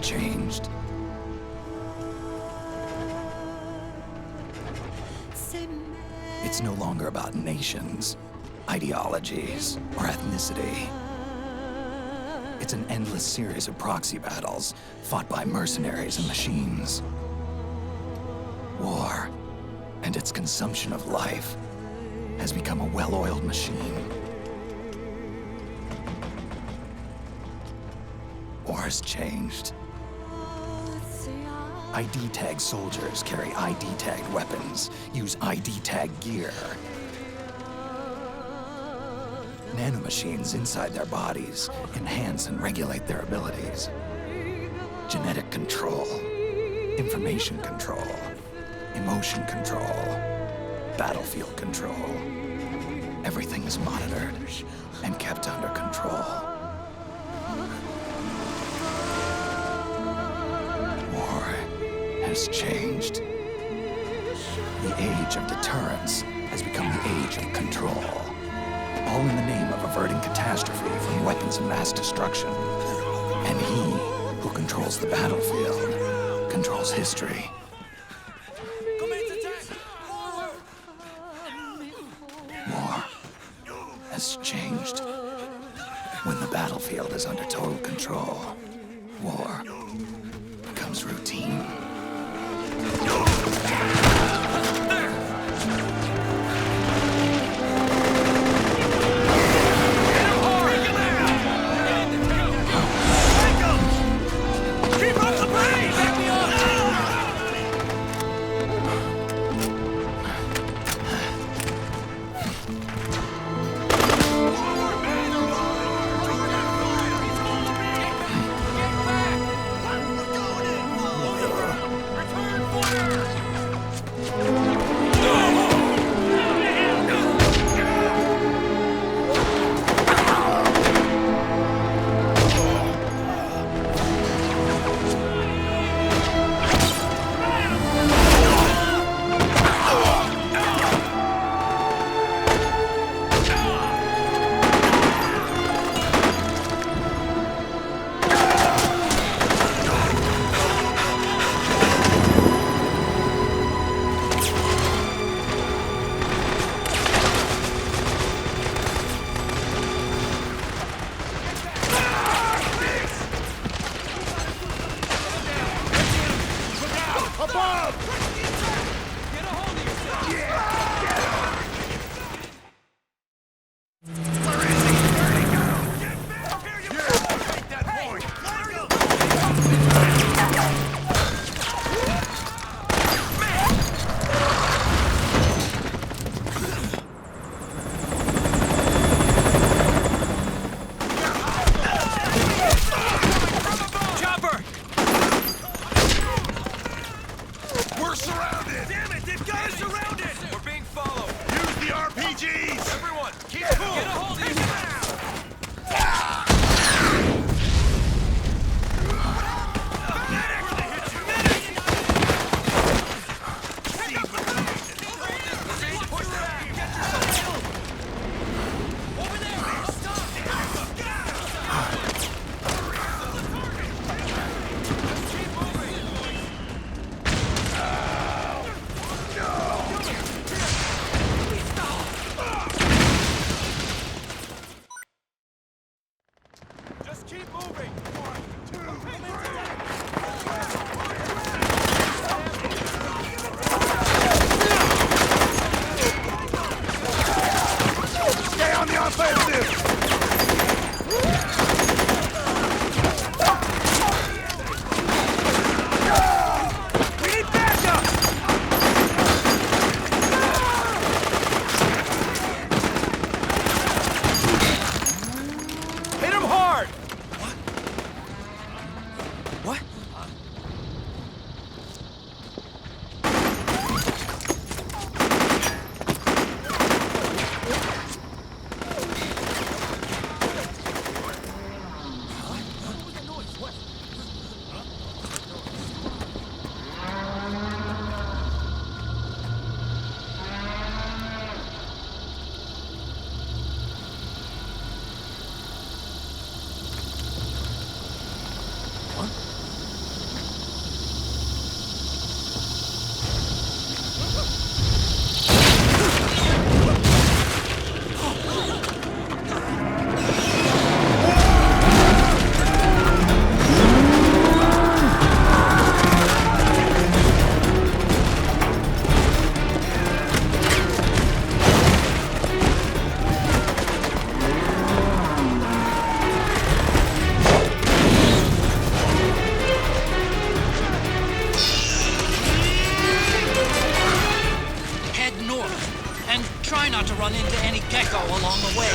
Changed. It's no longer about nations, ideologies, or ethnicity. It's an endless series of proxy battles fought by mercenaries and machines. War and its consumption of life has become a well-oiled machine. War has changed. ID tag soldiers carry ID tagged weapons, use ID tag gear. Nanomachines inside their bodies enhance and regulate their abilities. Genetic control, information control, emotion control, battlefield control. Everything is monitored and kept under control. Has changed. The age of deterrence has become the age of control. All in the name of averting catastrophe from weapons of mass destruction. And he who controls the battlefield controls history. War has changed. When the battlefield is under total control, war becomes routine. We're surrounded! Damn it, they've got us surrounded! not to run into any gecko along the way.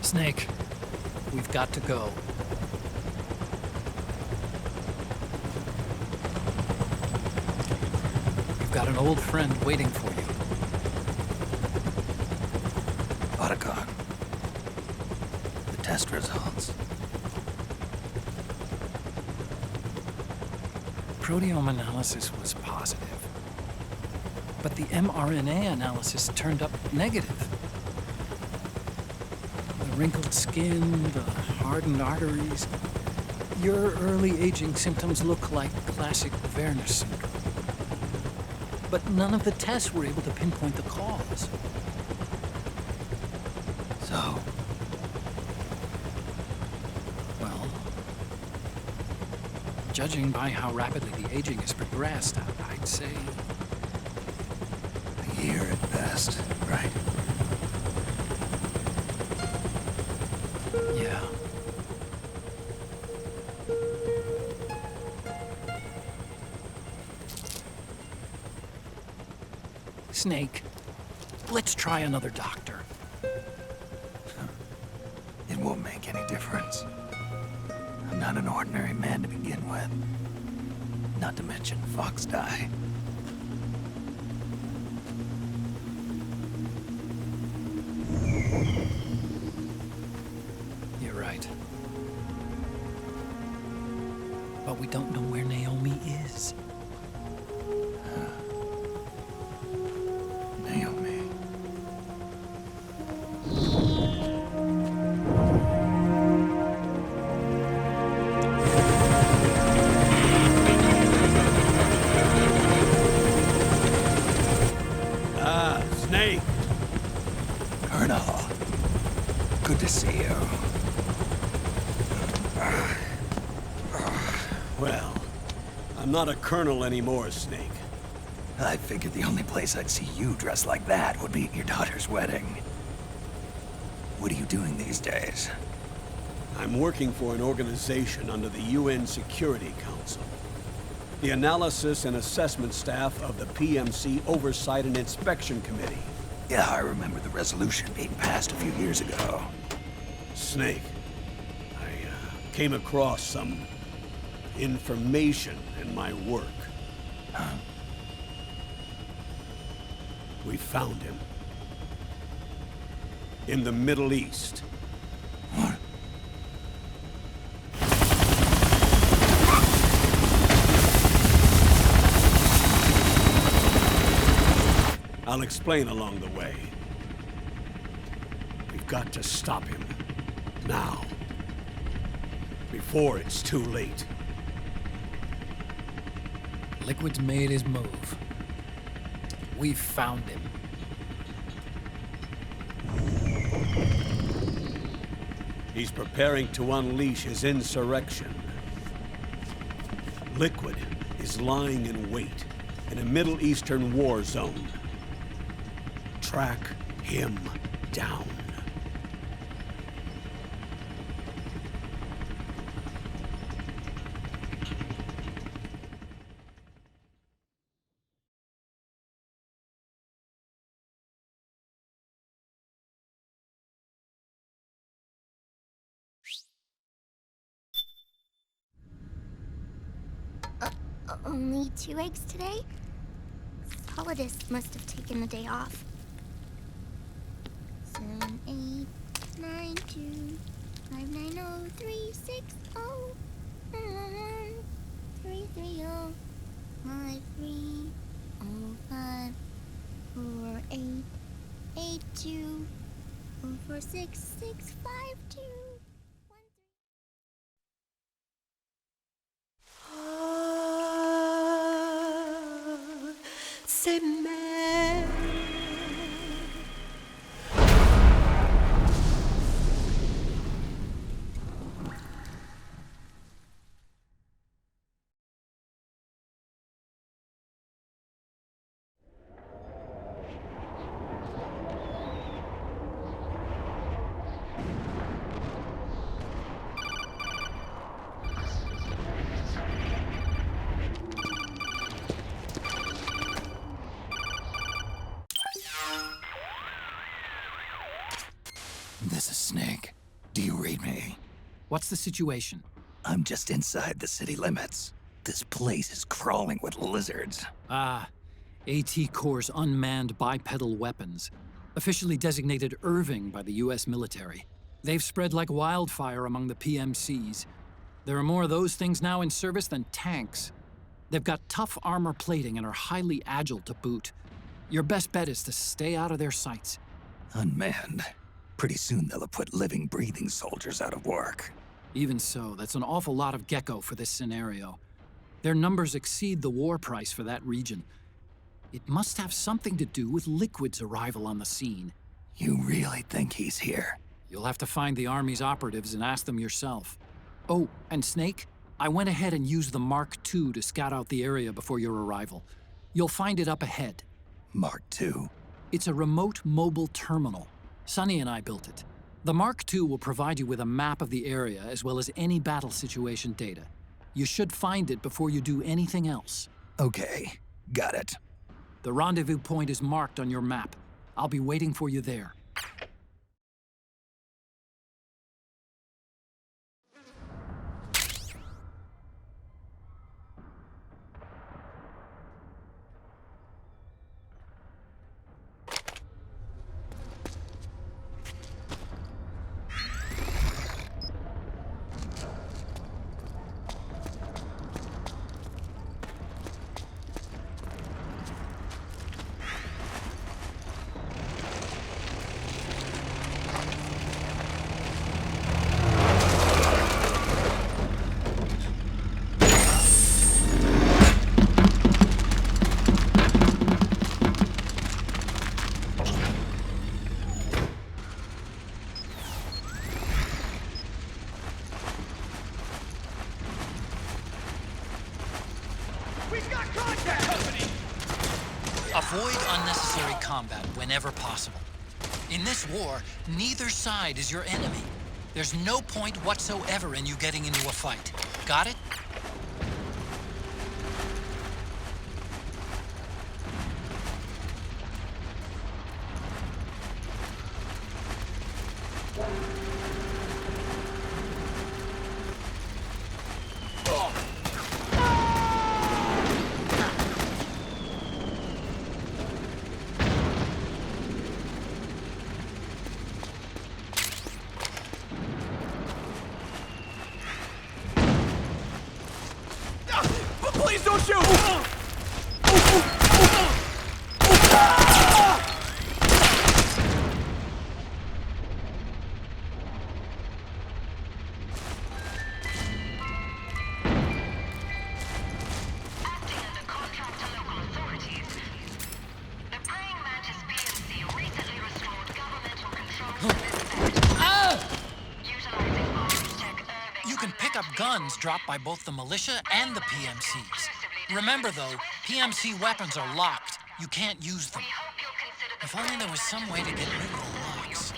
Snake, we've got to go. You've got an old friend waiting for you. Otacon. The test results. Proteome analysis was positive, but the mRNA analysis turned up negative. The wrinkled skin, the hardened arteries. Your early aging symptoms look like classic Werner syndrome. But none of the tests were able to pinpoint the cause. So, Well, judging by how rapidly the aging has progressed, I'd say a year at best, right? yeah. Snake, let's try another doctor. It won't make any difference. I'm not an ordinary man to begin with. Not to mention FoxDie. You're right. But we don't know where Naomi is. Naomi. Snake! Colonel. Good to see you. Well, I'm not a colonel anymore, Snake. I figured the only place I'd see you dressed like that would be at your daughter's wedding. What are you doing these days? I'm working for an organization under the UN Security Council. The Analysis and Assessment Staff of the PMC Oversight and Inspection Committee. Yeah, I remember the resolution being passed a few years ago. Snake, I came across some information in my work. Huh? We found him. In the Middle East. What? I'll explain along the way. We've got to stop him. Now. Before it's too late. Liquid's made his move. We've found him. He's preparing to unleash his insurrection. Liquid is lying in wait in a Middle Eastern war zone. Track him down. Only 2 eggs today? Solidus must have taken the day off. 7, 8, 9, 2, 5, 9, 0, 3, 6, 0, 3, 3, 0, 5, 3, 0, 5, 4, 8, 8, 2, 0, 4, 6, 6, 5, 2. C'est mère. What's the situation? I'm just inside the city limits. This place is crawling with lizards. Ah, AT Corps' unmanned bipedal weapons, officially designated Irving by the US military. They've spread like wildfire among the PMCs. There are more of those things now in service than tanks. They've got tough armor plating and are highly agile to boot. Your best bet is to stay out of their sights. Unmanned. Pretty soon they'll have put living, breathing soldiers out of work. Even so, that's an awful lot of gecko for this scenario. Their numbers exceed the war price for that region. It must have something to do with Liquid's arrival on the scene. You really think he's here? You'll have to find the Army's operatives and ask them yourself. Oh, and Snake, I went ahead and used the Mark II to scout out the area before your arrival. You'll find it up ahead. Mark II? It's a remote mobile terminal. Sonny and I built it. The Mark II will provide you with a map of the area as well as any battle situation data. You should find it before you do anything else. Okay, got it. The rendezvous point is marked on your map. I'll be waiting for you there. Avoid unnecessary combat whenever possible. In this war, neither side is your enemy. There's no point whatsoever in you getting into a fight. Got it? Please don't shoot! Guns dropped by both the militia and the PMCs. Remember though, PMC weapons are locked. You can't use them. If only there was some way to get rid of the locks.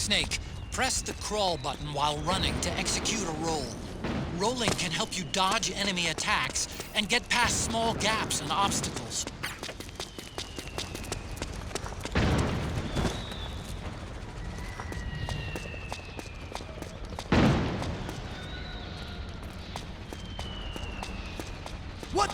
Snake, press the crawl button while running to execute a roll. Rolling can help you dodge enemy attacks and get past small gaps and obstacles. What?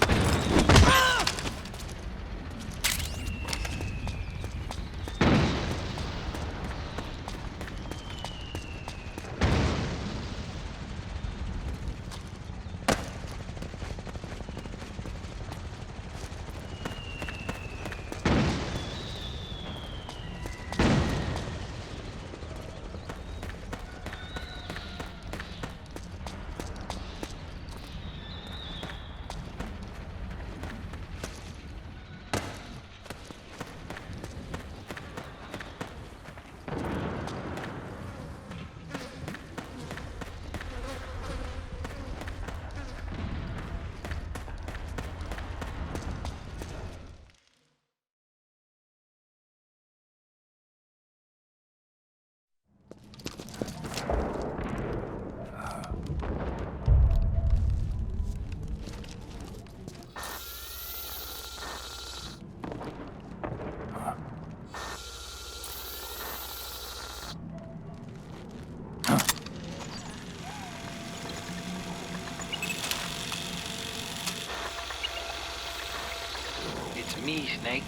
It's me, Snake.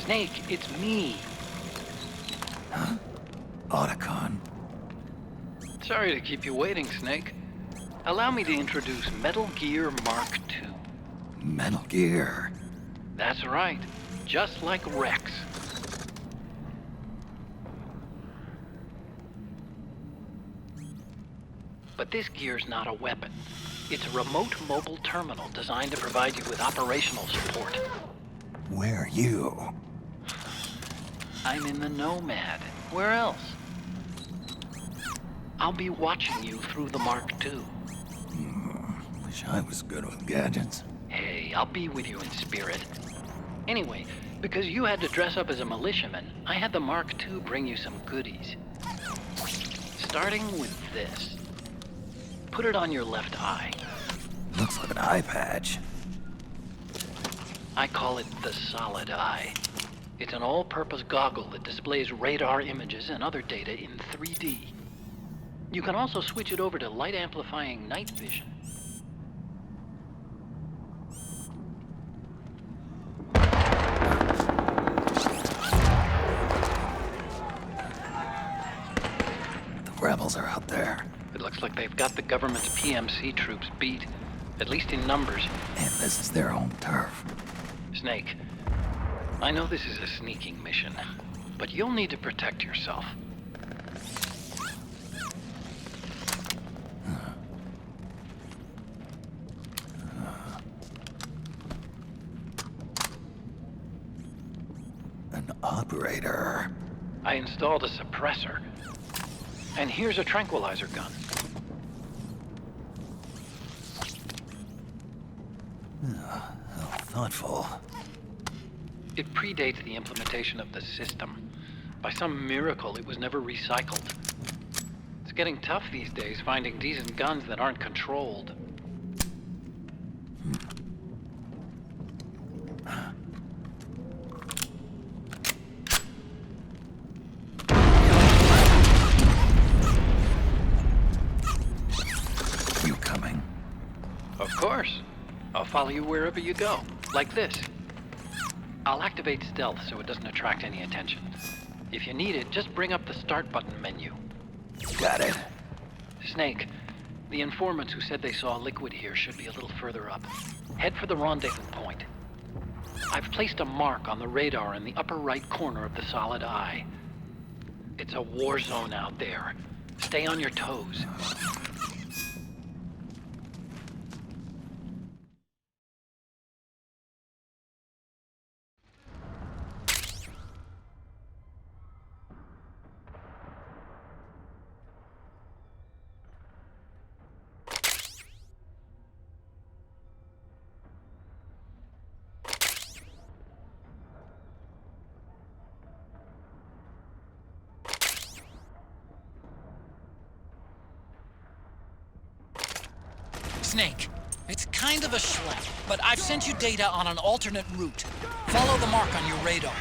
Snake, it's me. Otacon. Sorry to keep you waiting, Snake. Allow me to introduce Metal Gear Mark II. Metal Gear. That's right. Just like Rex. But this gear's not a weapon. It's a remote mobile terminal designed to provide you with operational support. Where are you? I'm in the Nomad. Where else? I'll be watching you through the Mark II. Wish I was good with gadgets. Hey, I'll be with you in spirit. Anyway, because you had to dress up as a militiaman, I had the Mark II bring you some goodies. Starting with this. Put it on your left eye. Looks like an eye patch. I call it the Solid Eye. It's an all-purpose goggle that displays radar images and other data in 3D. You can also switch it over to light-amplifying night vision. The rebels are out there. It looks like they've got the government's PMC troops beat, at least in numbers. And this is their own turf. Snake, I know this is a sneaking mission, but you'll need to protect yourself. An operator. I installed a suppressor. And here's a tranquilizer gun. How thoughtful. It predates the implementation of the system. By some miracle, it was never recycled. It's getting tough these days finding decent guns that aren't controlled. You coming? Of course. I'll follow you wherever you go, like this. I'll activate stealth so it doesn't attract any attention. If you need it, just bring up the start button menu. Got it. Snake, the informants who said they saw liquid here should be a little further up. Head for the rendezvous point. I've placed a mark on the radar in the upper right corner of the Solid Eye. It's a war zone out there. Stay on your toes. Snake, it's kind of a schlep, but I've sent you data on an alternate route. Follow the mark on your radar.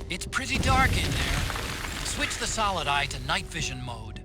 It's pretty dark in there. Switch the solid eye to night vision mode.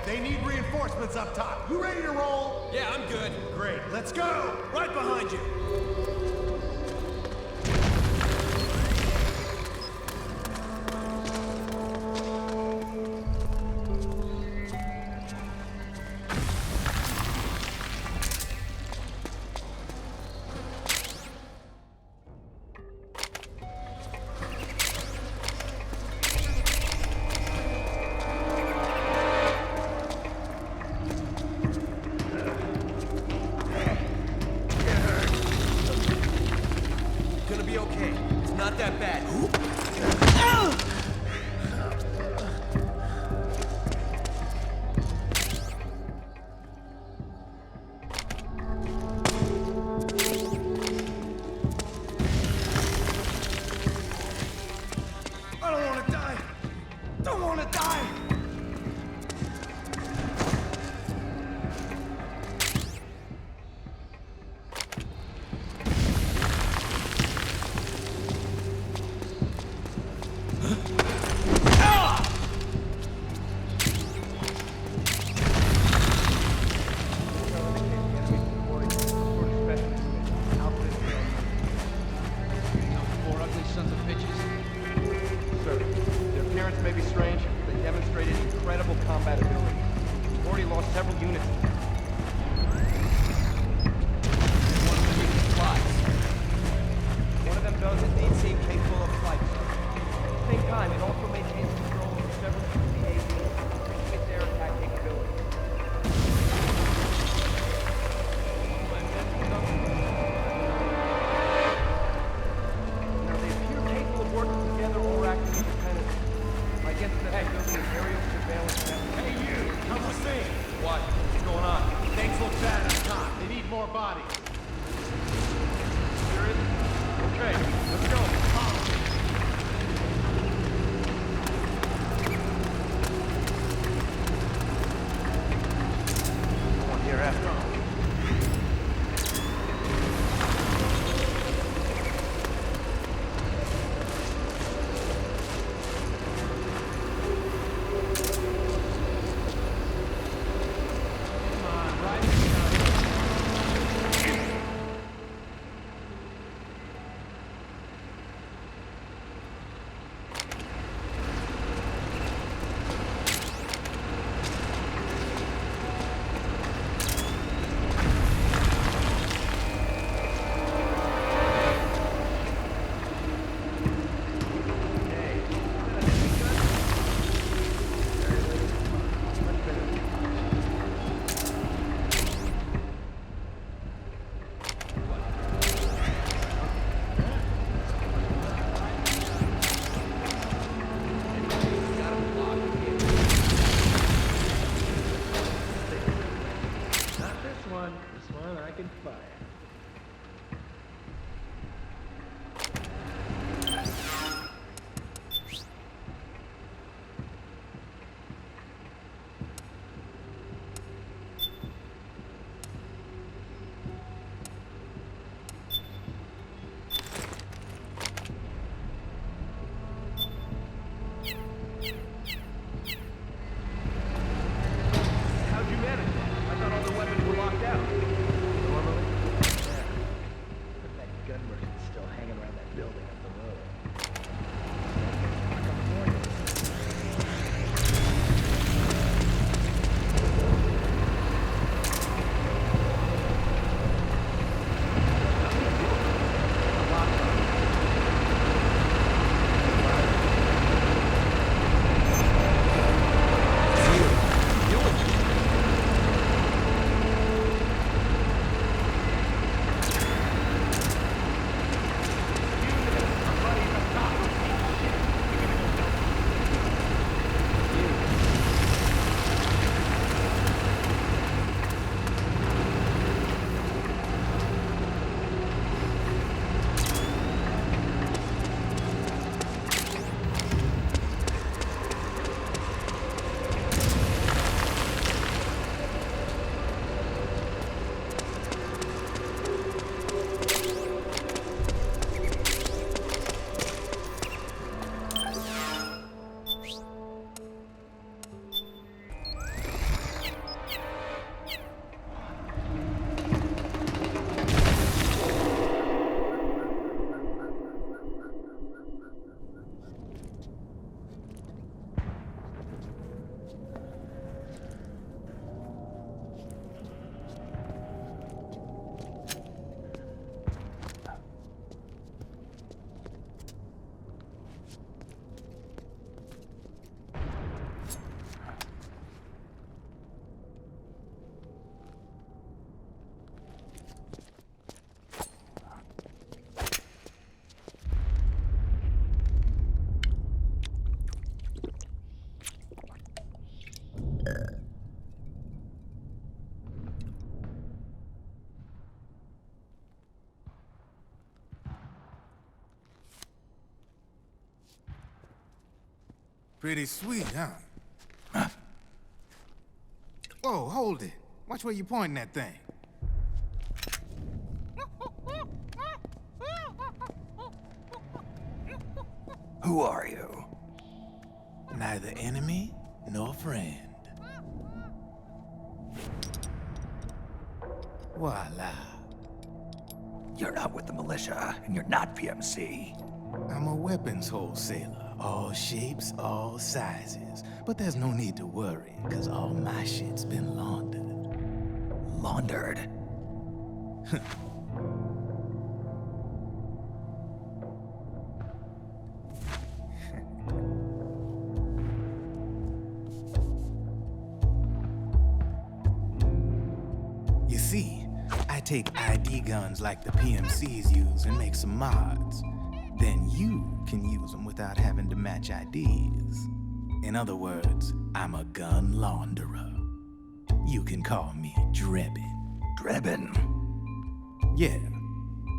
They need reinforcements up top. You ready to roll? Yeah, I'm good. Great. Let's go. Right behind you. Huh? Pretty sweet, huh? Whoa, hold it. Watch where you pointing that thing. Who are you? Neither enemy nor friend. Voila. You're not with the militia, and you're not PMC. I'm a weapons wholesaler. All shapes, all sizes. But there's no need to worry, because all my shit's been laundered. Laundered? You see, I take ID guns like the PMCs use and make some mods. Then you can use them without having to match IDs. In other words, I'm a gun launderer. You can call me Drebin. Drebin? Yeah,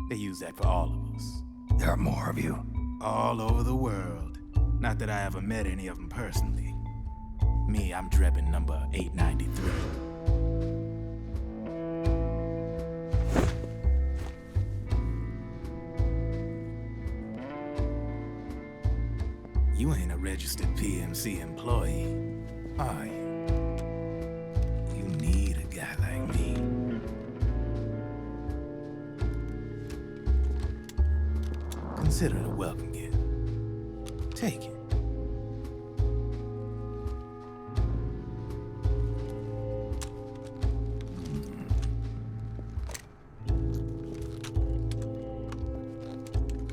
they use that for all of us. There are more of you? All over the world. Not that I ever met any of them personally. Me, I'm Drebin number 893. You ain't a registered PMC employee, are you? You need a guy like me. Consider it a welcome gift. Take it.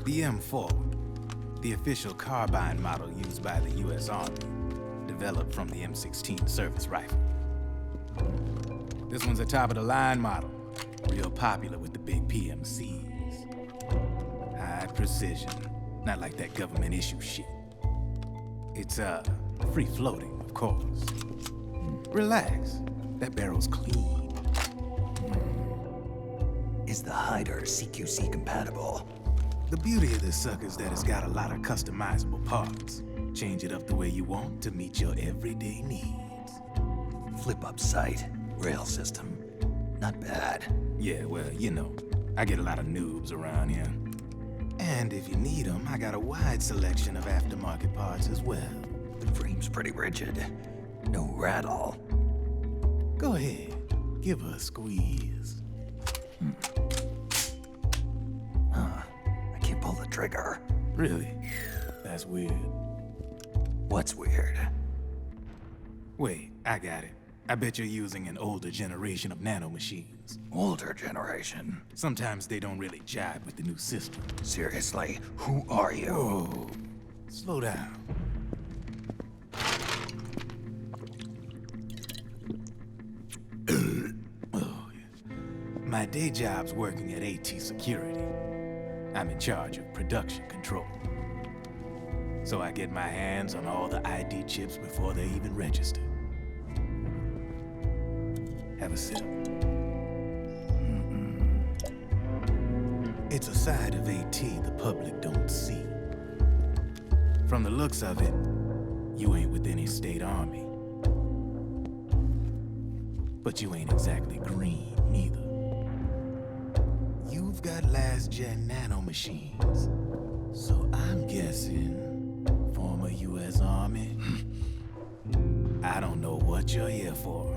The M4. The official carbine model used by the U.S. Army, developed from the M16 service rifle. This one's a top-of-the-line model, real popular with the big PMCs. High precision, not like that government-issue shit. It's, free-floating, of course. Relax, that barrel's clean. Is the hider CQC compatible? The beauty of this sucker is that it's got a lot of customizable parts. Change it up the way you want to meet your everyday needs. Flip-up sight, rail system. Not bad. Yeah, well, you know, I get a lot of noobs around here. And if you need them, I got a wide selection of aftermarket parts as well. The frame's pretty rigid. No rattle. Go ahead, give her a squeeze. I can't pull the trigger. Really? That's weird. What's weird? Wait, I got it. I bet you're using an older generation of nanomachines. Older generation? Sometimes they don't really jive with the new system. Seriously, who are you? Whoa, slow down. Oh, yeah. My day job's working at AT Security. I'm in charge of production control. So I get my hands on all the ID chips before they even register. Have a sip. It's a side of AT the public don't see. From the looks of it, you ain't with any state army. But you ain't exactly green, neither. You've got last-gen nanomachines. So I'm guessing former U.S. Army. I don't know what you're here for.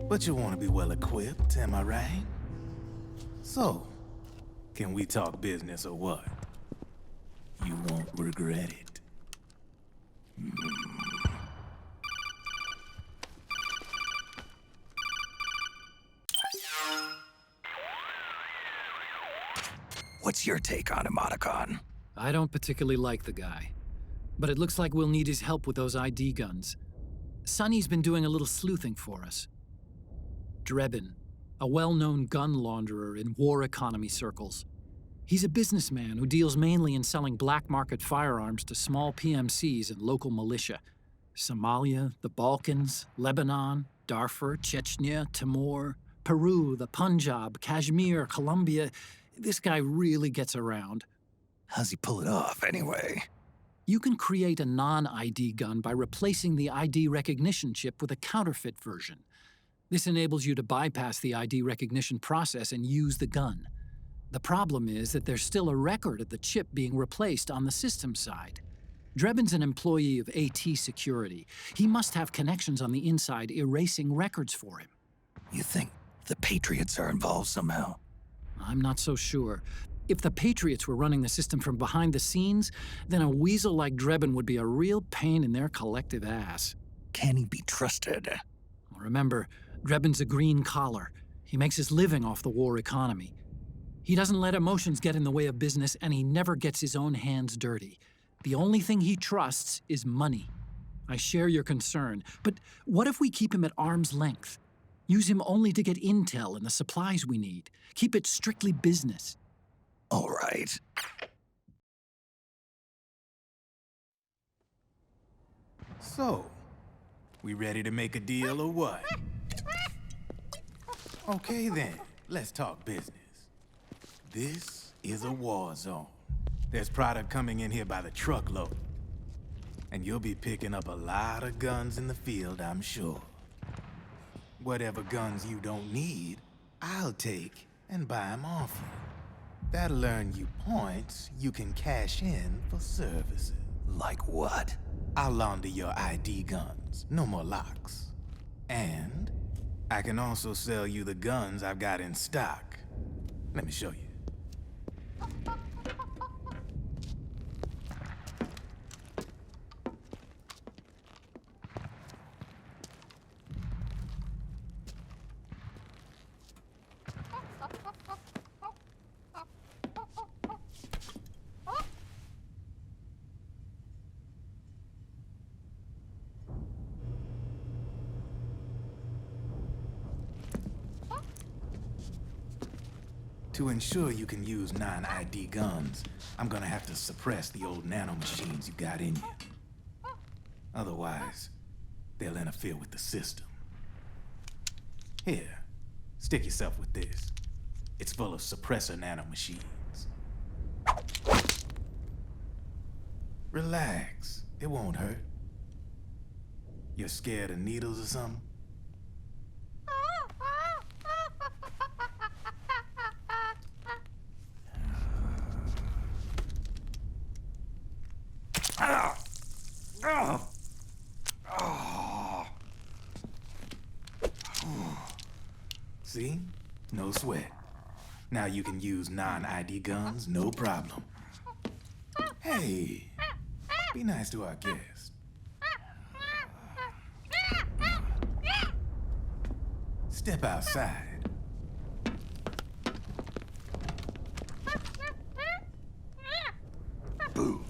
But you want to be well-equipped, am I right? So, can we talk business or what? You won't regret it. What's your take on Emoticon? I don't particularly like the guy, but it looks like we'll need his help with those ID guns. Sonny's been doing a little sleuthing for us. Drebin, a well-known gun launderer in war economy circles. He's a businessman who deals mainly in selling black market firearms to small PMCs and local militia. Somalia, the Balkans, Lebanon, Darfur, Chechnya, Timor, Peru, the Punjab, Kashmir, Colombia. This guy really gets around. How's he pull it off, anyway? You can create a non-ID gun by replacing the ID recognition chip with a counterfeit version. This enables you to bypass the ID recognition process and use the gun. The problem is that there's still a record of the chip being replaced on the system side. Drebin's an employee of AT Security. He must have connections on the inside erasing records for him. You think the Patriots are involved somehow? I'm not so sure. If the Patriots were running the system from behind the scenes, then a weasel like Drebin would be a real pain in their collective ass. Can he be trusted? Remember, Drebin's a green collar. He makes his living off the war economy. He doesn't let emotions get in the way of business, and he never gets his own hands dirty. The only thing he trusts is money. I share your concern, but what if we keep him at arm's length? Use him only to get intel and the supplies we need. Keep it strictly business. All right. So, we ready to make a deal or what? Okay then, let's talk business. This is a war zone. There's product coming in here by the truckload. And you'll be picking up a lot of guns in the field, I'm sure. Whatever guns you don't need, I'll take and buy them off you. That'll earn you points you can cash in for services. Like what? I'll launder your ID guns, no more locks. And I can also sell you the guns I've got in stock. Let me show you. To ensure you can use non-ID guns, I'm gonna have to suppress the old nanomachines you got in you. Otherwise, they'll interfere with the system. Here, stick yourself with this. It's full of suppressor nanomachines. Relax, it won't hurt. You're scared of needles or something? See? No sweat. Now you can use non-ID guns, no problem. Hey, be nice to our guest. Step outside. Boo.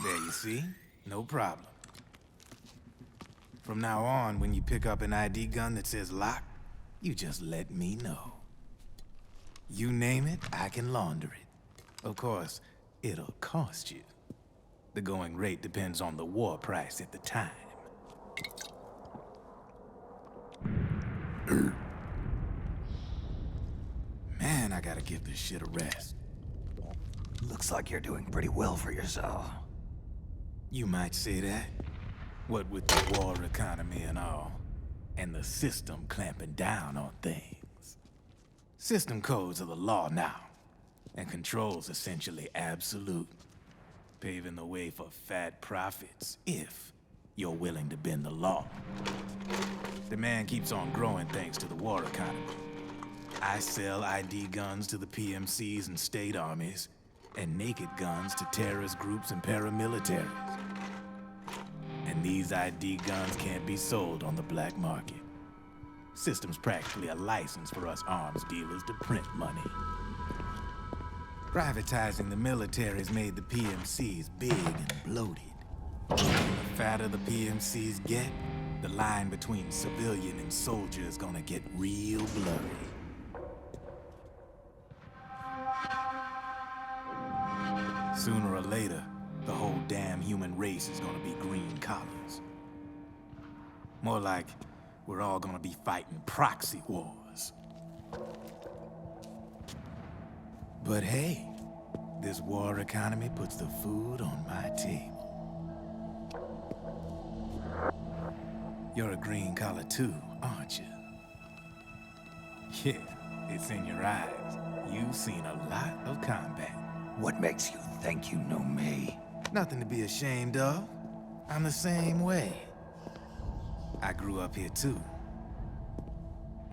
There you see? No problem. From now on, when you pick up an ID gun that says lock, you just let me know. You name it, I can launder it. Of course, it'll cost you. The going rate depends on the war price at the time. Man, I gotta give this shit a rest. Looks like you're doing pretty well for yourself. You might say that. What with the war economy and all, and the system clamping down on things. System codes are the law now, and control's essentially absolute, paving the way for fat profits if you're willing to bend the law. Demand keeps on growing thanks to the war economy. I sell ID guns to the PMCs and state armies, and naked guns to terrorist groups and paramilitaries. And these ID guns can't be sold on the black market. System's practically a license for us arms dealers to print money. Privatizing the military's made the PMCs big and bloated. The fatter the PMCs get, the line between civilian and soldier is gonna get real blurry. Sooner or later, the whole damn human race is gonna be green collars. More like we're all gonna be fighting proxy wars. But hey, this war economy puts the food on my table. You're a green collar too, aren't you? Yeah, it's in your eyes. You've seen a lot of combat. What makes you think you know me? Nothing to be ashamed of. I'm the same way. I grew up here too.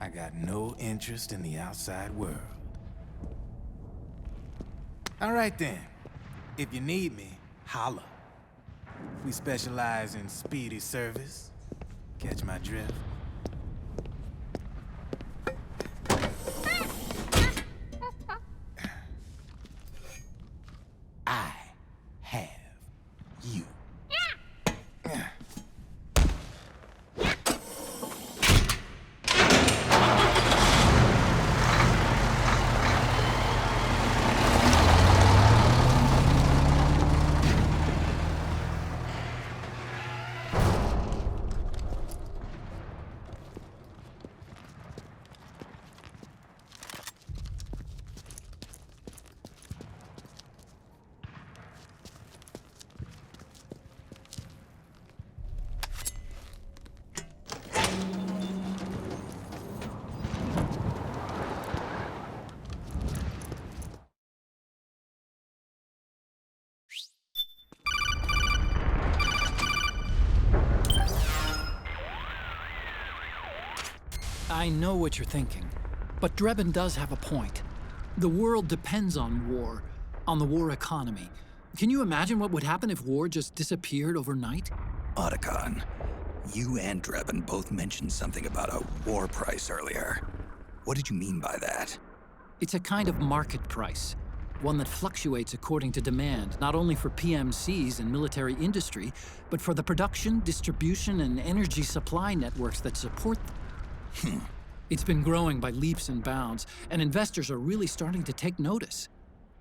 I got no interest in the outside world. All right then. If you need me, holla. We specialize in speedy service. Catch my drift? I have you. I know what you're thinking, but Drebin does have a point. The world depends on war, on the war economy. Can you imagine what would happen if war just disappeared overnight? Otacon, you and Drebin both mentioned something about a war price earlier. What did you mean by that? It's a kind of market price, one that fluctuates according to demand, not only for PMCs and military industry, but for the production, distribution, and energy supply networks that support them. It's been growing by leaps and bounds, and investors are really starting to take notice.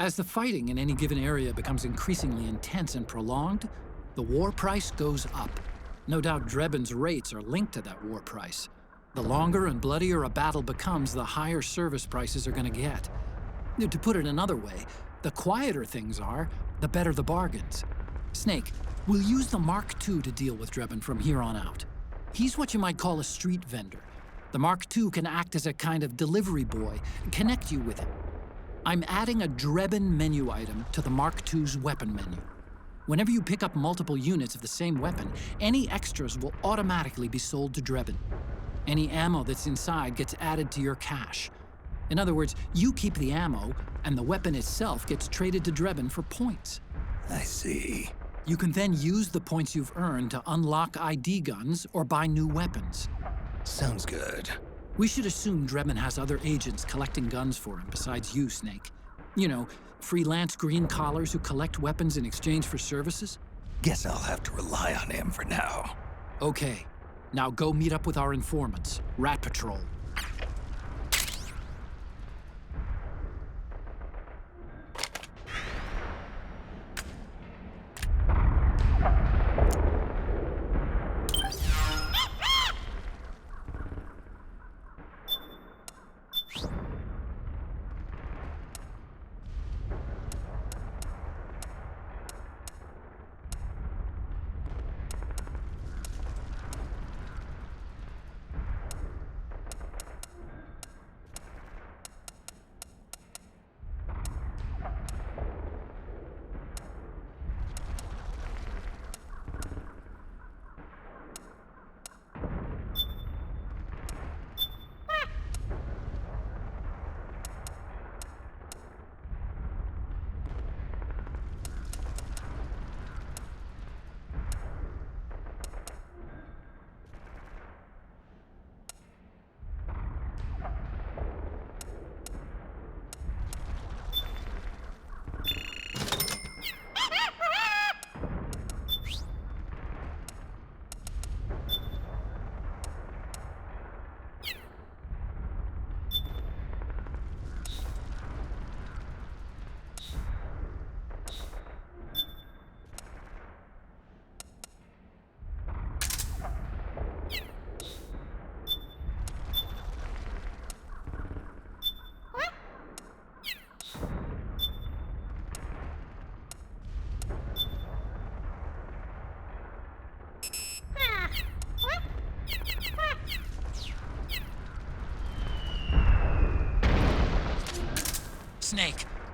As the fighting in any given area becomes increasingly intense and prolonged, the war price goes up. No doubt Drebin's rates are linked to that war price. The longer and bloodier a battle becomes, the higher service prices are going to get. To put it another way, the quieter things are, the better the bargains. Snake, we'll use the Mark II to deal with Drebin from here on out. He's what you might call a street vendor. The Mark II can act as a kind of delivery boy, connect you with him. I'm adding a Drebin menu item to the Mark II's weapon menu. Whenever you pick up multiple units of the same weapon, any extras will automatically be sold to Drebin. Any ammo that's inside gets added to your cache. In other words, you keep the ammo, and the weapon itself gets traded to Drebin for points. I see. You can then use the points you've earned to unlock ID guns or buy new weapons. Sounds good. We should assume Drebin has other agents collecting guns for him besides you, Snake. You know, freelance green collars who collect weapons in exchange for services? Guess I'll have to rely on him for now. Okay, now go meet up with our informants, Rat Patrol.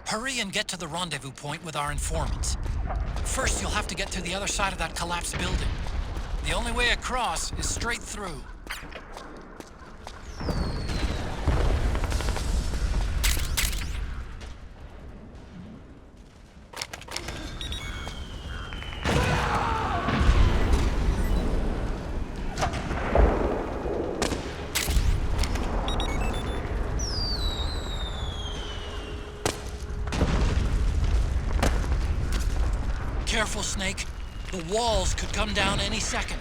Hurry and get to the rendezvous point with our informants. First, you'll have to get to the other side of that collapsed building. The only way across is straight through. Careful, Snake. The walls could come down any second.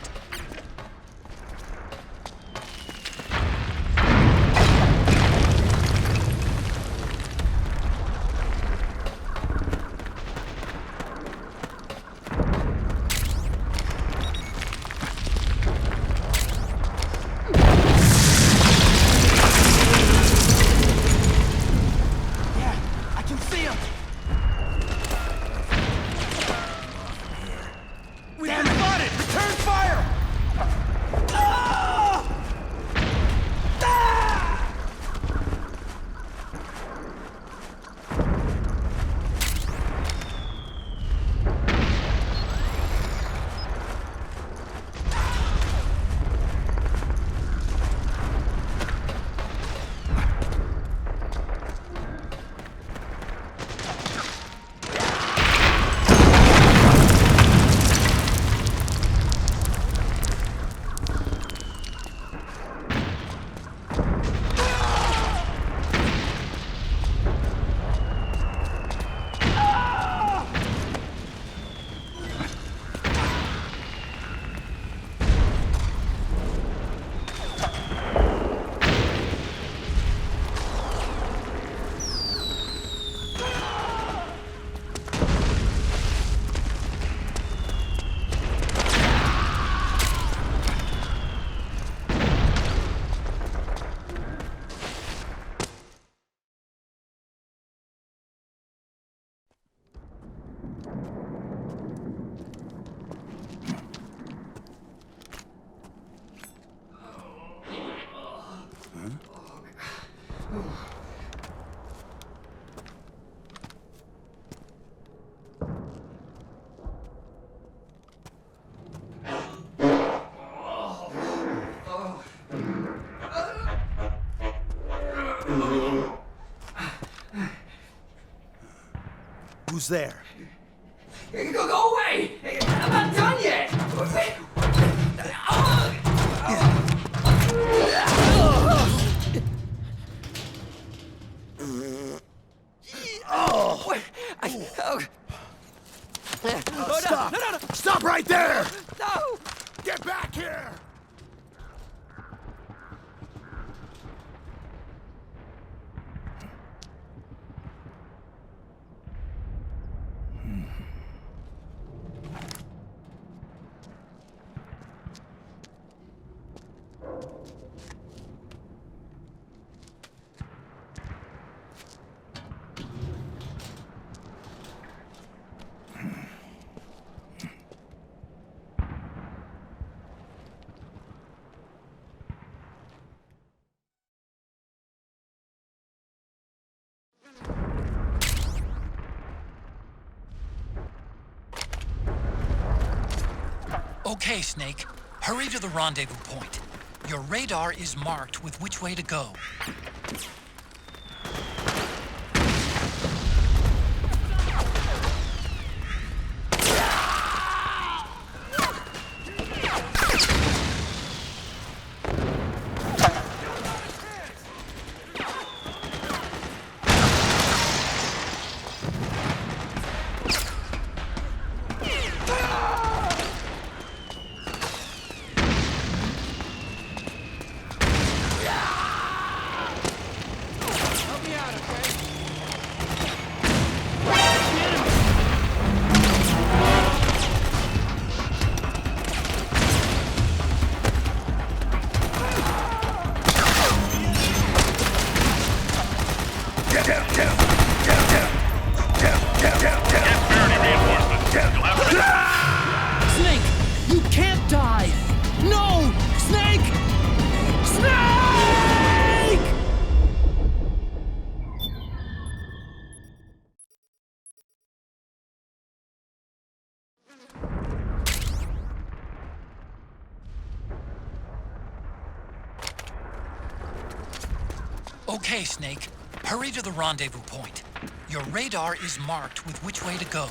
Who's there? Go away! I'm not done yet! Stop! No. Stop right there! No! Get back here! Okay, Snake. Hurry to the rendezvous point. Your radar is marked with which way to go. Okay, Snake. Hurry to the rendezvous point. Your radar is marked with which way to go.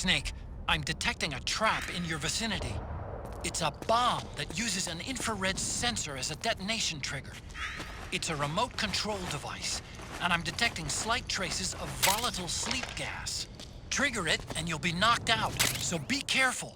Snake, I'm detecting a trap in your vicinity. It's a bomb that uses an infrared sensor as a detonation trigger. It's a remote control device, and I'm detecting slight traces of volatile sleep gas. Trigger it, and you'll be knocked out, so be careful.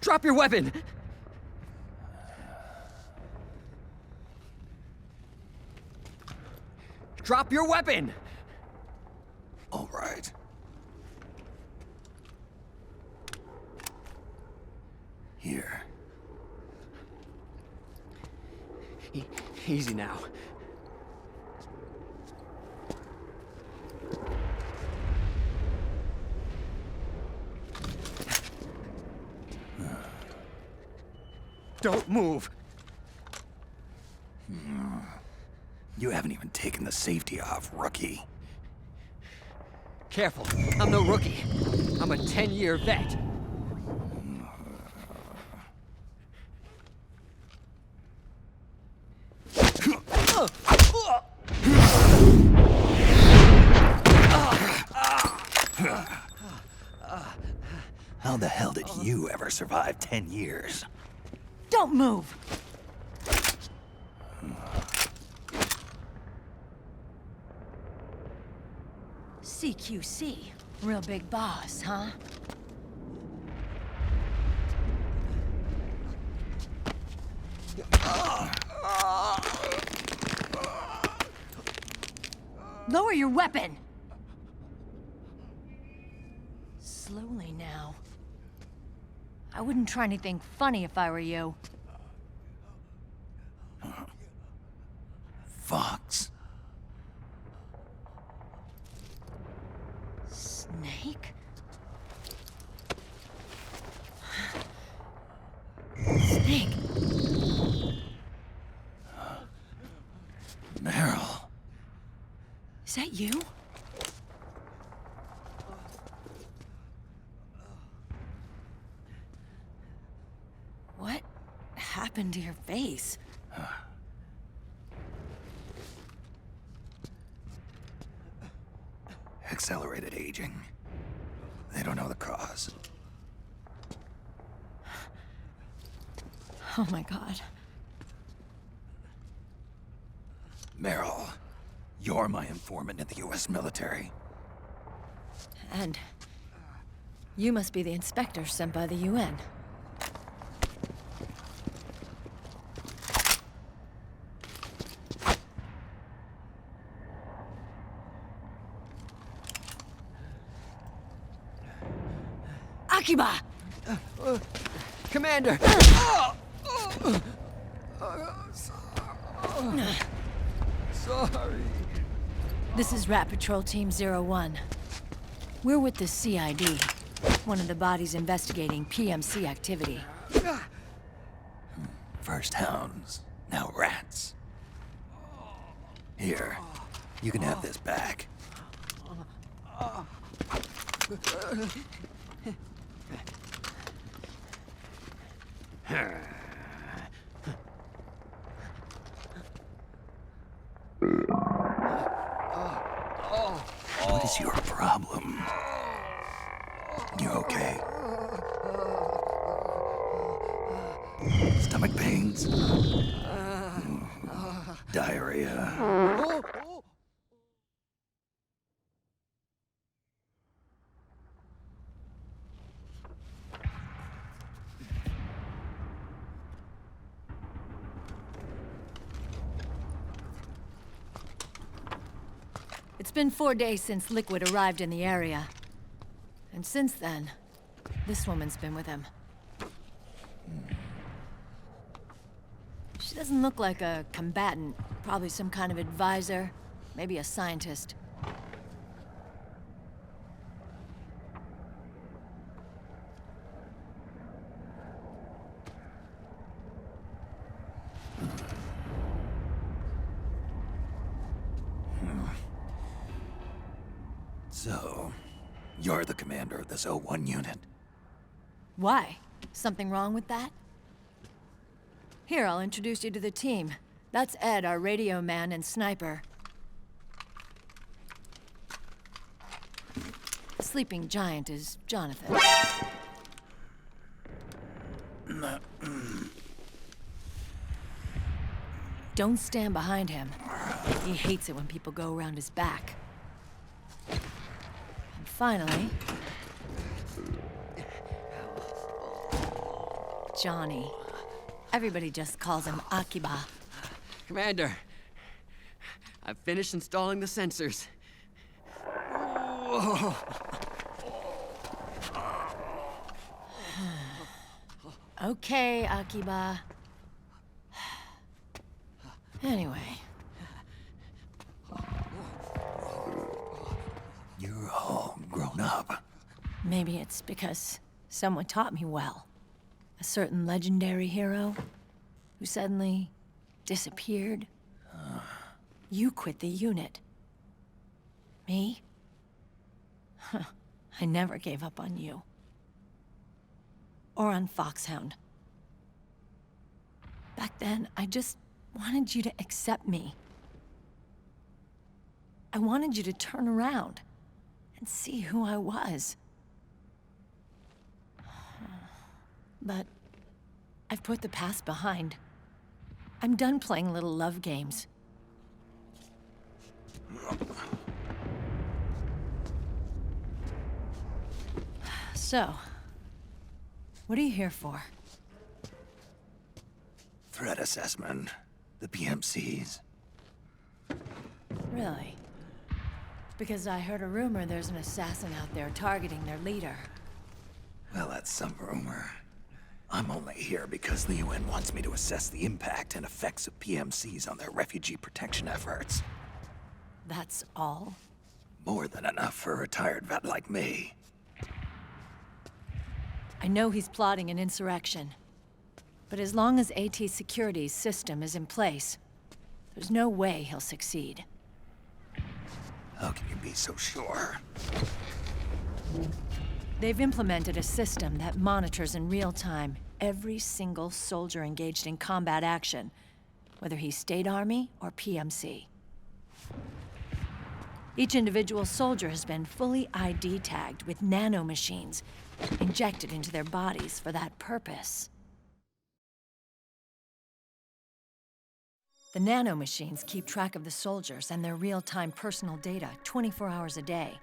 Drop your weapon! Drop your weapon! All right. Here. Easy now. Don't move! You haven't even taken the safety off, rookie. Careful, I'm no rookie. I'm a 10-year vet. How the hell did you ever survive 10 years? Don't move! CQC. Real big boss, huh? Lower your weapon! Slowly now. I wouldn't try anything funny if I were you. Fox. Snake? Snake? Meryl. Is that you? happened to your face? Accelerated aging. They don't know the cause. Oh my god. Meryl, you're my informant in the US military. And you must be the inspector sent by the UN. Akiba! Commander! Sorry. This is Rat Patrol Team 01. We're with the CID, one of the bodies investigating PMC activity. First hounds, now rats. Here, you can have this back. What is your problem? You okay? Stomach pains? Diarrhea? It's been 4 days since Liquid arrived in the area. And since then, this woman's been with him. She doesn't look like a combatant. Probably some kind of advisor, maybe a scientist. So, you're the commander of this O1 unit? Why? Something wrong with that? Here, I'll introduce you to the team. That's Ed, our radio man and sniper. The sleeping giant is Jonathan. Don't stand behind him. He hates it when people go around his back. And finally... Johnny. Everybody just calls him Akiba. Commander, I've finished installing the sensors. Okay, Akiba. Anyway. You're all grown up. Maybe it's because someone taught me well. A certain legendary hero who suddenly disappeared. You quit the unit. Me? I never gave up on you. Or on Foxhound. Back then, I just wanted you to accept me. I wanted you to turn around and see who I was. But I've put the past behind. I'm done playing little love games. So, what are you here for? Threat assessment. The PMCs. Really? Because I heard a rumor there's an assassin out there targeting their leader. Well, that's some rumor. I'm only here because the UN wants me to assess the impact and effects of PMCs on their refugee protection efforts. That's all? More than enough for a retired vet like me. I know he's plotting an insurrection. But as long as AT Security's system is in place, there's no way he'll succeed. How can you be so sure? They've implemented a system that monitors in real time every single soldier engaged in combat action, whether he's State Army or PMC. Each individual soldier has been fully ID tagged with nanomachines injected into their bodies for that purpose. The nanomachines keep track of the soldiers and their real-time personal data 24 hours a day.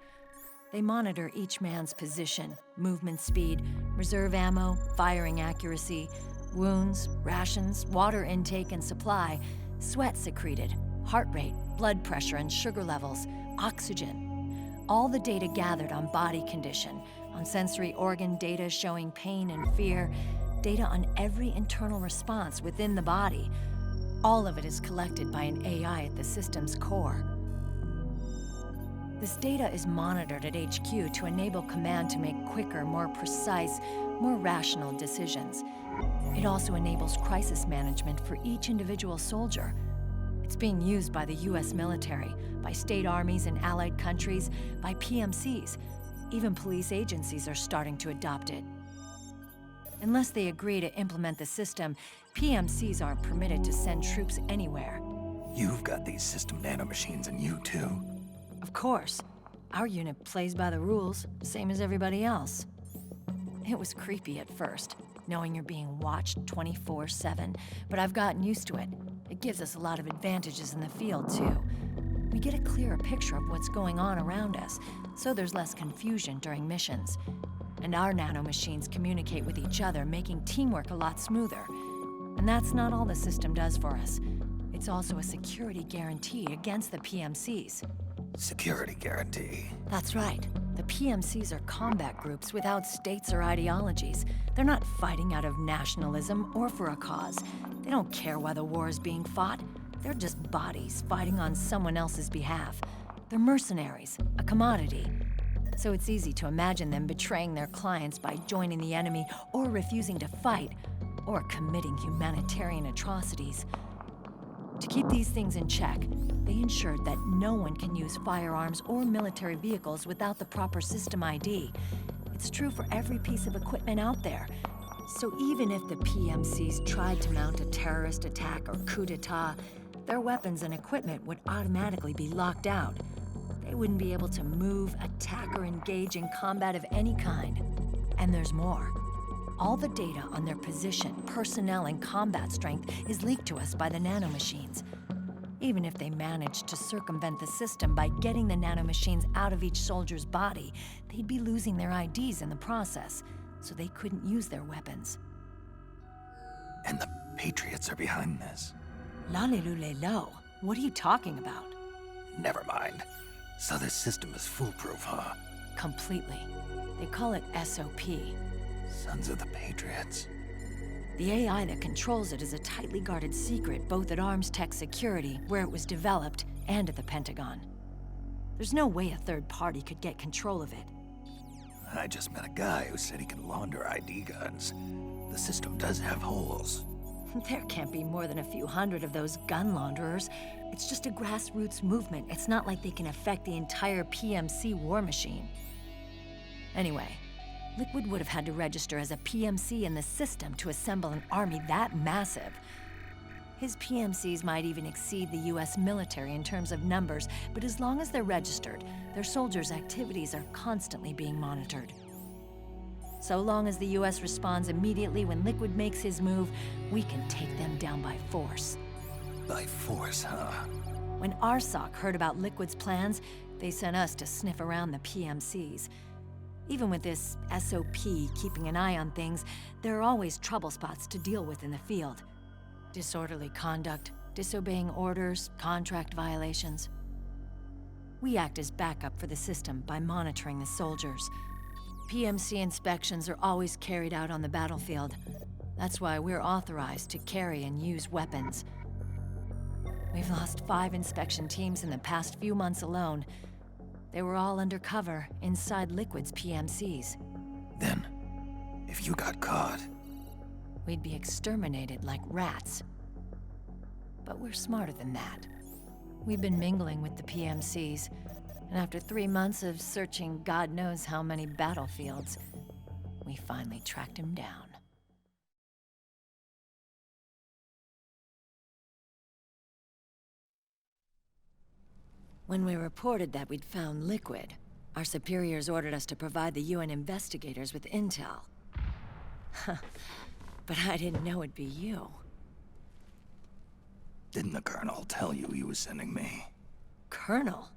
They monitor each man's position, movement speed, reserve ammo, firing accuracy, wounds, rations, water intake and supply, sweat secreted, heart rate, blood pressure and sugar levels, oxygen. All the data gathered on body condition, on sensory organ data showing pain and fear, data on every internal response within the body. All of it is collected by an AI at the system's core. This data is monitored at HQ to enable command to make quicker, more precise, more rational decisions. It also enables crisis management for each individual soldier. It's being used by the US military, by state armies in allied countries, by PMCs. Even police agencies are starting to adopt it. Unless they agree to implement the system, PMCs aren't permitted to send troops anywhere. You've got these system nanomachines in you too. Of course. Our unit plays by the rules, same as everybody else. It was creepy at first, knowing you're being watched 24/7, but I've gotten used to it. It gives us a lot of advantages in the field, too. We get a clearer picture of what's going on around us, so there's less confusion during missions. And our nanomachines communicate with each other, making teamwork a lot smoother. And that's not all the system does for us. It's also a security guarantee against the PMCs. Security guarantee. That's right. The PMCs are combat groups without states or ideologies. They're not fighting out of nationalism or for a cause. They don't care why the war is being fought. They're just bodies fighting on someone else's behalf. They're mercenaries, a commodity. So it's easy to imagine them betraying their clients by joining the enemy or refusing to fight or committing humanitarian atrocities. To keep these things in check, they ensured that no one can use firearms or military vehicles without the proper system ID. It's true for every piece of equipment out there. So even if the PMCs tried to mount a terrorist attack or coup d'etat, their weapons and equipment would automatically be locked out. They wouldn't be able to move, attack, or engage in combat of any kind. And there's more. All the data on their position, personnel, and combat strength is leaked to us by the nanomachines. Even if they managed to circumvent the system by getting the nanomachines out of each soldier's body, they'd be losing their IDs in the process, so they couldn't use their weapons. And the Patriots are behind this. Lalilulelo, what are you talking about? Never mind. So this system is foolproof, huh? Completely. They call it SOP. Sons of the Patriots. The AI that controls it is a tightly guarded secret, both at Arms Tech Security, where it was developed, and at the Pentagon. There's no way a third party could get control of it. I just met a guy who said he can launder ID guns. The system does have holes. There can't be more than a few hundred of those gun launderers. It's just a grassroots movement. It's not like they can affect the entire PMC war machine. Anyway, Liquid would have had to register as a PMC in the system to assemble an army that massive. His PMCs might even exceed the US military in terms of numbers, but as long as they're registered, their soldiers' activities are constantly being monitored. So long as the US responds immediately when Liquid makes his move, we can take them down by force. By force, huh? When RSOC heard about Liquid's plans, they sent us to sniff around the PMCs. Even with this SOP keeping an eye on things, there are always trouble spots to deal with in the field. Disorderly conduct, disobeying orders, contract violations. We act as backup for the system by monitoring the soldiers. PMC inspections are always carried out on the battlefield. That's why we're authorized to carry and use weapons. We've lost 5 inspection teams in the past few months alone. They were all undercover inside Liquid's PMCs. Then, if you got caught... we'd be exterminated like rats. But we're smarter than that. We've been mingling with the PMCs, and after 3 months of searching God knows how many battlefields, we finally tracked him down. When we reported that we'd found liquid, our superiors ordered us to provide the UN investigators with intel. But I didn't know it'd be you. Didn't the Colonel tell you he was sending me? Colonel?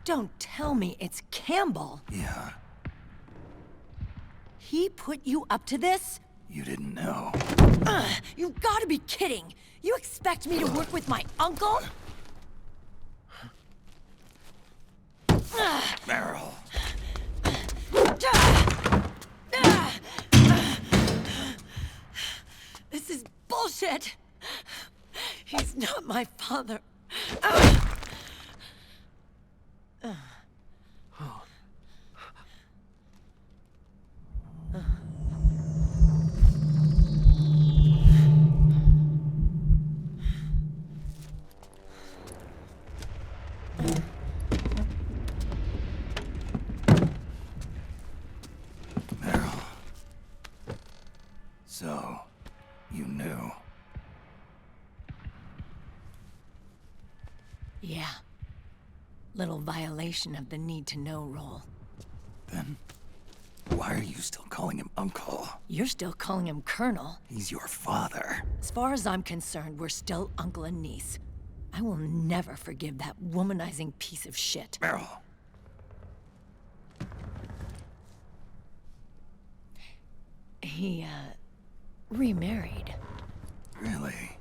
Don't tell me it's Campbell. Yeah, He put you up to this? you didn't know. You gotta be kidding! You expect me to work with my uncle? Meryl. This is bullshit! He's not my father. Meryl. So, you knew. Yeah. Little violation of the need-to-know rule. Then, why are you still calling him Uncle? You're still calling him Colonel. He's your father. As far as I'm concerned, we're still uncle and niece. I will never forgive that womanizing piece of shit. Meryl. He, remarried. Really?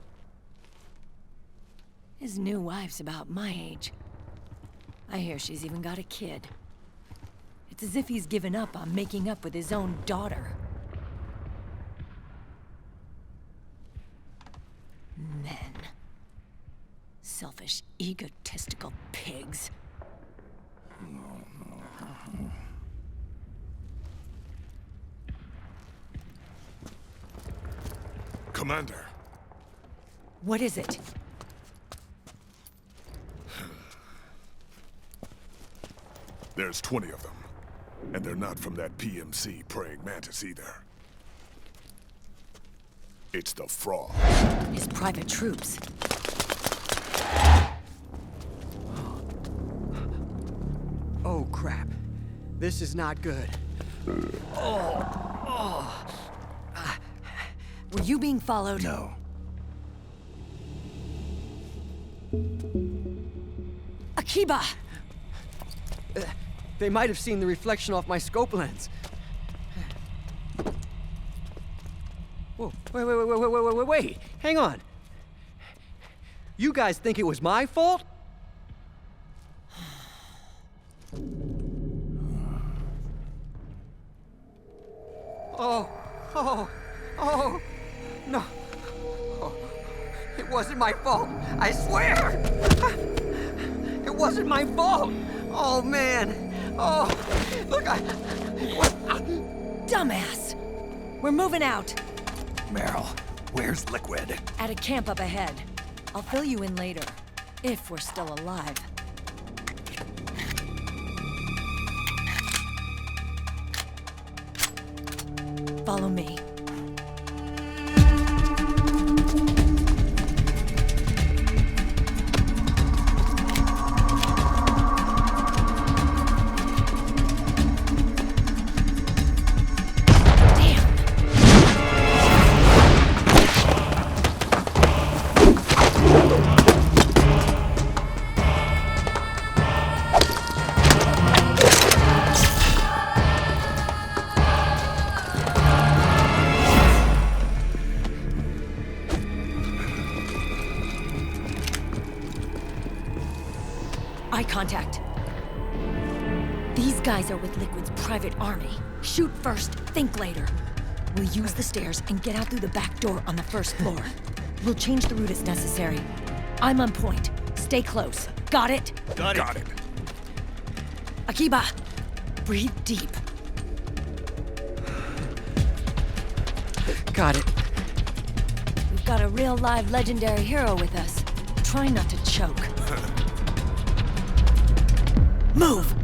His new wife's about my age. I hear she's even got a kid. It's as if he's given up on making up with his own daughter. Men. Selfish, egotistical pigs. Commander. What is it? There's 20 of them. And they're not from that PMC praying mantis either. It's the fraud. His private troops. Oh, crap. This is not good. Were you being followed? No. Akiba! They might have seen the reflection off my scope lens. Whoa, wait. Hang on. You guys think it was my fault? Oh, no. Oh, it wasn't my fault. I swear! It wasn't my fault. Oh, man. Oh, look, Dumbass! We're moving out. Meryl, where's Liquid? At a camp up ahead. I'll fill you in later. If we're still alive. Follow me. Eye contact. These guys are with Liquid's private army. Shoot first, think later. We'll use the stairs and get out through the back door on the first floor. We'll change the route as necessary. I'm on point. Stay close. Got it? Got it. Akiba, breathe deep. got it. We've got a real live legendary hero with us. Try not to choke. Move!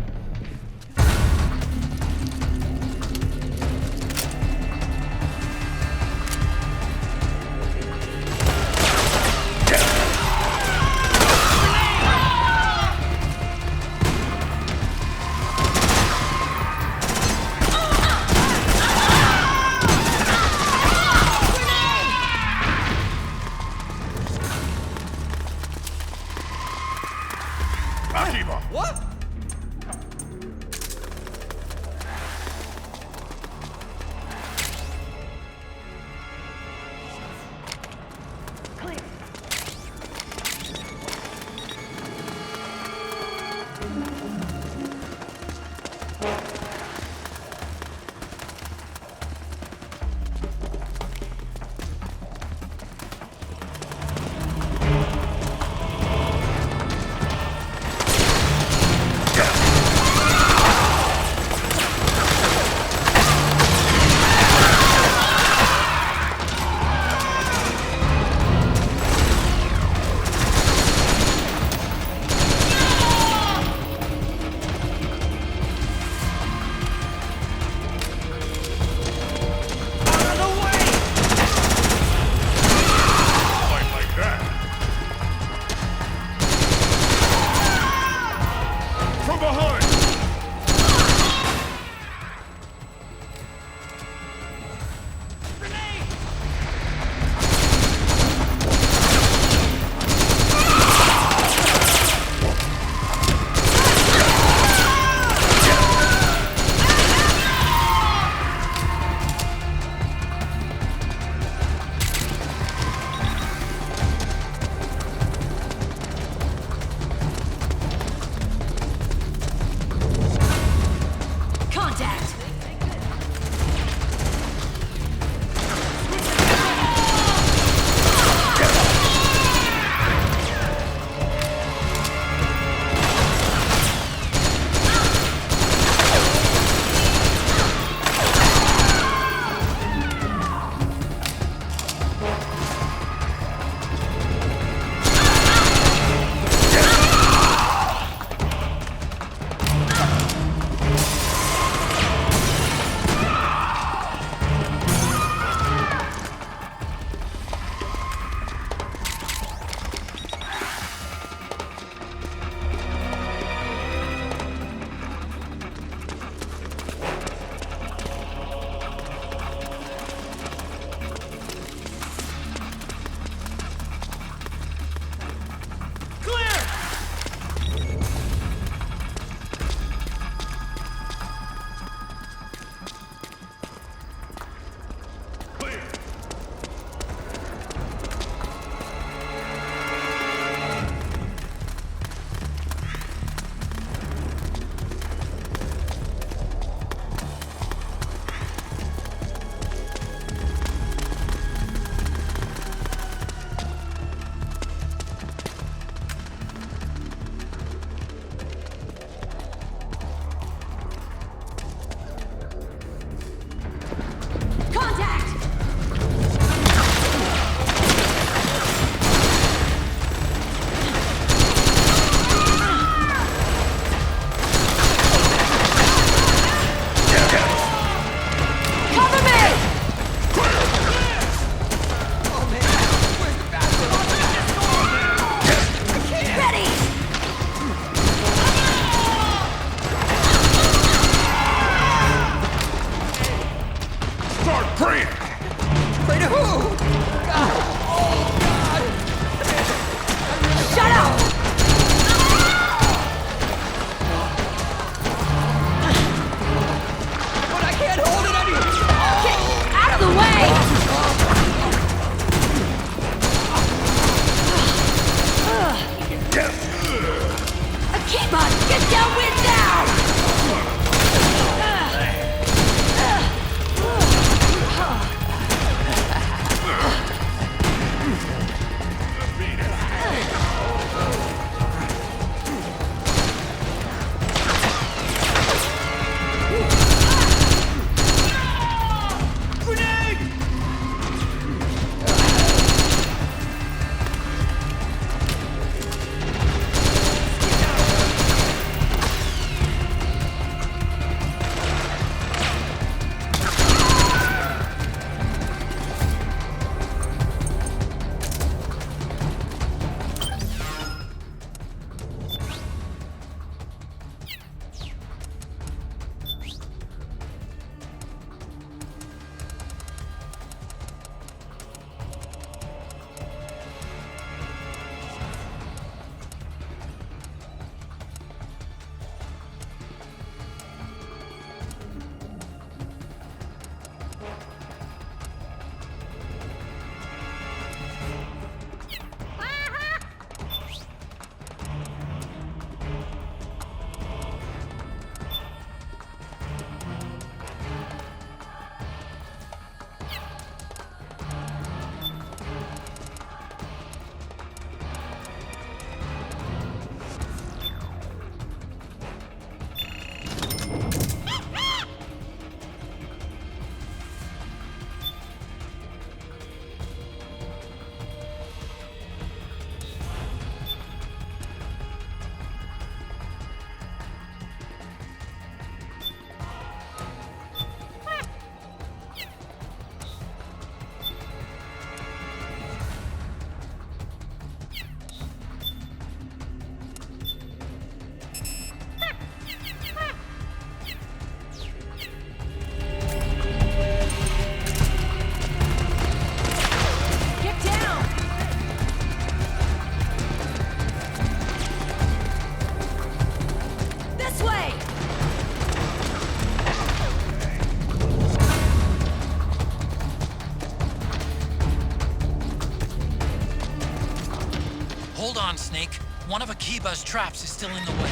Hold on, Snake. One of Akiba's traps is still in the way.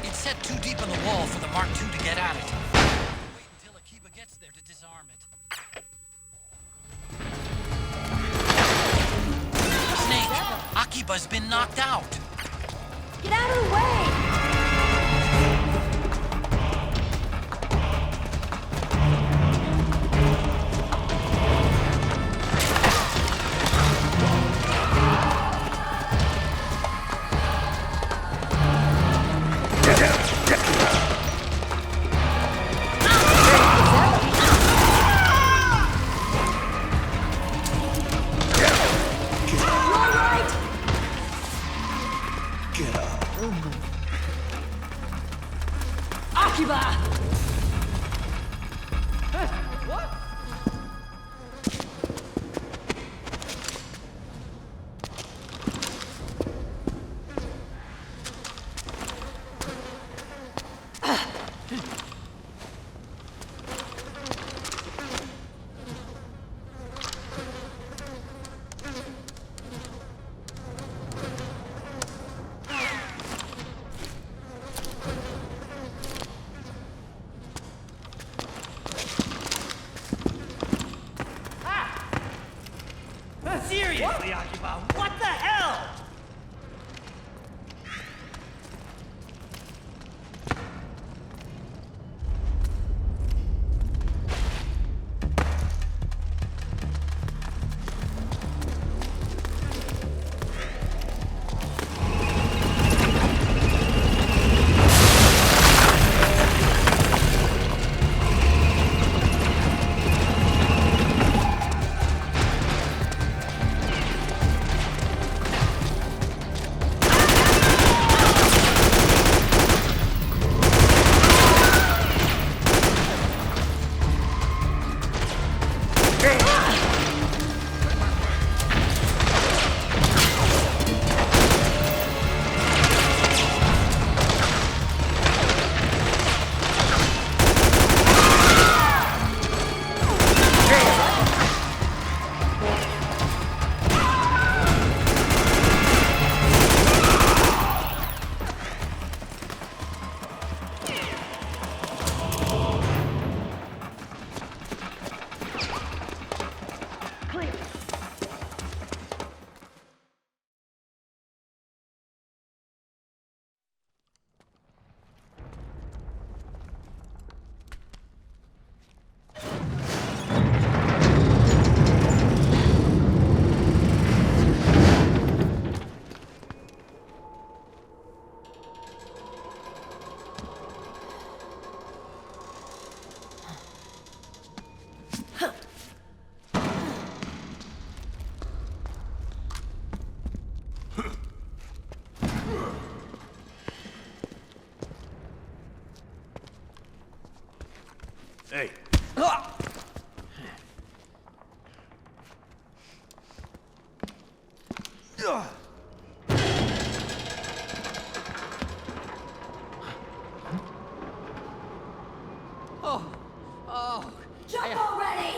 It's set too deep in the wall for the Mark II to get at it. Wait until Akiba gets there to disarm it. Snake, Akiba's been knocked out. Get out of the way! Seriously, Akiba, what the hell? Hey. Jump already!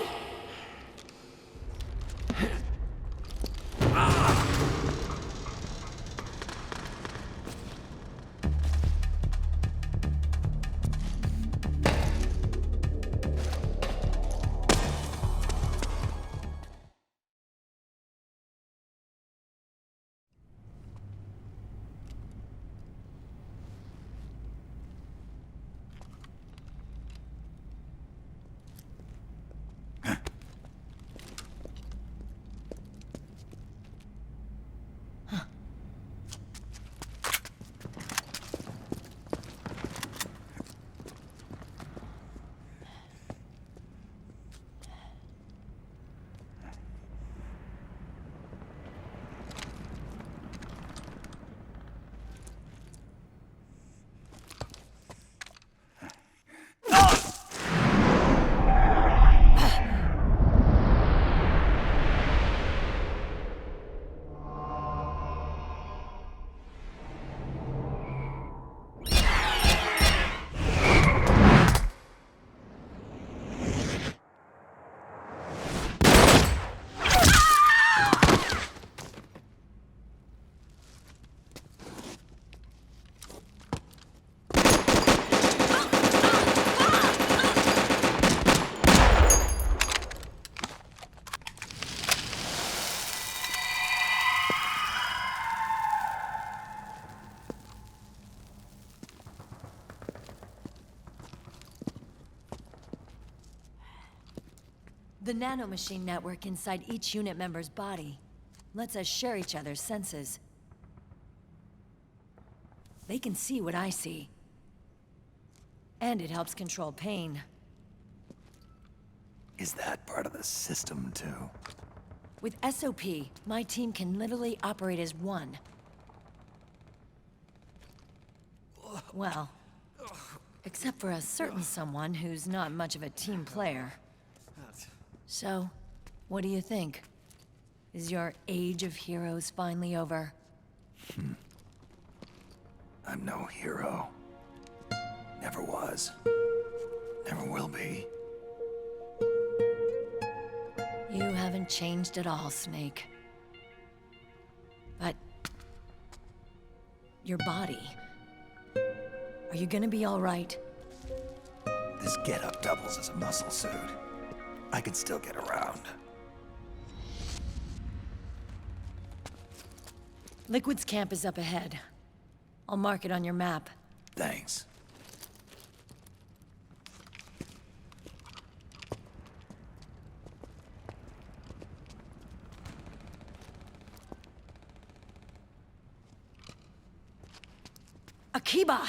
The nanomachine network inside each unit member's body lets us share each other's senses. They can see what I see. And it helps control pain. Is that part of the system, too? With SOP, my team can literally operate as one. Well, except for a certain someone who's not much of a team player. So, what do you think? Is your age of heroes finally over? I'm no hero. Never was. Never will be. You haven't changed at all, Snake. But... your body... are you gonna be all right? This getup doubles as a muscle suit. I can still get around. Liquid's camp is up ahead. I'll mark it on your map. Thanks. Akiba!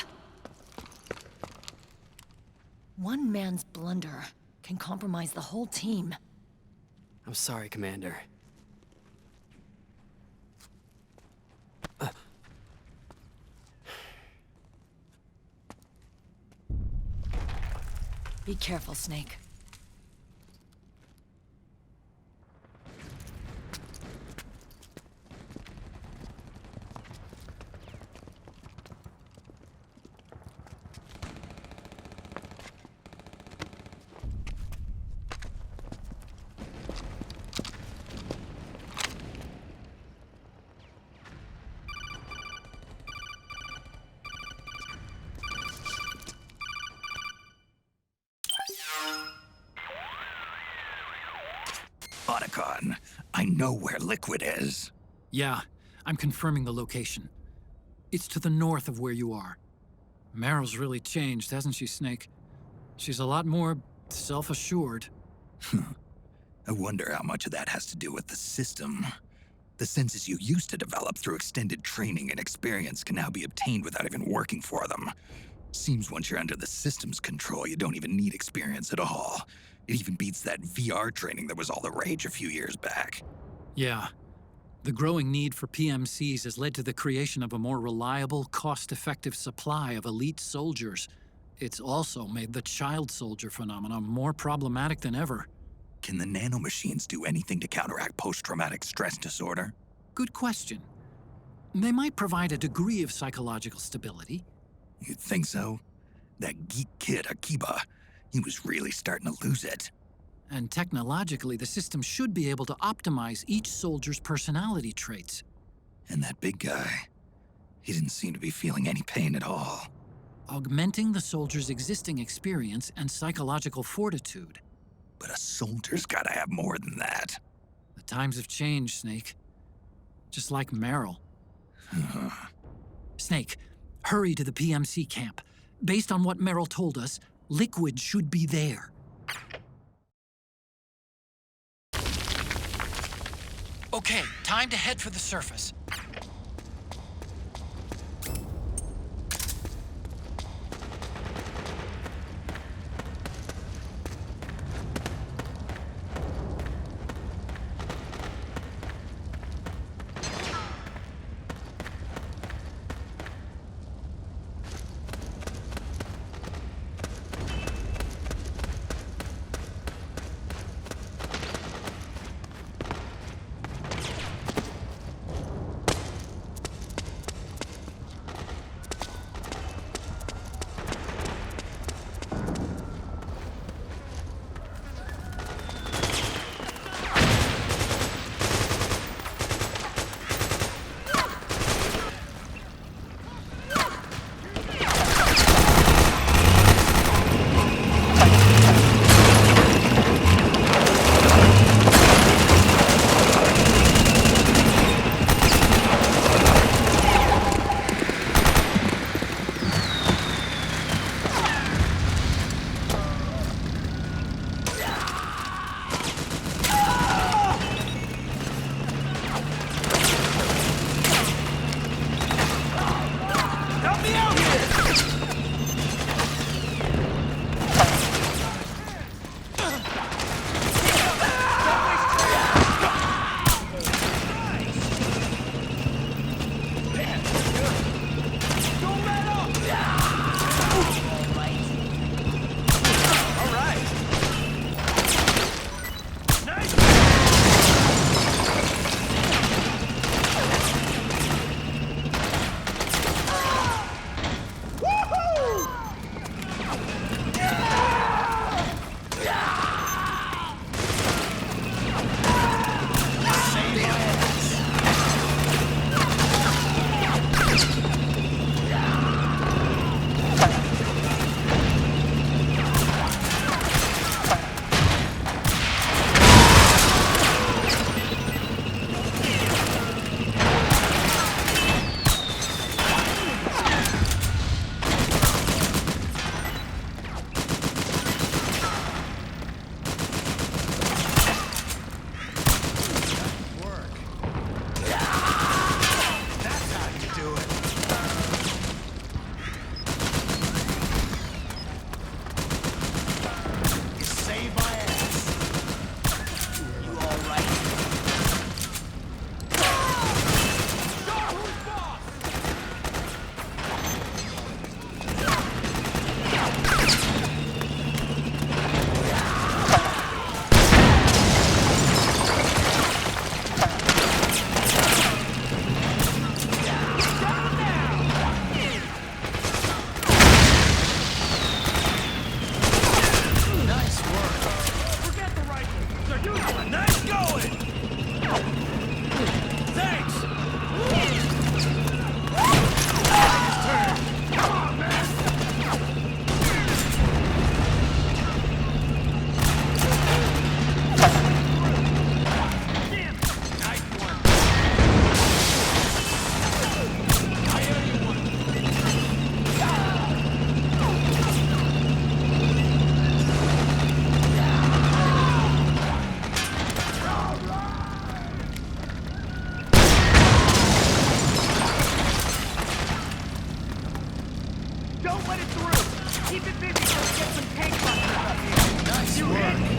One man's blunder can compromise the whole team. I'm sorry, Commander. Be careful, Snake. I know where Liquid is. Yeah, I'm confirming the location. It's to the north of where you are. Meryl's really changed, hasn't she, Snake? She's a lot more self-assured. I wonder how much of that has to do with the system. The senses you used to develop through extended training and experience can now be obtained without even working for them. Seems once you're under the system's control, you don't even need experience at all. It even beats that VR training that was all the rage a few years back. Yeah. The growing need for PMCs has led to the creation of a more reliable, cost-effective supply of elite soldiers. It's also made the child soldier phenomenon more problematic than ever. Can the nanomachines do anything to counteract post-traumatic stress disorder? Good question. They might provide a degree of psychological stability. You'd think so? That geek kid, Akiba, he was really starting to lose it. And technologically, the system should be able to optimize each soldier's personality traits. And that big guy, he didn't seem to be feeling any pain at all. Augmenting the soldier's existing experience and psychological fortitude. But a soldier's gotta have more than that. The times have changed, Snake. Just like Meryl. Snake, hurry to the PMC camp. Based on what Meryl told us, Liquid should be there. Okay, time to head for the surface. Keep it busy so we get some tank busters up here. Nice work.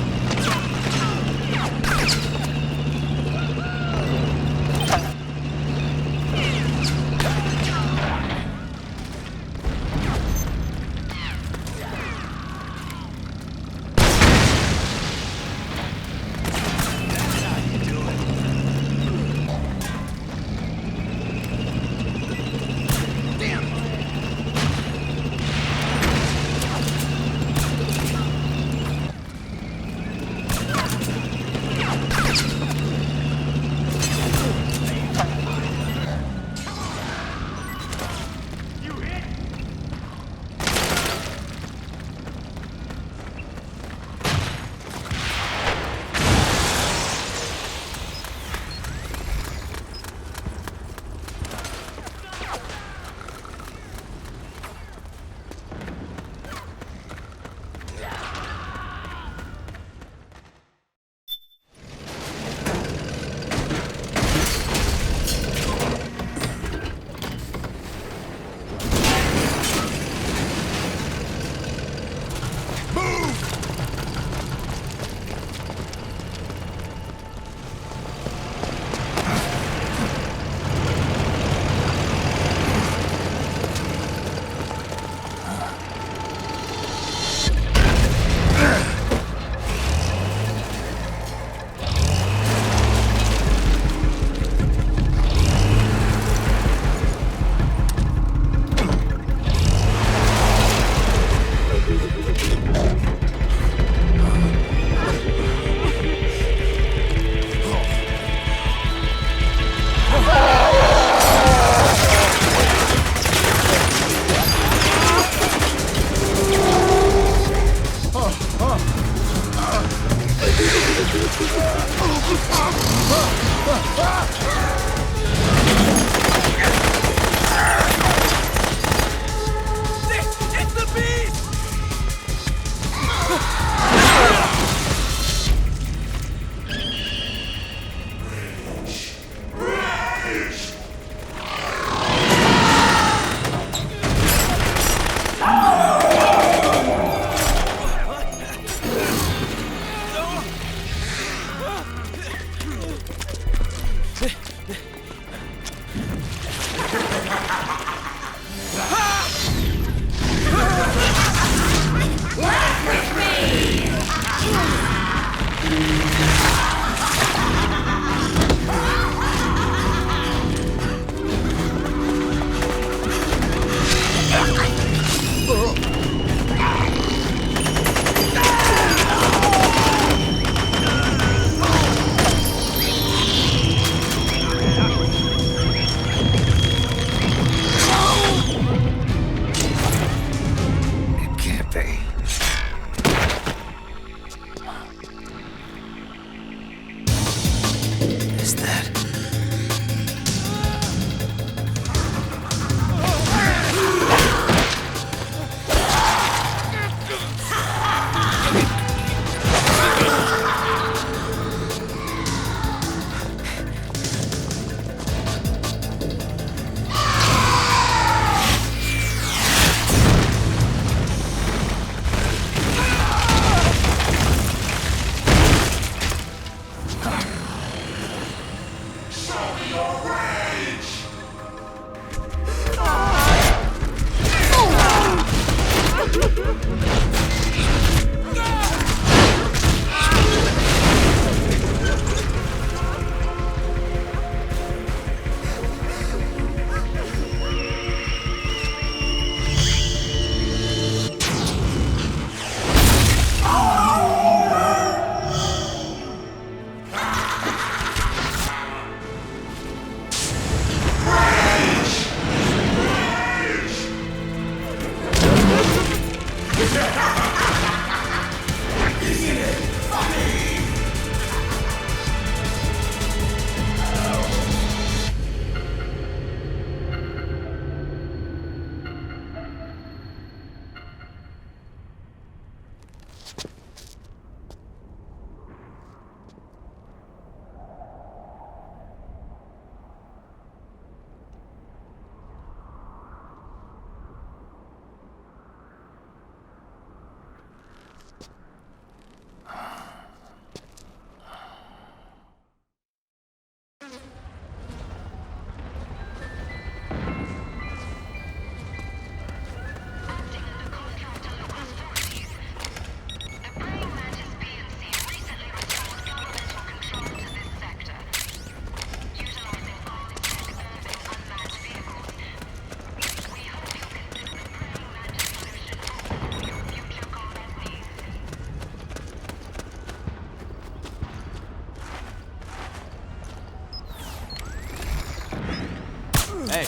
Hey.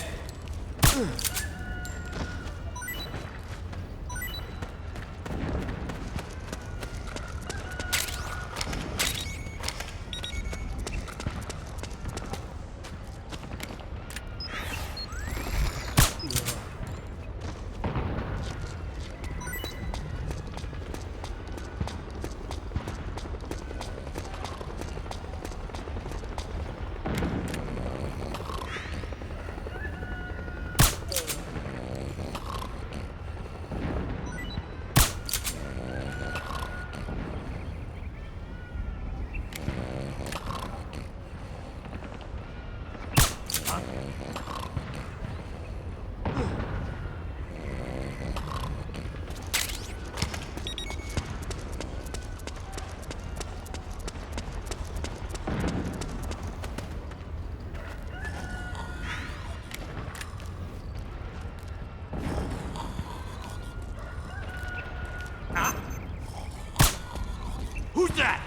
Who's that?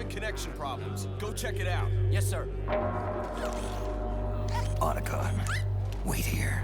Connection problems. Go check it out. Yes, sir. Otacon, wait here.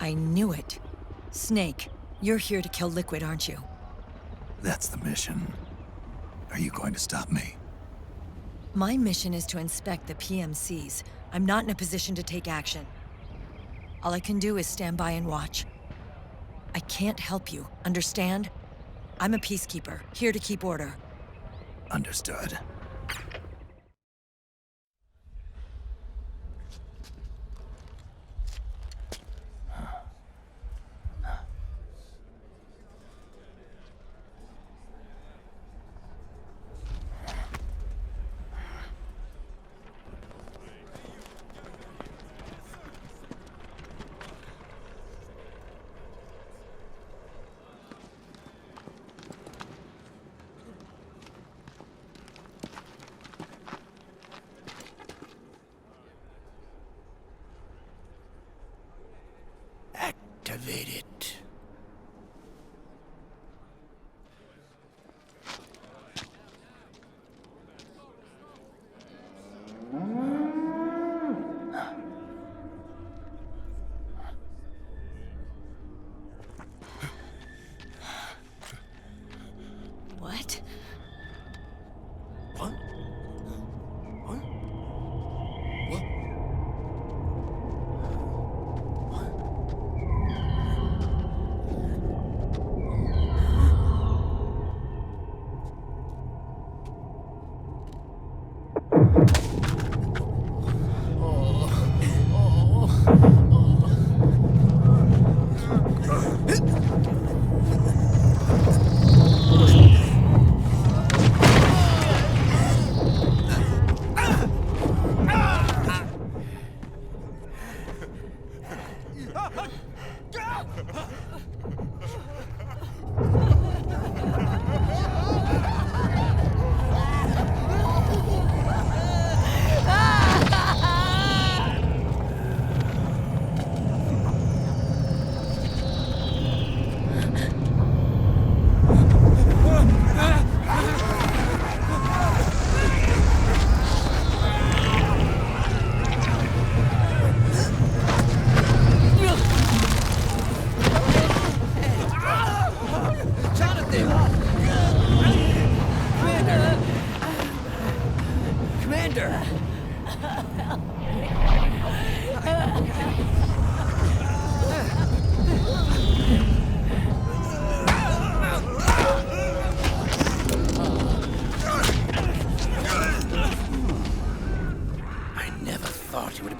I knew it. Snake, you're here to kill Liquid, aren't you? That's the mission. Are you going to stop me? My mission is to inspect the PMCs. I'm not in a position to take action. All I can do is stand by and watch. I can't help you, understand? I'm a peacekeeper, here to keep order. Understood.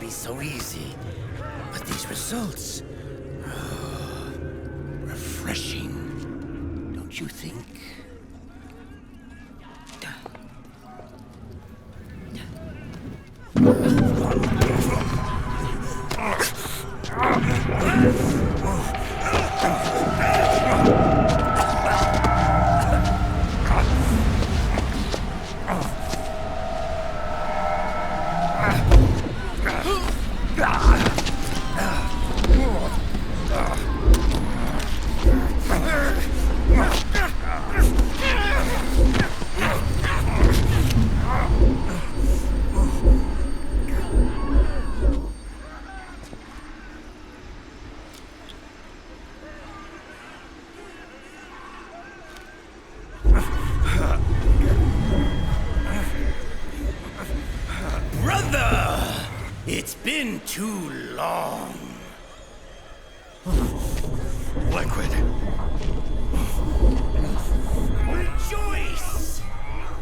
So easy. But these results... refreshing. Don't you think? It's been too long. Liquid. Rejoice!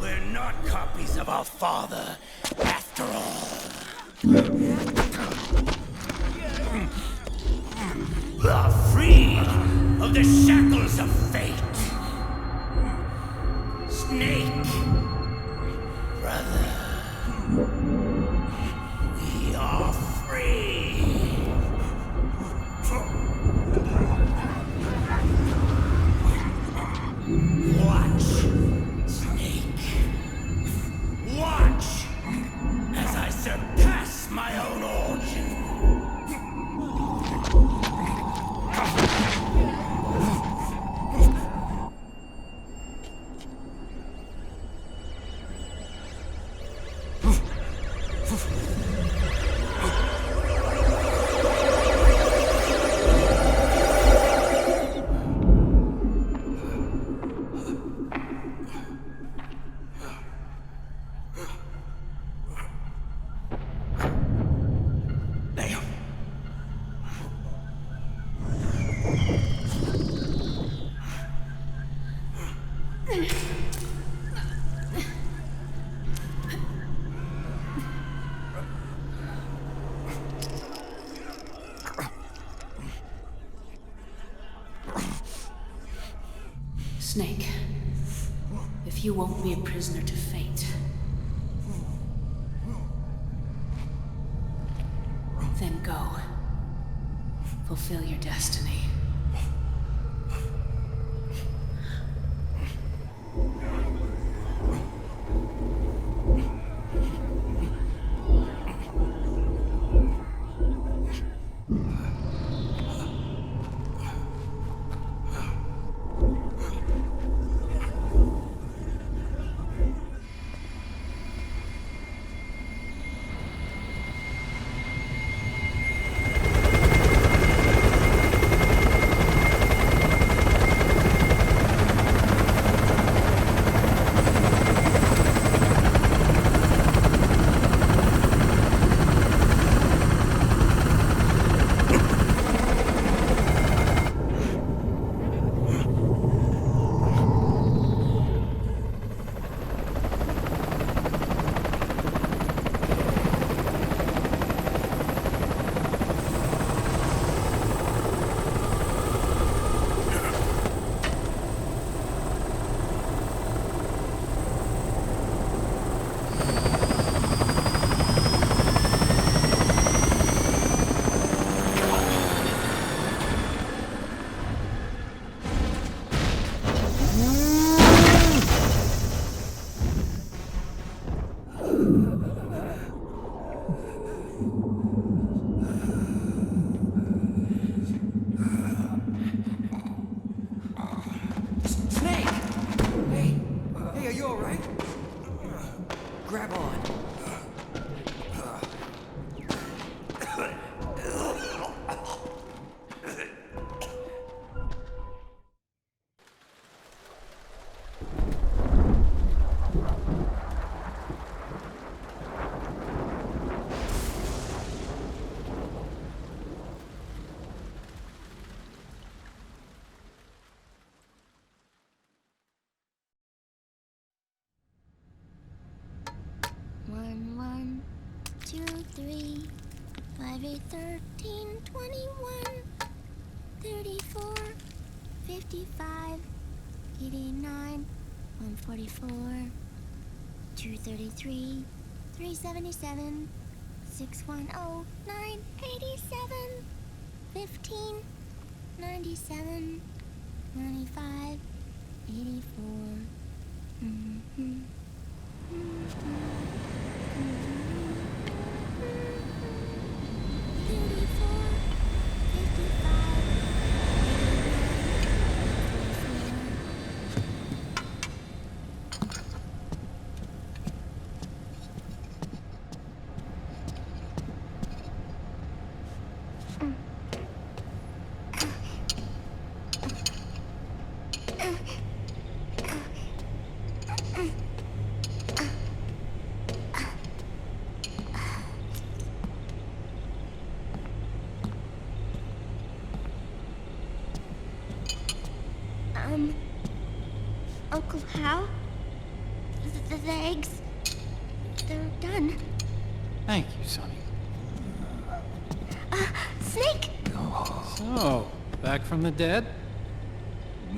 We're not copies of our father, after all. We are free of the shackles of fate. Snake, brother. We are free! Watch, Snake. Watch as I surpass my own origin. Snake, if you won't be a prisoner to fate, then go. Fulfill your destiny. Snake! Hey, hey, are you all right? Grab on. One, one, 2, 3, 5, 8, 13, 21, 34, 55, 89, 144, 233, 377, 610, 987, 15, 97, 95, 84. Mm-hmm. Uncle Hal? The eggs? They're done. Thank you, Sonny. Snake! So, back from the dead? I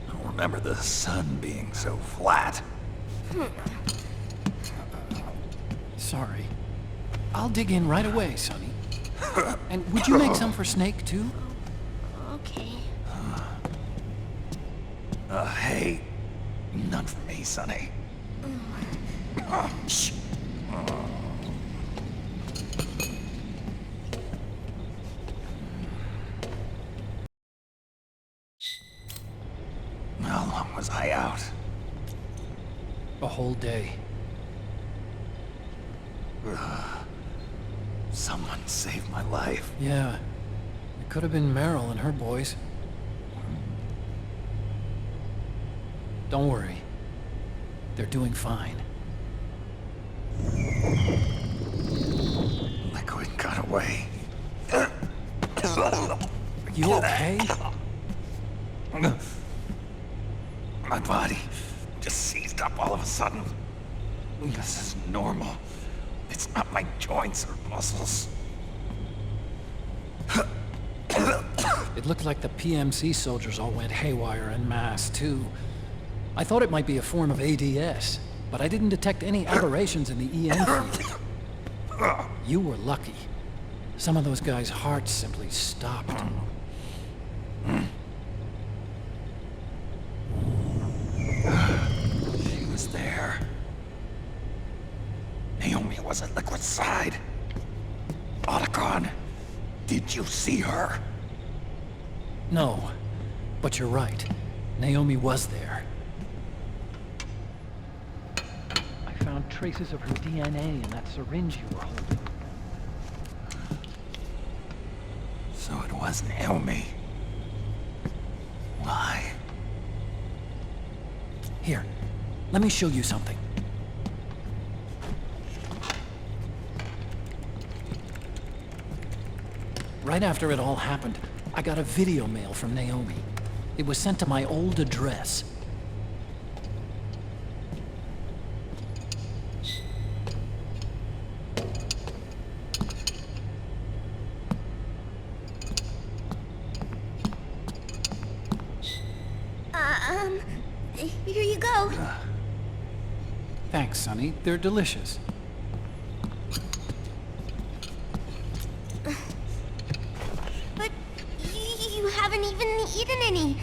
don't remember the sun being so flat. Sorry. I'll dig in right away, Sonny. And would you make some for Snake, too? Okay. Hey, none for me, Sonny. Shh. How long was I out? A whole day. Someone saved my life. Yeah. It could have been Meryl and her boys. Don't worry. They're doing fine. Liquid got away. You okay? My body just seized up all of a sudden. This is normal. It's not my joints or muscles. It looked like the PMC soldiers all went haywire en masse, too. I thought it might be a form of ADS, but I didn't detect any aberrations in the EN field. You were lucky. Some of those guys' hearts simply stopped. She was there. Naomi was at Liquid's side. Otacon, did you see her? No, but you're right. Naomi was there. I found traces of her DNA in that syringe you were holding. So it was Naomi. Why? Here, let me show you something. Right after it all happened, I got a video mail from Naomi. It was sent to my old address. Here you go. Thanks, Sonny. They're delicious. But you haven't even eaten any.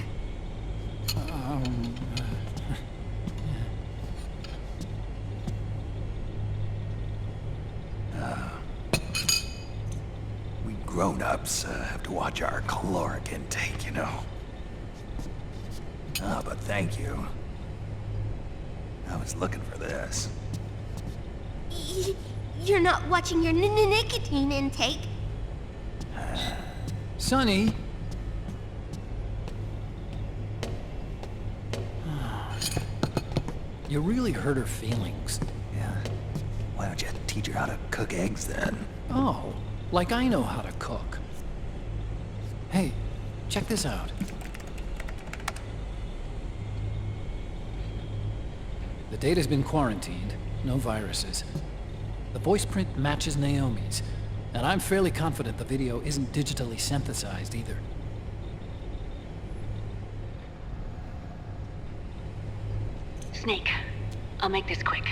grown-ups have to watch our caloric intake, you know. Ah, but thank you. I was looking for this. You're not watching your nicotine intake. Sonny! You really hurt her feelings. Yeah. Why don't you teach her how to cook eggs then? Oh, like I know how to cook. Hey, check this out. The data's been quarantined, no viruses. The voice print matches Naomi's, and I'm fairly confident the video isn't digitally synthesized either. Snake, I'll make this quick.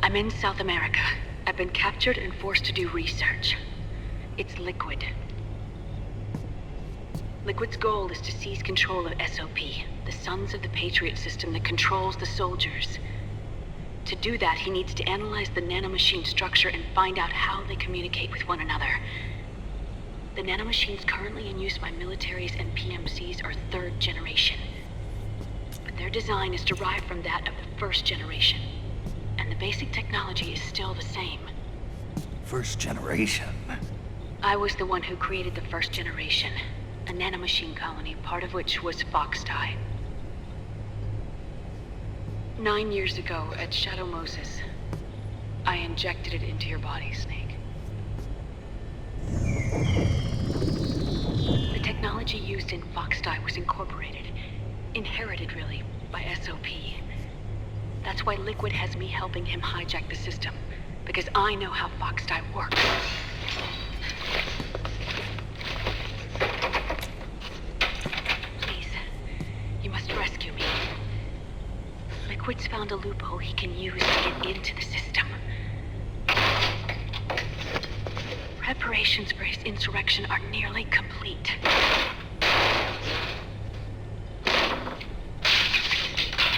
I'm in South America. I've been captured and forced to do research. It's Liquid. Liquid's goal is to seize control of SOP, the sons of the Patriot system that controls the soldiers. To do that, he needs to analyze the nanomachine structure and find out how they communicate with one another. The nanomachines currently in use by militaries and PMCs are third generation. But their design is derived from that of the first generation. And the basic technology is still the same. First generation? I was the one who created the first generation. A nanomachine colony, part of which was FoxDie. 9 years ago, at Shadow Moses, I injected it into your body, Snake. The technology used in FoxDie was incorporated, inherited really, by SOP. That's why Liquid has me helping him hijack the system, because I know how FoxDie works. Please, you must rescue me. Liquid's found a loophole he can use to get into the system. Preparations for his insurrection are nearly complete.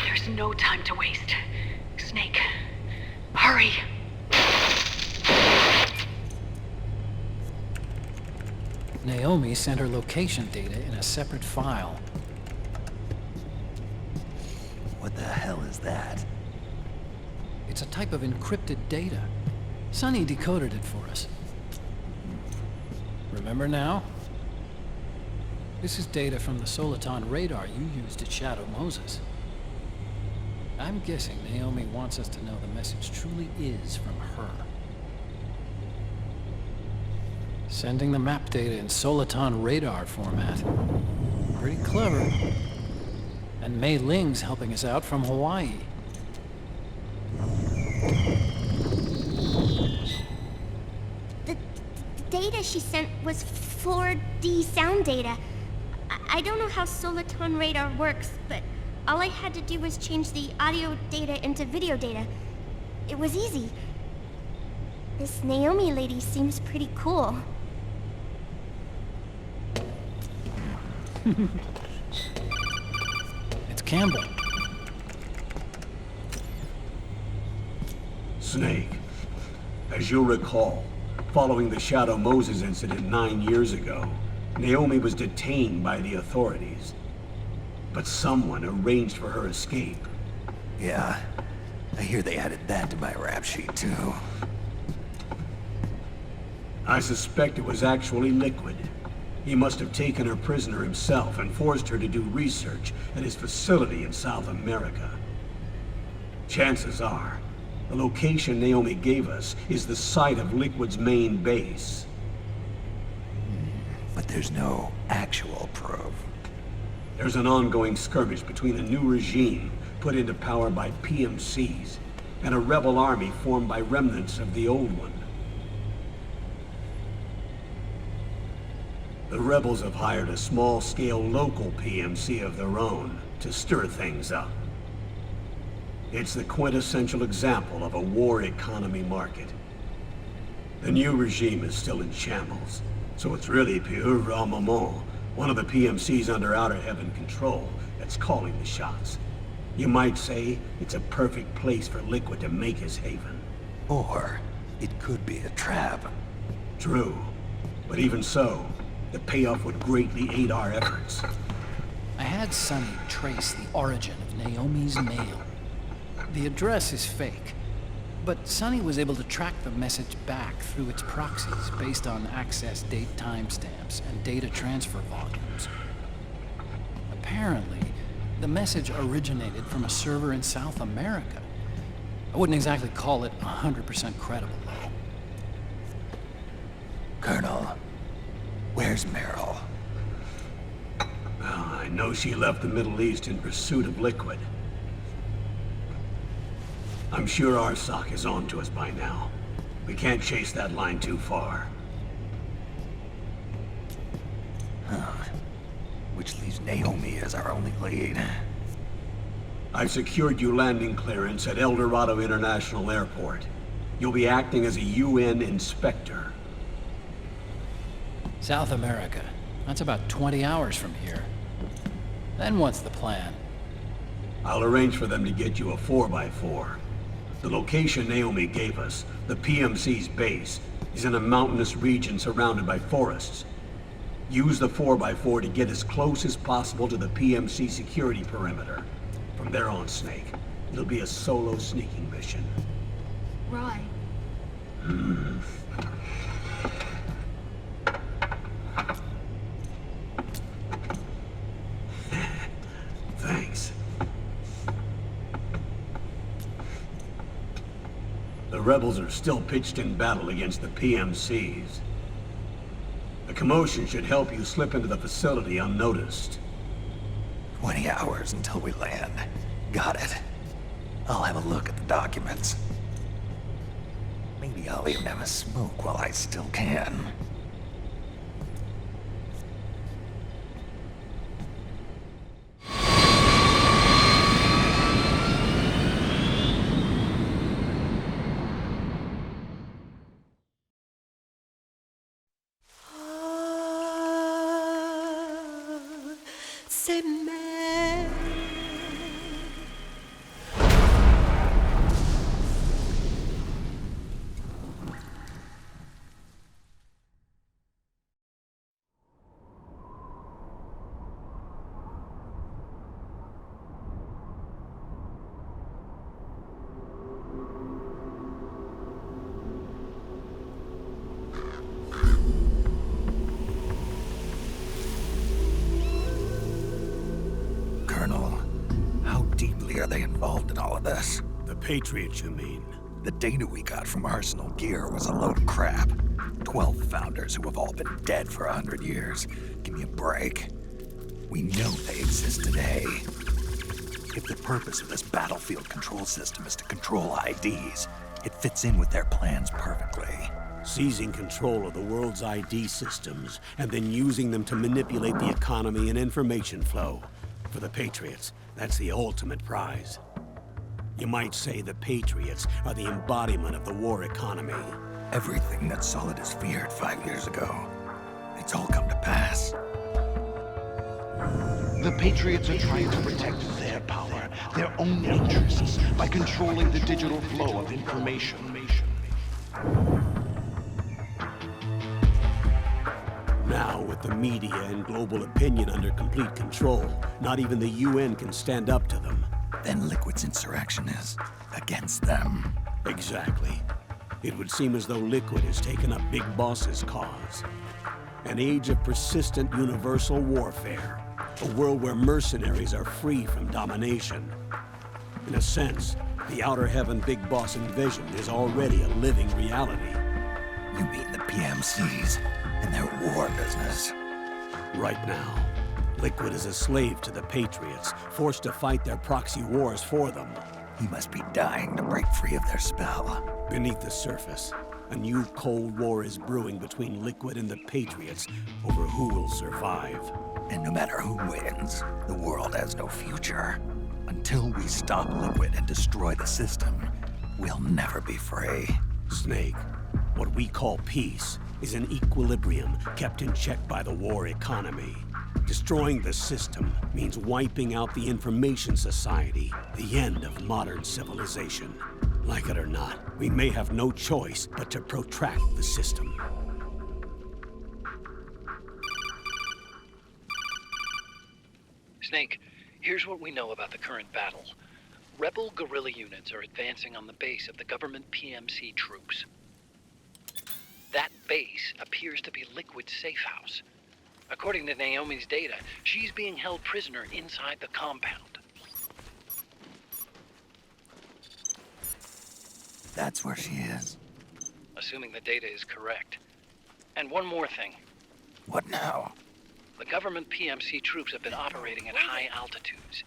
There's no time to waste. Snake, hurry! Naomi sent her location data in a separate file. What the hell is that? It's a type of encrypted data. Sonny decoded it for us. Remember now? This is data from the Soliton radar you used at Shadow Moses. I'm guessing Naomi wants us to know the message truly is from her. Sending the map data in Soliton radar format. Pretty clever. And Mei Ling's helping us out from Hawaii. The data she sent was 4D sound data. I don't know how Soliton radar works, but all I had to do was change the audio data into video data. It was easy. This Naomi lady seems pretty cool. It's Campbell. Snake, as you'll recall, following the Shadow Moses incident 9 years ago, Naomi was detained by the authorities. But someone arranged for her escape. Yeah, I hear they added that to my rap sheet too. I suspect it was actually Liquid. He must have taken her prisoner himself and forced her to do research at his facility in South America. Chances are, the location Naomi gave us is the site of Liquid's main base. But there's no actual proof. There's an ongoing skirmish between a new regime put into power by PMCs and a rebel army formed by remnants of the old one. The rebels have hired a small-scale local PMC of their own to stir things up. It's the quintessential example of a war economy market. The new regime is still in shambles, so it's really pure moment, one of the PMCs under Outer Heaven control, that's calling the shots. You might say it's a perfect place for Liquid to make his haven. Or It could be a trap. True. But even so, the payoff would greatly aid our efforts. I had Sonny trace the origin of Naomi's mail. The address is fake, but Sonny was able to track the message back through its proxies based on access date timestamps and data transfer volumes. Apparently, the message originated from a server in South America. I wouldn't exactly call it 100% credible, though. Colonel, where's Meryl? Well, I know she left the Middle East in pursuit of liquid. I'm sure RSOC is on to us by now. We can't chase that line too far. Which leaves Naomi as our only lead. I've secured you landing clearance at El Dorado International Airport. You'll be acting as a UN inspector. South America. That's about 20 hours from here. Then what's the plan? I'll arrange for them to get you a 4x4. The location Naomi gave us, the PMC's base, is in a mountainous region surrounded by forests. Use the 4x4 to get as close as possible to the PMC security perimeter. From there on, Snake, it'll be a solo sneaking mission. Right. Thanks. The rebels are still pitched in battle against the PMCs. The commotion should help you slip into the facility unnoticed. 20 hours until we land. Got it. I'll have a look at the documents. Maybe I'll even have a smoke while I still can. Are they involved in all of this? The Patriots, you mean? The data we got from Arsenal Gear was a load of crap. 12 founders who have all been dead for 100 years. Give me a break. We know they exist today. If the purpose of this battlefield control system is to control IDs, it fits in with their plans perfectly. Seizing control of the world's ID systems, and then using them to manipulate the economy and information flow. For the Patriots, that's the ultimate prize. You might say the Patriots are the embodiment of the war economy. Everything that Solidus feared 5 years ago, it's all come to pass. The Patriots are trying to protect their power, their own interests, by controlling the digital flow of information. Now, with the media and global opinion under complete control, not even the UN can stand up to them. Then Liquid's insurrection is against them. Exactly. It would seem as though Liquid has taken up Big Boss's cause. An age of persistent universal warfare. A world where mercenaries are free from domination. In a sense, the Outer Heaven Big Boss envisioned is already a living reality. You mean the PMCs and their war business? Right now, Liquid is a slave to the Patriots, forced to fight their proxy wars for them. He must be dying to break free of their spell. Beneath the surface, a new Cold War is brewing between Liquid and the Patriots over who will survive. And no matter who wins, the world has no future. Until we stop Liquid and destroy the system, we'll never be free. Snake, what we call peace is an equilibrium kept in check by the war economy. Destroying the system means wiping out the information society, the end of modern civilization. Like it or not, we may have no choice but to protract the system. Snake, here's what we know about the current battle. Rebel guerrilla units are advancing on the base of the government PMC troops. That base appears to be Liquid's safe house. According to Naomi's data, she's being held prisoner inside the compound. That's where she is. Assuming the data is correct. And one more thing. What now? The government PMC troops have been operating at high altitudes.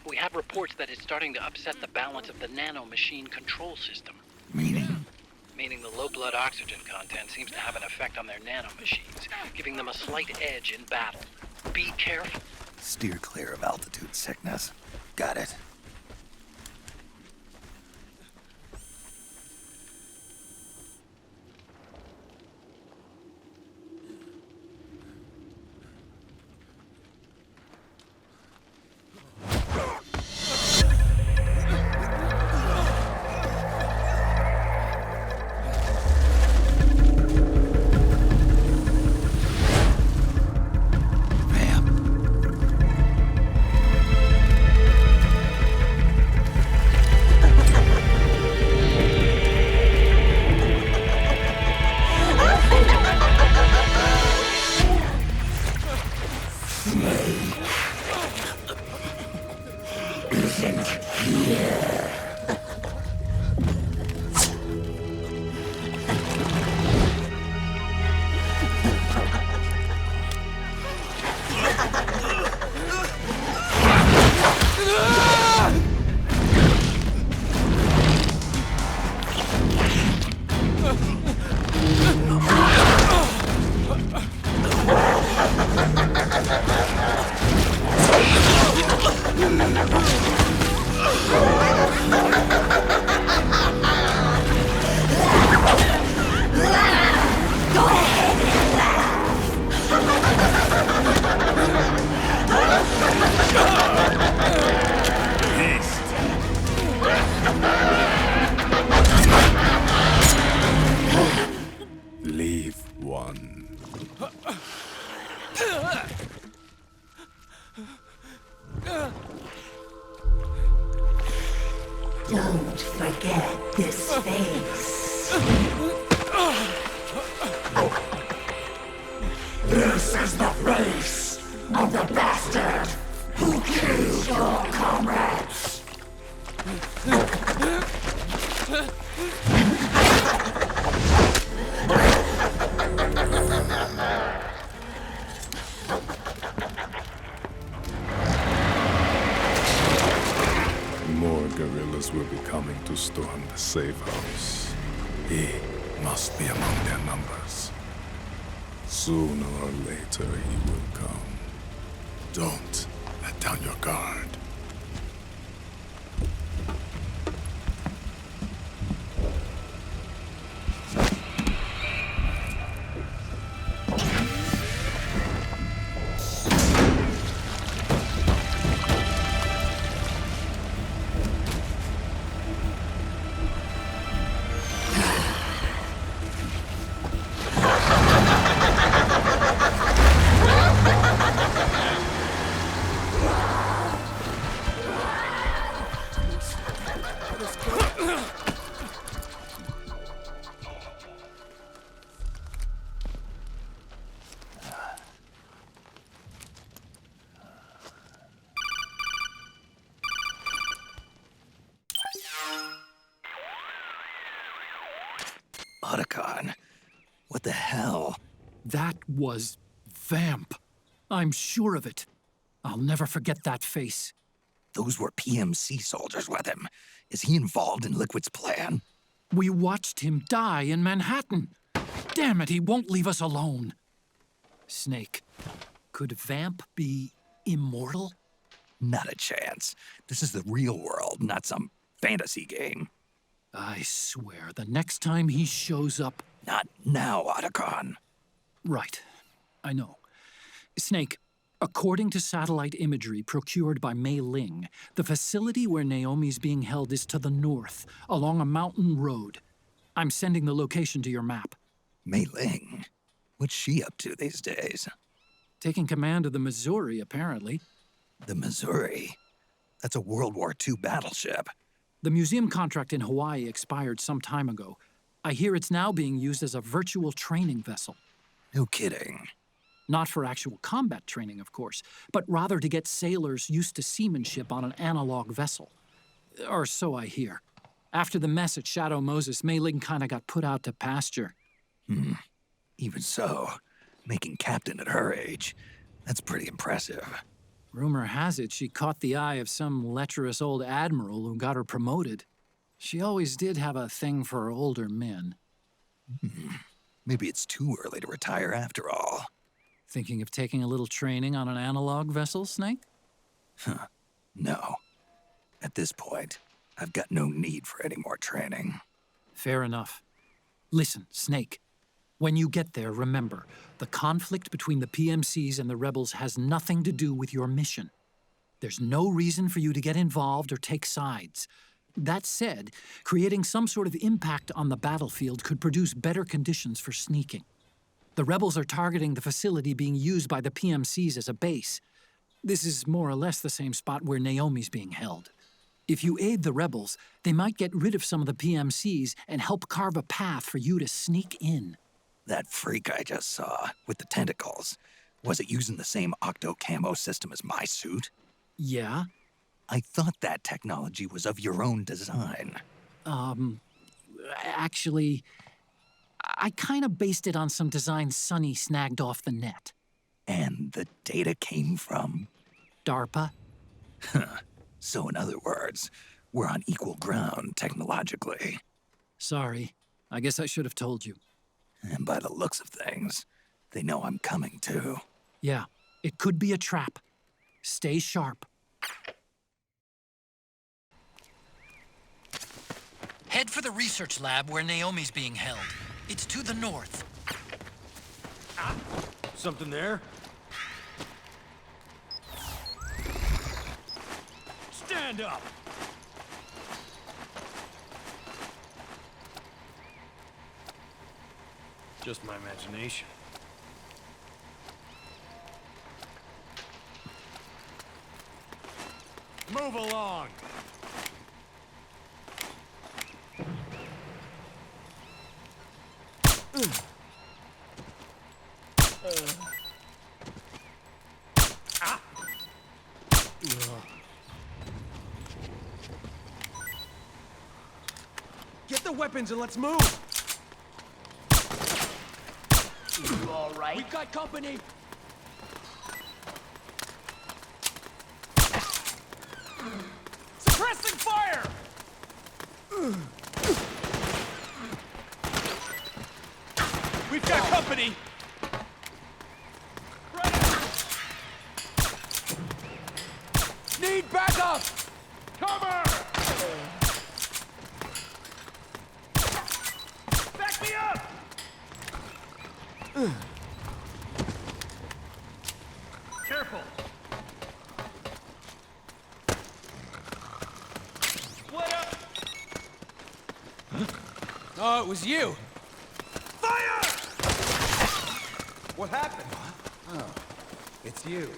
We have reports that it's starting to upset the balance of the nano-machine control system. Meaning? Meaning the low blood oxygen content seems to have an effect on their nano-machines, giving them a slight edge in battle. Be careful. Steer clear of altitude sickness. Got it. Leave one. Don't forget this face. This is the face of the bastard who killed your comrades. More guerrillas will be coming to storm the safe house. He must be among their numbers. Sooner or later he will come. Don't let down your guard. Otacon. What the hell? That was Vamp. I'm sure of it. I'll never forget that face. Those were PMC soldiers with him. Is he involved in Liquid's plan? We watched him die in Manhattan. Damn it, he won't leave us alone. Snake, could Vamp be immortal? Not a chance. This is the real world, not some fantasy game. I swear, the next time he shows up... Not now, Otacon. Right. I know. Snake, According to satellite imagery procured by Mei Ling, the facility where Naomi's being held is to the north, along a mountain road. I'm sending the location to your map. Mei Ling? What's she up to these days? Taking command of the Missouri, apparently. The Missouri? That's a World War II battleship. The museum contract in Hawaii expired some time ago. I hear it's now being used as a virtual training vessel. No kidding. Not for actual combat training, of course, but rather to get sailors used to seamanship on an analog vessel. Or so I hear. After the mess at Shadow Moses, Mei Ling kinda got put out to pasture. Even so, making captain at her age, that's pretty impressive. Rumor has it she caught the eye of some lecherous old admiral who got her promoted. She always did have a thing for older men. Maybe it's too early to retire after all. Thinking of taking a little training on an analog vessel, Snake? No. At this point, I've got no need for any more training. Fair enough. Listen, Snake. When you get there, remember, the conflict between the PMCs and the rebels has nothing to do with your mission. There's no reason for you to get involved or take sides. That said, creating some sort of impact on the battlefield could produce better conditions for sneaking. The rebels are targeting the facility being used by the PMCs as a base. This is more or less the same spot where Naomi's being held. If you aid the rebels, they might get rid of some of the PMCs and help carve a path for you to sneak in. That freak I just saw, with the tentacles, was it using the same octo-camo system as my suit? Yeah? I thought that technology was of your own design. Actually, I kinda based it on some designs Sonny snagged off the net. And the data came from? DARPA. So in other words, we're on equal ground technologically. Sorry. I guess I should have told you. And by the looks of things, they know I'm coming too. Yeah, it could be a trap. Stay sharp. Head for the research lab where Naomi's being held. It's to the north. Something there? Stand up! Just my imagination. Move along! Get the weapons and let's move! You all right? We've got company! Suppressing fire! We've got company! Need backup! Cover! Back me up! Careful! Split up! Oh, it was you! Fire! What happened? Oh, it's you.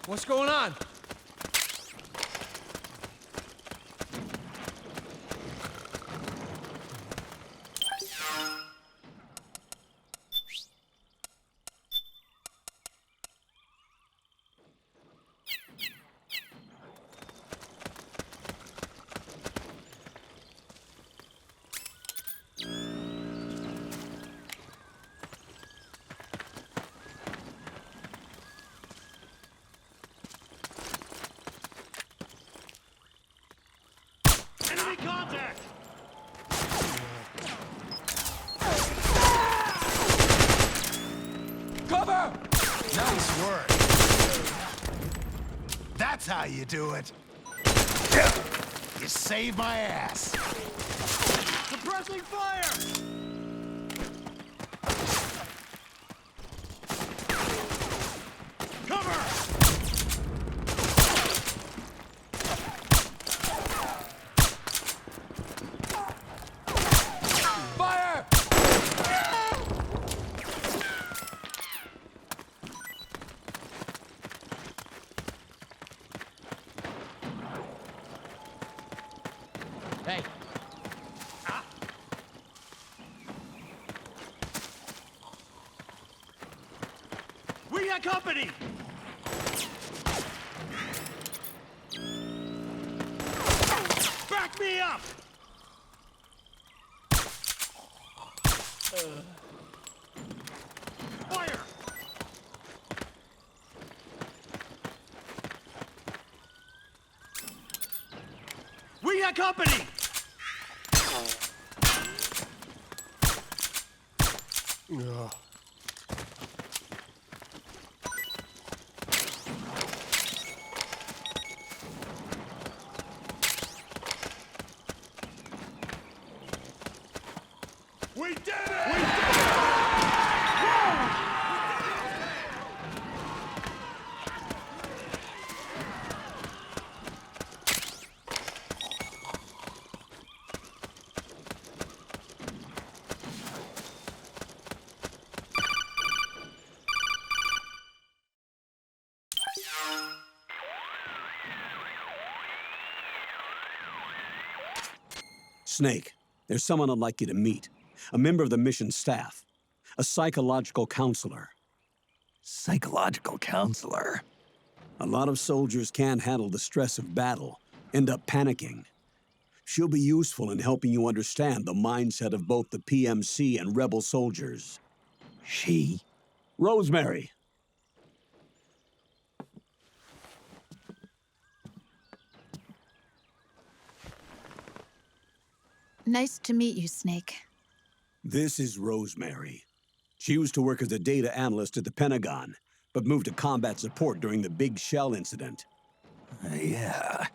What's going on? Nice work. That's how you do it. You saved my ass. Suppressing fire! Cover! Fire! Hey. We got company! Back me up! Fire! We got company! Ugh. We did it! Snake, there's someone I'd like you to meet. A member of the mission staff. A psychological counselor. Psychological counselor? A lot of soldiers can't handle the stress of battle, end up panicking. She'll be useful in helping you understand the mindset of both the PMC and rebel soldiers. She? Rosemary. Nice to meet you, Snake. This is Rosemary. She used to work as a data analyst at the Pentagon, but moved to combat support during the Big Shell incident. Yeah.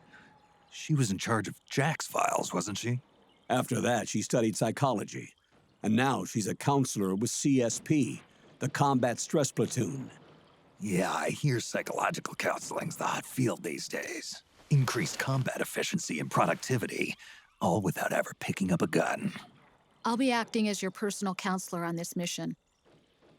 She was in charge of Jack's files, wasn't she? After that, she studied psychology. And now she's a counselor with CSP, the Combat Stress Platoon. Yeah, I hear psychological counseling's the hot field these days. Increased combat efficiency and productivity, all without ever picking up a gun. I'll be acting as your personal counselor on this mission.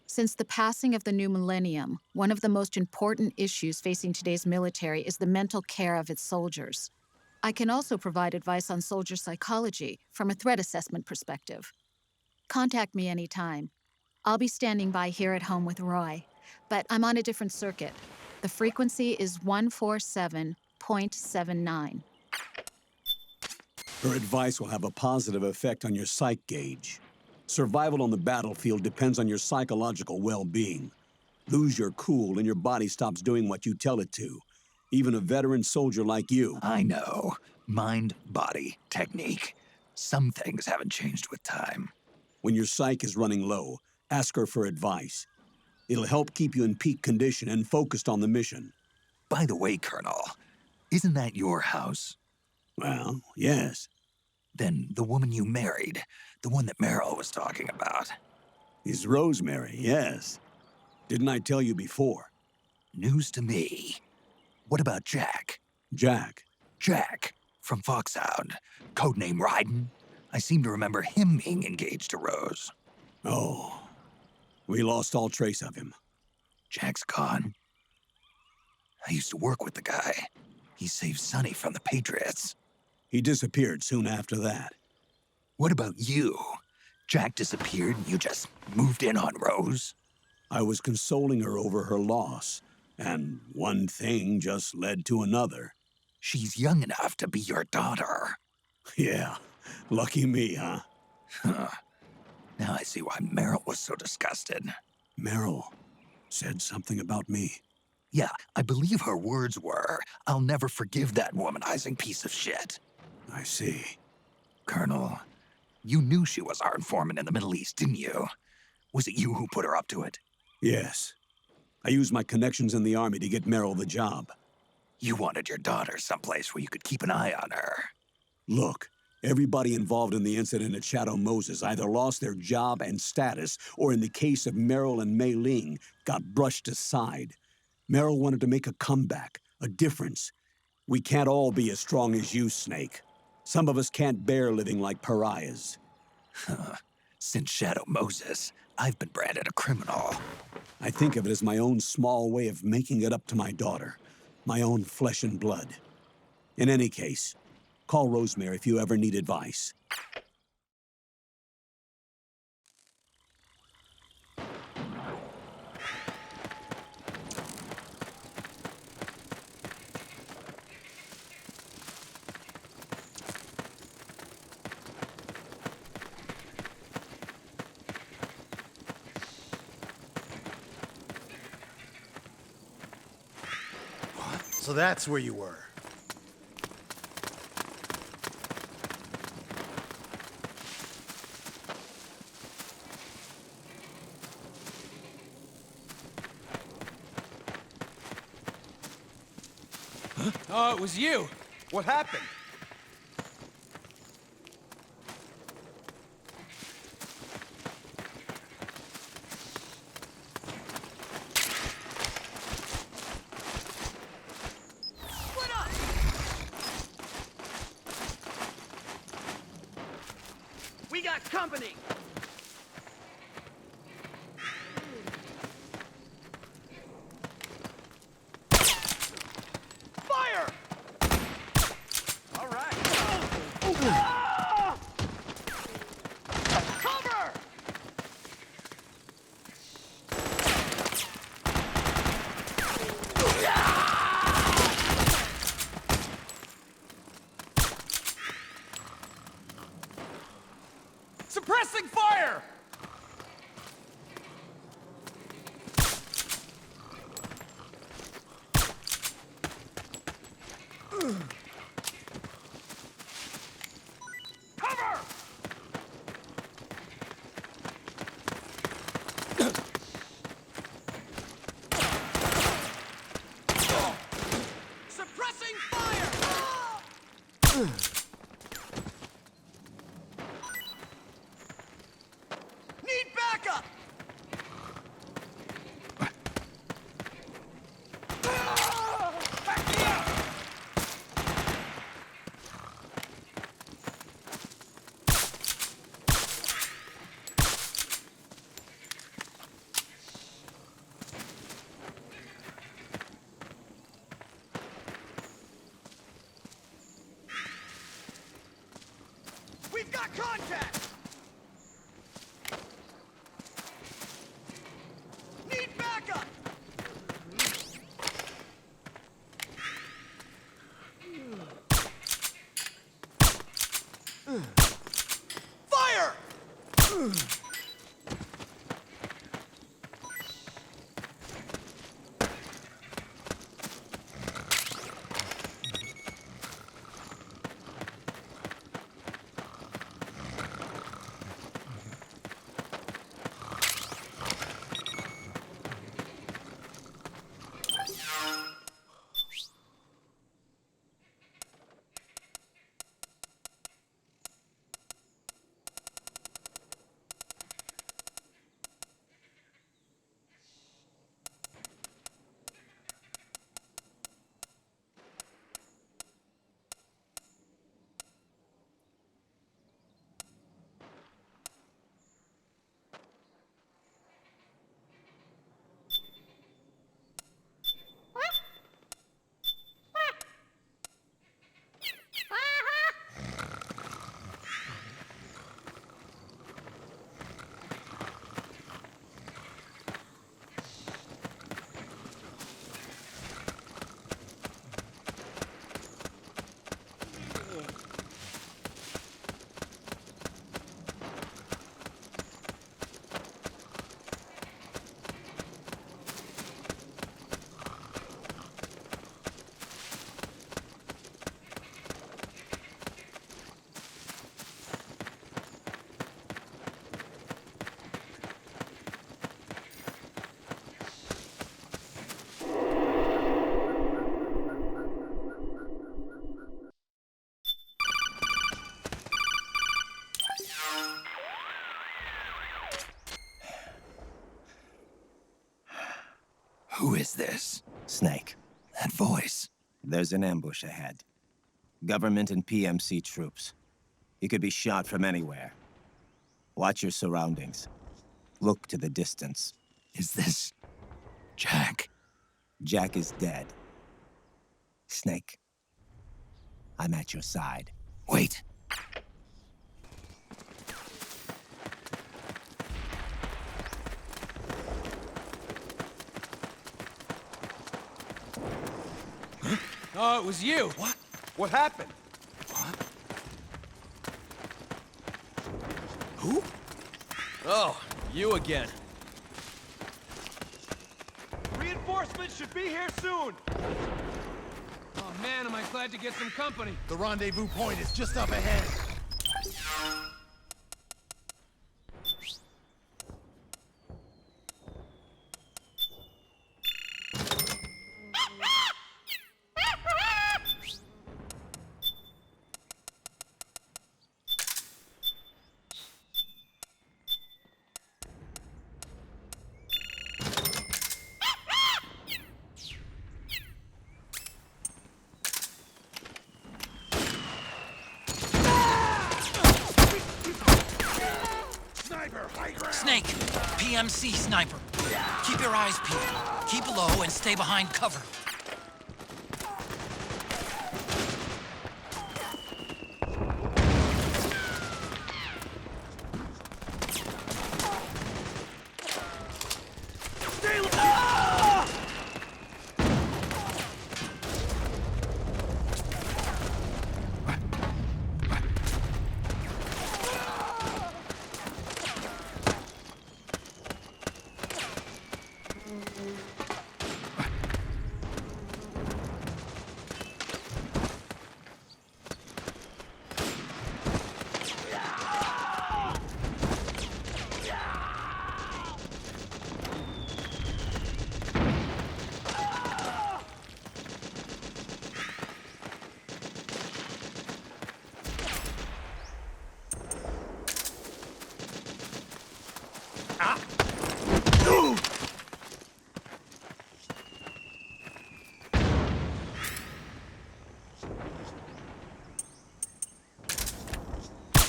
Since the passing of the new millennium, one of the most important issues facing today's military is the mental care of its soldiers. I can also provide advice on soldier psychology from a threat assessment perspective. Contact me anytime. I'll be standing by here at home with Roy, but I'm on a different circuit. The frequency is 147.79. Her advice will have a positive effect on your psych gauge. Survival on the battlefield depends on your psychological well-being. Lose your cool and your body stops doing what you tell it to. Even a veteran soldier like you. I know. Mind, body, technique. Some things haven't changed with time. When your psych is running low, ask her for advice. It'll help keep you in peak condition and focused on the mission. By the way, Colonel, isn't that your house? Well, yes. Then the woman you married, the one that Meryl was talking about. Is Rosemary, yes. Didn't I tell you before? News to me. What about Jack? Jack? Jack, from Foxhound. Codename Ryden. I seem to remember him being engaged to Rose. Oh. We lost all trace of him. Jack's gone. I used to work with the guy. He saved Sonny from the Patriots. He disappeared soon after that. What about you? Jack disappeared and you just moved in on Rose? I was consoling her over her loss, and one thing just led to another. She's young enough to be your daughter. Yeah, lucky me, huh? Huh. Now I see why Meryl was so disgusted. Meryl said something about me. Yeah, I believe her words were, "I'll never forgive that womanizing piece of shit." I see. Colonel, you knew she was our informant in the Middle East, didn't you? Was it you who put her up to it? Yes. I used my connections in the army to get Meryl the job. You wanted your daughter someplace where you could keep an eye on her. Look, everybody involved in the incident at Shadow Moses either lost their job and status, or in the case of Meryl and Mei Ling, got brushed aside. Meryl wanted to make a comeback, a difference. We can't all be as strong as you, Snake. Some of us can't bear living like pariahs. Since Shadow Moses, I've been branded a criminal. I think of it as my own small way of making it up to my daughter. My own flesh and blood. In any case, call Rosemary if you ever need advice. So that's where you were. Huh? Oh, it was you. What happened? We got company! Fire! All right. Ah! Cover! Suppressing fire! Cover! Suppressing fire! Need backup! Back me up! We've got contact! Need backup! Fire! Who is this? Snake. That voice. There's an ambush ahead. Government and PMC troops. You could be shot from anywhere. Watch your surroundings. Look to the distance. Is this... Jack? Jack is dead. Snake. I'm at your side. Wait. Oh, it was you. What? What happened? What? Who? Oh, you again. Reinforcements should be here soon! Oh man, am I glad to get some company. The rendezvous point is just up ahead. Snake, PMC sniper. Keep your eyes peeled. Keep low and stay behind cover.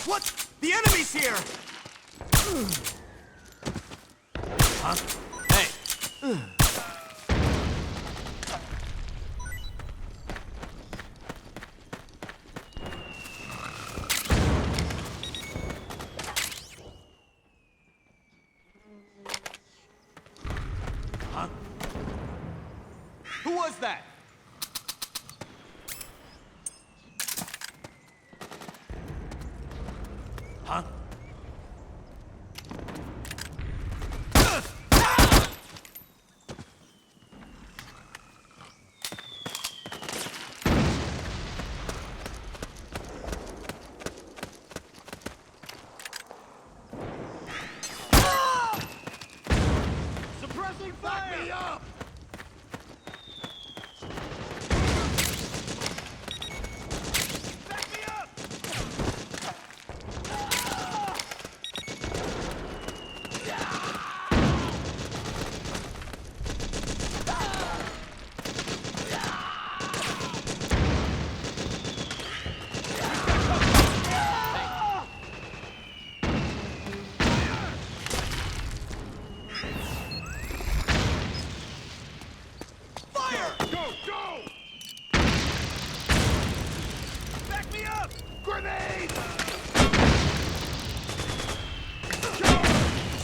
What? The enemy's here! Huh? Hey! Huh? Who was that? Huh? Suppressing fire! Back me up! Back me up! Fire! Go, go! Back me up! Grenade!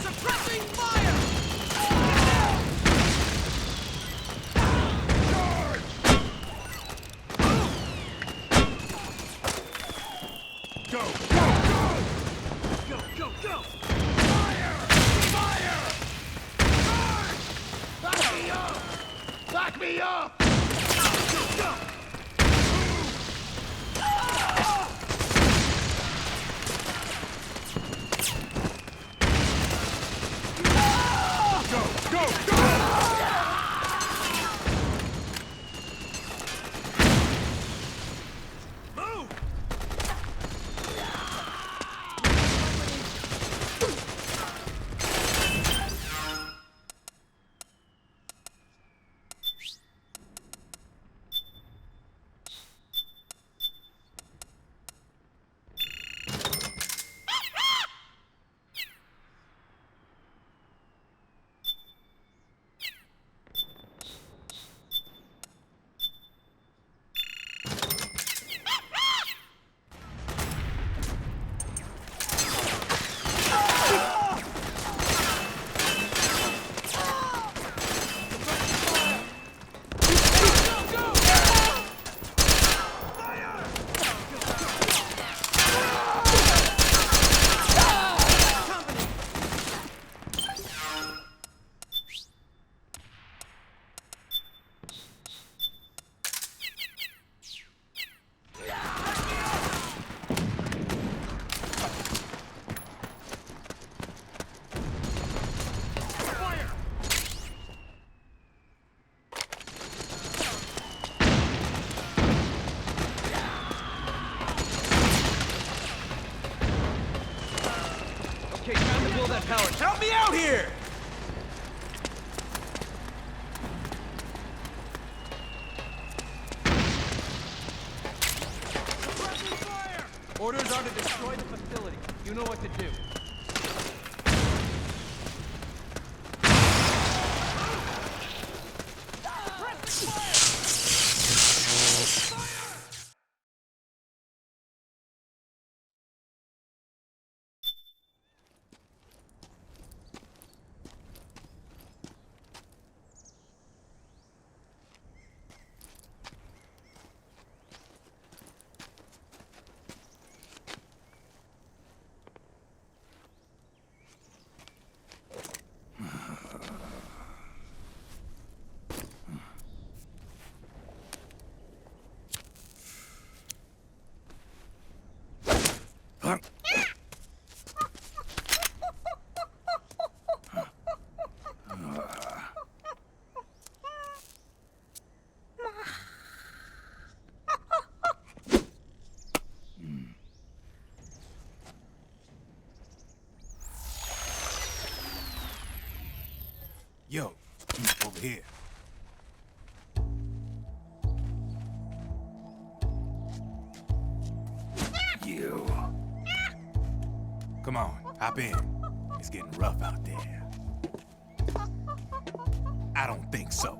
Suppressing fire! Go, go, go! Go, go, go! Fire! Fire! Charge! Back me up! Back me up! Go, go! Go, go, go! Move! Help me out here! Orders are to destroy the facility. You know what to do. Yo, over here. You. Come on, hop in. It's getting rough out there. I don't think so.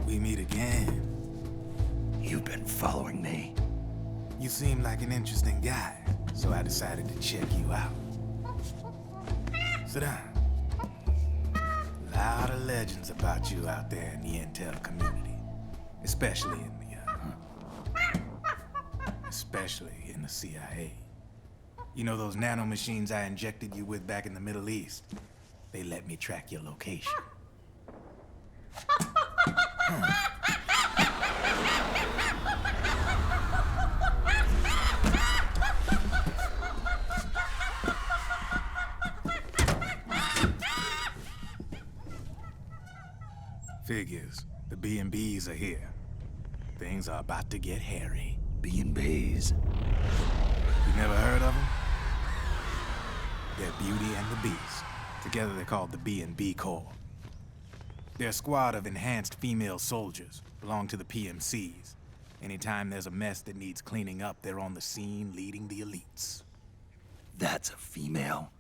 We meet again. You've been following me. You seem like an interesting guy, so I decided to check you out. Sit down. A lot of legends about you out there in the intel community, especially in the CIA. You know those nanomachines I injected you with back in the Middle East? They let me track your location. Figures. The B&Bs are here. Things are about to get hairy. B&Bs. You never heard of them? They're Beauty and the Beast. Together they're called the B&B Corps. They're a squad of enhanced female soldiers, belong to the PMCs. Anytime there's a mess that needs cleaning up, they're on the scene leading the elites. That's a female?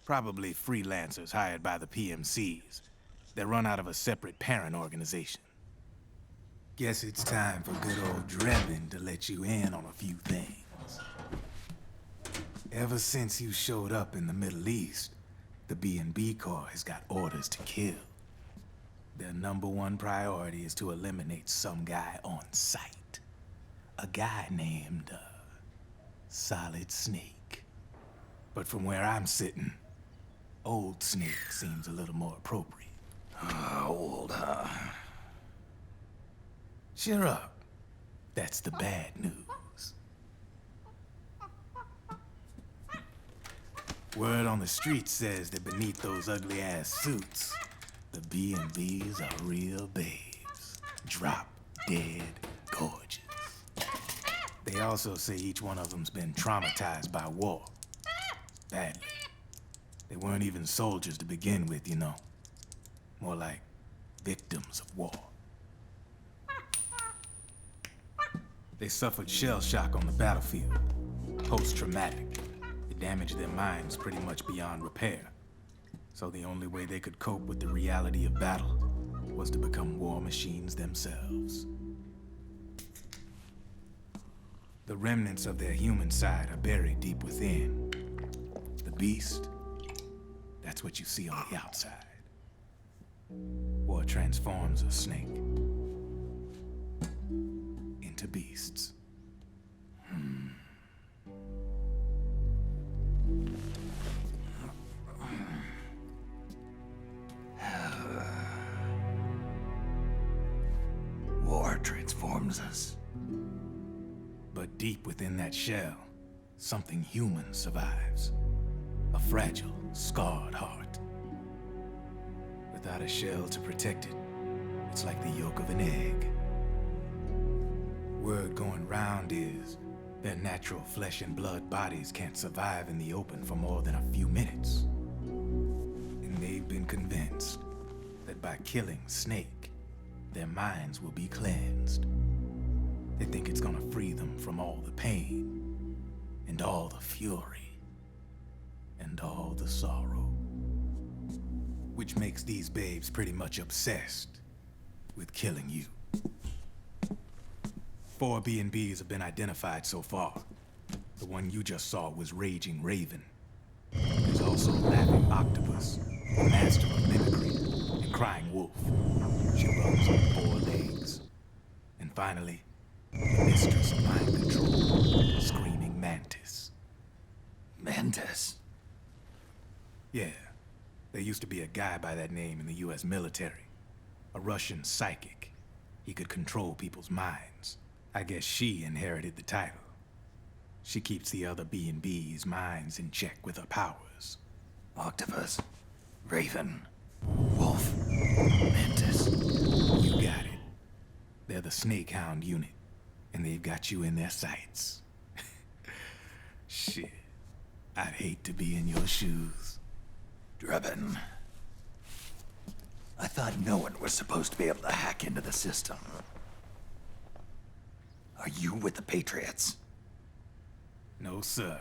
Probably freelancers hired by the PMCs. They're run out of a separate parent organization. Guess it's time for good old Drebin to let you in on a few things. Ever since you showed up in the Middle East, the B&B Corps has got orders to kill. Their #1 priority is to eliminate some guy on sight. A guy named, Solid Snake. But from where I'm sitting, Old Snake seems a little more appropriate. Old, huh? Cheer up. That's the bad news. Word on the street says that beneath those ugly-ass suits, the B&Bs are real babes. Drop dead gorgeous. They also say each one of them's been traumatized by war. Badly. They weren't even soldiers to begin with, you know. More like victims of war. They suffered shell shock on the battlefield. Post-traumatic. It damaged their minds pretty much beyond repair. So the only way they could cope with the reality of battle was to become war machines themselves. The remnants of their human side are buried deep within. The beast, that's what you see on the outside. War transforms a snake into beasts. War transforms us. But deep within that shell something human survives. A fragile, scarred heart. Without a shell to protect it, it's like the yolk of an egg. Word going round is their natural flesh and blood bodies can't survive in the open for more than a few minutes. And they've been convinced that by killing Snake, their minds will be cleansed. They think it's gonna free them from all the pain, and all the fury, and all the sorrow. Which makes these babes pretty much obsessed with killing you. 4 B&Bs have been identified so far. The one you just saw was Raging Raven. There's also Laughing Octopus, the master of mimicry, and Crying Wolf. She runs on 4 legs. And finally, the mistress of mind control, Screaming Mantis. Mantis? Yeah, there used to be a guy by that name in the US military. A Russian psychic. He could control people's minds. I guess she inherited the title. She keeps the other B&B's minds in check with her powers. Octopus, Raven, Wolf, Mantis. You got it. They're the Snake Hound unit, and they've got you in their sights. Shit. I'd hate to be in your shoes. Drebin. I thought no one was supposed to be able to hack into the system. Are you with the Patriots? No, sir.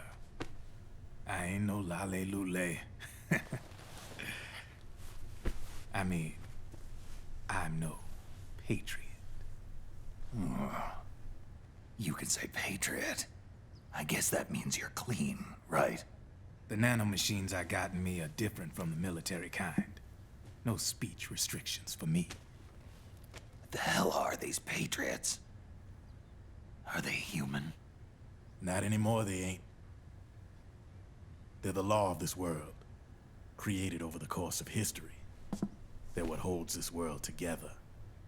I ain't no lale-lule. I mean, I'm no patriot. You can say patriot. I guess that means you're clean, right? The nanomachines I got in me are different from the military kind. No speech restrictions for me. What the hell are these Patriots? Are they human? Not anymore, they ain't. They're the law of this world, created over the course of history. They're what holds this world together,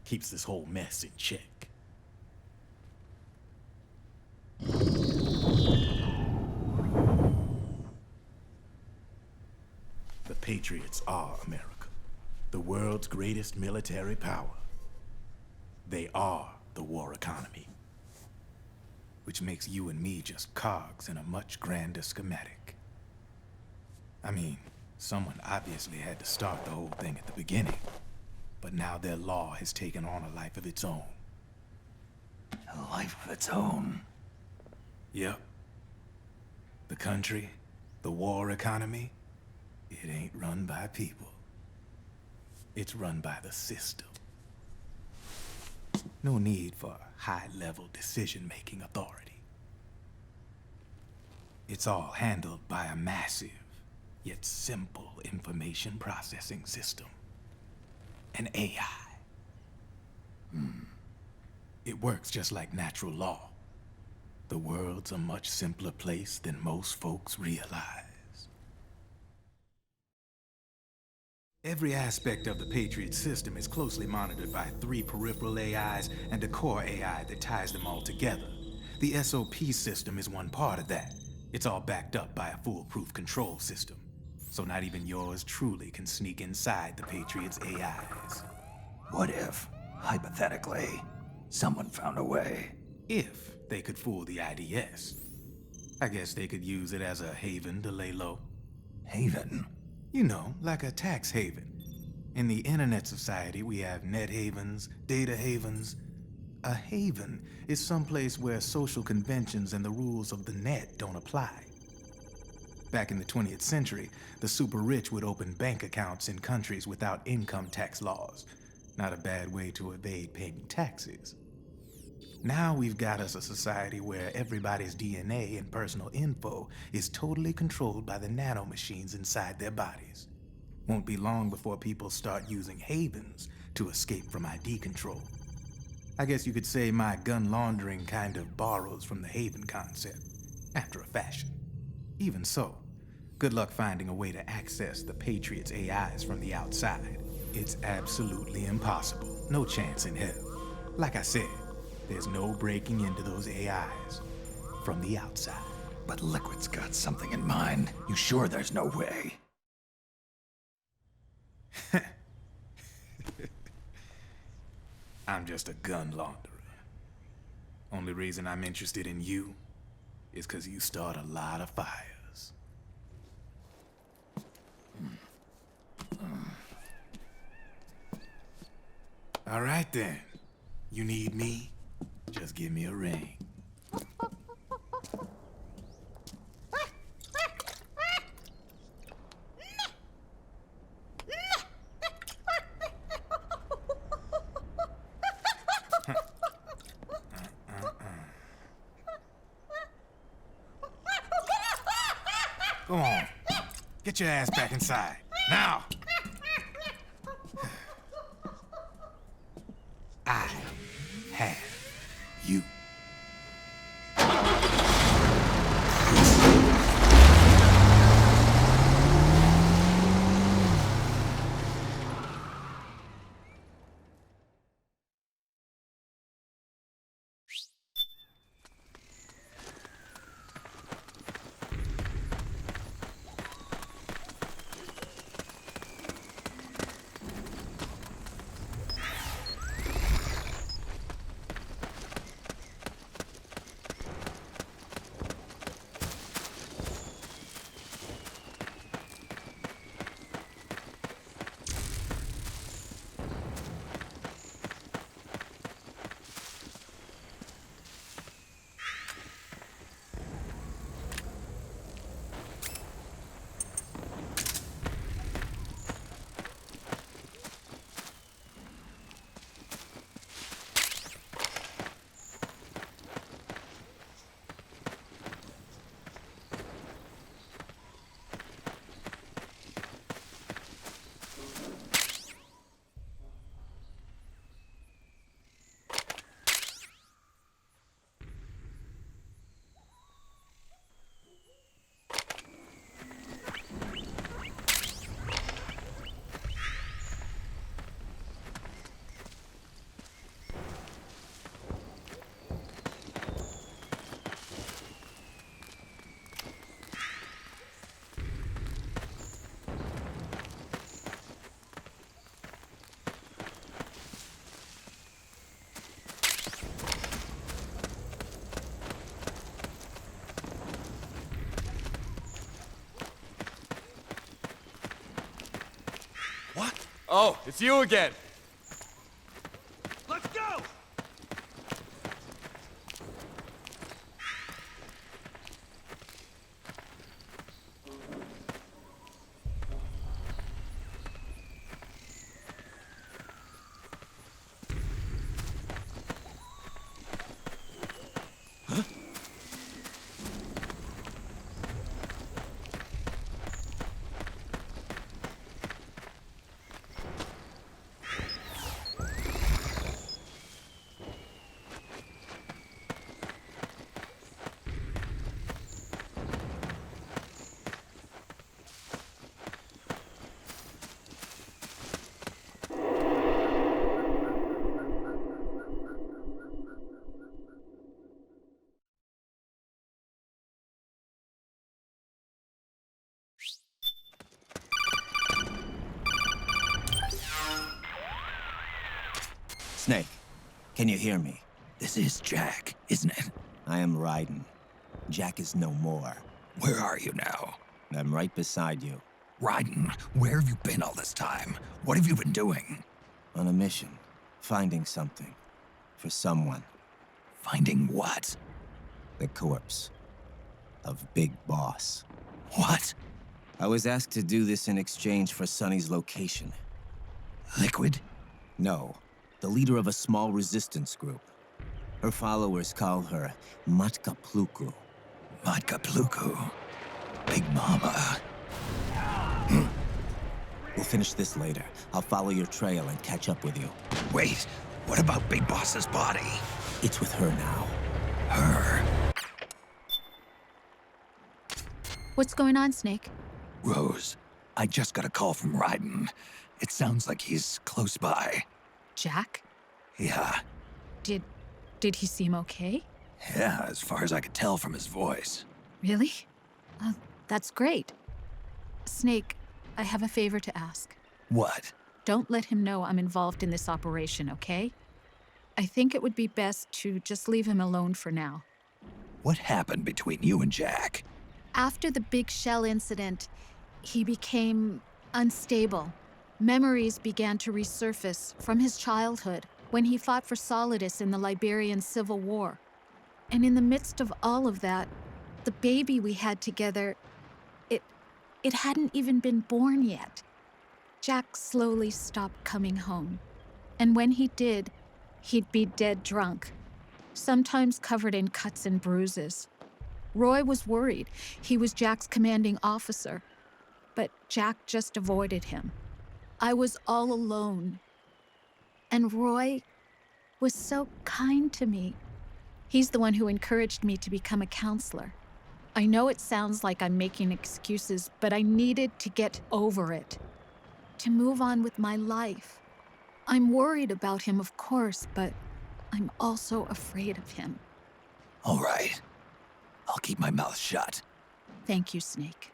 keeps this whole mess in check. The Patriots are America, the world's greatest military power. They are the war economy. Which makes you and me just cogs in a much grander schematic. I mean, someone obviously had to start the whole thing at the beginning, but now their law has taken on a life of its own. A life of its own? Yep. The country, the war economy, it ain't run by people. It's run by the system. No need for high-level decision-making authority. It's all handled by a massive, yet simple information processing system. An AI. It works just like natural law. The world's a much simpler place than most folks realize. Every aspect of the Patriot system is closely monitored by 3 peripheral AIs and a core AI that ties them all together. The SOP system is one part of that. It's all backed up by a foolproof control system. So not even yours truly can sneak inside the Patriots' AIs. What if, hypothetically, someone found a way? If they could fool the IDS. I guess they could use it as a haven to lay low. Haven? You know, like a tax haven. In the internet society, we have net havens, data havens. A haven is someplace where social conventions and the rules of the net don't apply. Back in the 20th century, the super rich would open bank accounts in countries without income tax laws. Not a bad way to evade paying taxes. Now we've got us a society where everybody's DNA and personal info is totally controlled by the nanomachines inside their bodies. Won't be long before people start using havens to escape from ID control. I guess you could say my gun laundering kind of borrows from the haven concept, after a fashion. Even so, good luck finding a way to access the Patriots' AIs from the outside. It's absolutely impossible. No chance in hell. Like I said, there's no breaking into those AIs from the outside. But Liquid's got something in mind. You sure there's no way? I'm just a gun launderer. Only reason I'm interested in you is because you start a lot of fires. All right then. You need me? Just give me a ring. Go on. Get your ass back inside. Now! I have you. Oh, it's you again. Let's go! Snake, can you hear me? This is Jack, isn't it? I am Raiden. Jack is no more. Where are you now? I'm right beside you. Raiden, where have you been all this time? What have you been doing? On a mission. Finding something. For someone. Finding what? The corpse. Of Big Boss. What? I was asked to do this in exchange for Sonny's location. Liquid? No. The leader of a small resistance group. Her followers call her Matka Pluku. Matka Pluku? Big Mama. We'll finish this later. I'll follow your trail and catch up with you. Wait, what about Big Boss's body? It's with her now. Her? What's going on, Snake? Rose, I just got a call from Raiden. It sounds like he's close by. Jack? Yeah. Did he seem okay? Yeah, as far as I could tell from his voice. Really? That's great. Snake, I have a favor to ask. What? Don't let him know I'm involved in this operation, okay? I think it would be best to just leave him alone for now. What happened between you and Jack? After the big shell incident, he became unstable. Memories began to resurface from his childhood when he fought for Solidus in the Liberian Civil War. And in the midst of all of that, the baby we had together, it hadn't even been born yet. Jack slowly stopped coming home. And when he did, he'd be dead drunk, sometimes covered in cuts and bruises. Roy was worried. He was Jack's commanding officer. But Jack just avoided him. I was all alone. And Roy was so kind to me. He's the one who encouraged me to become a counselor. I know it sounds like I'm making excuses, but I needed to get over it, to move on with my life. I'm worried about him, of course, but I'm also afraid of him. All right. I'll keep my mouth shut. Thank you, Snake.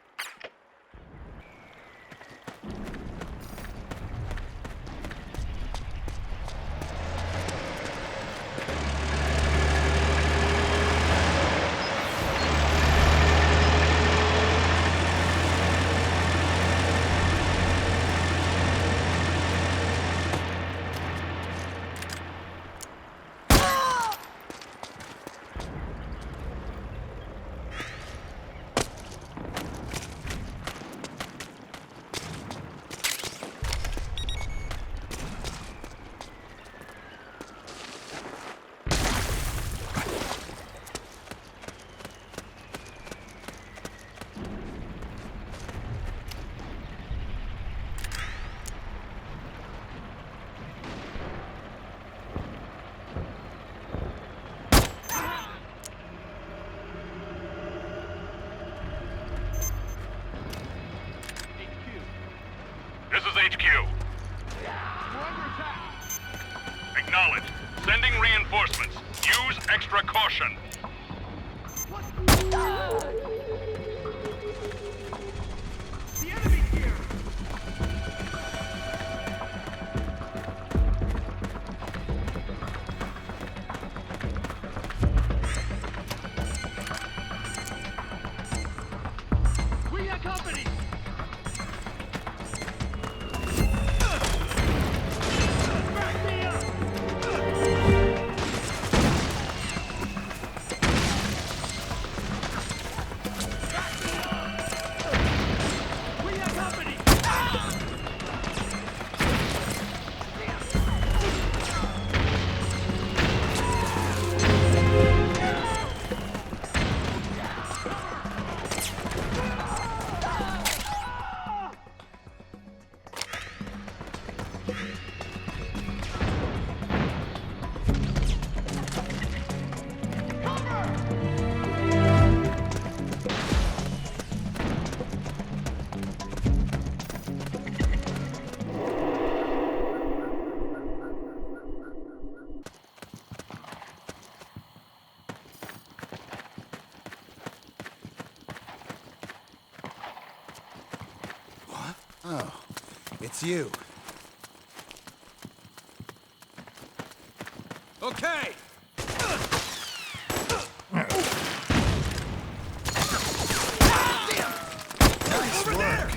This is HQ. Acknowledged. Sending reinforcements. Use extra caution. The enemy's here! We got company! Back me up! We got company! Oh, it's you. Okay! Nice work.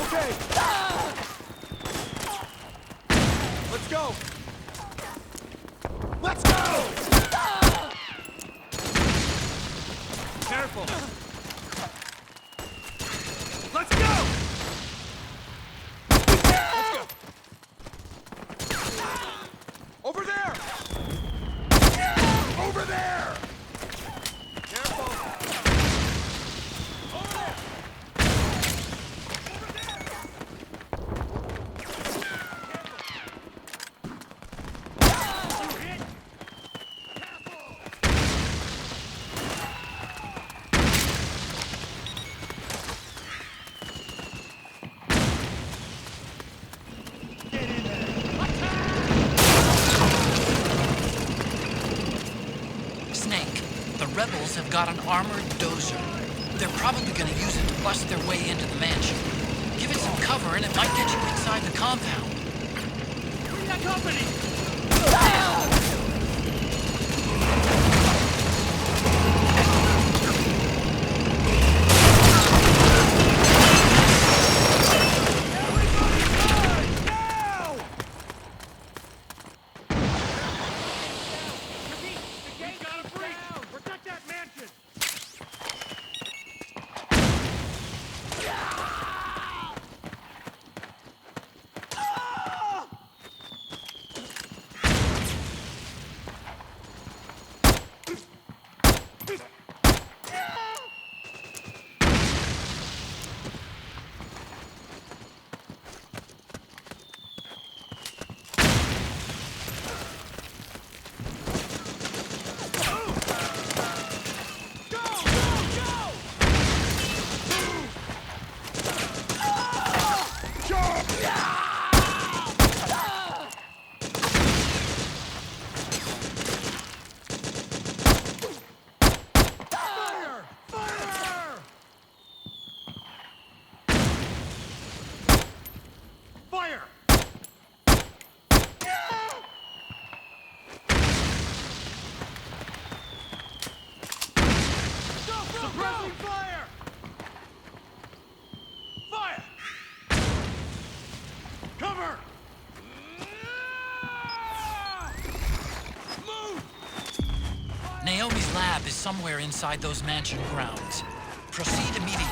Okay! Let's go! Let's go! Careful! Let's go! Over there! Over there! Careful! Over there! got an armored dozer. They're probably gonna use it to bust their way into the mansion. Give it some cover and it might get you inside the compound. We got company! Naomi's lab is somewhere inside those mansion grounds. Proceed immediately.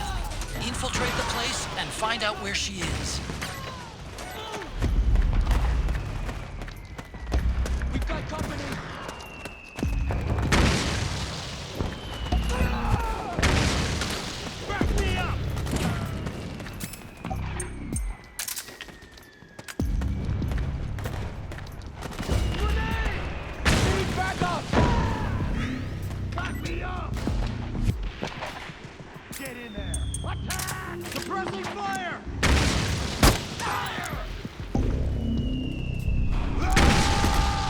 Infiltrate the place and find out where she is. We've got company! Back me up! Grenade! Need backup! Back me up! Get in there! Attack! Suppressing fire! Fire!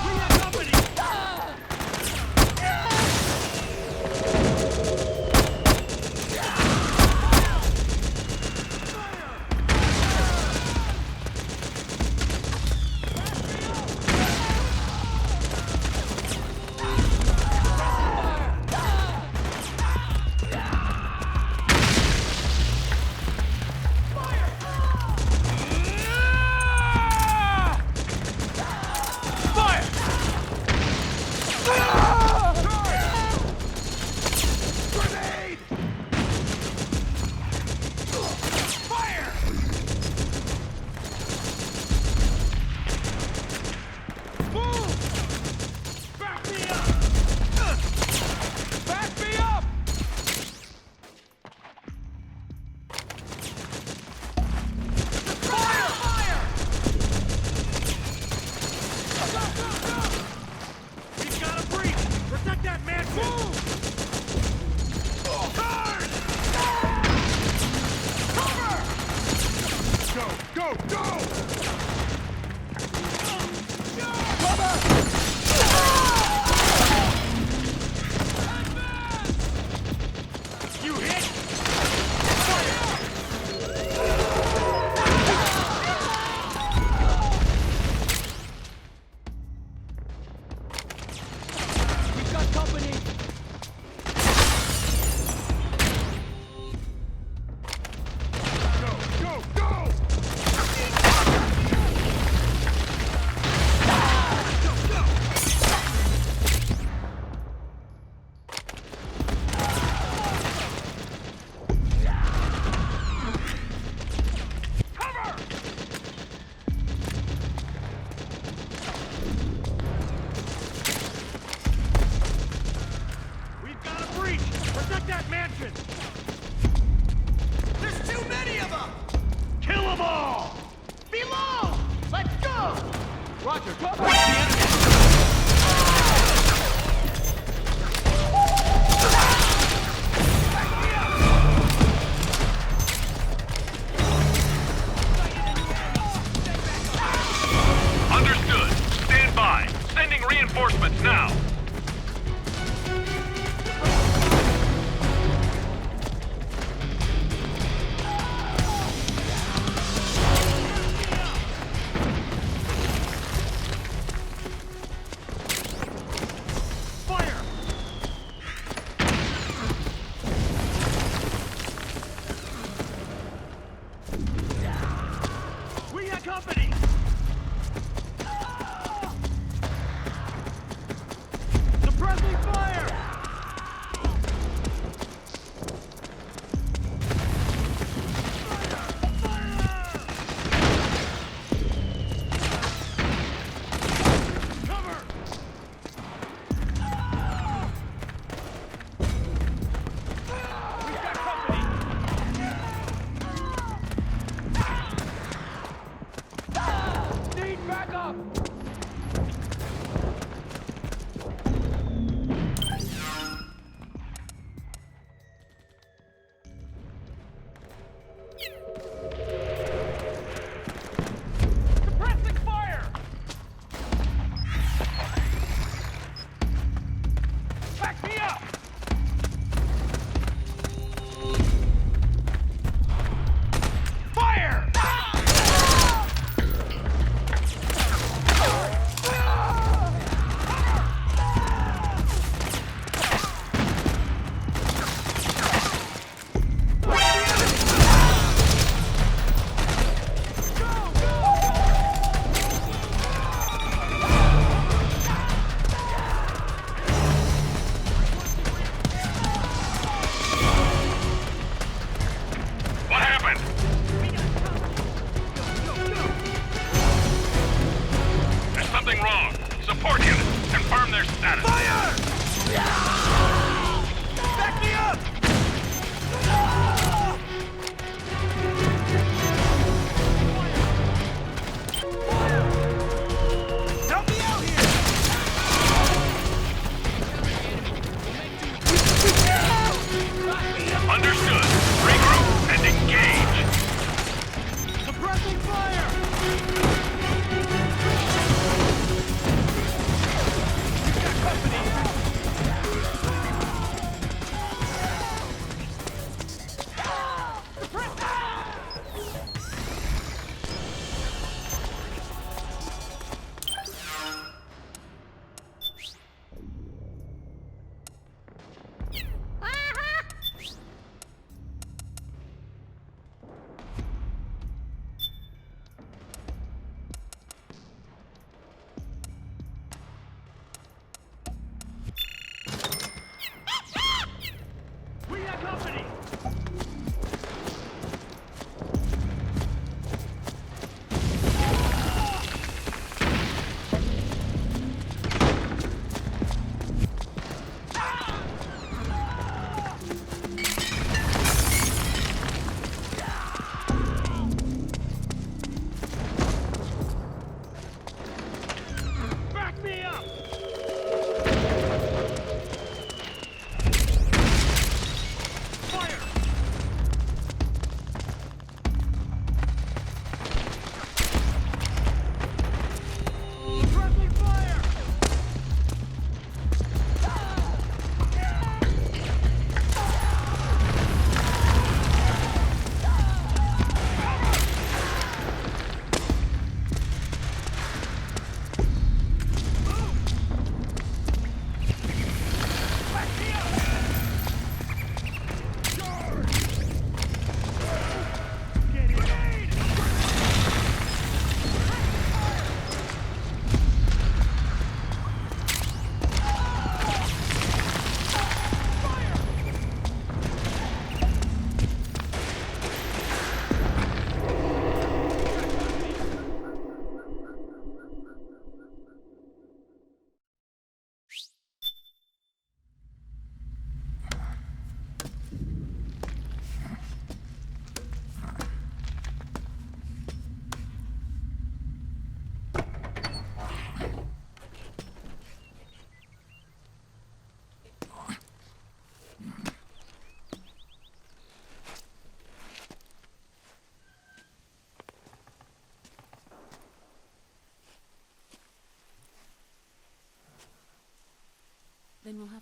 We have company! Reinforcements now!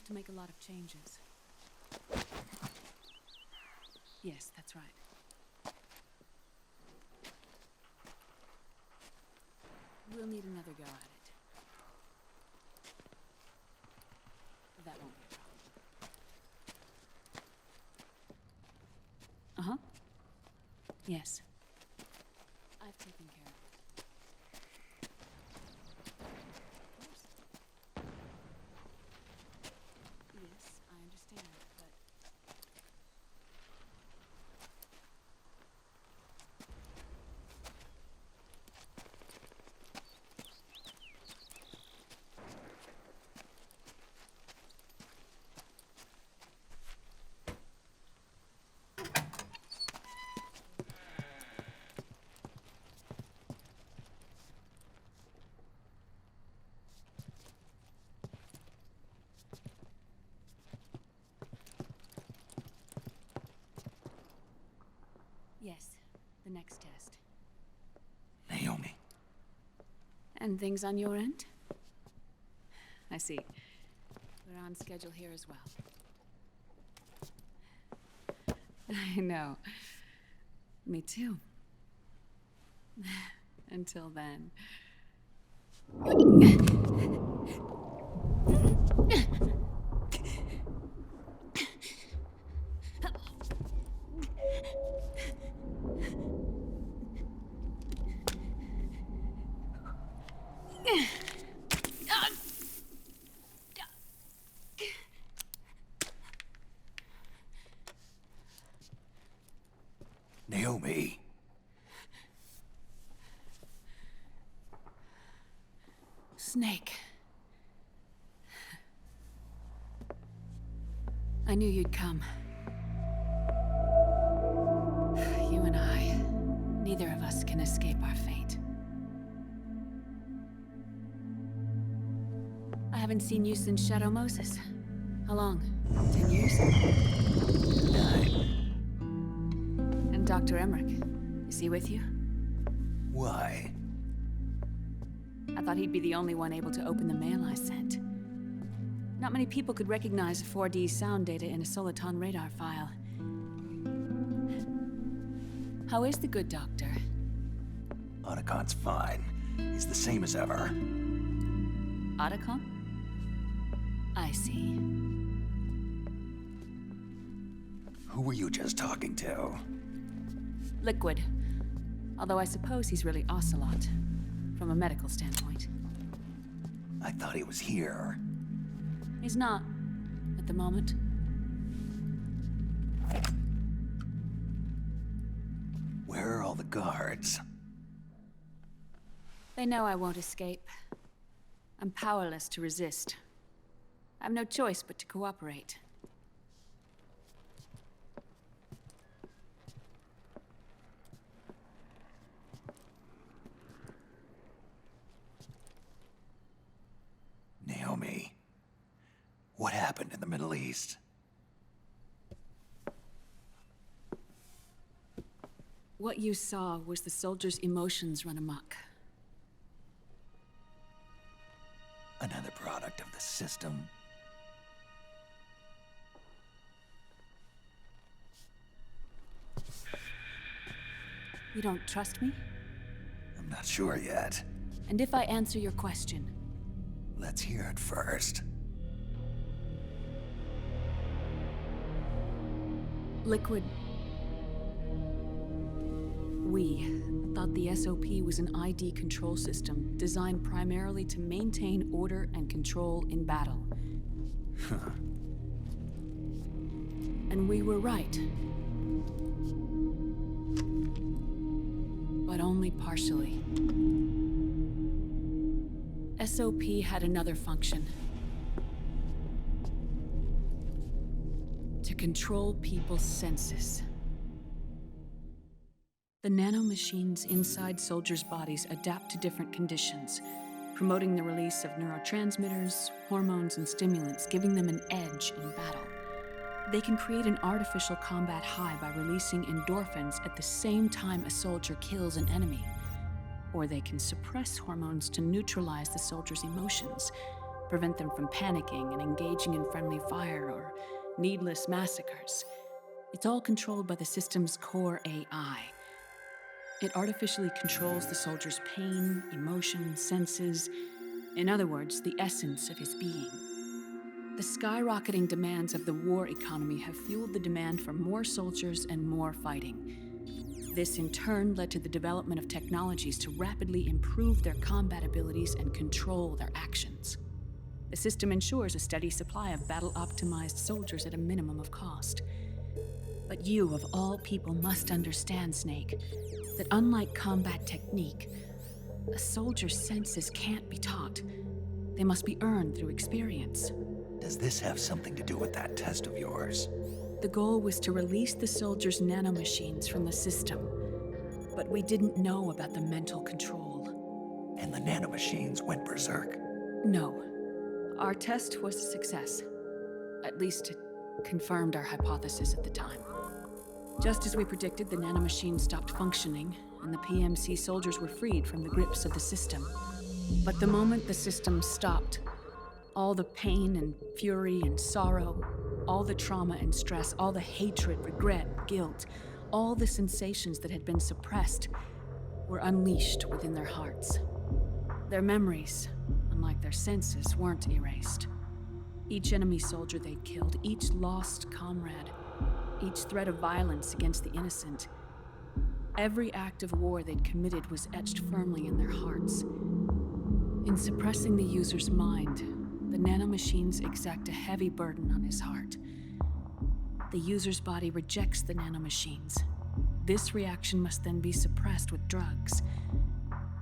to make a lot of changes. Yes, that's right. We'll need another go at it. That won't be a problem. Uh-huh. Yes. I've taken care of it. Of course. Yes, I understand, but... Yes, the next test. Naomi. And things on your end? I see. We're on schedule here as well. I know. Me too. Until then. Naomi. Snake. I knew you'd come. You and I, neither of us can escape our fate. I haven't seen you since Shadow Moses. How long? 10 years? 9. And Dr. Emmerich, is he with you? Why? I thought he'd be the only one able to open the mail I sent. Not many people could recognize 4D sound data in a Soliton radar file. How is the good doctor? Otacon's fine. He's the same as ever. Otacon? I see. Who were you just talking to? Liquid. Although I suppose he's really Ocelot, from a medical standpoint. I thought he was here. He's not, at the moment. Where are all the guards? They know I won't escape. I'm powerless to resist. I have no choice but to cooperate. Naomi, what happened in the Middle East? What you saw was the soldiers' emotions run amok. Another product of the system. You don't trust me? I'm not sure yet. And if I answer your question? Let's hear it first. Liquid. We thought the SOP was an ID control system designed primarily to maintain order and control in battle. Huh. And we were right. But only partially. SOP had another function. To control people's senses. The nanomachines inside soldiers' bodies adapt to different conditions, promoting the release of neurotransmitters, hormones, and stimulants, giving them an edge in battle. They can create an artificial combat high by releasing endorphins at the same time a soldier kills an enemy. Or they can suppress hormones to neutralize the soldier's emotions, prevent them from panicking and engaging in friendly fire or needless massacres. It's all controlled by the system's core AI. It artificially controls the soldier's pain, emotion, senses, in other words, the essence of his being. The skyrocketing demands of the war economy have fueled the demand for more soldiers and more fighting. This in turn led to the development of technologies to rapidly improve their combat abilities and control their actions. The system ensures a steady supply of battle-optimized soldiers at a minimum of cost. But you, of all people, must understand, Snake, that unlike combat technique, a soldier's senses can't be taught. They must be earned through experience. Does this have something to do with that test of yours? The goal was to release the soldiers' nanomachines from the system, but we didn't know about the mental control. And the nanomachines went berserk? No. Our test was a success. At least it confirmed our hypothesis at the time. Just as we predicted, the nanomachines stopped functioning, and the PMC soldiers were freed from the grips of the system. But the moment the system stopped, all the pain and fury and sorrow, all the trauma and stress, all the hatred, regret, guilt, all the sensations that had been suppressed were unleashed within their hearts. Their memories, unlike their senses, weren't erased. Each enemy soldier they'd killed, each lost comrade, each threat of violence against the innocent, every act of war they'd committed was etched firmly in their hearts. In suppressing the user's mind, the nanomachines exact a heavy burden on his heart. The user's body rejects the nanomachines. This reaction must then be suppressed with drugs.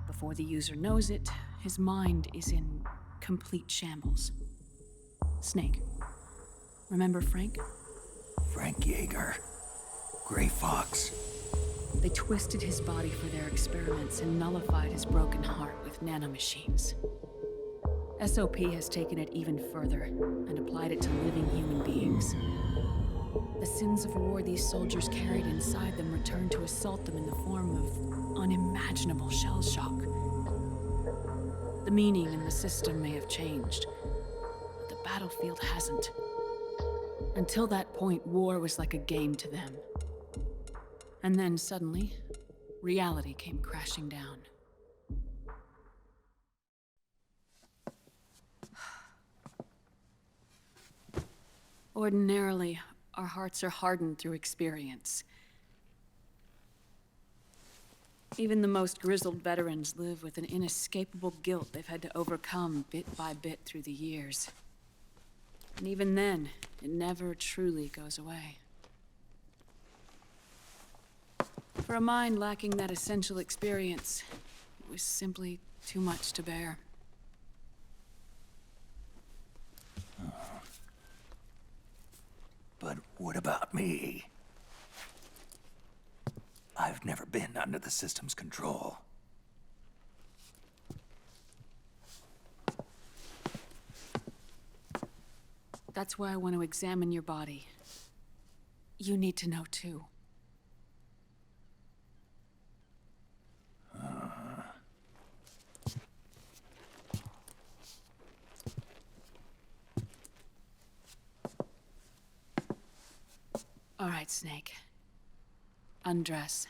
Before the user knows it, his mind is in complete shambles. Snake, remember Frank? Frank Yeager. Gray Fox. They twisted his body for their experiments and nullified his broken heart with nanomachines. SOP has taken it even further and applied it to living human beings. The sins of war these soldiers carried inside them returned to assault them in the form of unimaginable shell shock. The meaning in the system may have changed, but the battlefield hasn't. Until that point, war was like a game to them. And then suddenly, reality came crashing down. Ordinarily, our hearts are hardened through experience. Even the most grizzled veterans live with an inescapable guilt they've had to overcome bit by bit through the years. And even then, it never truly goes away. For a mind lacking that essential experience, it was simply too much to bear. But what about me? I've never been under the system's control. That's why I want to examine your body. You need to know too. All right, Snake. Undress.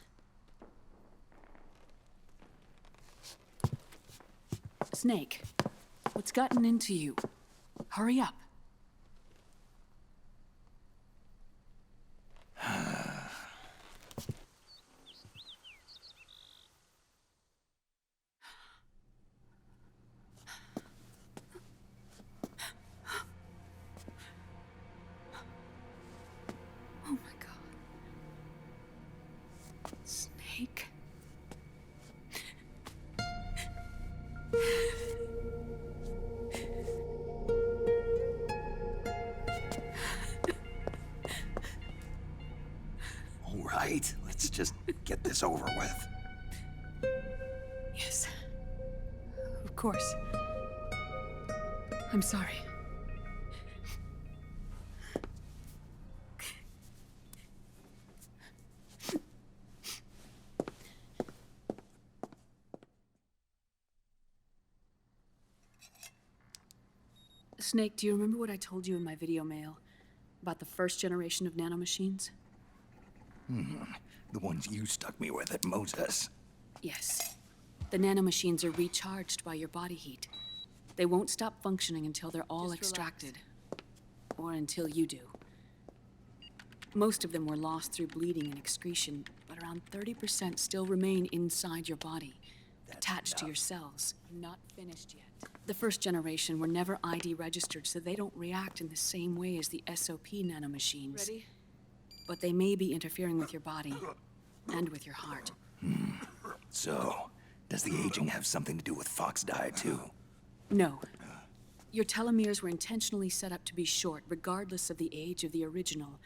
Snake, what's gotten into you? Hurry up. Oh my God. Snake. All right, let's just get this over with. Yes. Of course. I'm sorry. Snake, do you remember what I told you in my video mail about the first generation of nanomachines? The ones you stuck me with at Moses. Yes. The nanomachines are recharged by your body heat. They won't stop functioning until they're all extracted. Or until you do. Most of them were lost through bleeding and excretion, but around 30% still remain inside your body, attached to your cells. Not finished yet. The first generation were never ID registered, so they don't react in the same way as the SOP nanomachines. Ready? but they may be interfering with your body and with your heart. So, does the aging have something to do with FoxDie, too? No. Your telomeres were intentionally set up to be short, regardless of the age of the original.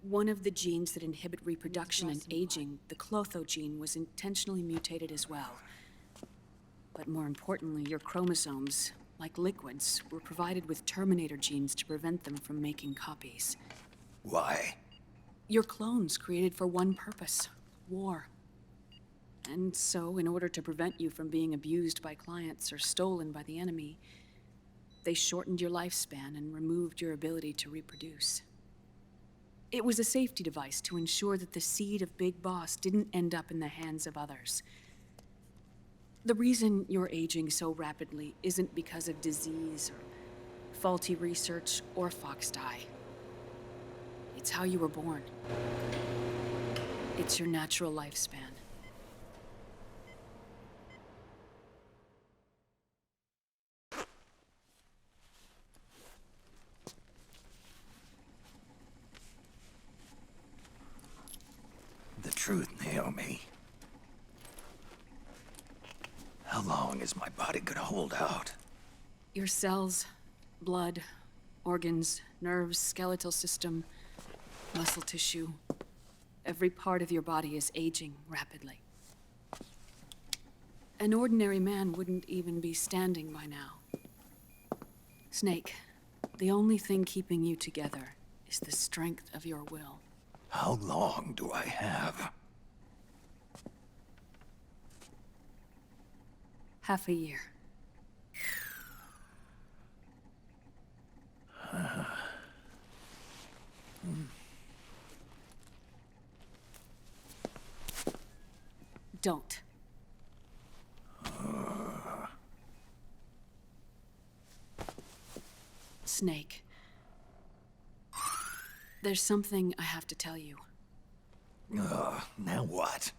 One of the genes that inhibit reproduction and aging, the Clotho gene, was intentionally mutated as well. But more importantly, your chromosomes, like liquids, were provided with terminator genes to prevent them from making copies. Why? Your clones created for one purpose: war. And so, in order to prevent you from being abused by clients or stolen by the enemy, they shortened your lifespan and removed your ability to reproduce. It was a safety device to ensure that the seed of Big Boss didn't end up in the hands of others. The reason you're aging so rapidly isn't because of disease or faulty research or FoxDie. It's how you were born. It's your natural lifespan. The truth, Naomi. How long is my body gonna hold out? Your cells, blood, organs, nerves, skeletal system, muscle tissue. Every part of your body is aging rapidly. An ordinary man wouldn't even be standing by now. Snake, the only thing keeping you together is the strength of your will. How long do I have? Half a year. Don't. Snake. There's something I have to tell you. Now what?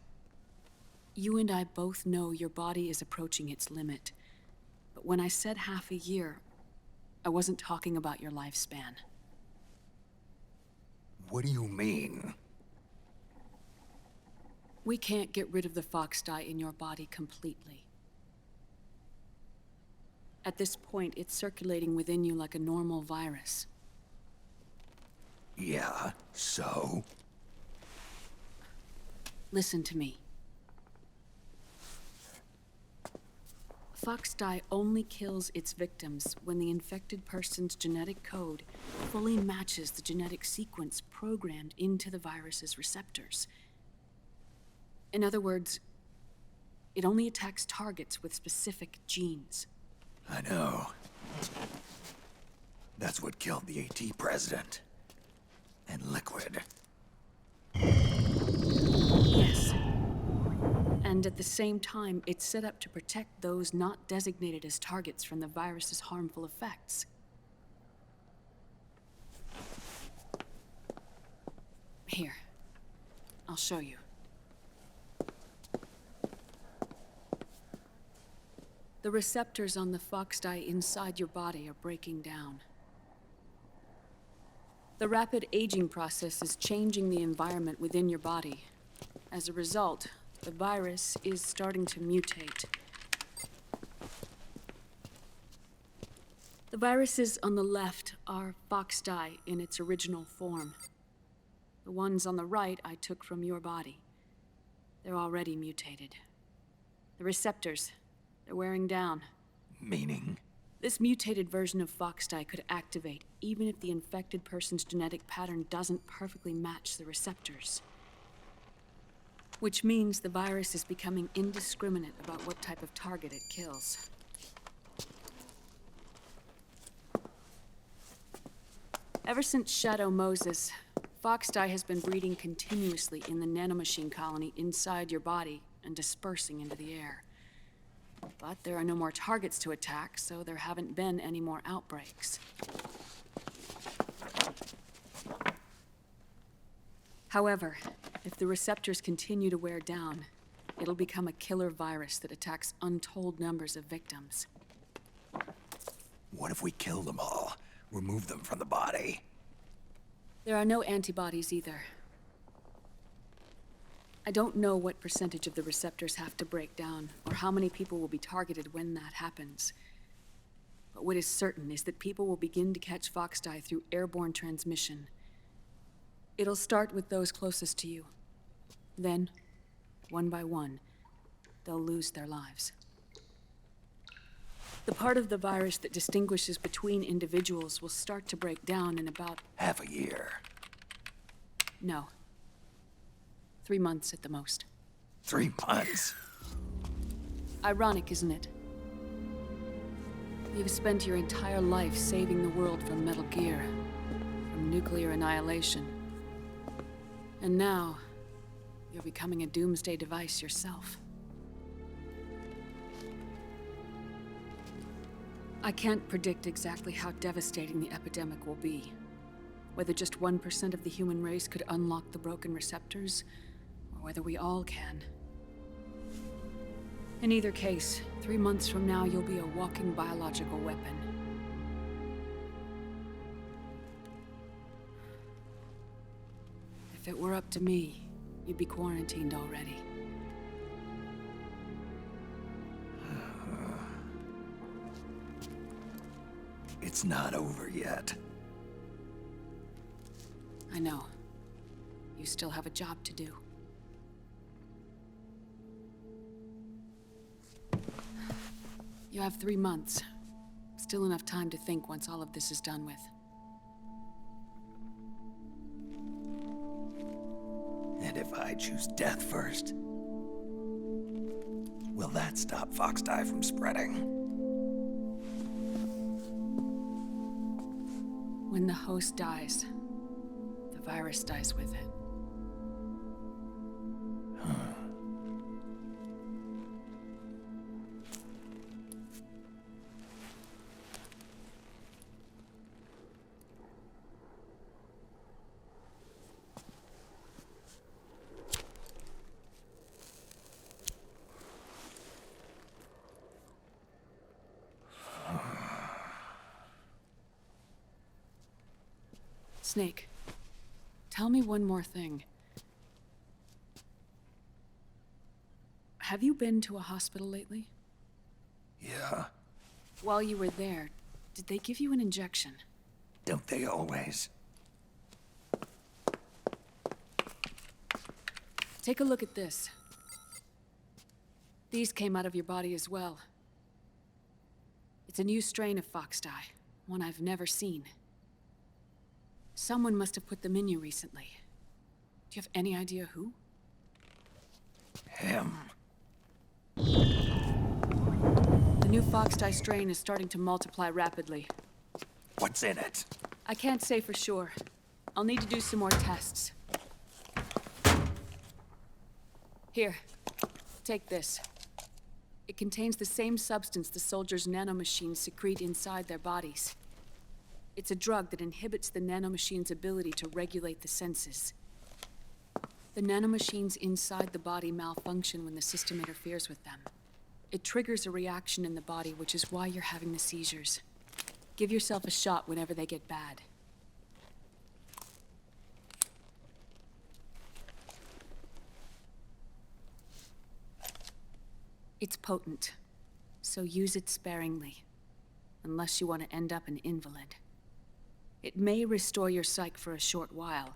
You and I both know your body is approaching its limit. But when I said half a year, I wasn't talking about your lifespan. What do you mean? We can't get rid of the FoxDie in your body completely. At this point, it's circulating within you like a normal virus. Yeah, so? Listen to me. FoxDie only kills its victims when the infected person's genetic code fully matches the genetic sequence programmed into the virus's receptors. In other words, it only attacks targets with specific genes. I know. That's what killed the AT president. And Liquid. Yes. And at the same time, it's set up to protect those not designated as targets from the virus's harmful effects. Here. I'll show you. The receptors on the FoxDie inside your body are breaking down. The rapid aging process is changing the environment within your body. As a result, the virus is starting to mutate. The viruses on the left are FoxDie in its original form. The ones on the right I took from your body. They're already mutated. The receptors, they're wearing down. Meaning? This mutated version of FoxDie could activate even if the infected person's genetic pattern doesn't perfectly match the receptors. Which means the virus is becoming indiscriminate about what type of target it kills. Ever since Shadow Moses, FoxDie has been breeding continuously in the nanomachine colony inside your body and dispersing into the air. But there are no more targets to attack, so there haven't been any more outbreaks. However, if the receptors continue to wear down, it'll become a killer virus that attacks untold numbers of victims. What if we kill them all? Remove them from the body? There are no antibodies either. I don't know what percentage of the receptors have to break down, or how many people will be targeted when that happens. But what is certain is that people will begin to catch FoxDie through airborne transmission. It'll start with those closest to you. Then, one by one, they'll lose their lives. The part of the virus that distinguishes between individuals will start to break down in about... half a year. No. 3 months at the most. 3 months? Ironic, isn't it? You've spent your entire life saving the world from Metal Gear, from nuclear annihilation. And now, you're becoming a doomsday device yourself. I can't predict exactly how devastating the epidemic will be. Whether just 1% of the human race could unlock the broken receptors, or whether we all can. In either case, 3 months from now, you'll be a walking biological weapon. If it were up to me, you'd be quarantined already. It's not over yet. I know. You still have a job to do. You have 3 months. Still enough time to think once all of this is done with. And if I choose death first, will that stop FoxDie from spreading? When the host dies, the virus dies with it. Snake, tell me one more thing. Have you been to a hospital lately? Yeah. While you were there, did they give you an injection? Don't they always? Take a look at this. These came out of your body as well. It's a new strain of FoxDie, one I've never seen. Someone must have put them in you recently. Do you have any idea who? Him. The new FoxDie strain is starting to multiply rapidly. What's in it? I can't say for sure. I'll need to do some more tests. Here, take this. It contains the same substance the soldiers' nanomachines secrete inside their bodies. It's a drug that inhibits the nanomachine's ability to regulate the senses. The nanomachines inside the body malfunction when the system interferes with them. It triggers a reaction in the body, which is why you're having the seizures. Give yourself a shot whenever they get bad. It's potent, so use it sparingly, unless you want to end up an invalid. It may restore your psyche for a short while,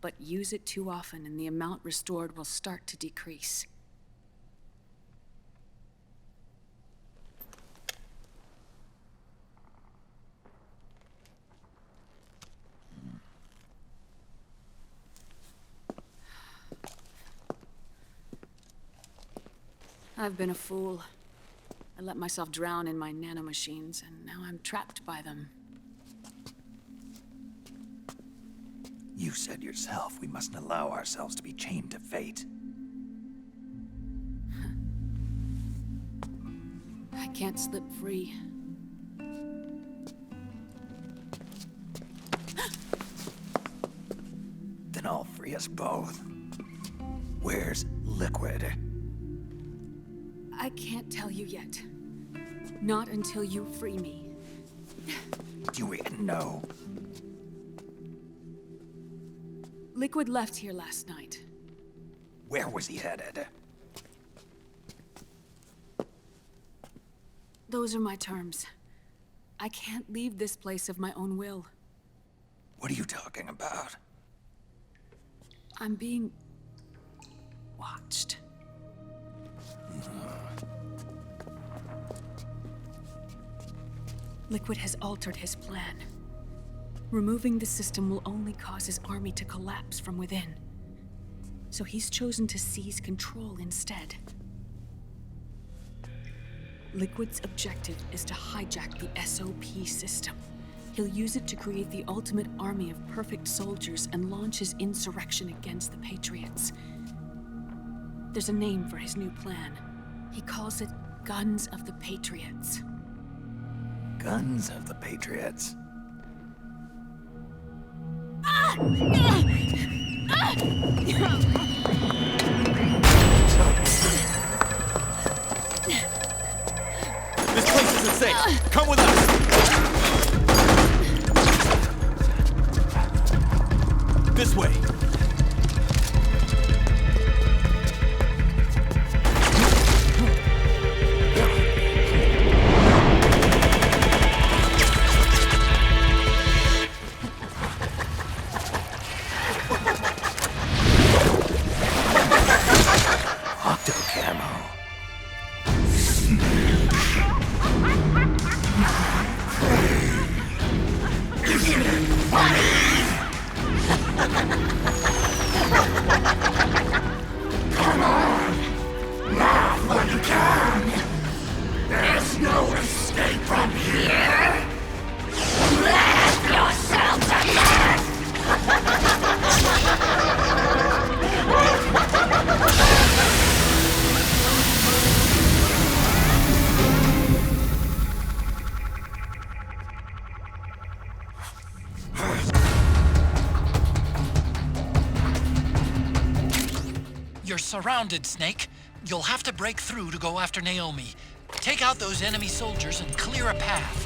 but use it too often and the amount restored will start to decrease. I've been a fool. I let myself drown in my nanomachines, and now I'm trapped by them. You said yourself we mustn't allow ourselves to be chained to fate. I can't slip free. Then I'll free us both. Where's Liquid? I can't tell you yet. Not until you free me. Do you even know? Liquid left here last night. Where was he headed? Those are my terms. I can't leave this place of my own will. What are you talking about? I'm being... watched. Liquid has altered his plan. Removing the system will only cause his army to collapse from within. So he's chosen to seize control instead. Liquid's objective is to hijack the SOP system. He'll use it to create the ultimate army of perfect soldiers and launch his insurrection against the Patriots. There's a name for his new plan. He calls it Guns of the Patriots. Guns of the Patriots? This place isn't safe. Come with us. This way. You're surrounded, Snake. You'll have to break through to go after Naomi. Take out those enemy soldiers and clear a path.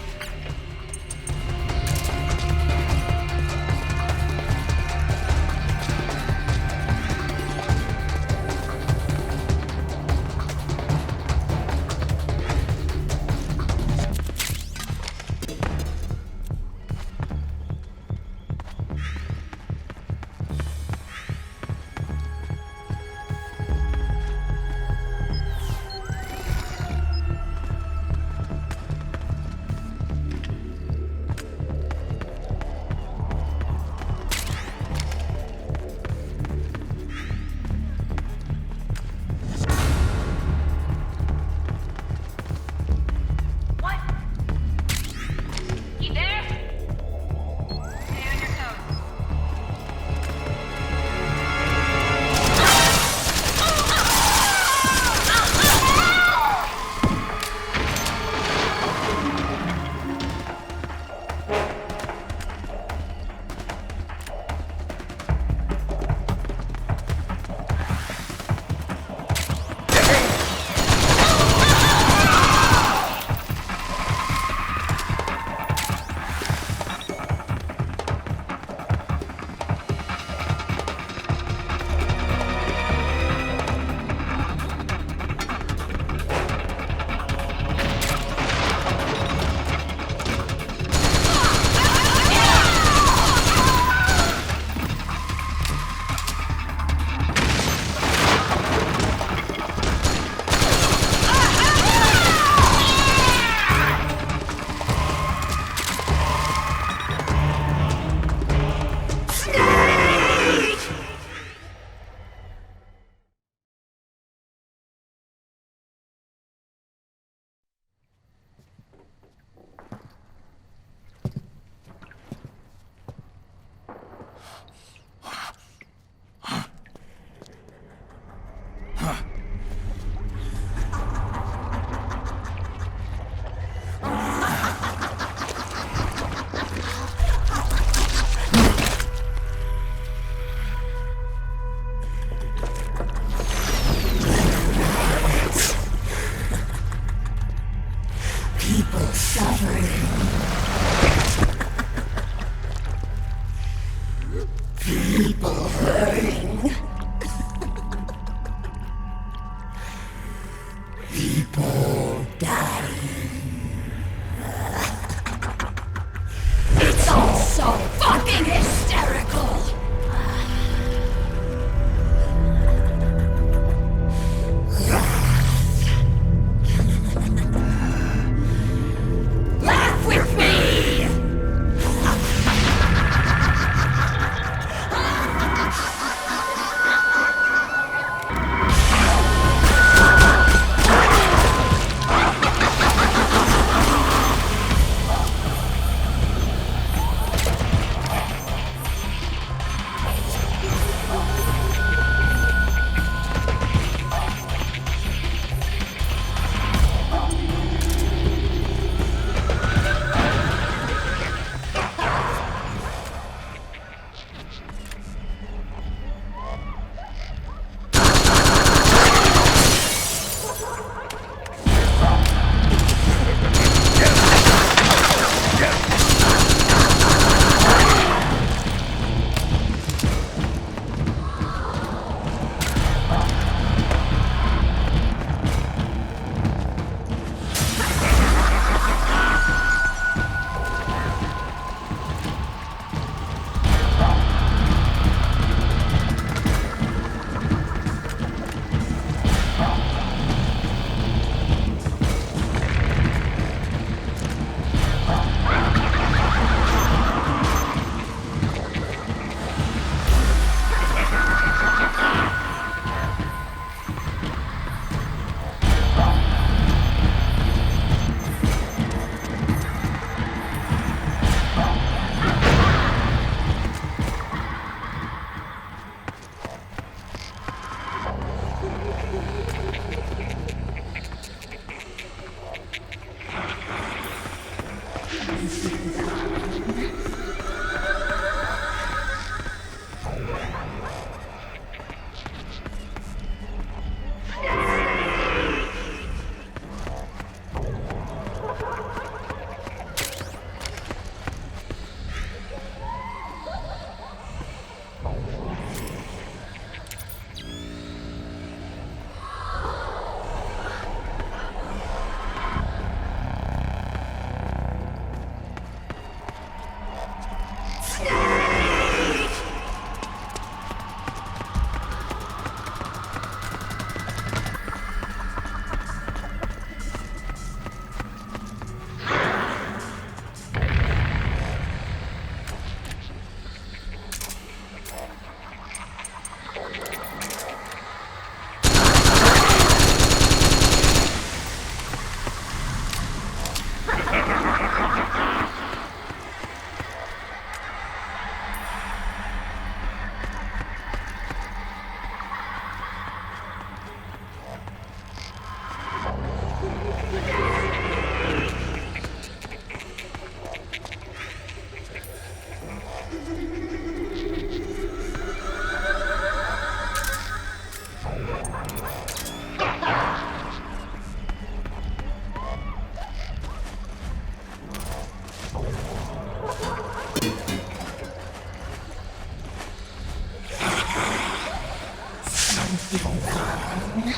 you come? Come over here.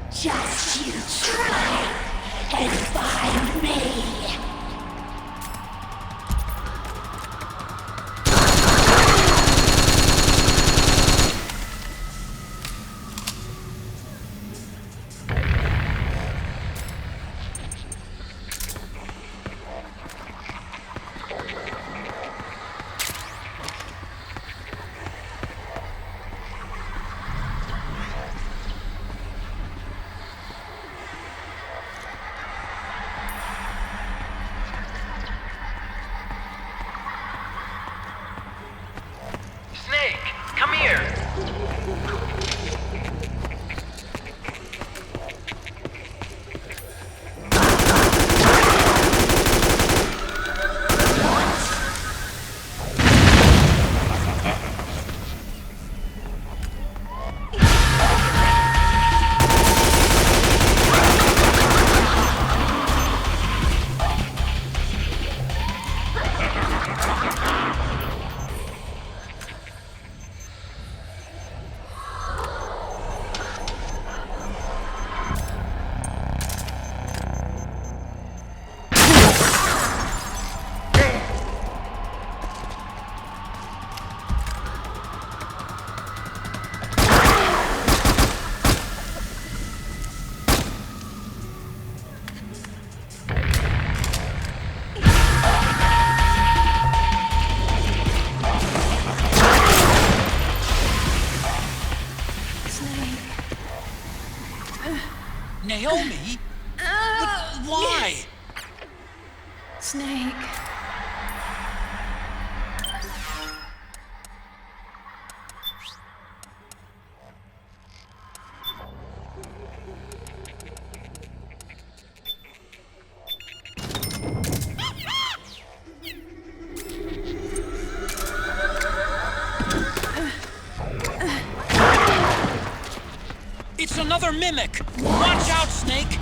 Just you try and find me. Come here! Naomi? But why? Yes. Snake. It's another mimic! Watch out, Snake!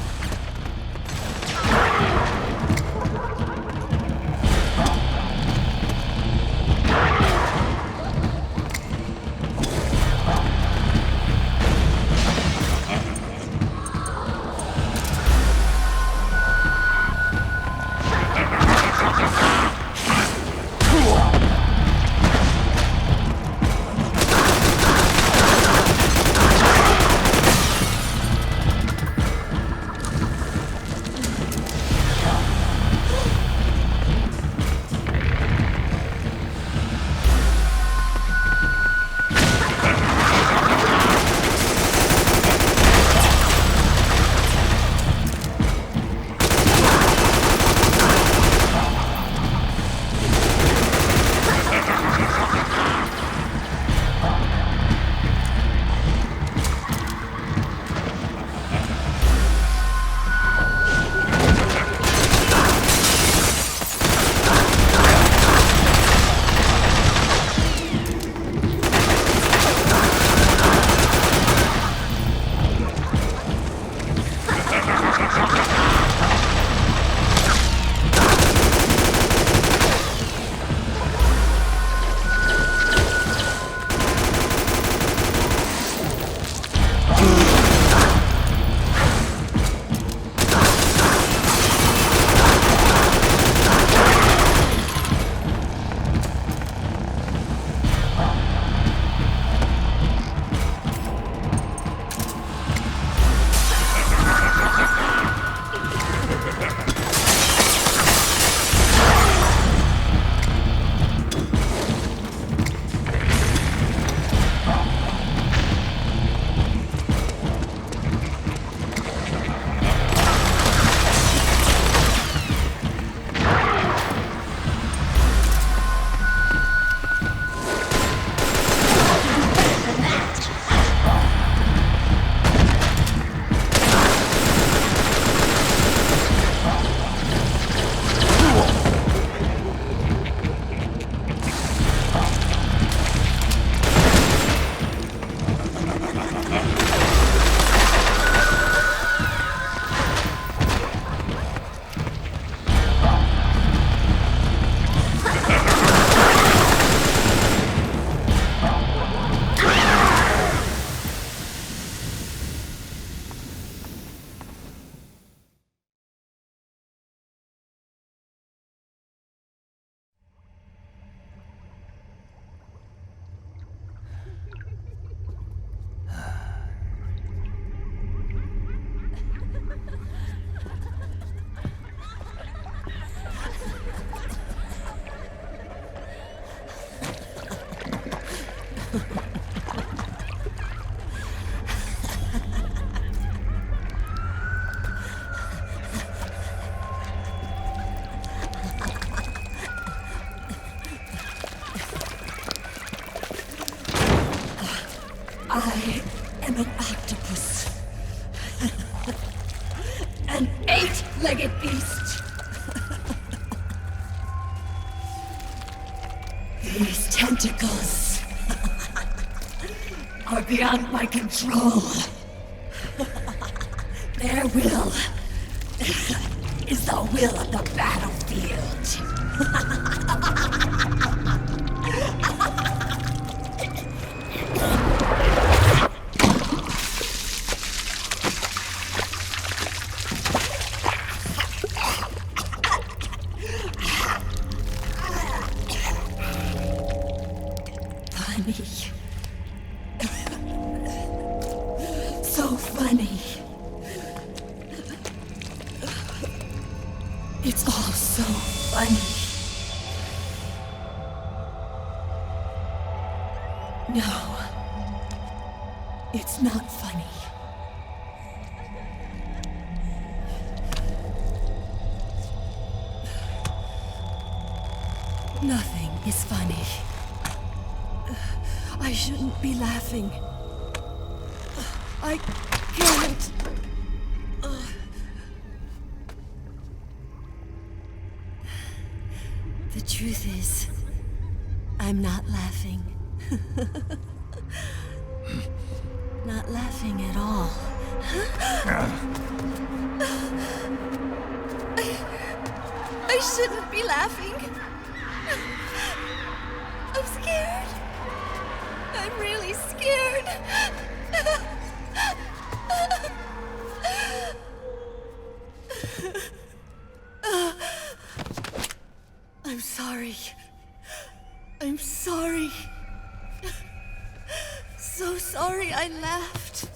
six-legged beast. These tentacles are beyond my control. Their will is the will of the battlefield. So funny. It's all so funny. No, it's not funny. Nothing is funny. I shouldn't be laughing. I can't. The truth is, I'm not laughing. Not laughing at all. I shouldn't be laughing. I'm scared. I'm really scared. I'm sorry. I'm sorry. So sorry I laughed.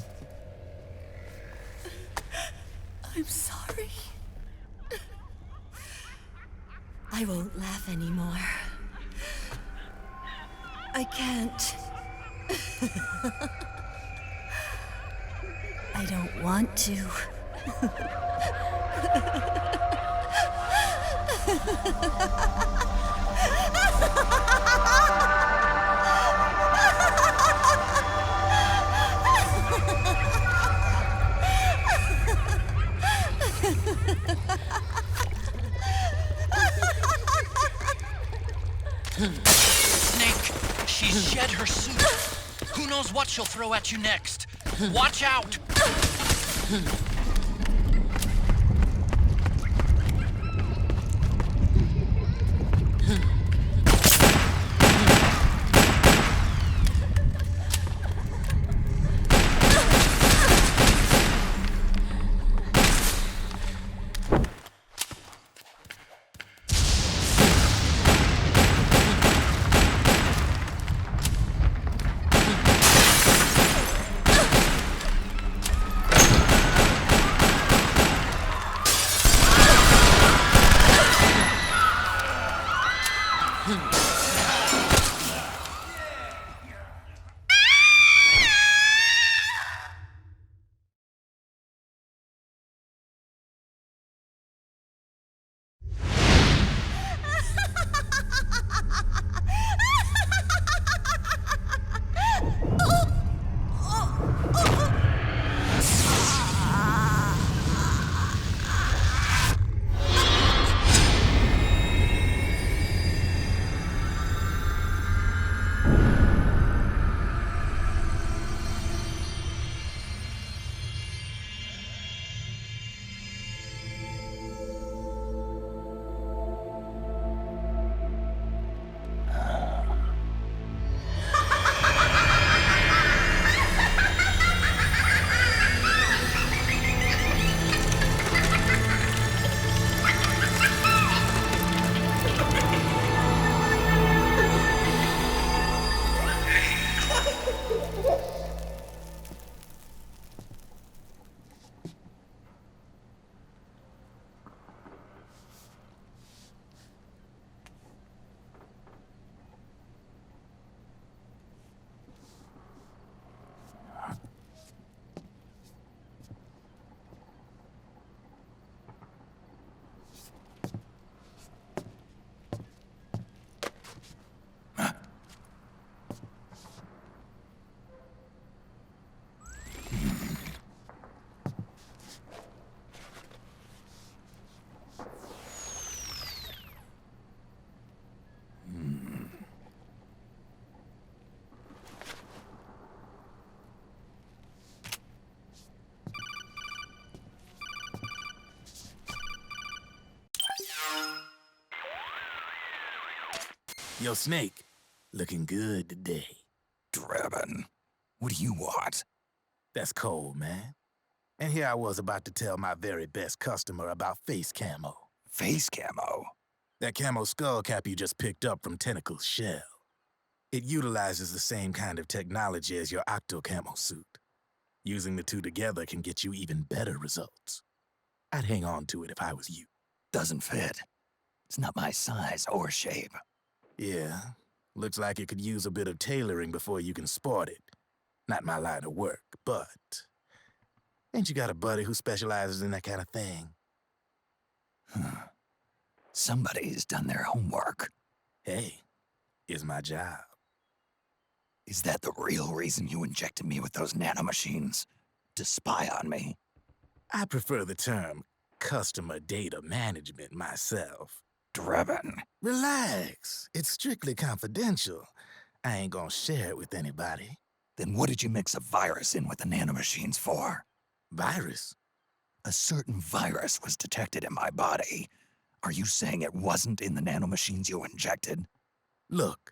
I'm sorry. I won't laugh anymore. I can't. I don't want to. Snake, she's shed her suit. Who knows what she'll throw at you next? Watch out! Yo, Snake, looking good today. Drebin, what do you want? That's cold, man. And here I was about to tell my very best customer about face camo. Face camo? That camo skull cap you just picked up from Tentacle's shell. It utilizes the same kind of technology as your octo camo suit. Using the two together can get you even better results. I'd hang on to it if I was you. Doesn't fit. It's not my size or shape. Yeah, looks like it could use a bit of tailoring before you can sport it. Not my line of work, but... Ain't you got a buddy who specializes in that kind of thing? Somebody's done their homework. Hey, it's my job. Is that the real reason you injected me with those nanomachines? To spy on me? I prefer the term customer data management myself. Drebin. Relax. It's strictly confidential. I ain't gonna share it with anybody. Then what did you mix a virus in with the nanomachines for? Virus? A certain virus was detected in my body. Are you saying it wasn't in the nanomachines you injected? Look,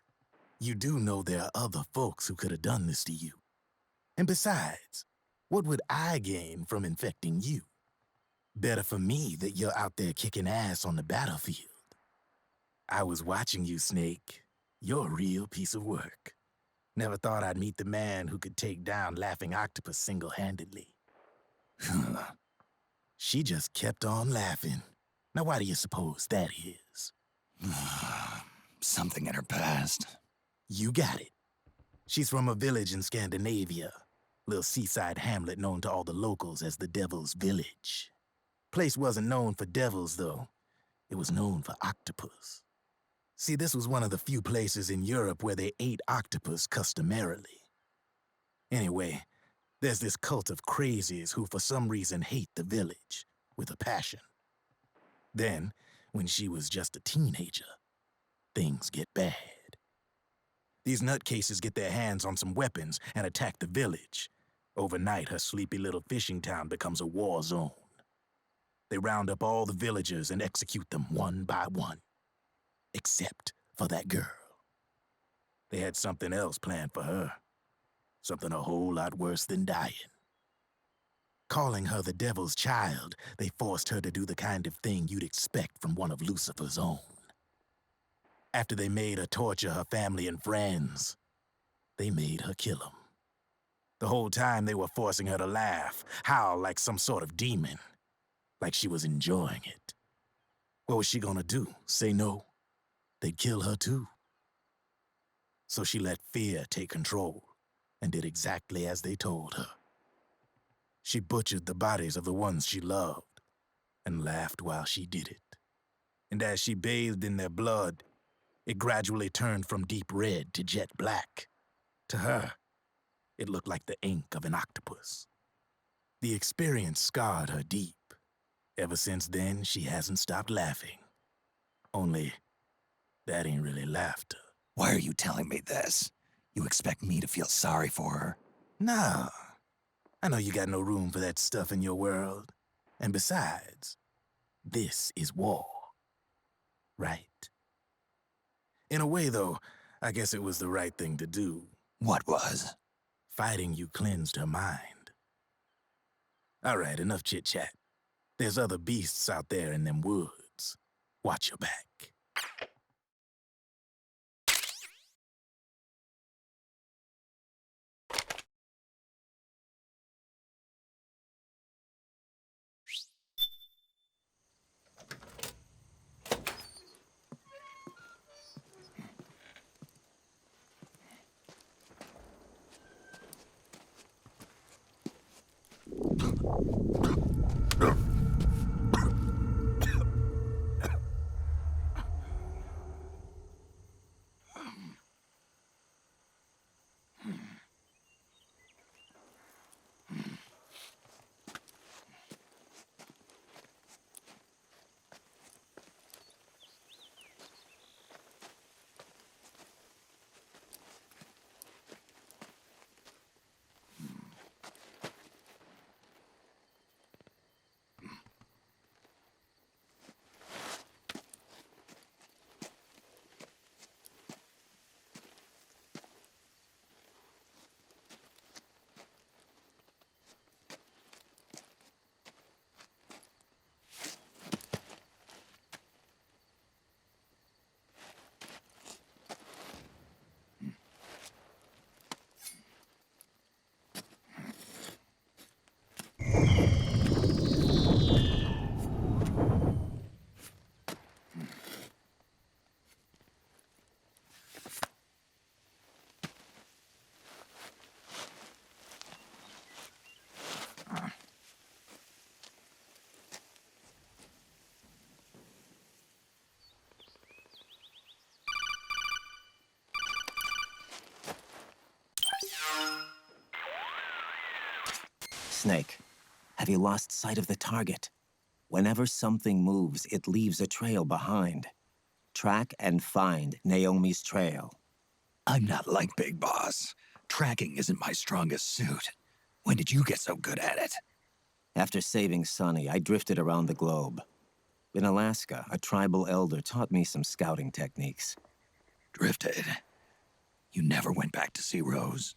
you do know there are other folks who could have done this to you. And besides, what would I gain from infecting you? Better for me that you're out there kicking ass on the battlefield. I was watching you, Snake. You're a real piece of work. Never thought I'd meet the man who could take down Laughing Octopus single-handedly. She just kept on laughing. Now why do you suppose that is? Something in her past. You got it. She's from a village in Scandinavia. Little seaside hamlet known to all the locals as the Devil's Village. Place wasn't known for devils, though. It was known for octopus. See, this was one of the few places in Europe where they ate octopus customarily. Anyway, there's this cult of crazies who for some reason hate the village with a passion. Then, when she was just a teenager, things get bad. These nutcases get their hands on some weapons and attack the village. Overnight, her sleepy little fishing town becomes a war zone. They round up all the villagers and execute them one by one. Except for that girl. They had something else planned for her. Something a whole lot worse than dying. Calling her the Devil's Child, they forced her to do the kind of thing you'd expect from one of Lucifer's own. After they made her torture her family and friends, they made her kill them. The whole time they were forcing her to laugh, howl like some sort of demon. Like she was enjoying it. What was she gonna do? Say no? They'd kill her too. So she let fear take control and did exactly as they told her. She butchered the bodies of the ones she loved and laughed while she did it. And as she bathed in their blood, it gradually turned from deep red to jet black. To her, it looked like the ink of an octopus. The experience scarred her deep. Ever since then, she hasn't stopped laughing. Only, that ain't really laughter. Why are you telling me this? You expect me to feel sorry for her? Nah. I know you got no room for that stuff in your world. And besides, this is war. Right? In a way, though, I guess it was the right thing to do. What was? Fighting you cleansed her mind. All right, enough chit-chat. There's other beasts out there in them woods. Watch your back. Snake, have you lost sight of the target? Whenever something moves, it leaves a trail behind. Track and find Naomi's trail. I'm not like Big Boss. Tracking isn't my strongest suit. When did you get so good at it? After saving Sonny, I drifted around the globe. In Alaska, a tribal elder taught me some scouting techniques. Drifted? You never went back to see Rose?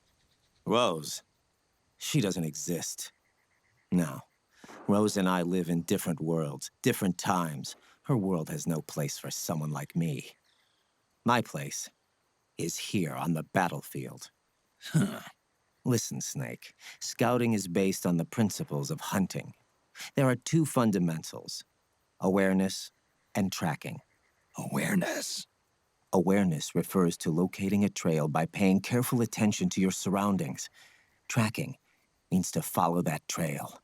Rose? She doesn't exist. No. Rose and I live in different worlds, different times. Her world has no place for someone like me. My place is here on the battlefield. Huh. Listen, Snake. Scouting is based on the principles of hunting. There are two fundamentals: awareness and tracking. Awareness? Awareness refers to locating a trail by paying careful attention to your surroundings. Tracking means to follow that trail.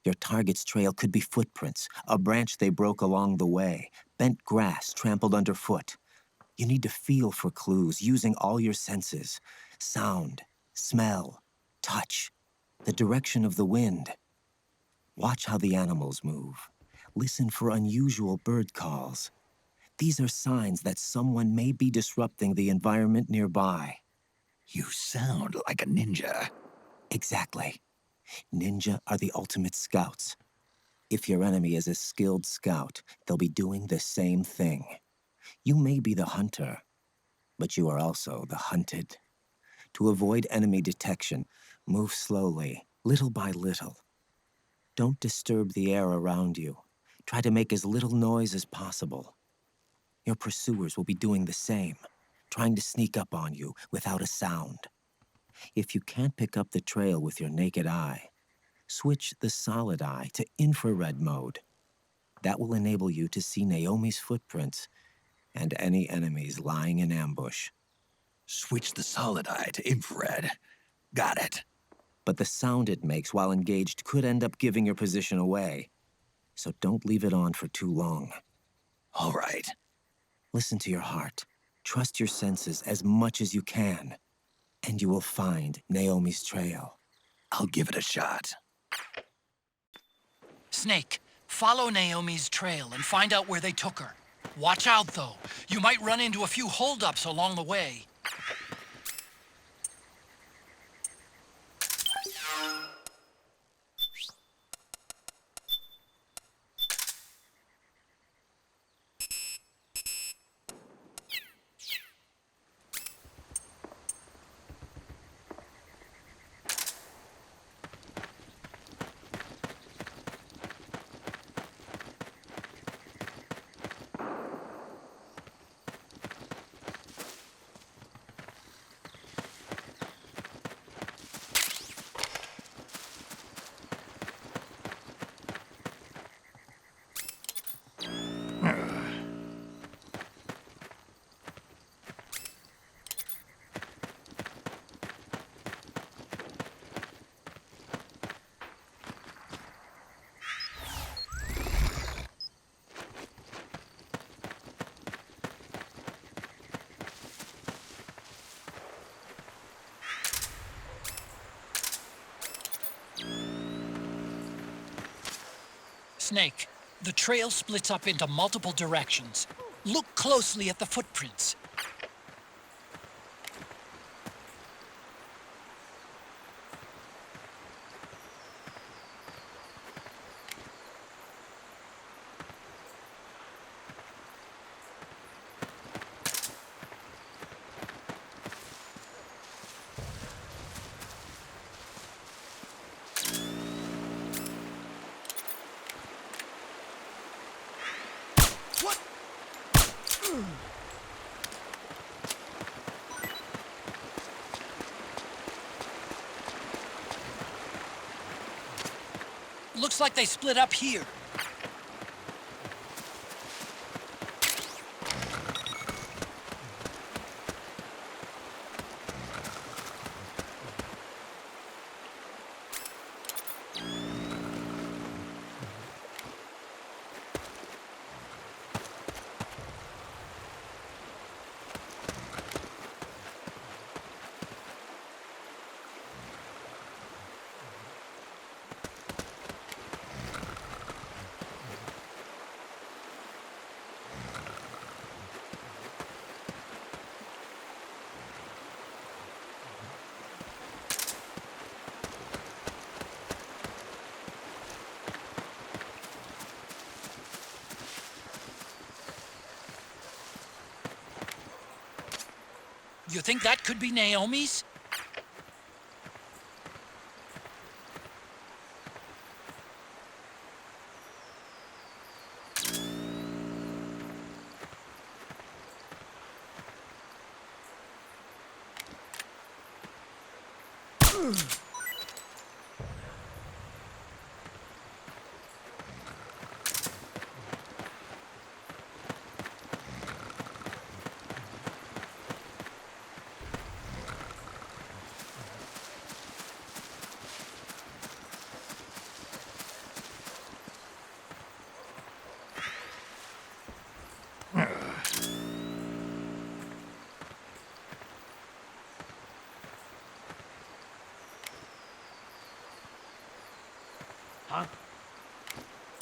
Your target's trail could be footprints, a branch they broke along the way, bent grass trampled underfoot. You need to feel for clues using all your senses: sound, smell, touch, the direction of the wind. Watch how the animals move. Listen for unusual bird calls. These are signs that someone may be disrupting the environment nearby. You sound like a ninja. Exactly. Ninja are the ultimate scouts. If your enemy is a skilled scout, they'll be doing the same thing. You may be the hunter, but you are also the hunted. To avoid enemy detection, move slowly, little by little. Don't disturb the air around you. Try to make as little noise as possible. Your pursuers will be doing the same, trying to sneak up on you without a sound. If you can't pick up the trail with your naked eye, switch the solid eye to infrared mode. That will enable you to see Naomi's footprints and any enemies lying in ambush. Switch the solid eye to infrared. Got it. But the sound it makes while engaged could end up giving your position away. So don't leave it on for too long. All right. Listen to your heart. Trust your senses as much as you can. And you will find Naomi's trail. I'll give it a shot. Snake, follow Naomi's trail and find out where they took her. Watch out, though. You might run into a few holdups along the way. Snake, the trail splits up into multiple directions. Look closely at the footprints. Looks like they split up here. You think that could be Naomi's? Huh?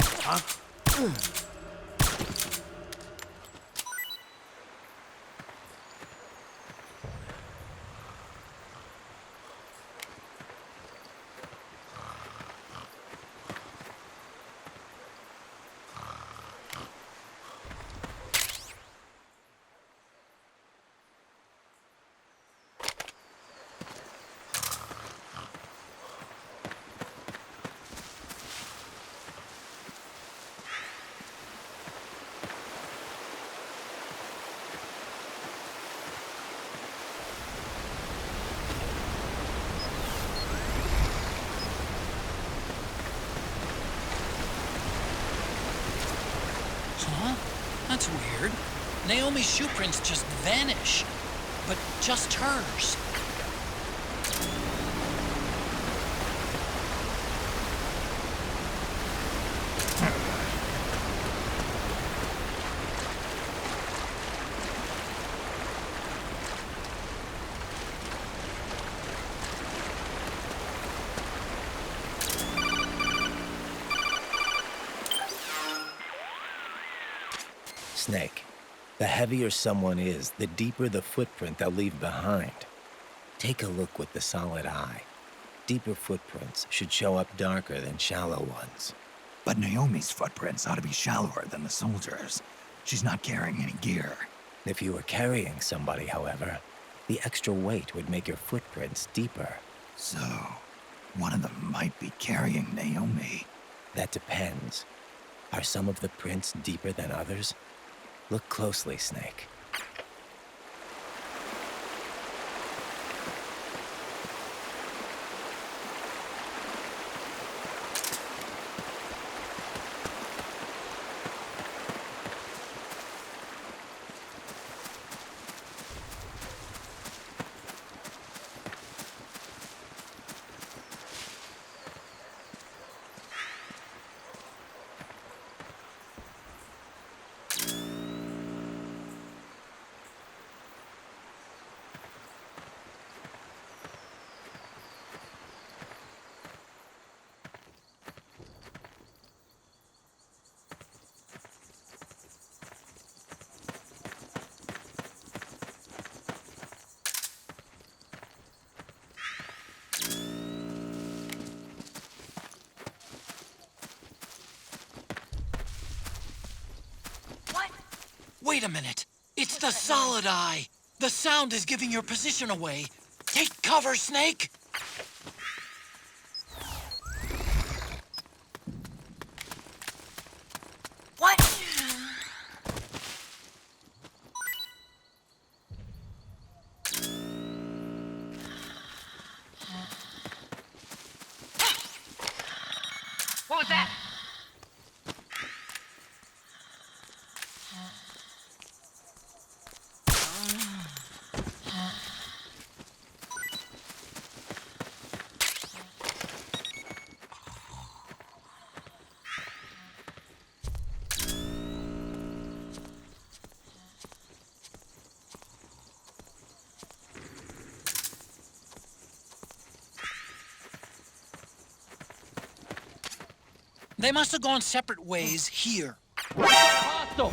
Huh? Huh? That's weird. Naomi's shoe prints just vanish. But just hers. Snake, the heavier someone is, the deeper the footprint they'll leave behind. Take a look with the solid eye. Deeper footprints should show up darker than shallow ones. But Naomi's footprints ought to be shallower than the soldiers. She's not carrying any gear. If you were carrying somebody, however, the extra weight would make your footprints deeper. So, one of them might be carrying Naomi. That depends. Are some of the prints deeper than others? Look closely, Snake. Wait a minute. It's the solid eye. The sound is giving your position away. Take cover, Snake. What? What was that? They must have gone separate ways here. Hostile!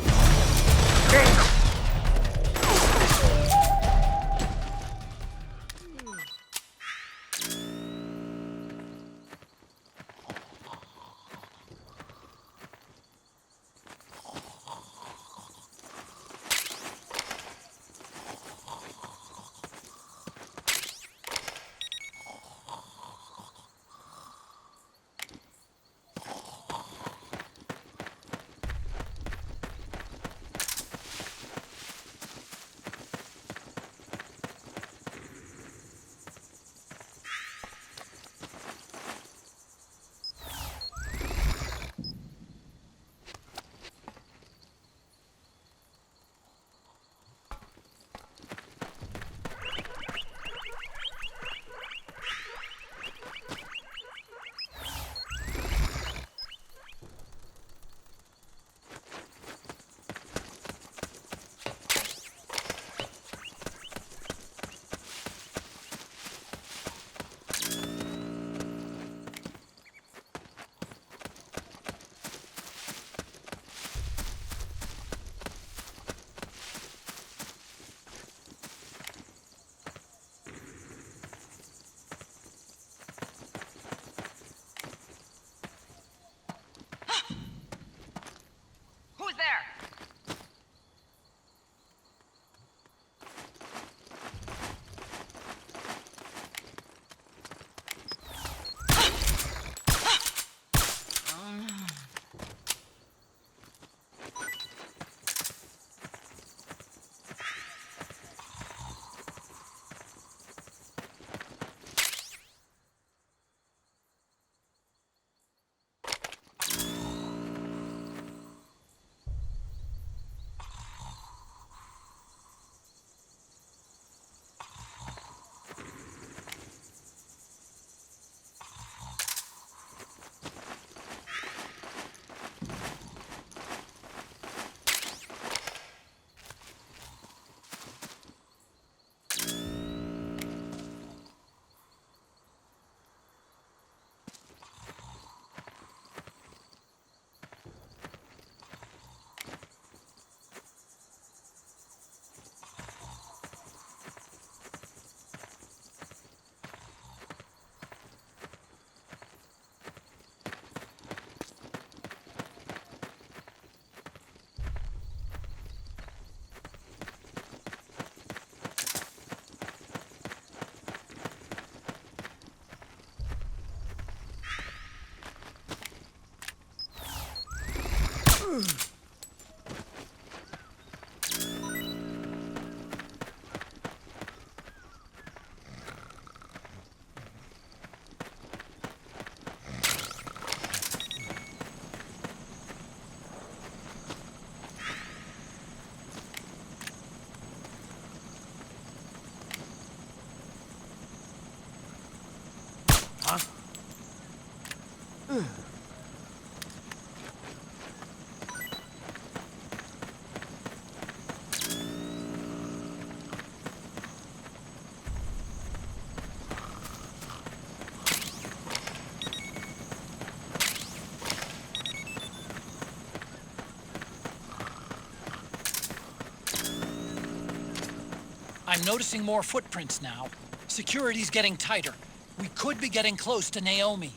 I'm noticing more footprints now. Security's getting tighter. We could be getting close to Naomi.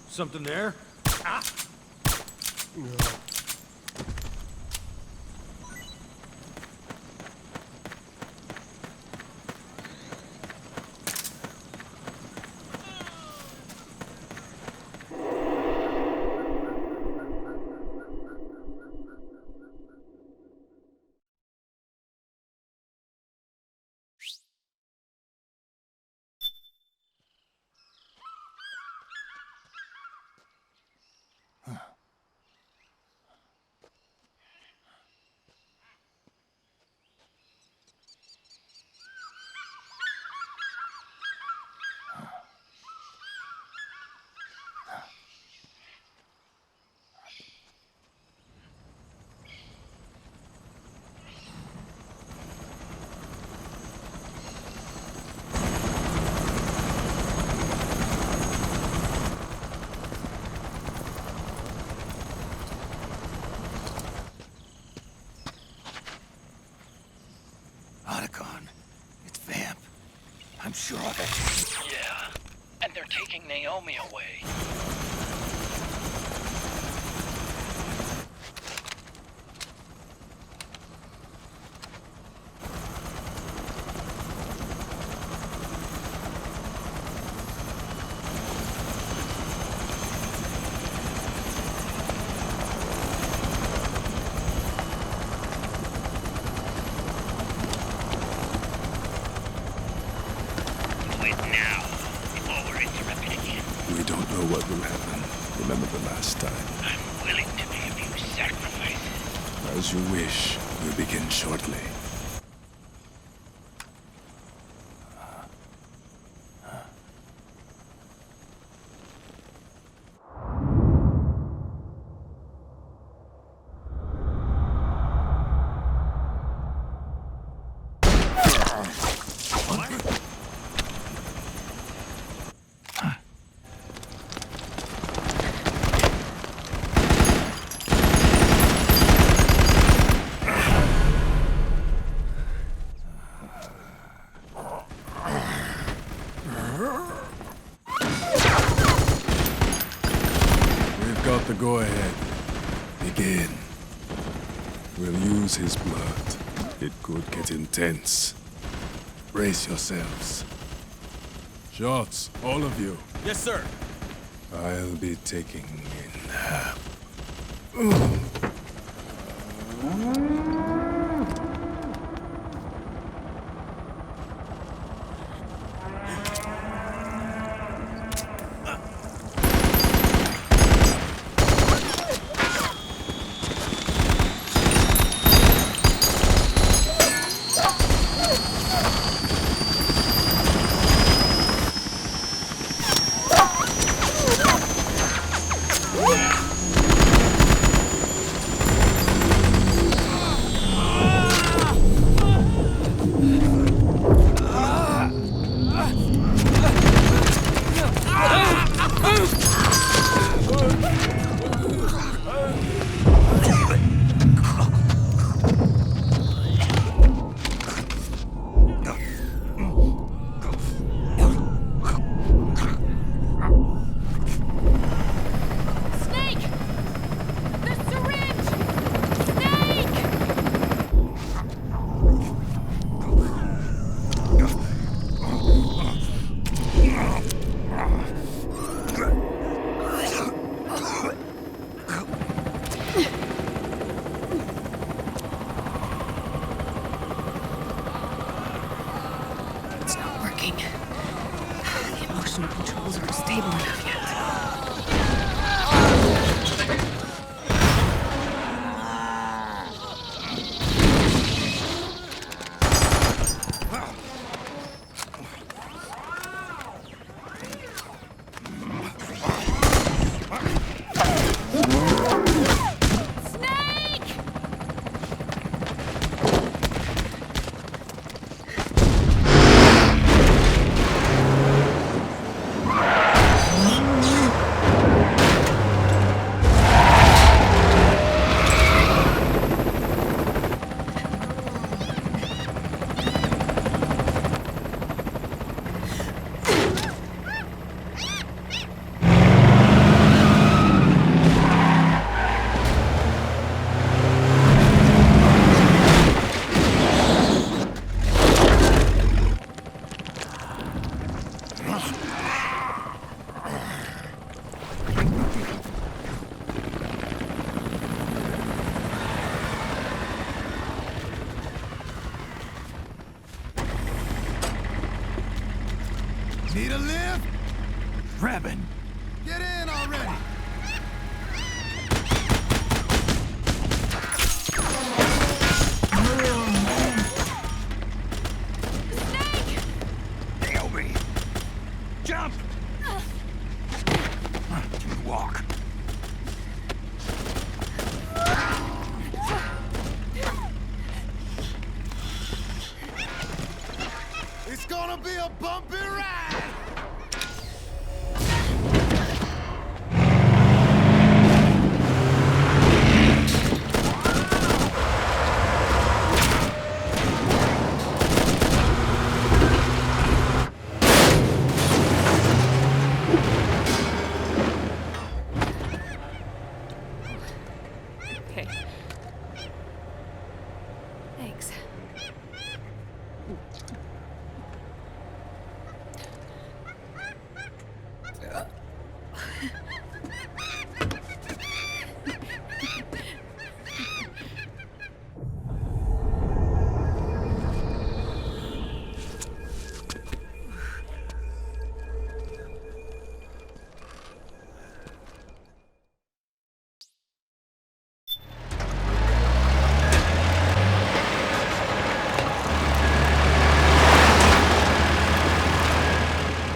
Something there? No. It's Vamp. I'm sure of it. Yeah, and they're taking Naomi away. What will happen? Remember the last time. I'm willing to make a few sacrifices. As you wish. We'll begin shortly. The go-ahead. Begin. We'll use his blood. It could get intense. Brace yourselves. Shots, all of you. Yes, sir. I'll be taking in half. to live? Revan! Get in already! Naomi! Jump! Can you walk? It's gonna be a bumpy ride! Okay. Thanks.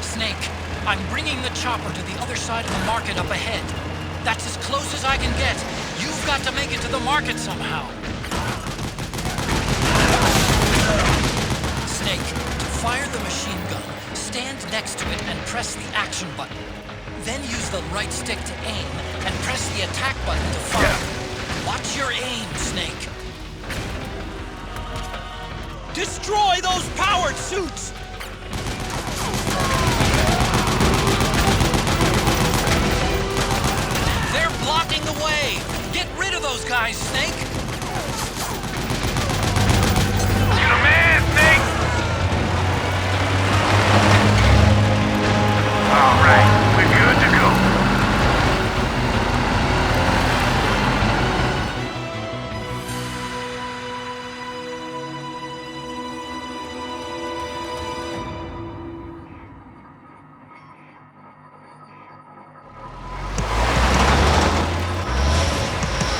Snake, I'm bringing the chopper to the other side of the market up ahead. That's as close as I can get. You've got to make it to the market somehow. Snake, to fire the machine gun, stand next to it and press the action button. Then use the right stick to aim and press the attack button to fire. Watch your aim, Snake. Destroy those powered suits! They're blocking the way! Get rid of those guys, Snake! You're the man, Snake! All right, we're good to go.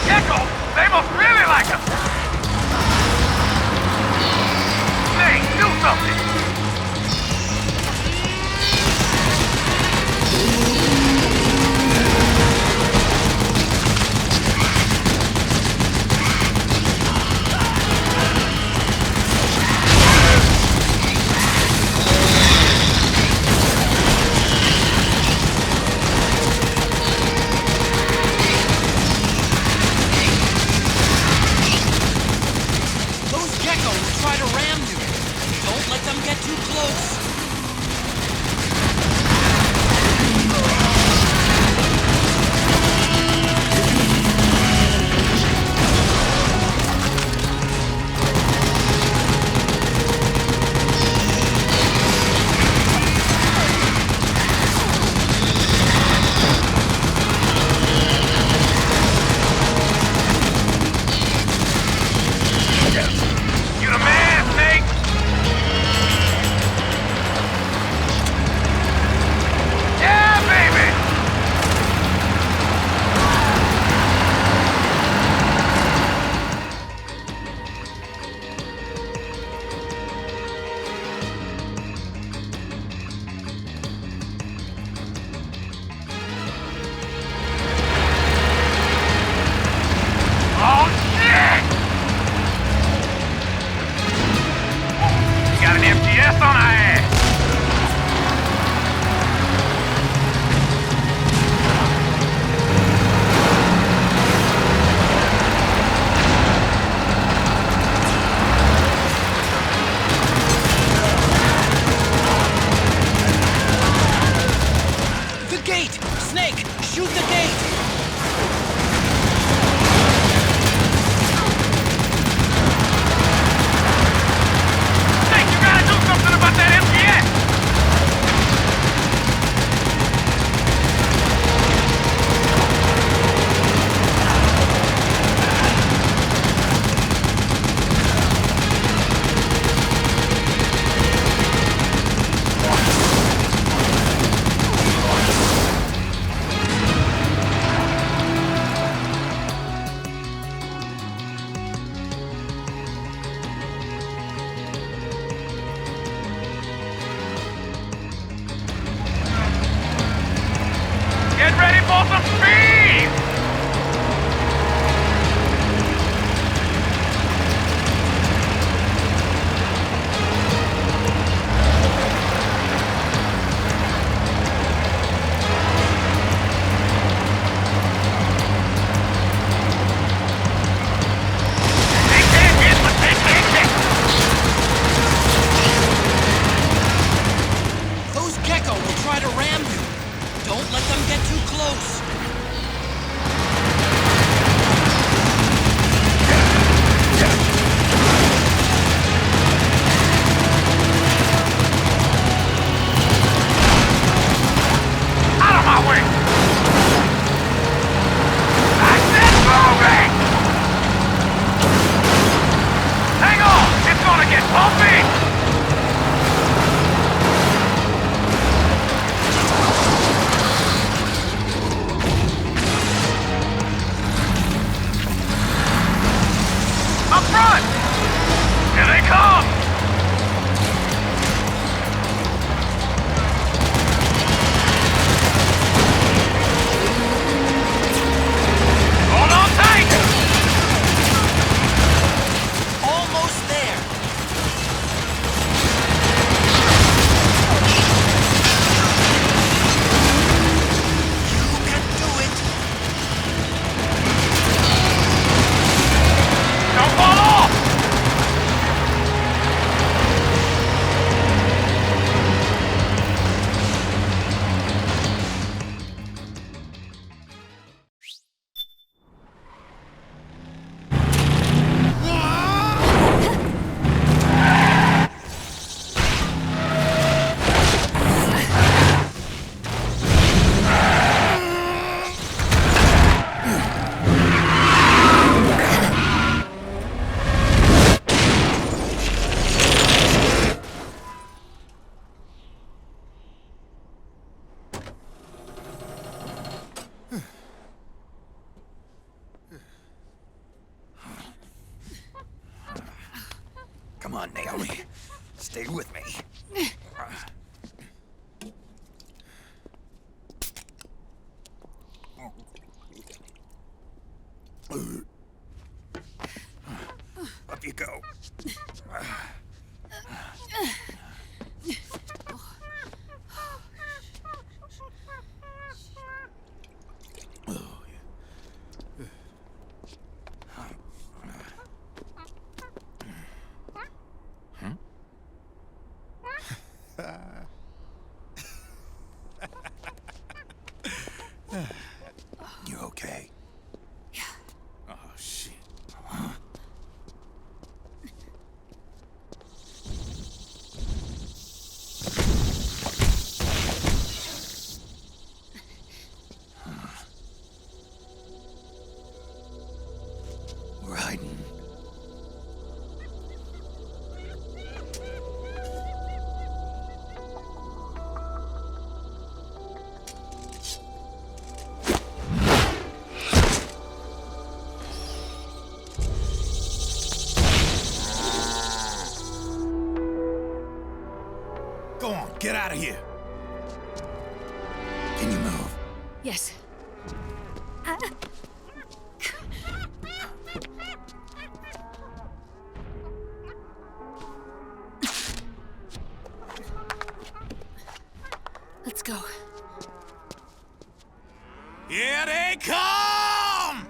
Gecko, they must really like us! Snake, do something! Those Gecko will try to ram you. Don't let them for some speed! Those Gecko will try to ram you. Don't let them get too close. Out of my way! That's it, moving! Hang on! It's gonna get bumpy! Up front! Here they come! Hold on tight! Almost there. You can do it. Don't fall off! Come on, Naomi. Stay with me. Up you go. You okay? Yeah. Oh, shit. We're hiding. Go on, get out of here. Can you move? Yes. Let's go. Here they come!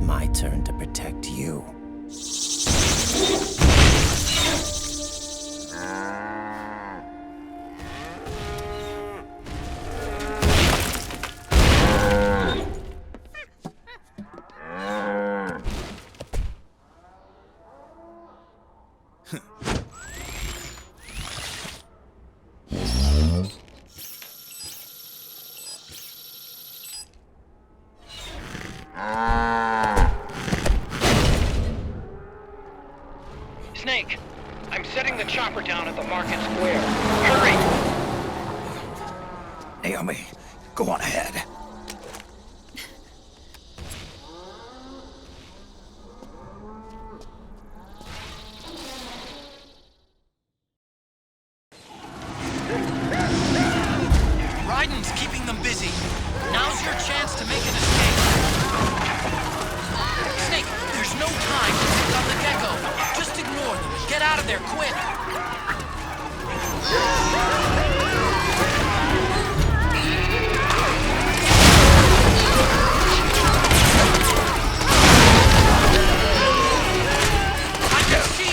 my turn to protect you. Snake, I'm setting the chopper down at the market square. Hurry! Naomi, go on ahead. Raiden's keeping them busy. Now's your chance to make an escape. Snake, there's no time to pick on the gecko. Just ignore them and get out of there quick. I can see you.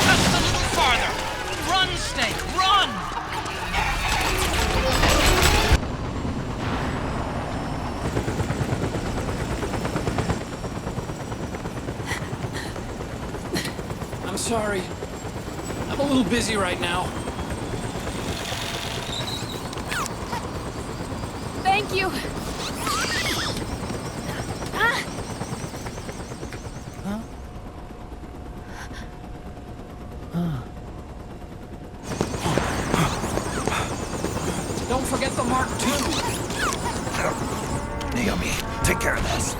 Just a little farther. Run, Snake, run! I'm sorry. I'm a little busy right now. Thank you. Ah! Huh? Don't forget the Mark II. Naomi, take care of this.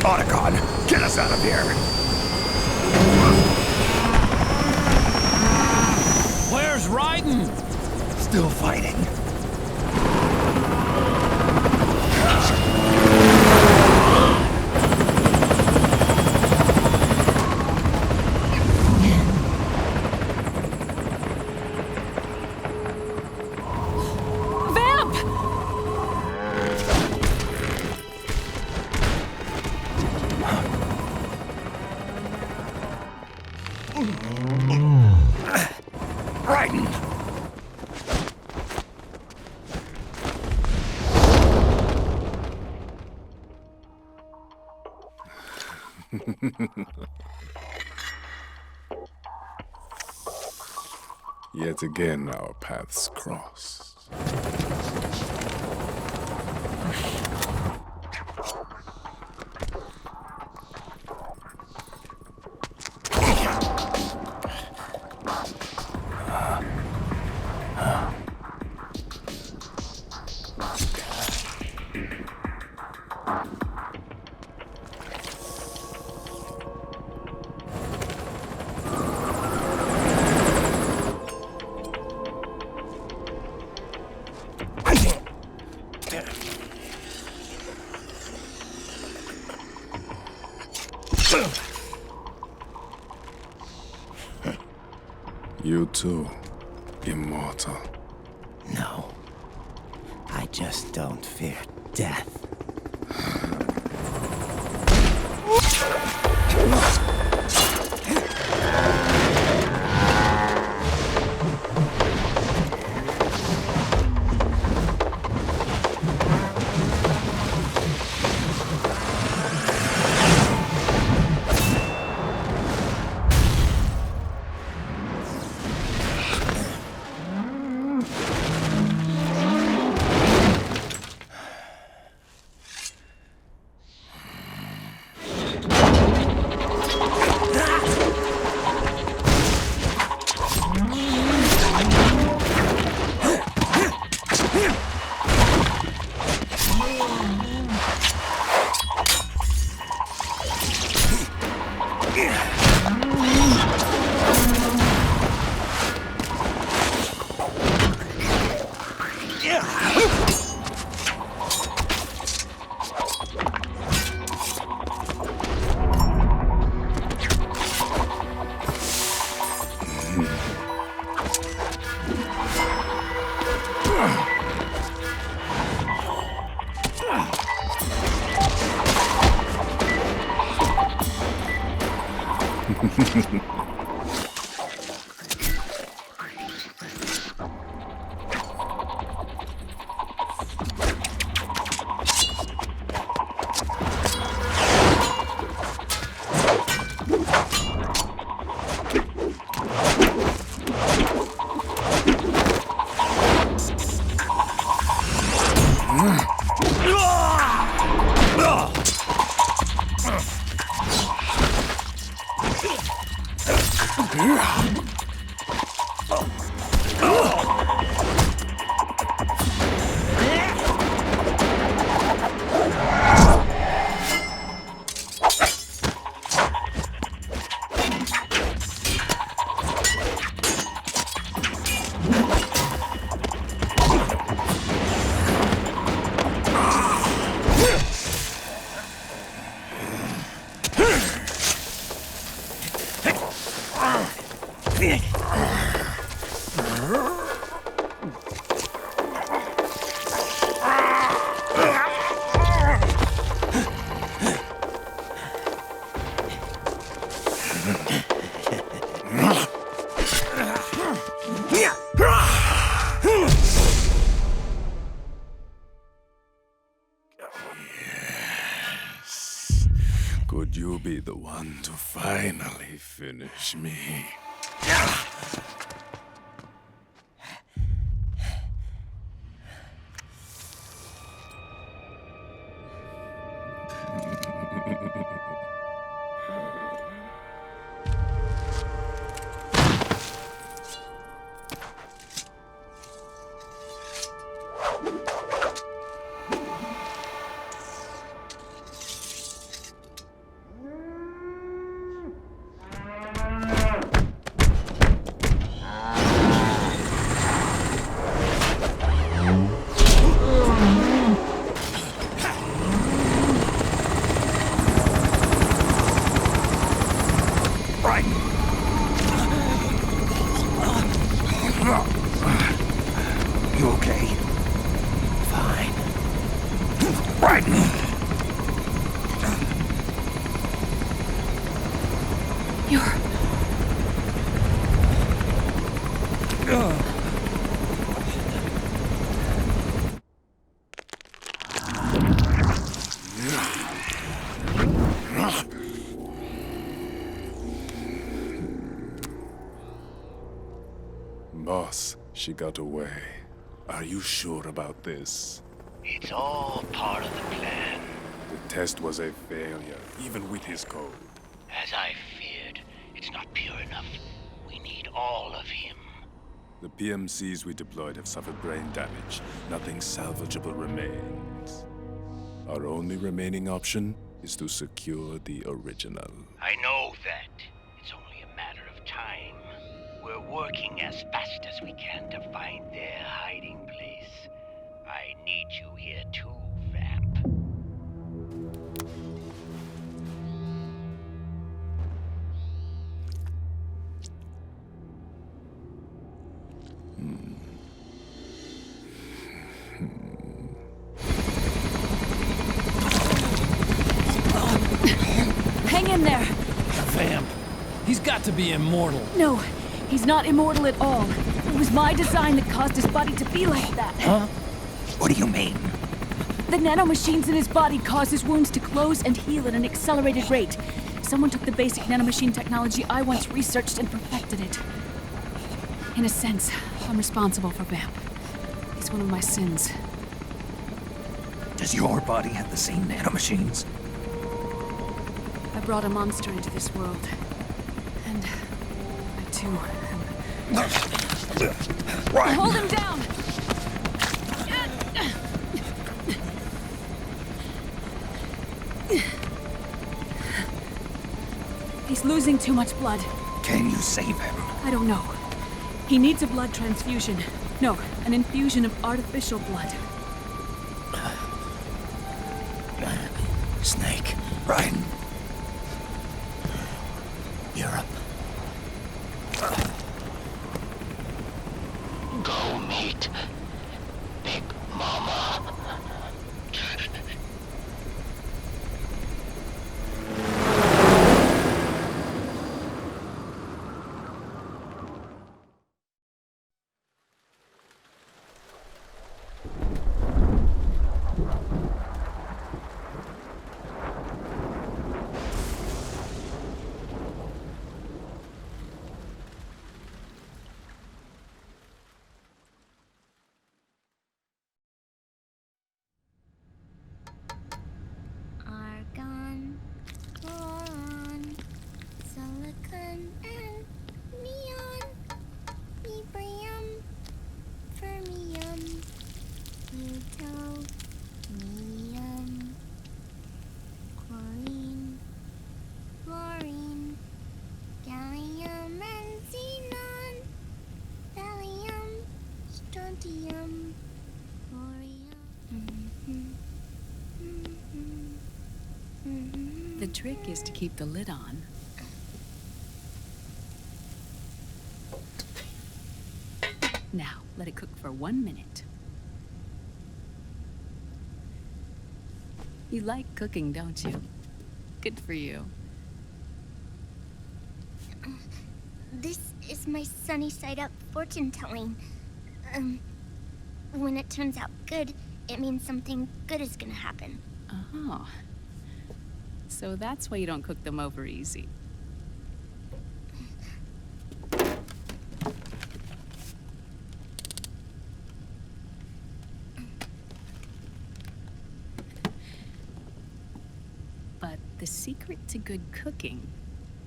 Otacon, get us out of here. Where's Raiden? Still fighting. Vamp! Raiden! Yet again, our paths cross. You too, immortal. No. I just don't fear death. Could you be the one to finally finish me? You okay? Fine. Right. Boss, she got away. Are you sure about this? It's all part of the plan. The test was a failure, even with his code. As I feared, it's not pure enough. We need all of him. The PMCs we deployed have suffered brain damage. Nothing salvageable remains. Our only remaining option is to secure the original. I know that. It's only a matter of time. We're working as fast as we can to find their hiding place. I need you here too, Vamp. Hang in there! Vamp. He's got to be immortal. No, he's not immortal at all. It was my design that caused his body to be like that. Huh? What do you mean? The nanomachines in his body cause his wounds to close and heal at an accelerated rate. Someone took the basic nanomachine technology I once researched and perfected it. In a sense, I'm responsible for Vamp. He's one of my sins. Does your body have the same nanomachines? I brought a monster into this world. And I too am... Hold him down! He's losing too much blood. Can you save him? I don't know. He needs a blood transfusion. No, an infusion of artificial blood. Snake. Ryan. Europe. Go meet Big Mama. The trick is to keep the lid on. Now, let it cook for 1 minute. You like cooking, don't you? Good for you. This is my sunny side up fortune telling. When it turns out good, it means something good is gonna happen. Oh. So that's why you don't cook them over easy. But the secret to good cooking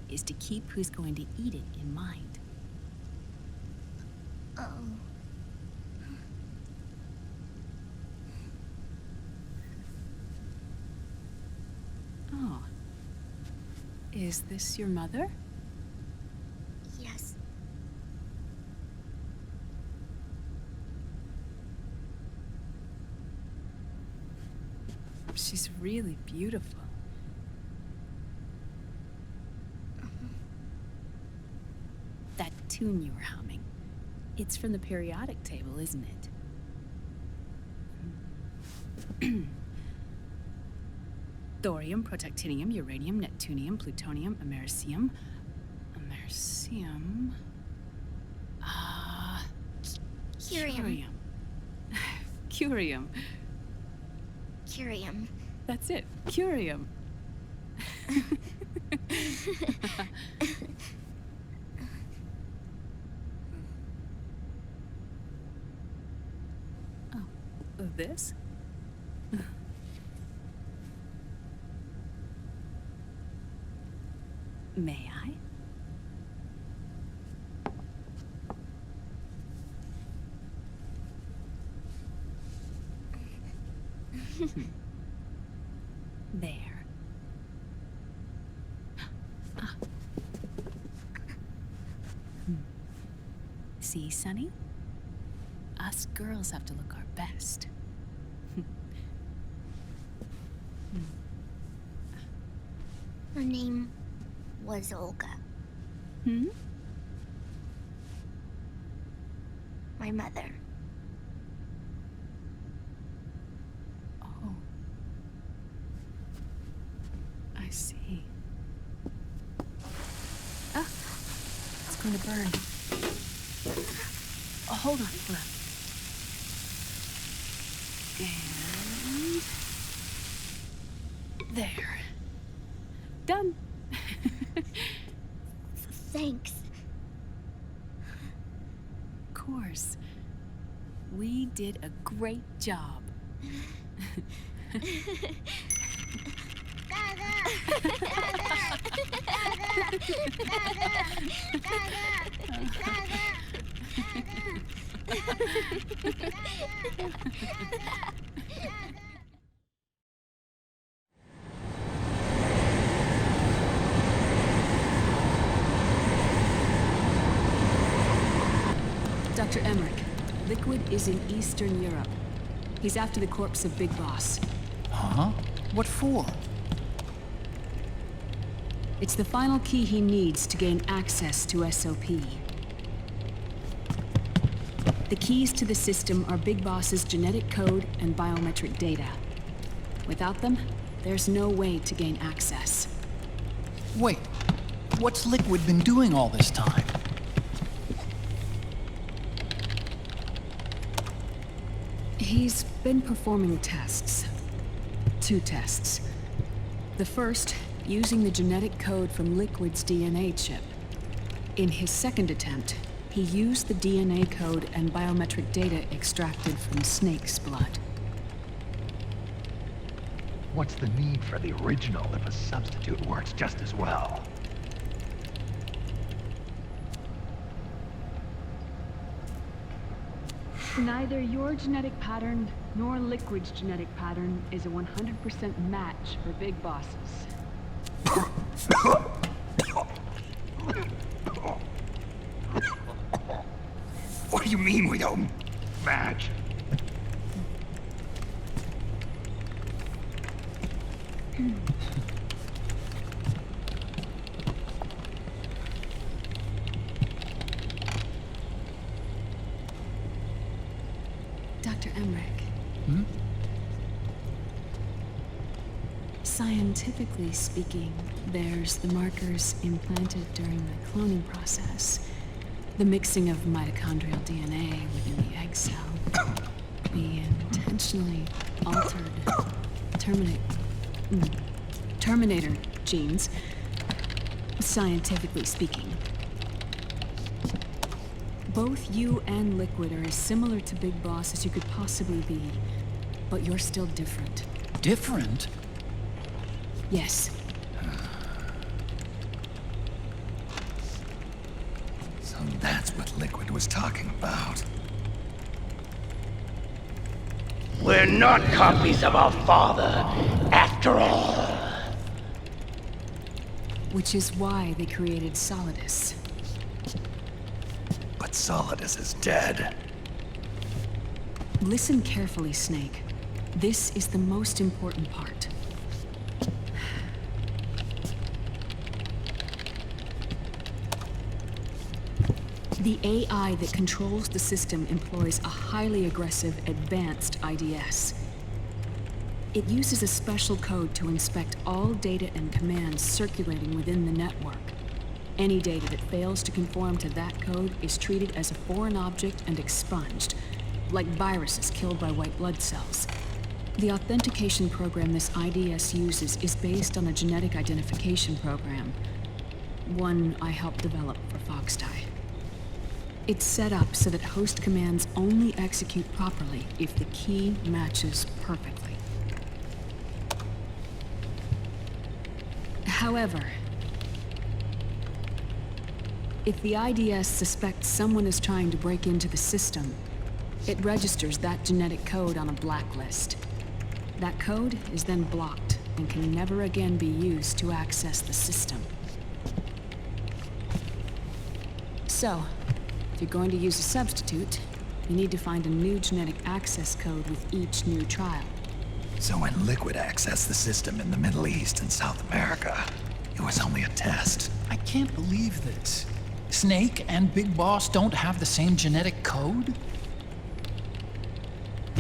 is to keep who's going to eat it in mind. Oh. Oh. Is this your mother? Yes. She's really beautiful. That tune you were humming, it's from the periodic table, isn't it? Thorium, protactinium, uranium, neptunium, plutonium, americium. Americium. Curium. Curium. Curium. That's it. Curium. Oh, this? May I? There. Ah. See, Sonny? Us girls have to look our best. Her name was Olga. Hmm? My mother. Oh. I see. Ah! It's going to burn. Oh, hold on, hold on. And... there. Done. Thanks. Of course. We did a great job. Dr. Emmerich, Liquid is in Eastern Europe. He's after the corpse of Big Boss. Huh? What for? It's the final key he needs to gain access to SOP. The keys to the system are Big Boss's genetic code and biometric data. Without them, there's no way to gain access. Wait, what's Liquid been doing all this time? He's been performing tests. 2 tests. The first, using the genetic code from Liquid's DNA chip. In his second attempt, he used the DNA code and biometric data extracted from Snake's blood. What's the need for the original if a substitute works just as well? Neither your genetic pattern nor Liquid's genetic pattern is a 100% match for Big Bosses. What do you mean we don't match? Dr. Emmerich. Hmm? Scientifically speaking, there's the markers implanted during the cloning process, the mixing of mitochondrial DNA within the egg cell, the intentionally altered Terminator genes, scientifically speaking. Both you and Liquid are as similar to Big Boss as you could possibly be, but you're still different. Different? Yes. So that's what Liquid was talking about. We're not copies of our father, after all. Which is why they created Solidus. But Solidus is dead. Listen carefully, Snake. This is the most important part. The AI that controls the system employs a highly aggressive, advanced IDS. It uses a special code to inspect all data and commands circulating within the network. Any data that fails to conform to that code is treated as a foreign object and expunged, like viruses killed by white blood cells. The authentication program this IDS uses is based on a genetic identification program, one I helped develop for FoxDie. It's set up so that host commands only execute properly if the key matches perfectly. However, if the IDS suspects someone is trying to break into the system, it registers that genetic code on a blacklist. That code is then blocked and can never again be used to access the system. So, if you're going to use a substitute, you need to find a new genetic access code with each new trial. So when Liquid accessed the system in the Middle East and South America, it was only a test. I can't believe this. Snake and Big Boss don't have the same genetic code?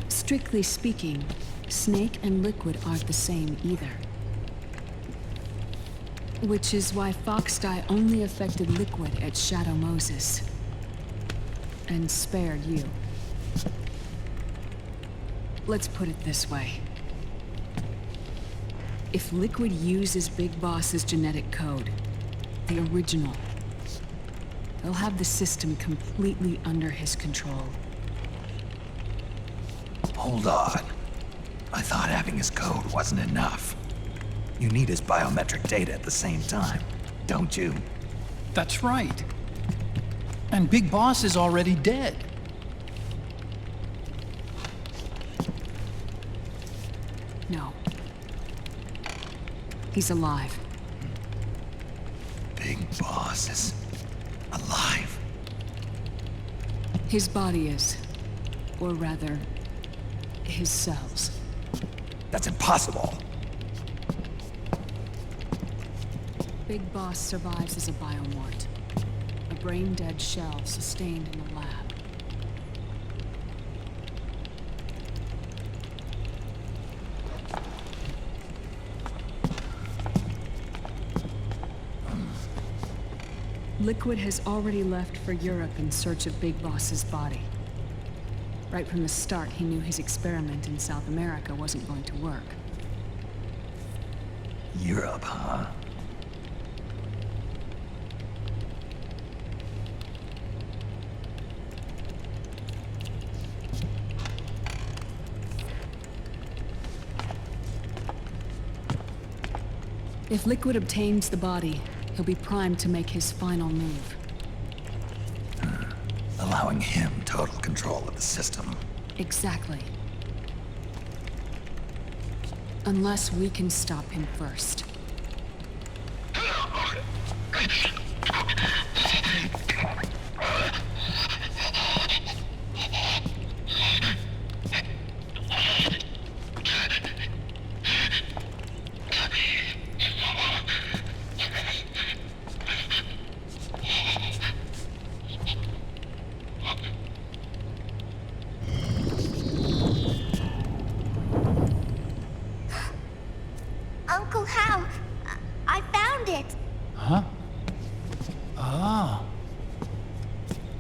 Strictly speaking, Snake and Liquid aren't the same either. Which is why FoxDie only affected Liquid at Shadow Moses. And spared you. Let's put it this way. If Liquid uses Big Boss's genetic code, the original, he'll have the system completely under his control. Hold on. I thought having his code wasn't enough. You need his biometric data at the same time, don't you? That's right. And Big Boss is already dead. No. He's alive. Big Boss is alive. His body is. Or rather, his cells. That's impossible. Big Boss survives as a biomort. A brain-dead shell sustained in the lab. Liquid has already left for Europe in search of Big Boss's body. Right from the start, he knew his experiment in South America wasn't going to work. Europe, huh? If Liquid obtains the body, he'll be primed to make his final move. Allowing him total control of the system. Exactly. Unless we can stop him first.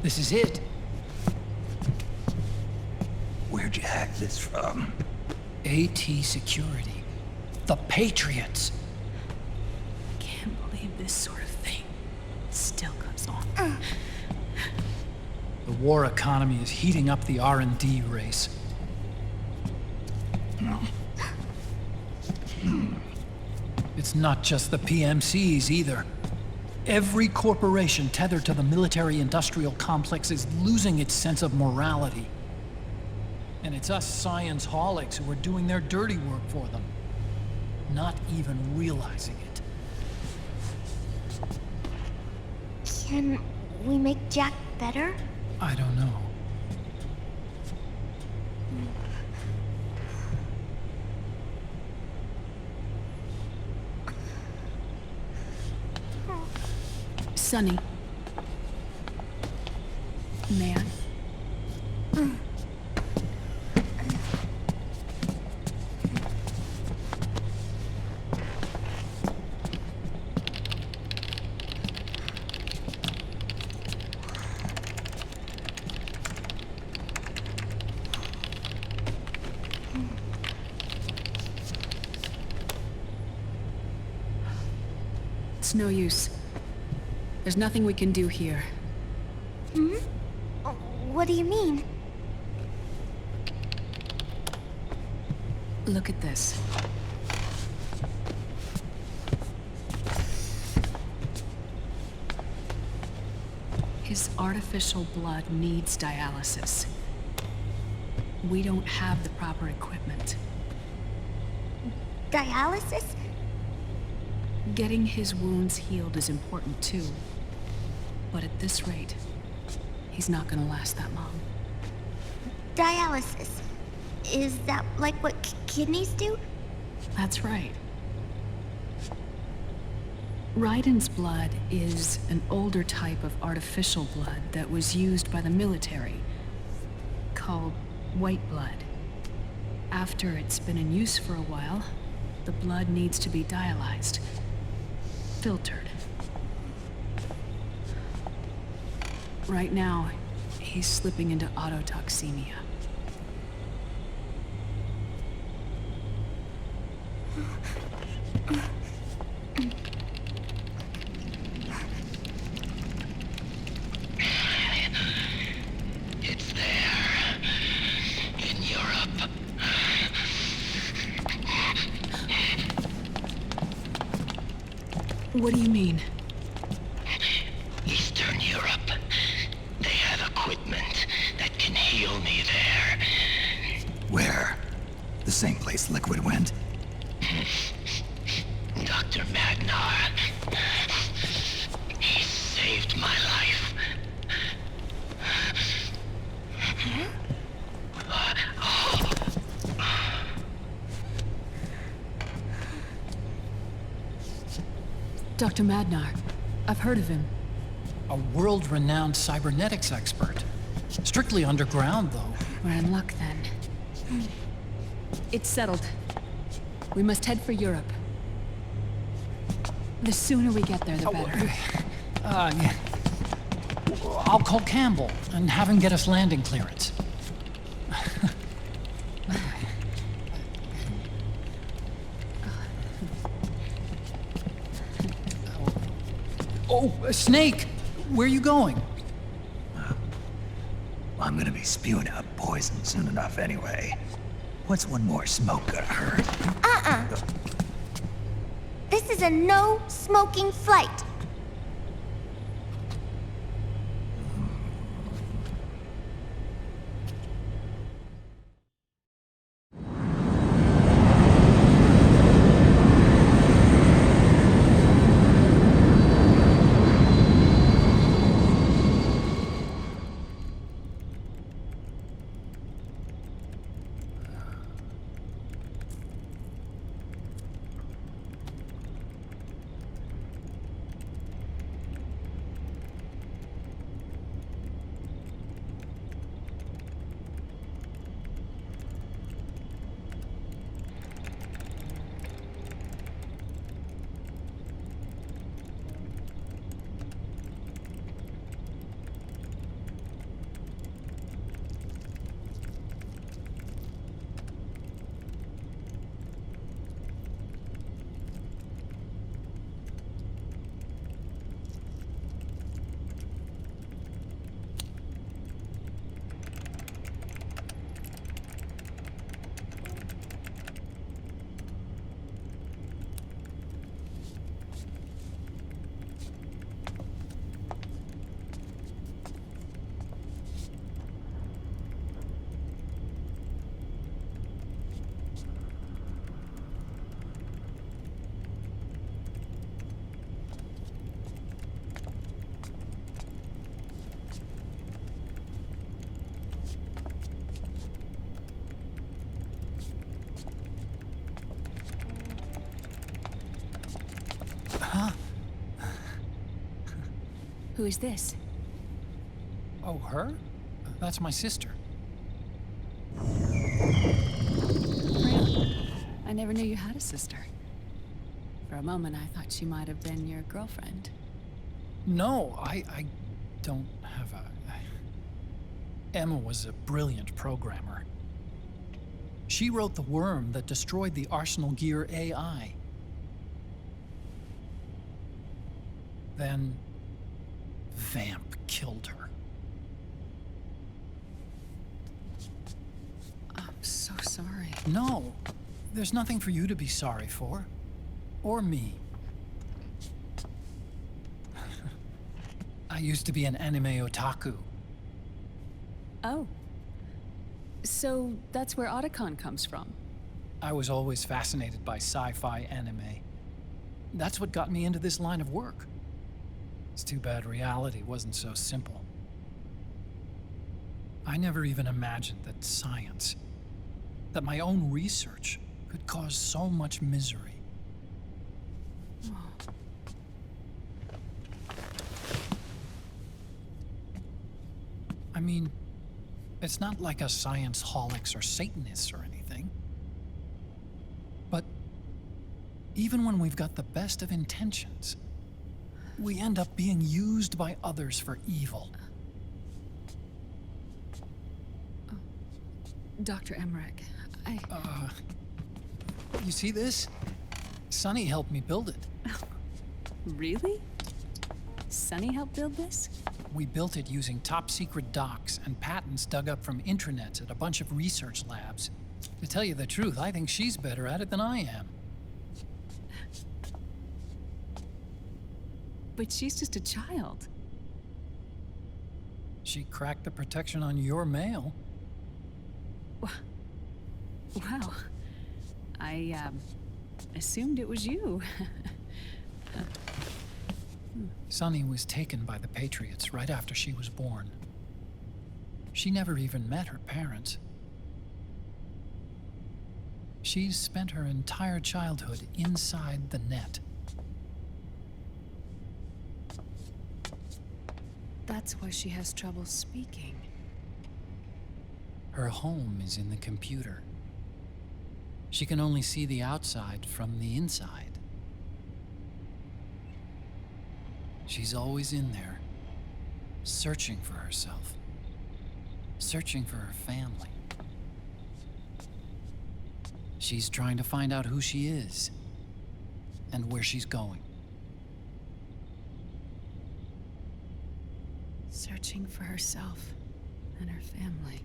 This is it. Where'd you hack this from? AT Security. The Patriots. Can't believe this sort of thing still goes on. The war economy is heating up the R&D race. It's not just the PMCs either. Every corporation tethered to the military-industrial complex is losing its sense of morality. And it's us science-holics who are doing their dirty work for them, not even realizing it. Can we make Jack better? I don't know. Sonny. May I? It's no use. There's nothing we can do here. Hmm? What do you mean? Look at this. His artificial blood needs dialysis. We don't have the proper equipment. Dialysis? Getting his wounds healed is important too. But at this rate, he's not gonna last that long. Dialysis. Is that like what kidneys do? That's right. Raiden's blood is an older type of artificial blood that was used by the military, called white blood. After it's been in use for a while, the blood needs to be dialyzed, filtered. Right now, he's slipping into autotoxemia. It's there. In Europe. What do you mean? Eastern Europe. They have equipment that can heal me there. Where? The same place Liquid went? Dr. Magnar. He saved my life. Dr. Madnar. I've heard of him. A world-renowned cybernetics expert. Strictly underground, though. We're in luck, then. It's settled. We must head for Europe. The sooner we get there, the better. Yeah. I'll call Campbell and have him get us landing clearance. Oh, Snake! Where are you going? I'm gonna be spewing out poison soon enough anyway. What's one more smoke gonna hurt? This is a no-smoking flight. Huh? Who is this? Oh, her? That's my sister. Really? I never knew you had a sister. For a moment, I thought she might have been your girlfriend. No, I don't have a... Emma was a brilliant programmer. She wrote the worm that destroyed the Arsenal Gear AI. Then, Vamp killed her. I'm so sorry. No, there's nothing for you to be sorry for. Or me. I used to be an anime otaku. Oh. So that's where Otacon comes from? I was always fascinated by sci-fi anime. That's what got me into this line of work. It's too bad reality wasn't so simple. I never even imagined that science, that my own research, could cause so much misery. I mean, it's not like us science holics or Satanists or anything. But even when we've got the best of intentions, we end up being used by others for evil. Dr. Emmerich, You see this? Sonny helped me build it. Really? Sonny helped build this? We built it using top-secret docs and patents dug up from intranets at a bunch of research labs. To tell you the truth, I think she's better at it than I am. But she's just a child. She cracked the protection on your mail. Wow. I, assumed it was you. Sunny was taken by the Patriots right after she was born. She never even met her parents. She's spent her entire childhood inside the net. That's why she has trouble speaking. Her home is in the computer. She can only see the outside from the inside. She's always in there, searching for herself, searching for her family. She's trying to find out who she is and where she's going. Searching for herself and her family.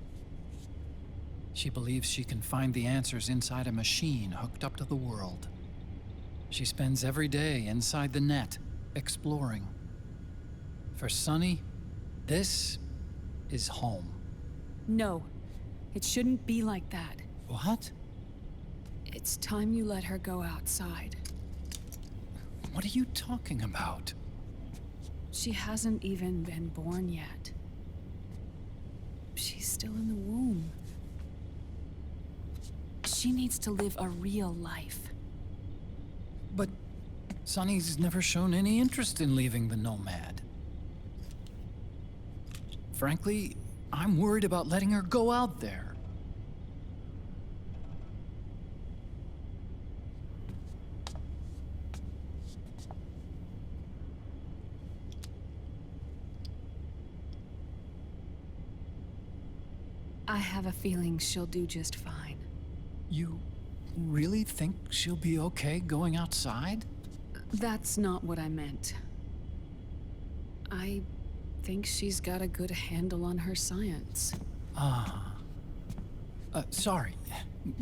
She believes she can find the answers inside a machine hooked up to the world. She spends every day inside the net, exploring. For Sunny, this is home. No, it shouldn't be like that. What? It's time you let her go outside. What are you talking about? She hasn't even been born yet. She's still in the womb. She needs to live a real life. But Sunny's never shown any interest in leaving the Nomad. Frankly, I'm worried about letting her go out there. I have a feeling she'll do just fine. You really think she'll be okay going outside? That's not what I meant. I think she's got a good handle on her science. Sorry.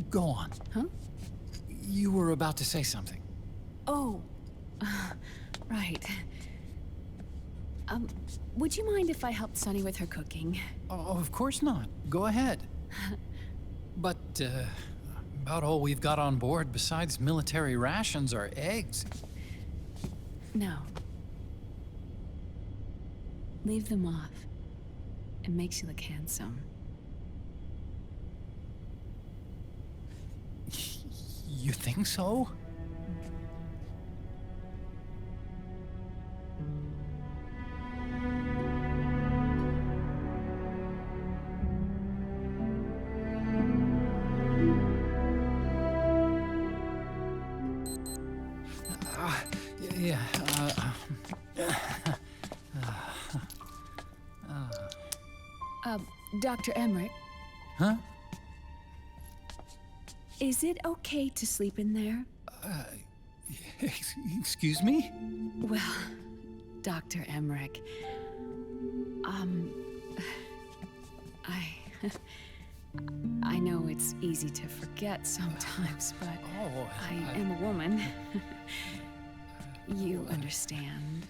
Go on. Huh? You were about to say something. Oh, right. Would you mind if I helped Sunny with her cooking? Oh, of course not. Go ahead. But, about all we've got on board besides military rations are eggs. No. Leave them off. It makes you look handsome. You think so? Dr. Emmerich, Huh? is it okay to sleep in there? Excuse me? Well, Dr. Emmerich, I know it's easy to forget sometimes, but I am a woman. You understand.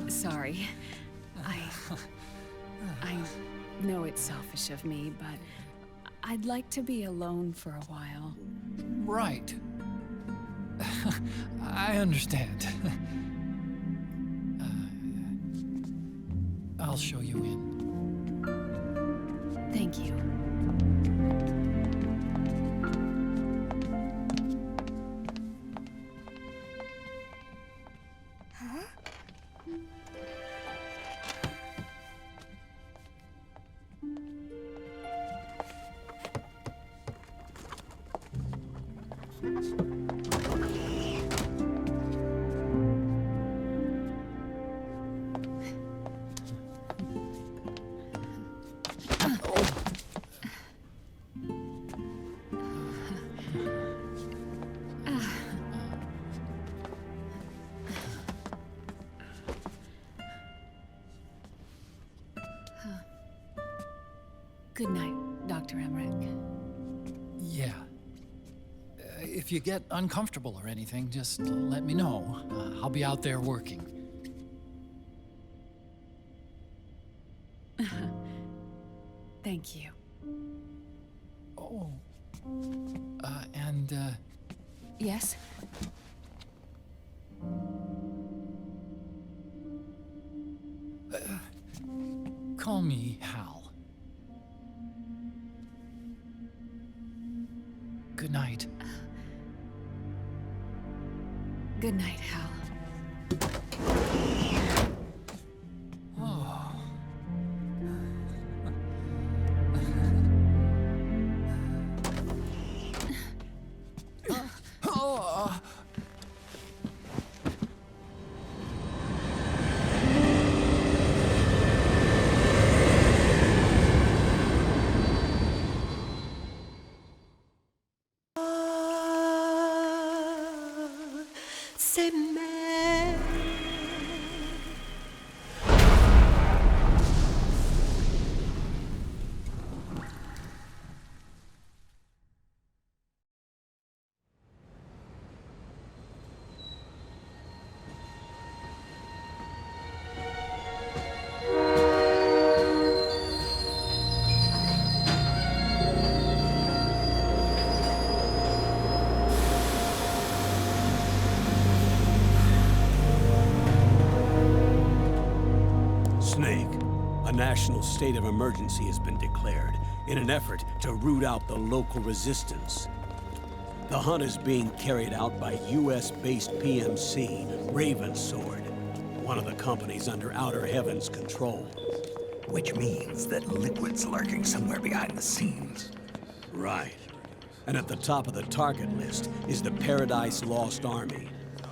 Sorry. I know it's selfish of me, but I'd like to be alone for a while. Right. I understand. I'll show you in. Thank you. Good night, Dr. Emmerich. Yeah. If you get uncomfortable or anything, just let me know. I'll be out there working. Thank you. Oh. And, Yes? call me Hal. Good night. Good night, Hal. Oh. Oh. Snake, a national state of emergency has been declared in an effort to root out the local resistance. The hunt is being carried out by US-based PMC Ravensword, one of the companies under Outer Heaven's control. Which means that Liquid's lurking somewhere behind the scenes. Right. And at the top of the target list is the Paradise Lost Army,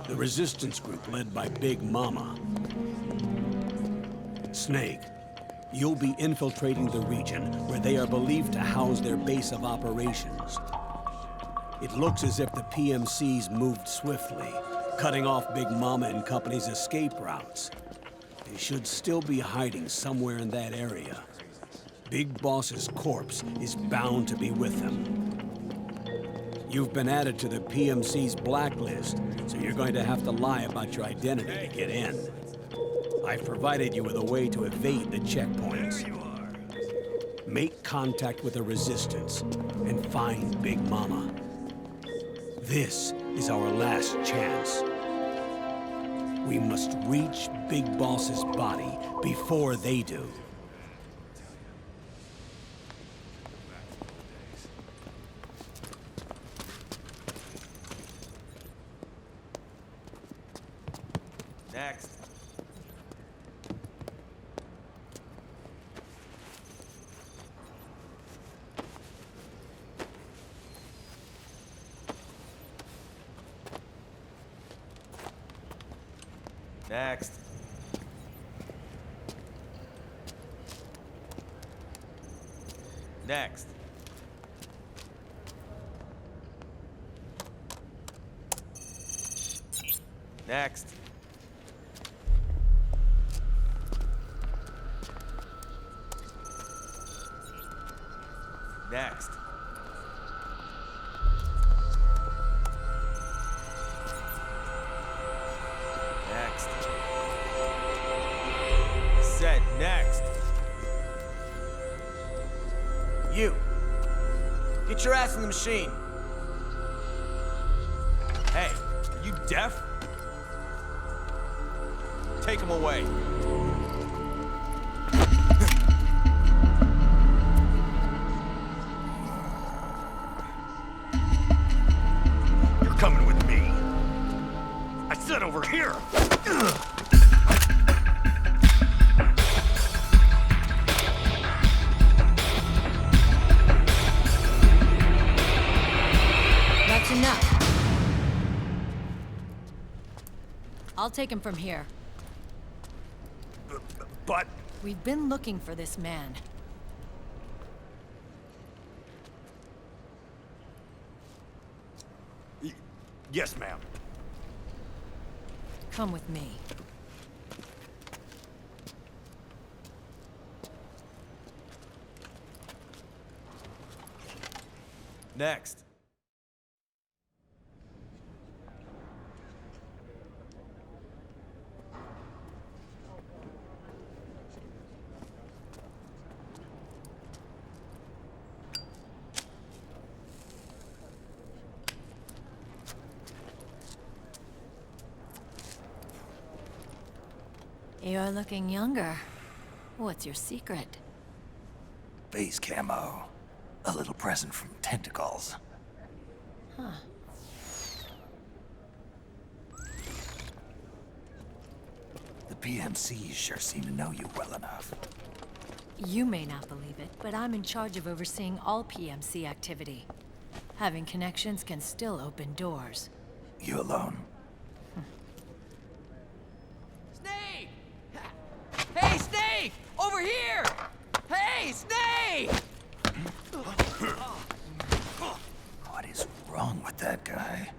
the resistance group led by Big Mama. Snake, you'll be infiltrating the region where they are believed to house their base of operations. It looks as if the PMCs moved swiftly, cutting off Big Mama and company's escape routes. They should still be hiding somewhere in that area. Big Boss's corpse is bound to be with them. You've been added to the PMC's blacklist, so you're going to have to lie about your identity to get in. I've provided you with a way to evade the checkpoints. Make contact with the Resistance and find Big Mama. This is our last chance. We must reach Big Boss's body before they do. Next. Next. Next. Next. Next. Next. Said next. You! Get your ass in the machine! Hey, are you deaf? Take him away. You're coming with me. I said over here. That's enough. I'll take him from here. But... We've been looking for this man. Yes, ma'am. Come with me. Next. You're looking younger. What's your secret? Base camo. A little present from tentacles. Huh. The PMCs sure seem to know you well enough. You may not believe it, but I'm in charge of overseeing all PMC activity. Having connections can still open doors. You alone? Snake! Hey, Snake! Over here! Hey, Snake! What is wrong with that guy?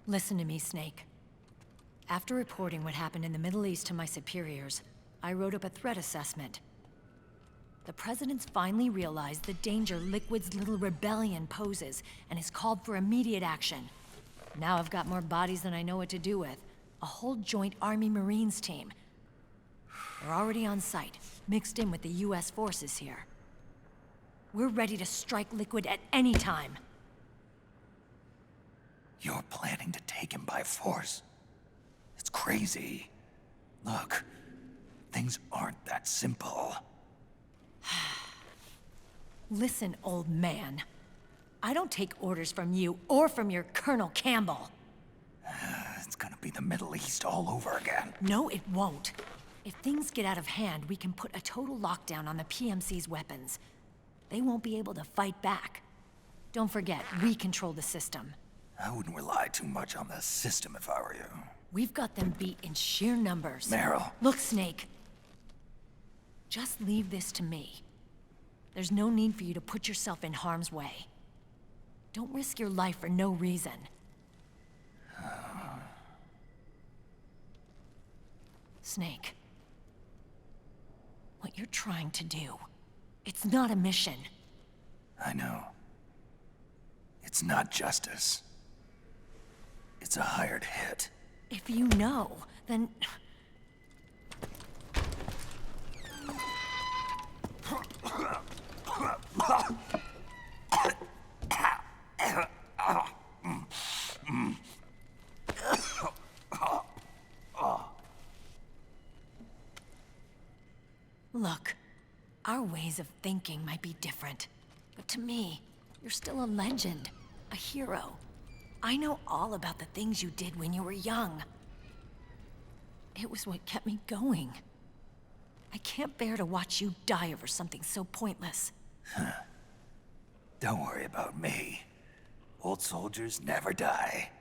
Listen to me, Snake. After reporting what happened in the Middle East to my superiors, I wrote up a threat assessment. The President's finally realized the danger Liquid's little rebellion poses and has called for immediate action. Now I've got more bodies than I know what to do with. A whole joint Army Marines team. They're already on site, mixed in with the US forces here. We're ready to strike Liquid at any time. You're planning to take him by force? It's crazy. Look, things aren't that simple. Listen, old man. I don't take orders from you or from your Colonel Campbell. It's gonna be the Middle East all over again. No, it won't. If things get out of hand, we can put a total lockdown on the PMC's weapons. They won't be able to fight back. Don't forget, we control the system. I wouldn't rely too much on the system if I were you. We've got them beat in sheer numbers. Meryl. Look, Snake. Just leave this to me. There's no need for you to put yourself in harm's way. Don't risk your life for no reason. Snake. What you're trying to do, it's not a mission. I know. It's not justice. It's a hired hit. If you know, then... Look, our ways of thinking might be different, but to me, you're still a legend, a hero. I know all about the things you did when you were young. It was what kept me going. I can't bear to watch you die over something so pointless. Don't worry about me. Old soldiers never die.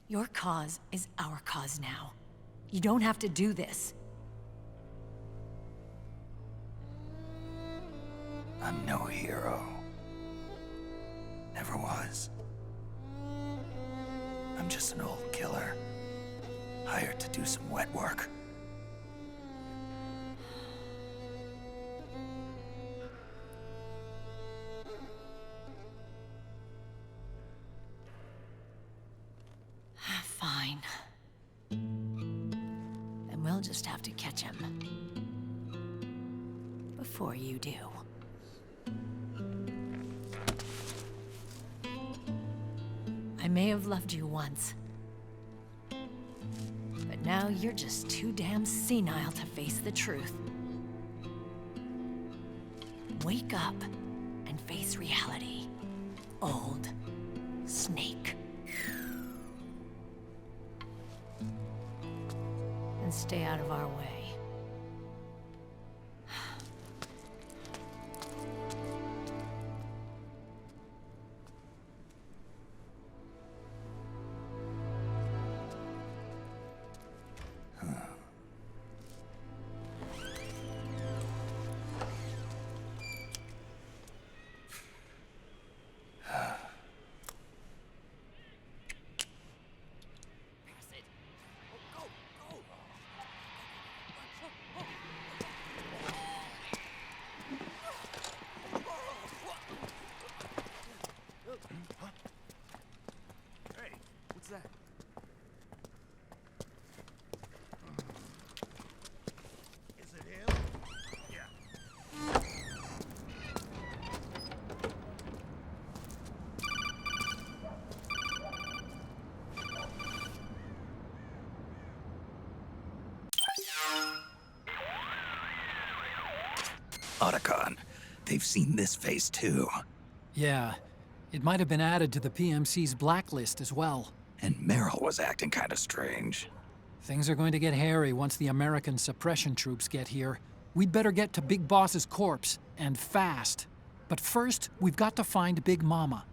Your cause is our cause now. You don't have to do this. I'm no hero. Never was. I'm just an old killer, hired to do some wet work. Fine. Then we'll just have to catch him. Before you do. I may have loved you once. But now you're just too damn senile to face the truth. Wake up and face reality. Old Snake. And stay out of our way. Otacon, they've seen this face too. Yeah, it might have been added to the PMC's blacklist as well. And Merrill was acting kinda strange. Things are going to get hairy once the American suppression troops get here. We'd better get to Big Boss's corpse, and fast. But first, we've got to find Big Mama.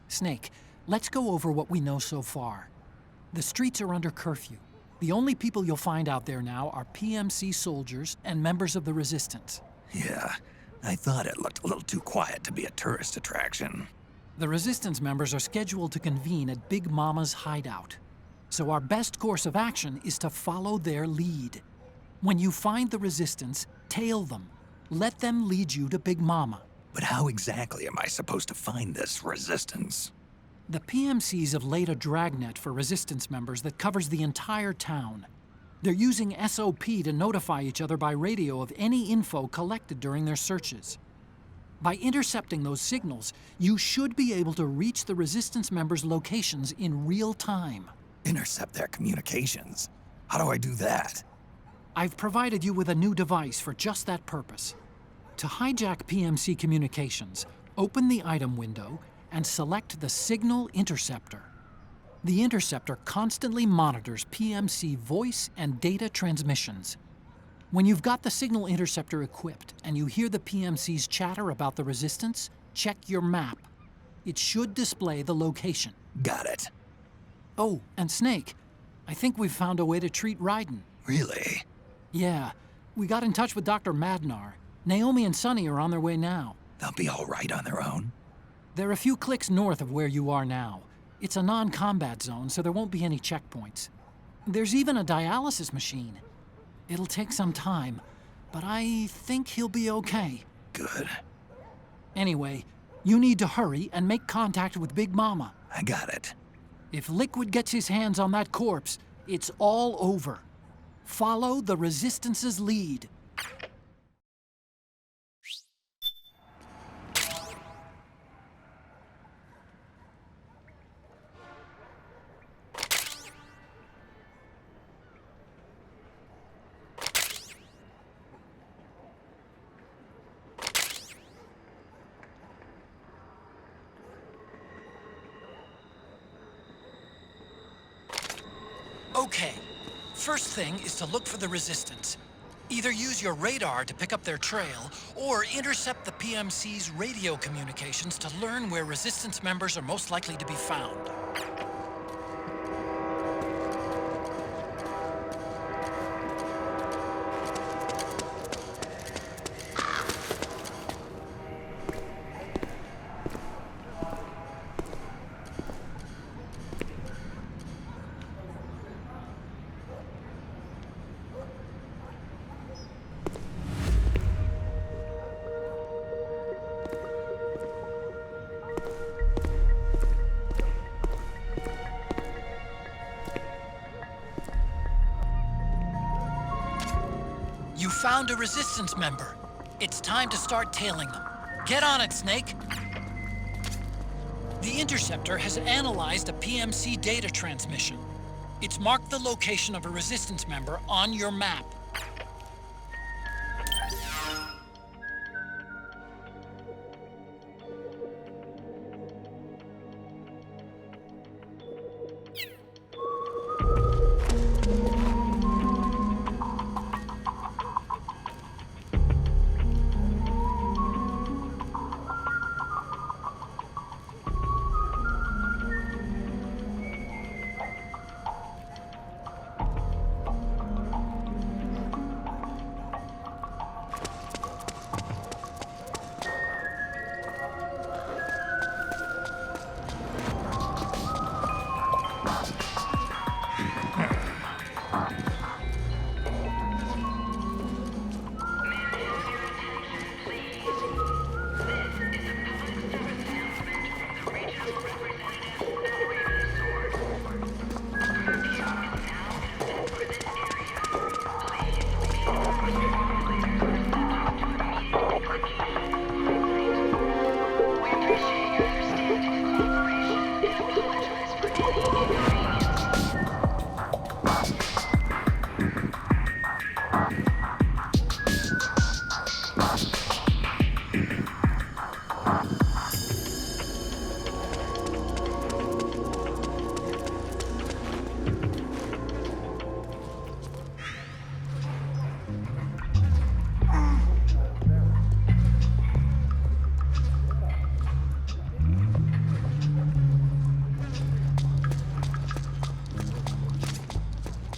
Snake, let's go over what we know so far. The streets are under curfew. The only people you'll find out there now are PMC soldiers and members of the Resistance. Yeah, I thought it looked a little too quiet to be a tourist attraction. The Resistance members are scheduled to convene at Big Mama's hideout. So our best course of action is to follow their lead. When you find the Resistance, tail them. Let them lead you to Big Mama. But how exactly am I supposed to find this Resistance? The PMCs have laid a dragnet for Resistance members that covers the entire town. They're using SOP to notify each other by radio of any info collected during their searches. By intercepting those signals, you should be able to reach the Resistance members' locations in real time. Intercept their communications? How do I do that? I've provided you with a new device for just that purpose. To hijack PMC communications, open the item window and select the Signal Interceptor. The interceptor constantly monitors PMC voice and data transmissions. When you've got the Signal Interceptor equipped and you hear the PMC's chatter about the Resistance, check your map. It should display the location. Got it. Oh, and Snake, I think we've found a way to treat Raiden. Really? Yeah, we got in touch with Dr. Madnar. Naomi and Sonny are on their way now. They'll be all right on their own? They're a few clicks north of where you are now. It's a non-combat zone, so there won't be any checkpoints. There's even a dialysis machine. It'll take some time, but I think he'll be okay. Good. Anyway, you need to hurry and make contact with Big Mama. I got it. If Liquid gets his hands on that corpse, it's all over. Follow the Resistance's lead. Okay. First thing is to look for the resistance. Either use your radar to pick up their trail, or intercept the PMC's radio communications to learn where resistance members are most likely to be found. You found a resistance member. It's time to start tailing them. Get on it, Snake. The interceptor has analyzed a PMC data transmission. It's marked the location of a resistance member on your map.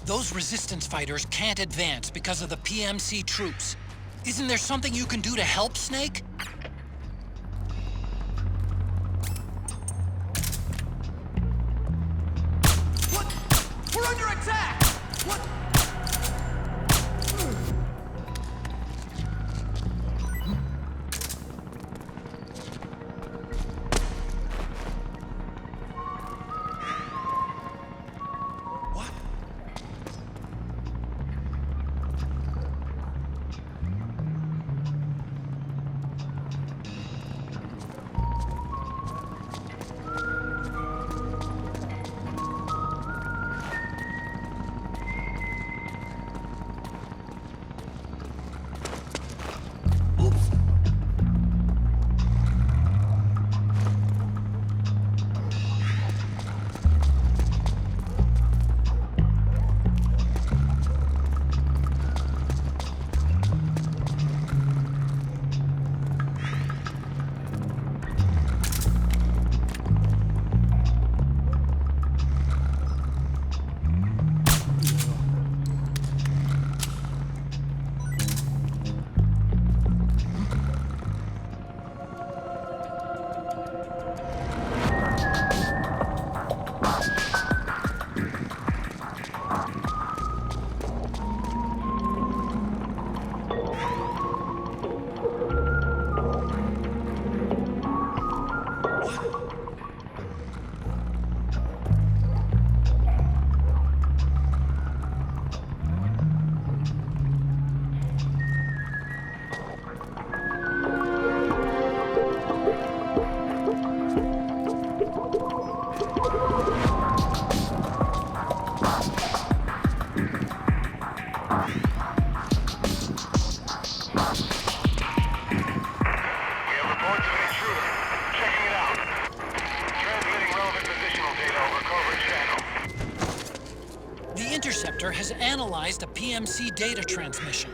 Those resistance fighters can't advance because of the PMC troops. Isn't there something you can do to help, Snake? What? We're under attack! What? Interceptor has analyzed a PMC data transmission.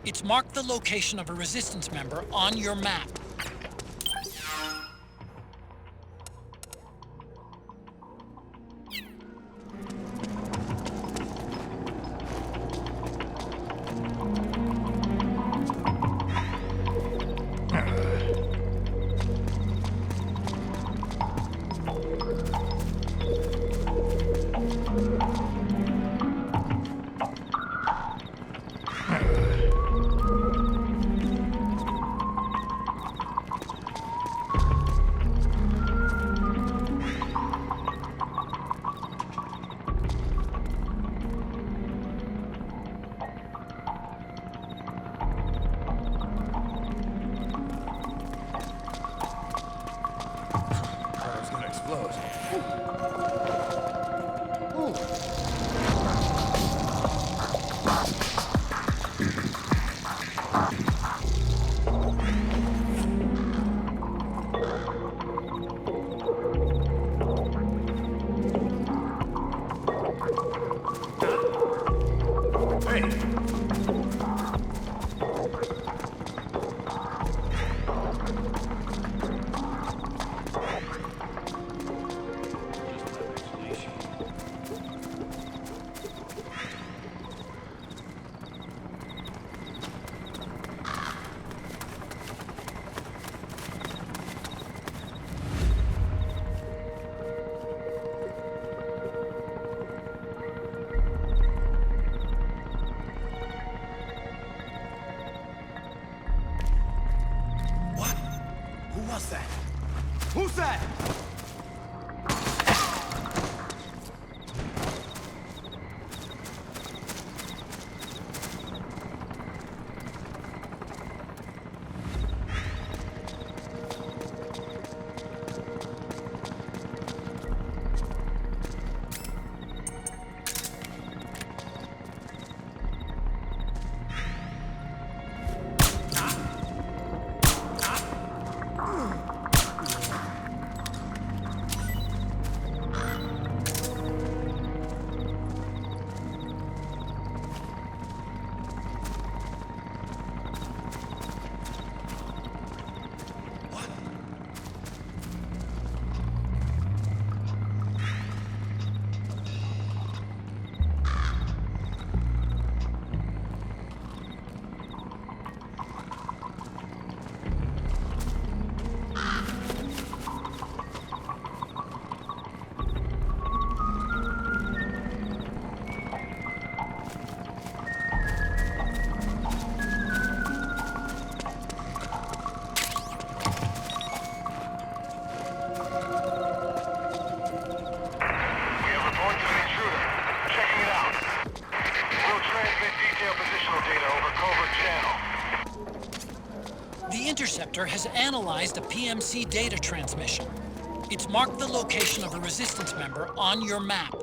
It's marked the location of a resistance member on your map. Who's that? The Interceptor has analyzed a PMC data transmission. It's marked the location of a resistance member on your map.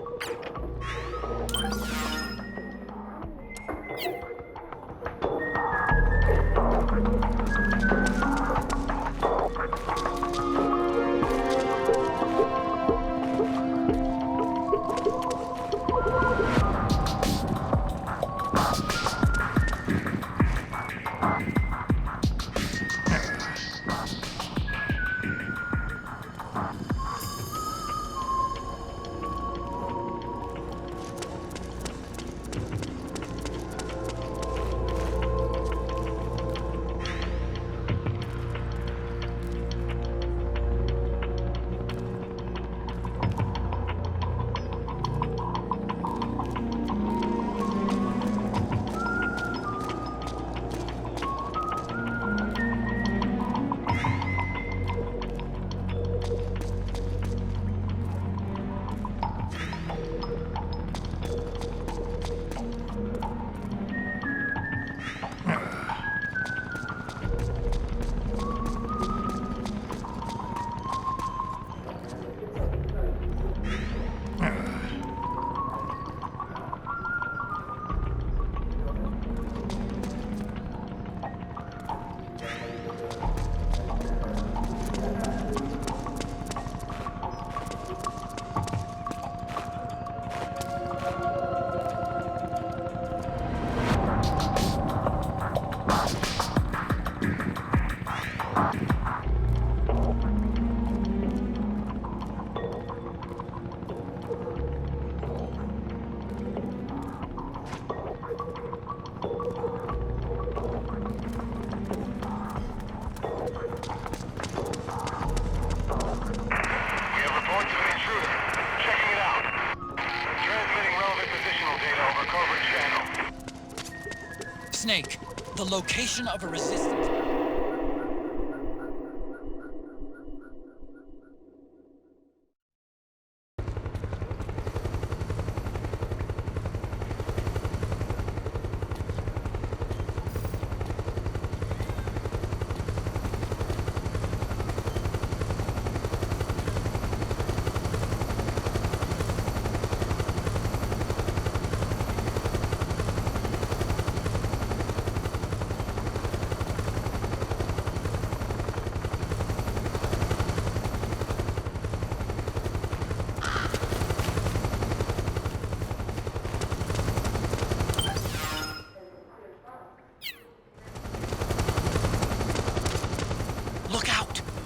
Snake, the location of a resistance...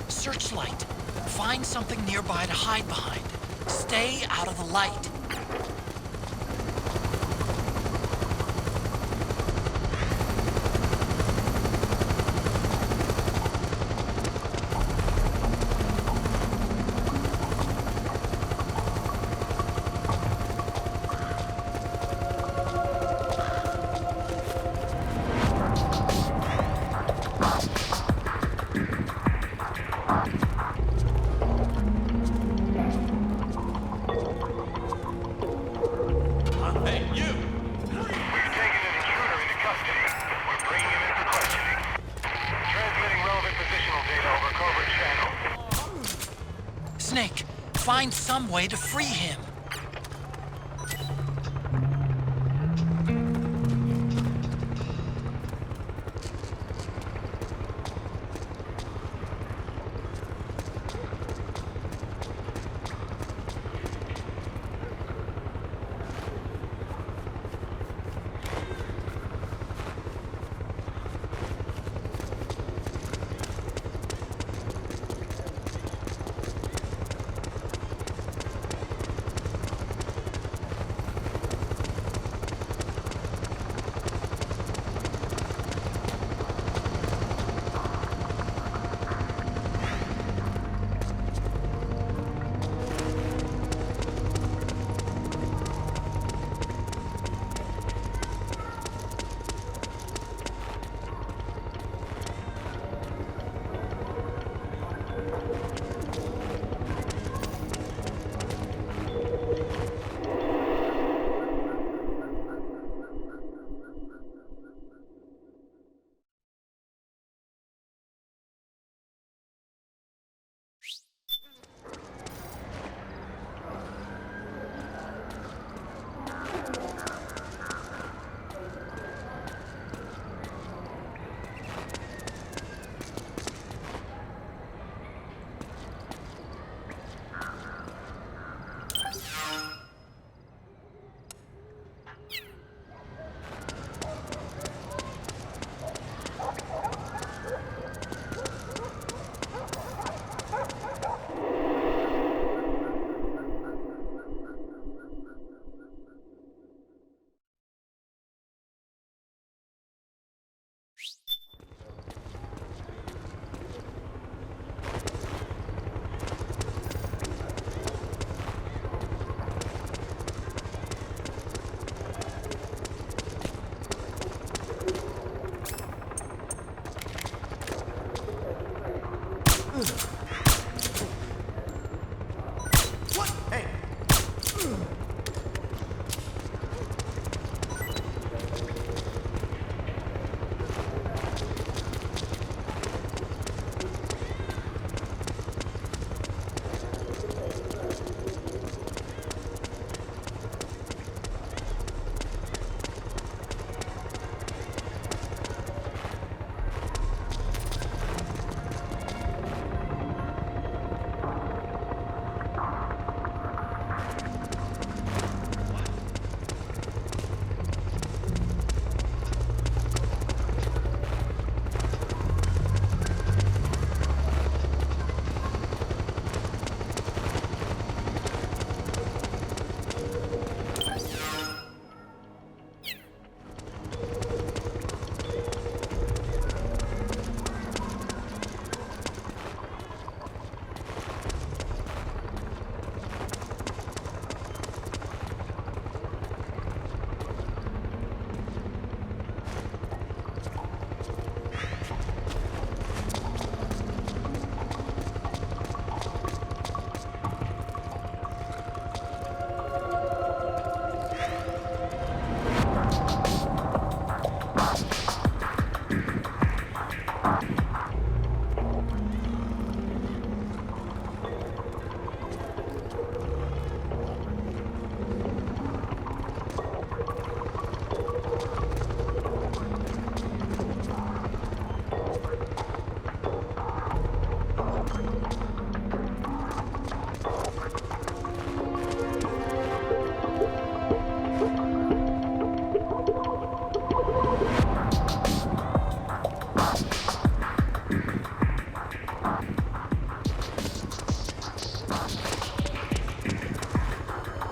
Searchlight. Find something nearby to hide behind. Stay out of the light. Snake, find some way to free him.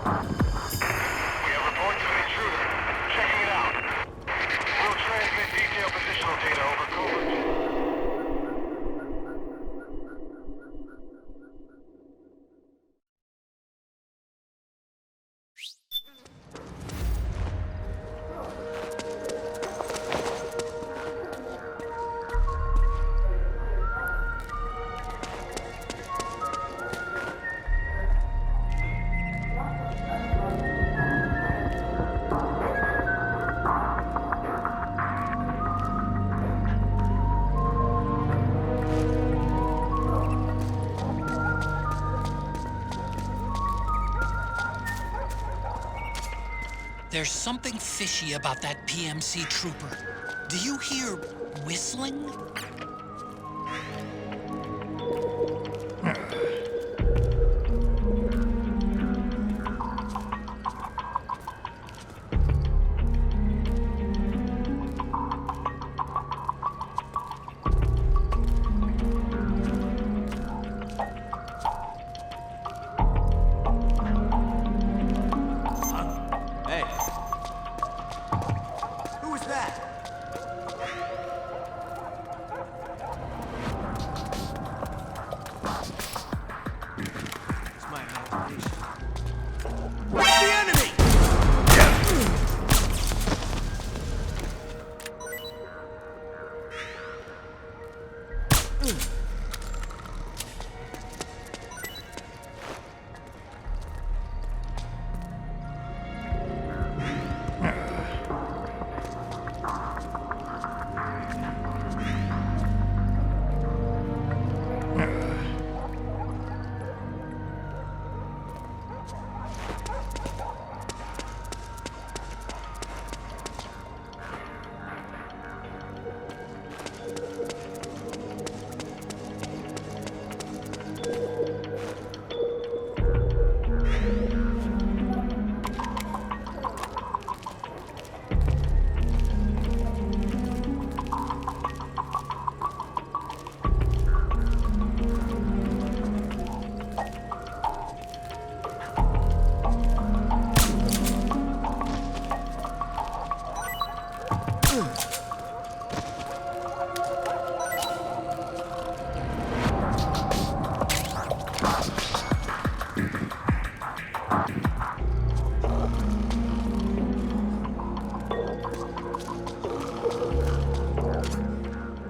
We have reports of an intruder. Checking it out. We'll transmit detailed positional data over covert. There's something fishy about that PMC trooper. Do you hear whistling?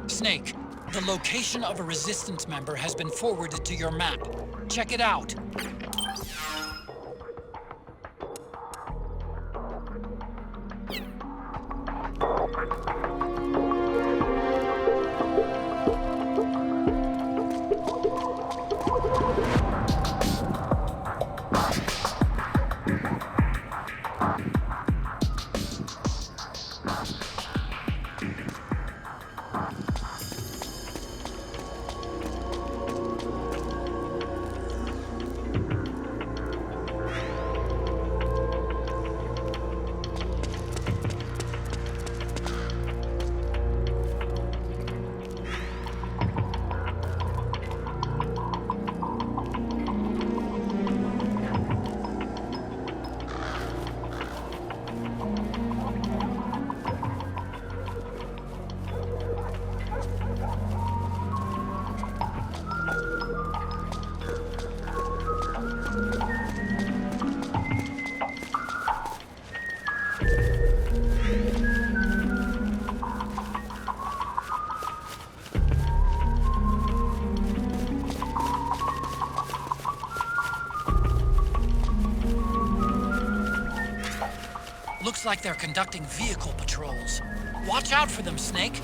Snake, the location of a Resistance member has been forwarded to your map. Check it out. Looks like they're conducting vehicle patrols. Watch out for them, Snake.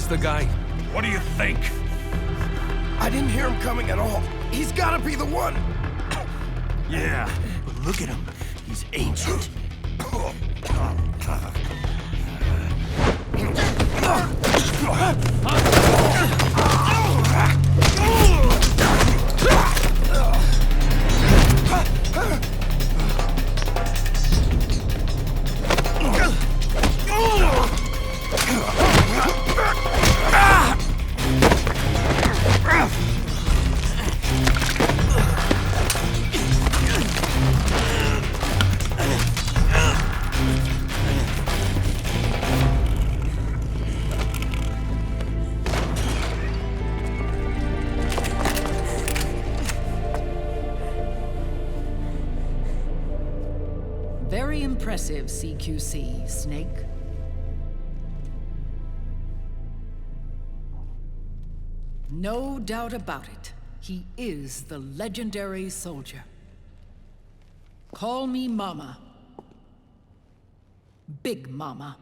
the guy? What do you think? I didn't hear him coming at all. He's gotta be the one! Yeah, but look at him. He's ancient. Very impressive, CQC, Snake. No doubt about it. He is the legendary soldier. Call me Mama. Big Mama.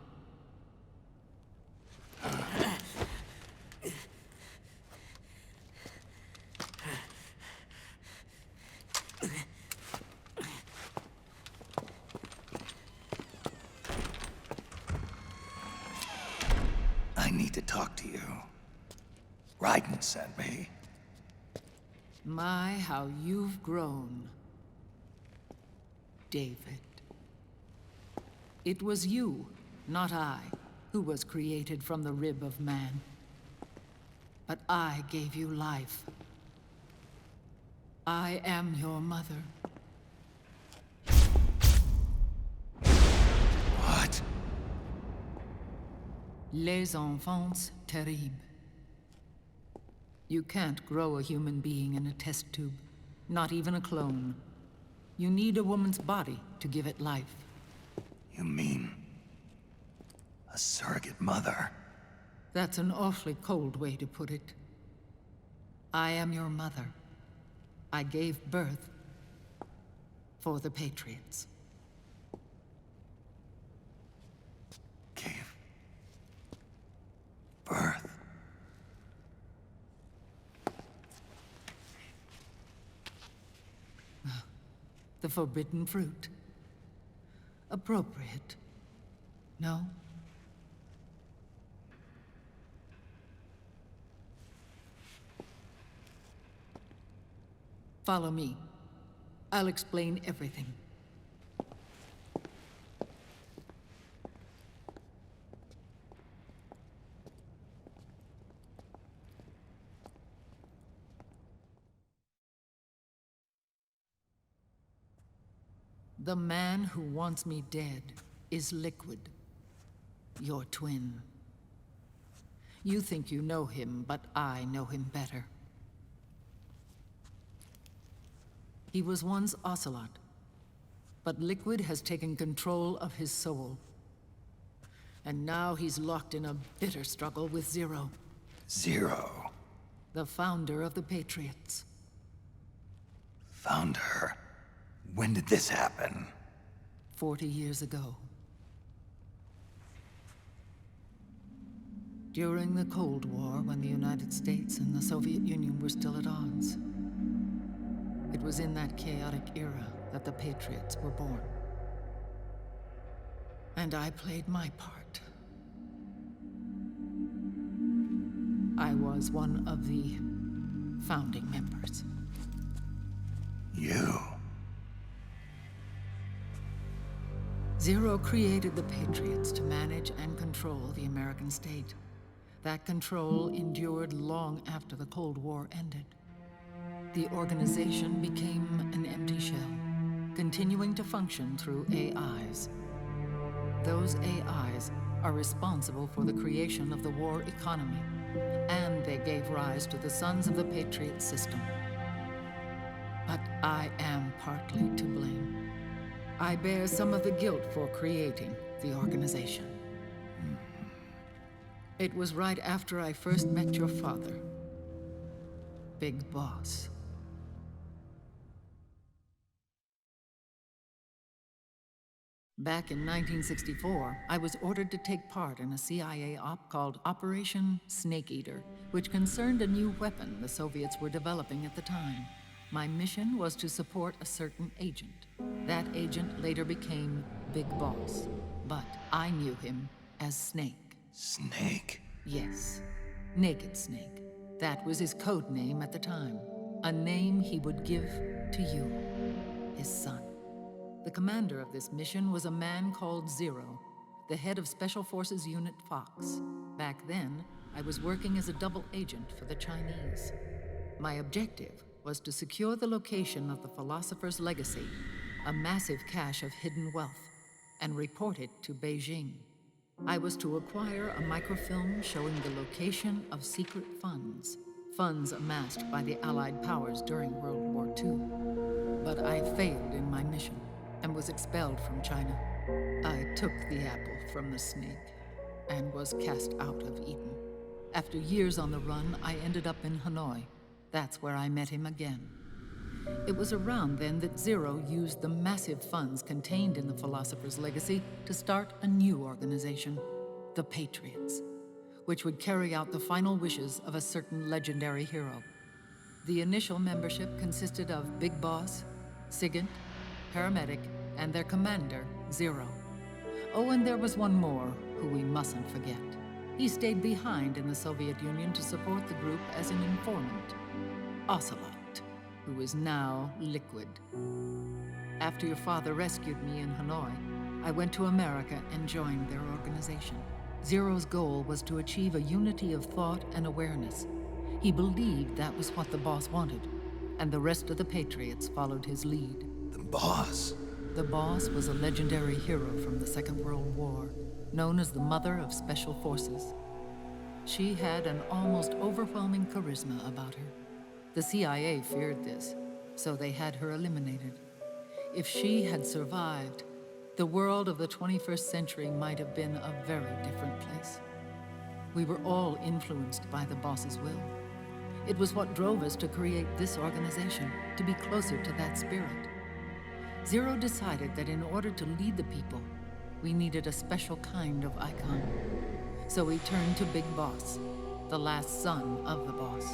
I need to talk to you. Raiden sent me. My, how you've grown, David. It was you, not I, who was created from the rib of man. But I gave you life. I am your mother. What? Les enfants terribles. You can't grow a human being in a test tube, not even a clone. You need a woman's body to give it life. You mean a surrogate mother? That's an awfully cold way to put it. I am your mother. I gave birth for the Patriots. Gave birth? The forbidden fruit. Appropriate. No? Follow me. I'll explain everything. The man who wants me dead is Liquid, your twin. You think you know him, but I know him better. He was once Ocelot, but Liquid has taken control of his soul. And now he's locked in a bitter struggle with Zero. Zero? The founder of the Patriots. Founder? When did this happen? 40 years ago. During the Cold War, when the United States and the Soviet Union were still at odds. It was in that chaotic era that the Patriots were born. And I played my part. I was one of the founding members. You? Zero created the Patriots to manage and control the American state. That control endured long after the Cold War ended. The organization became an empty shell, continuing to function through AIs. Those AIs are responsible for the creation of the war economy, and they gave rise to the Sons of the Patriot system. But I am partly to blame. I bear some of the guilt for creating the organization. It was right after I first met your father, Big Boss. Back in 1964, I was ordered to take part in a CIA op called Operation Snake Eater, which concerned a new weapon the Soviets were developing at the time. My mission was to support a certain agent. That agent later became Big Boss, but I knew him as Snake. Snake? Yes, Naked Snake. That was his code name at the time, a name he would give to you, his son. The commander of this mission was a man called Zero, the head of Special Forces Unit Fox. Back then, I was working as a double agent for the Chinese. My objective was to secure the location of the Philosopher's legacy, a massive cache of hidden wealth, and report it to Beijing. I was to acquire a microfilm showing the location of secret funds, funds amassed by the Allied powers during World War II. But I failed in my mission and was expelled from China. I took the apple from the snake and was cast out of Eden. After years on the run, I ended up in Hanoi. That's where I met him again. It was around then that Zero used the massive funds contained in the Philosopher's legacy to start a new organization, the Patriots, which would carry out the final wishes of a certain legendary hero. The initial membership consisted of Big Boss, Sigint, Paramedic, and their commander, Zero. Oh, and there was one more who we mustn't forget. He stayed behind in the Soviet Union to support the group as an informant, Ocelot, who is now Liquid. After your father rescued me in Hanoi, I went to America and joined their organization. Zero's goal was to achieve a unity of thought and awareness. He believed that was what the boss wanted, and the rest of the Patriots followed his lead. The boss? The boss was a legendary hero from the Second World War, known as the Mother of Special Forces. She had an almost overwhelming charisma about her. The CIA feared this, so they had her eliminated. If she had survived, the world of the 21st century might have been a very different place. We were all influenced by the boss's will. It was what drove us to create this organization, to be closer to that spirit. Zero decided that in order to lead the people, we needed a special kind of icon. So he turned to Big Boss, the last son of the boss.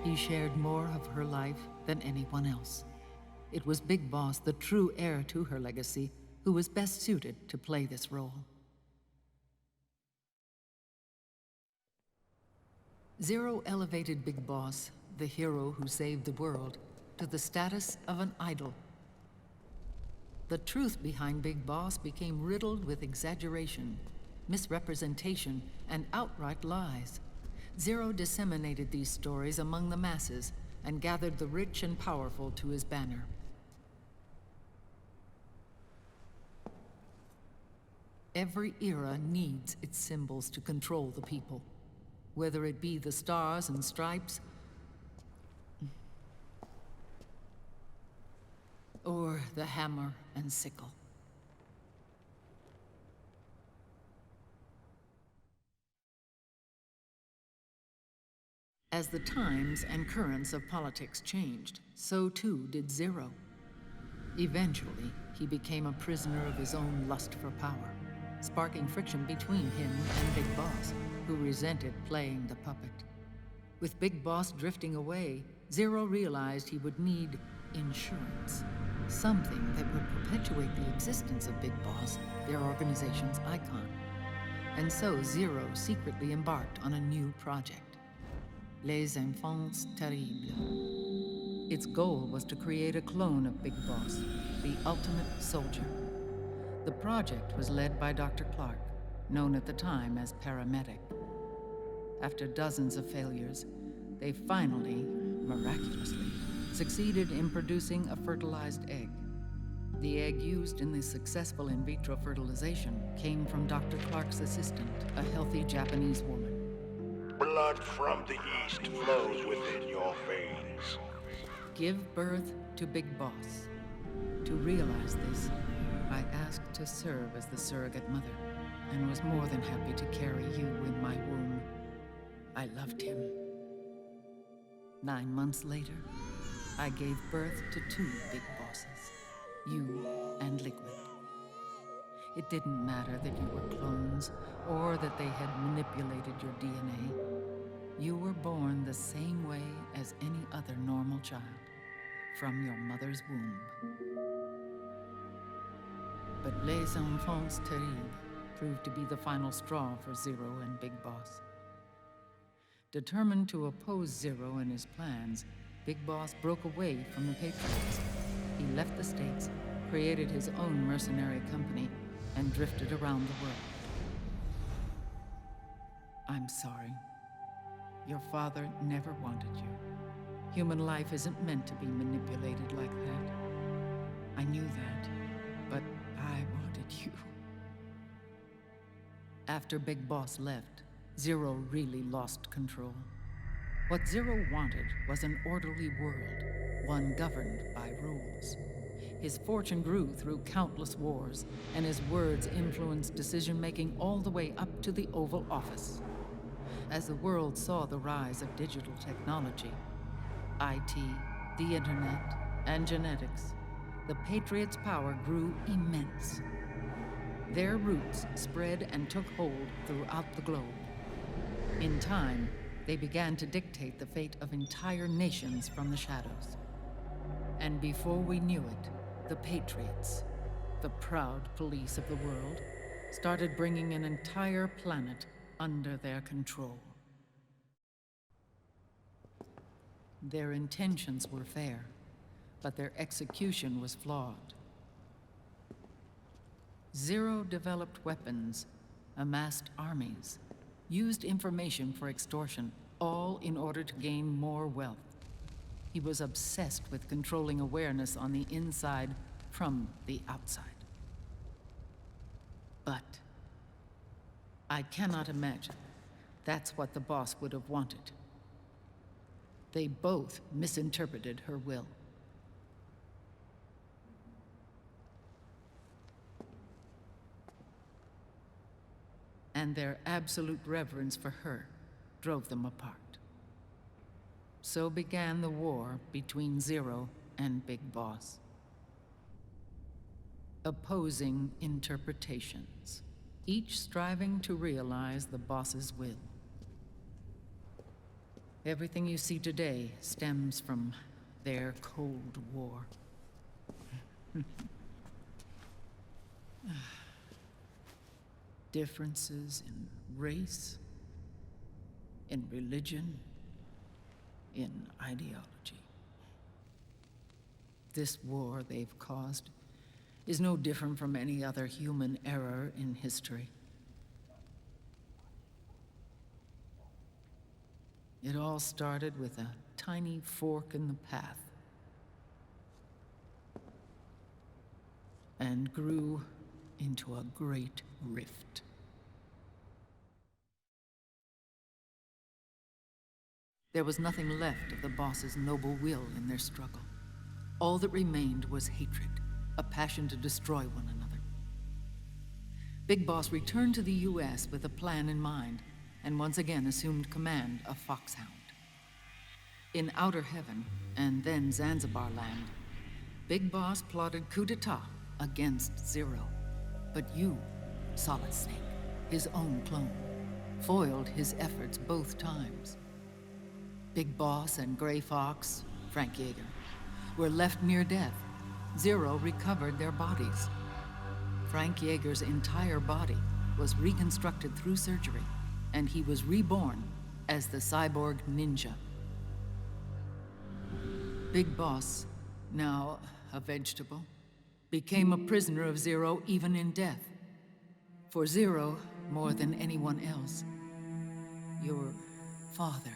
He shared more of her life than anyone else. It was Big Boss, the true heir to her legacy, who was best suited to play this role. Zero elevated Big Boss, the hero who saved the world, to the status of an idol. The truth behind Big Boss became riddled with exaggeration, misrepresentation, and outright lies. Zero disseminated these stories among the masses and gathered the rich and powerful to his banner. Every era needs its symbols to control the people, whether it be the stars and stripes, or the hammer and sickle. As the times and currents of politics changed, so too did Zero. Eventually, he became a prisoner of his own lust for power, sparking friction between him and Big Boss, who resented playing the puppet. With Big Boss drifting away, Zero realized he would need insurance. Something that would perpetuate the existence of Big Boss, their organization's icon. And so Zero secretly embarked on a new project, Les Enfants Terribles. Its goal was to create a clone of Big Boss, the ultimate soldier. The project was led by Dr. Clark, known at the time as Paramedic. After dozens of failures, they finally, miraculously, succeeded in producing a fertilized egg. The egg used in the successful in vitro fertilization came from Dr. Clark's assistant, a healthy Japanese woman. Blood from the east flows within your veins. Give birth to Big Boss. To realize this, I asked to serve as the surrogate mother, and was more than happy to carry you in my womb. I loved him. 9 months later, I gave birth to 2 Big Bosses, you and Liquid. It didn't matter that you were clones, or that they had manipulated your DNA. You were born the same way as any other normal child, from your mother's womb. But Les Enfants Terribles proved to be the final straw for Zero and Big Boss. Determined to oppose Zero and his plans, Big Boss broke away from the Patriots. He left the States, created his own mercenary company, and drifted around the world. I'm sorry. Your father never wanted you. Human life isn't meant to be manipulated like that. I knew that, but I wanted you. After Big Boss left, Zero really lost control. What Zero wanted was an orderly world, one governed by rules. His fortune grew through countless wars, and his words influenced decision-making all the way up to the Oval Office. As the world saw the rise of digital technology, IT, the internet, and genetics, the Patriots' power grew immense. Their roots spread and took hold throughout the globe. In time, they began to dictate the fate of entire nations from the shadows. And before we knew it, the Patriots, the proud police of the world, started bringing an entire planet under their control. Their intentions were fair, but their execution was flawed. Zero developed weapons, amassed armies, used information for extortion, all in order to gain more wealth. He was obsessed with controlling awareness on the inside from the outside. But I cannot imagine that's what the boss would have wanted. They both misinterpreted her will. And their absolute reverence for her drove them apart. So began the war between Zero and Big Boss. Opposing interpretations, each striving to realize the boss's will. Everything you see today stems from their Cold War. Differences in race, in religion, in ideology. This war they've caused is no different from any other human error in history. It all started with a tiny fork in the path and grew into a great rift. There was nothing left of the boss's noble will in their struggle. All that remained was hatred, a passion to destroy one another. Big Boss returned to the US with a plan in mind, and once again assumed command of Foxhound. In Outer Heaven, and then Zanzibar Land, Big Boss plotted coup d'etat against Zero. But you, Solid Snake, his own clone, foiled his efforts both times. Big Boss and Gray Fox, Frank Yeager, were left near death. Zero recovered their bodies. Frank Yeager's entire body was reconstructed through surgery, and he was reborn as the cyborg ninja. Big Boss, now a vegetable, became a prisoner of Zero even in death. For Zero, more than anyone else, your father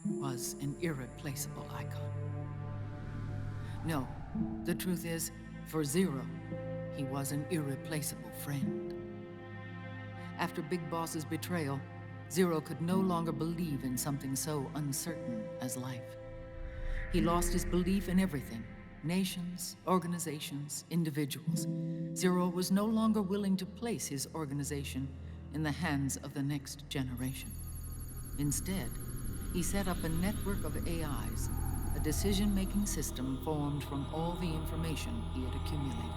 was an irreplaceable icon. No, the truth is, for Zero, he was an irreplaceable friend. After Big Boss's betrayal, Zero could no longer believe in something so uncertain as life. He lost his belief in everything. Nations, organizations, individuals. Zero was no longer willing to place his organization in the hands of the next generation. Instead, he set up a network of AIs, a decision-making system formed from all the information he had accumulated.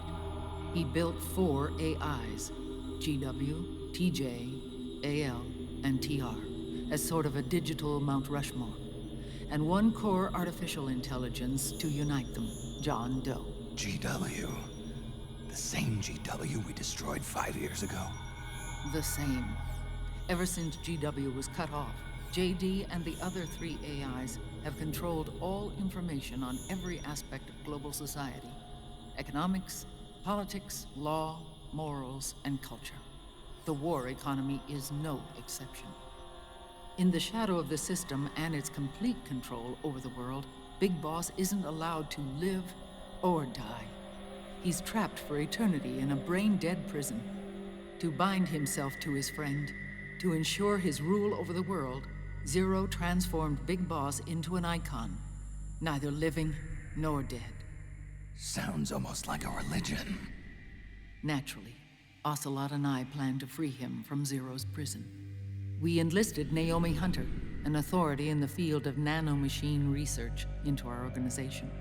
He built 4 AIs, GW, TJ, AL, and TR, as sort of a digital Mount Rushmore, and 1 core artificial intelligence to unite them, John Doe. GW. The same GW we destroyed 5 years ago. The same. Ever since GW was cut off, JD and the other 3 AIs have controlled all information on every aspect of global society. Economics, politics, law, morals, and culture. The war economy is no exception. In the shadow of the system and its complete control over the world, Big Boss isn't allowed to live or die. He's trapped for eternity in a brain-dead prison. To bind himself to his friend, to ensure his rule over the world, Zero transformed Big Boss into an icon, neither living nor dead. Sounds almost like a religion. Naturally, Ocelot and I plan to free him from Zero's prison. We enlisted Naomi Hunter, an authority in the field of nanomachine research, into our organization.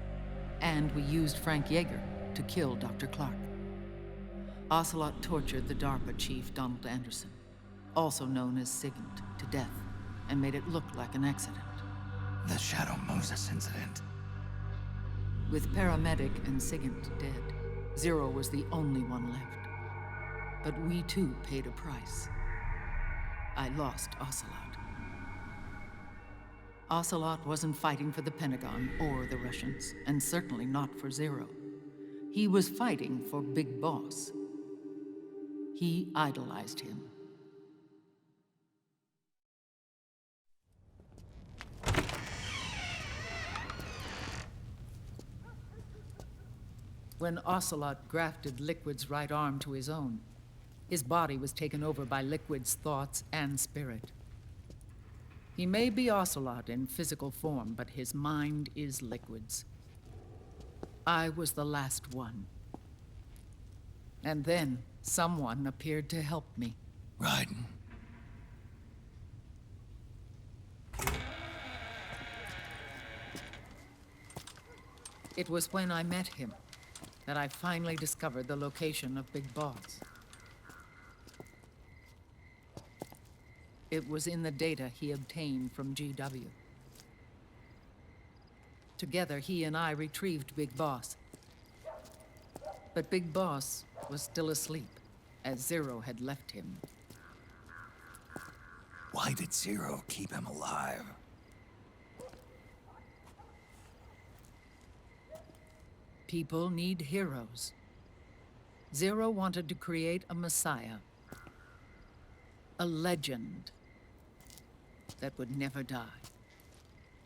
And we used Frank Yeager to kill Dr. Clark. Ocelot tortured the DARPA chief, Donald Anderson, also known as Sigint, to death, and made it look like an accident. The Shadow Moses incident. With Paramedic and Sigint dead, Zero was the only one left. But we too paid a price. I lost Ocelot. Ocelot wasn't fighting for the Pentagon or the Russians, and certainly not for Zero. He was fighting for Big Boss. He idolized him. When Ocelot grafted Liquid's right arm to his own, his body was taken over by Liquid's thoughts and spirit. He may be Ocelot in physical form, but his mind is Liquid's. I was the last one. And then someone appeared to help me. Raiden. It was when I met him that I finally discovered the location of Big Boss. It was in the data he obtained from GW. Together, he and I retrieved Big Boss. But Big Boss was still asleep, as Zero had left him. Why did Zero keep him alive? People need heroes. Zero wanted to create a messiah. A legend that would never die.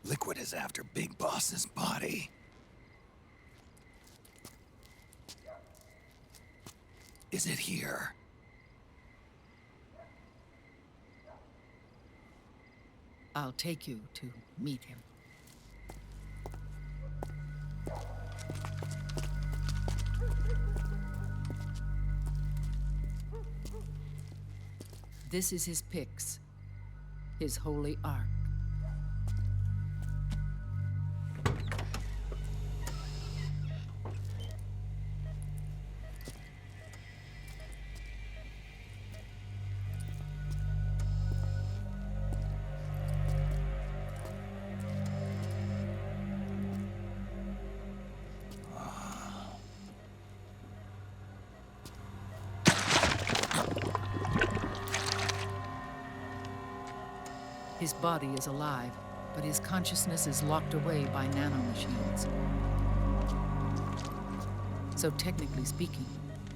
Liquid is after Big Boss's body. Is it here? I'll take you to meet him. This is his pyx, his holy ark. His body is alive, but his consciousness is locked away by nanomachines. So technically speaking,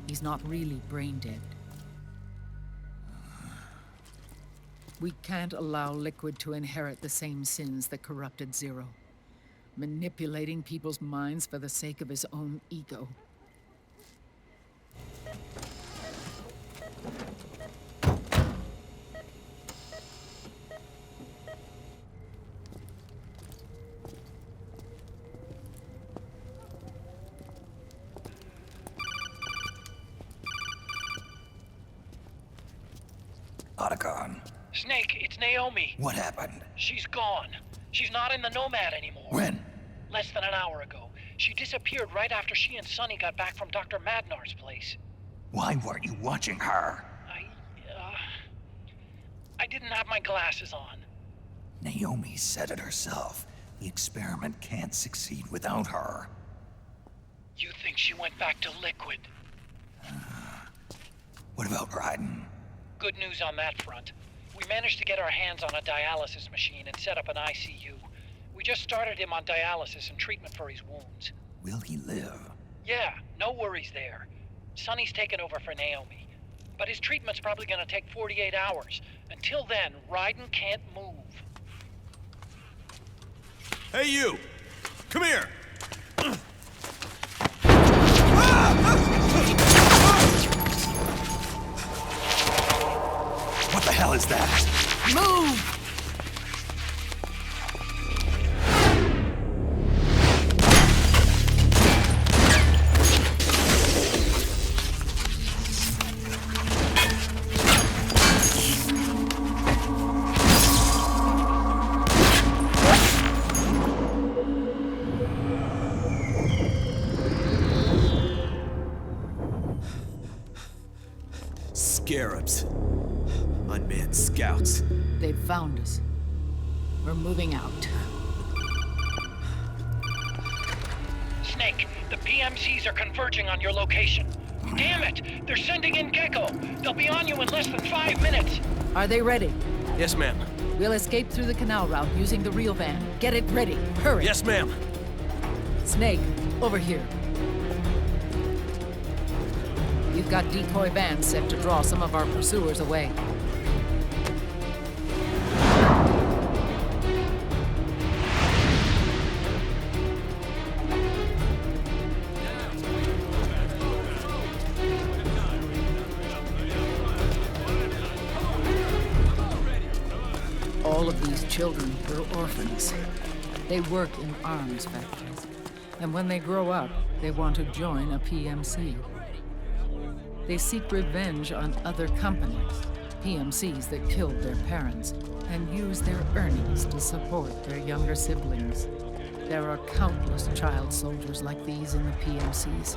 he's not really brain dead. We can't allow Liquid to inherit the same sins that corrupted Zero, manipulating people's minds for the sake of his own ego. Snake, it's Naomi. What happened? She's gone. She's not in the Nomad anymore. When? Less than an hour ago. She disappeared right after she and Sonny got back from Dr. Madnar's place. Why weren't you watching her? I didn't have my glasses on. Naomi said it herself. The experiment can't succeed without her. You think she went back to Liquid? What about Raiden? Good news on that front. We managed to get our hands on a dialysis machine and set up an ICU. We just started him on dialysis and treatment for his wounds. Will he live? Yeah, no worries there. Sonny's taken over for Naomi. But his treatment's probably gonna take 48 hours. Until then, Raiden can't move. Hey, you! Come here! What the hell is that? Move! Scarabs. Unmanned scouts. They've found us. We're moving out. Snake, the PMCs are converging on your location. Damn it! They're sending in Gecko! They'll be on you in less than 5 minutes! Are they ready? Yes, ma'am. We'll escape through the canal route using the real van. Get it ready. Hurry. Yes, ma'am. Snake, over here. We've got decoy vans set to draw some of our pursuers away. All of these children were orphans. They work in arms factories. And when they grow up, they want to join a PMC. They seek revenge on other companies, PMCs that killed their parents, and use their earnings to support their younger siblings. There are countless child soldiers like these in the PMCs.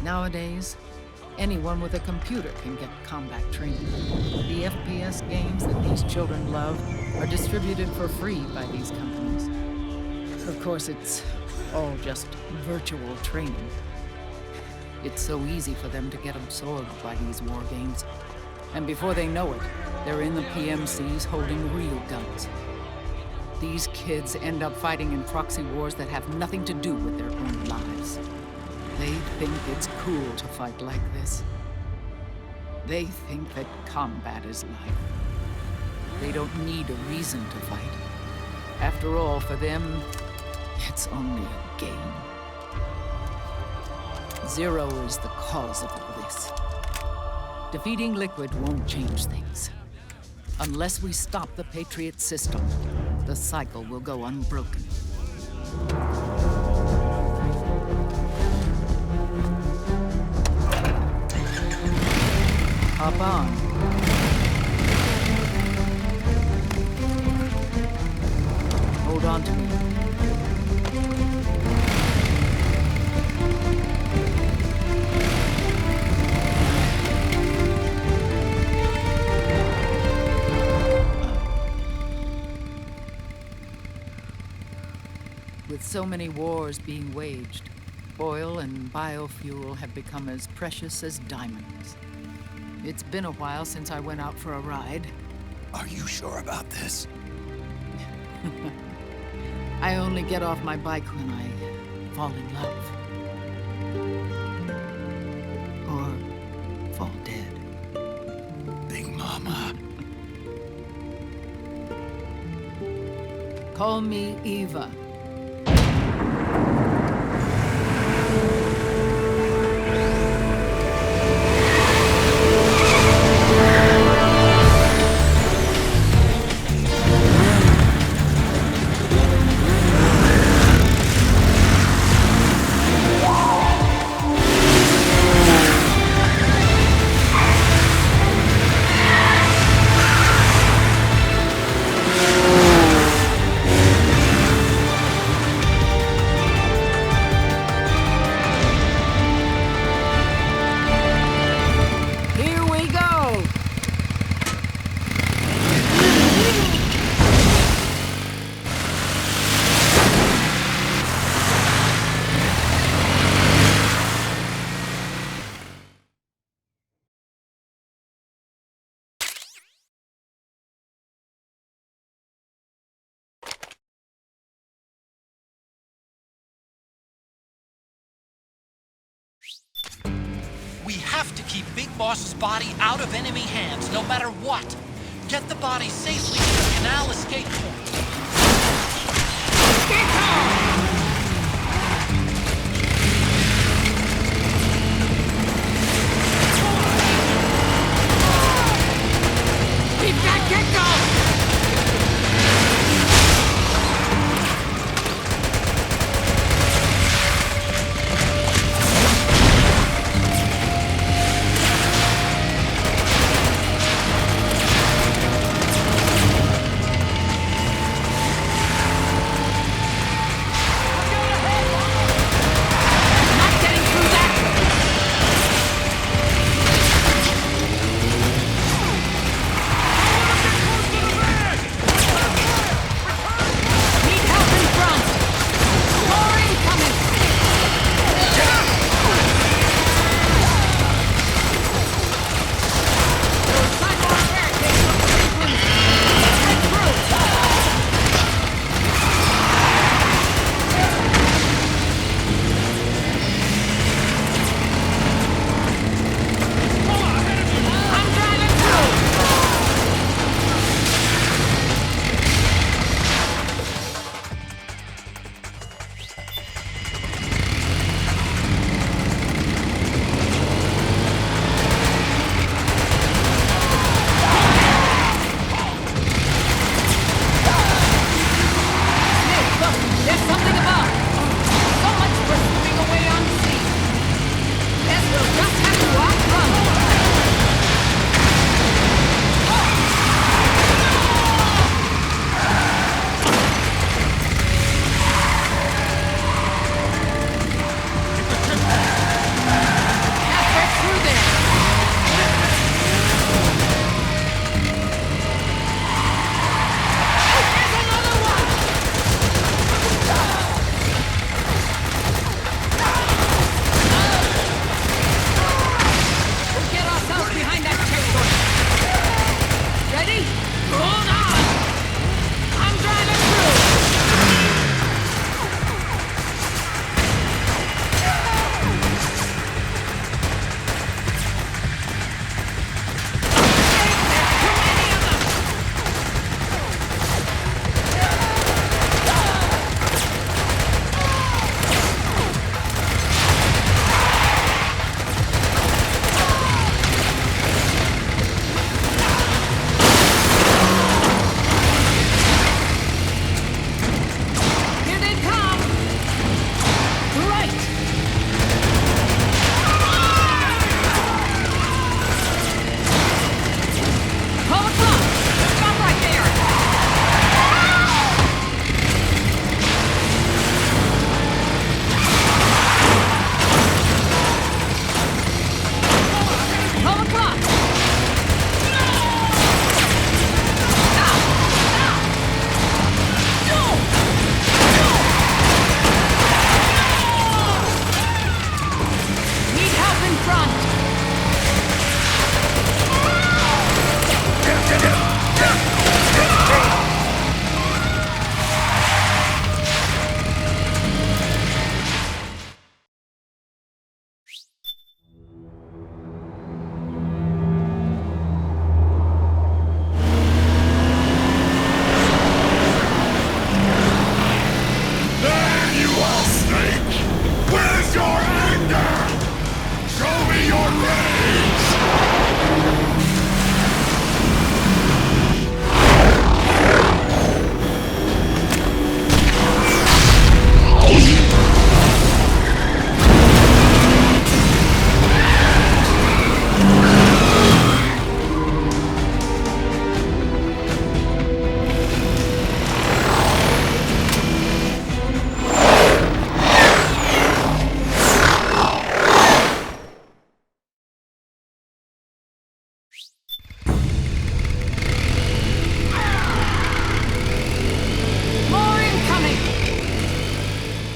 Nowadays, anyone with a computer can get combat training. The FPS games that these children love are distributed for free by these companies. Of course, it's all just virtual training. It's so easy for them to get absorbed by these war games. And before they know it, they're in the PMCs holding real guns. These kids end up fighting in proxy wars that have nothing to do with their own lives. They think it's cool to fight like this. They think that combat is life. They don't need a reason to fight. After all, for them, it's only a game. Zero is the cause of all this. Defeating Liquid won't change things. Unless we stop the Patriot system, the cycle will go unbroken. Hop on. Hold on to me. With so many wars being waged, oil and biofuel have become as precious as diamonds. It's been a while since I went out for a ride. Are you sure about this? I only get off my bike when I fall in love. Or fall dead. Big Mama. Call me Eva. We have to keep Big Boss's body out of enemy hands, no matter what. Get the body safely to the canal escape point. Get on! We've got Gecko!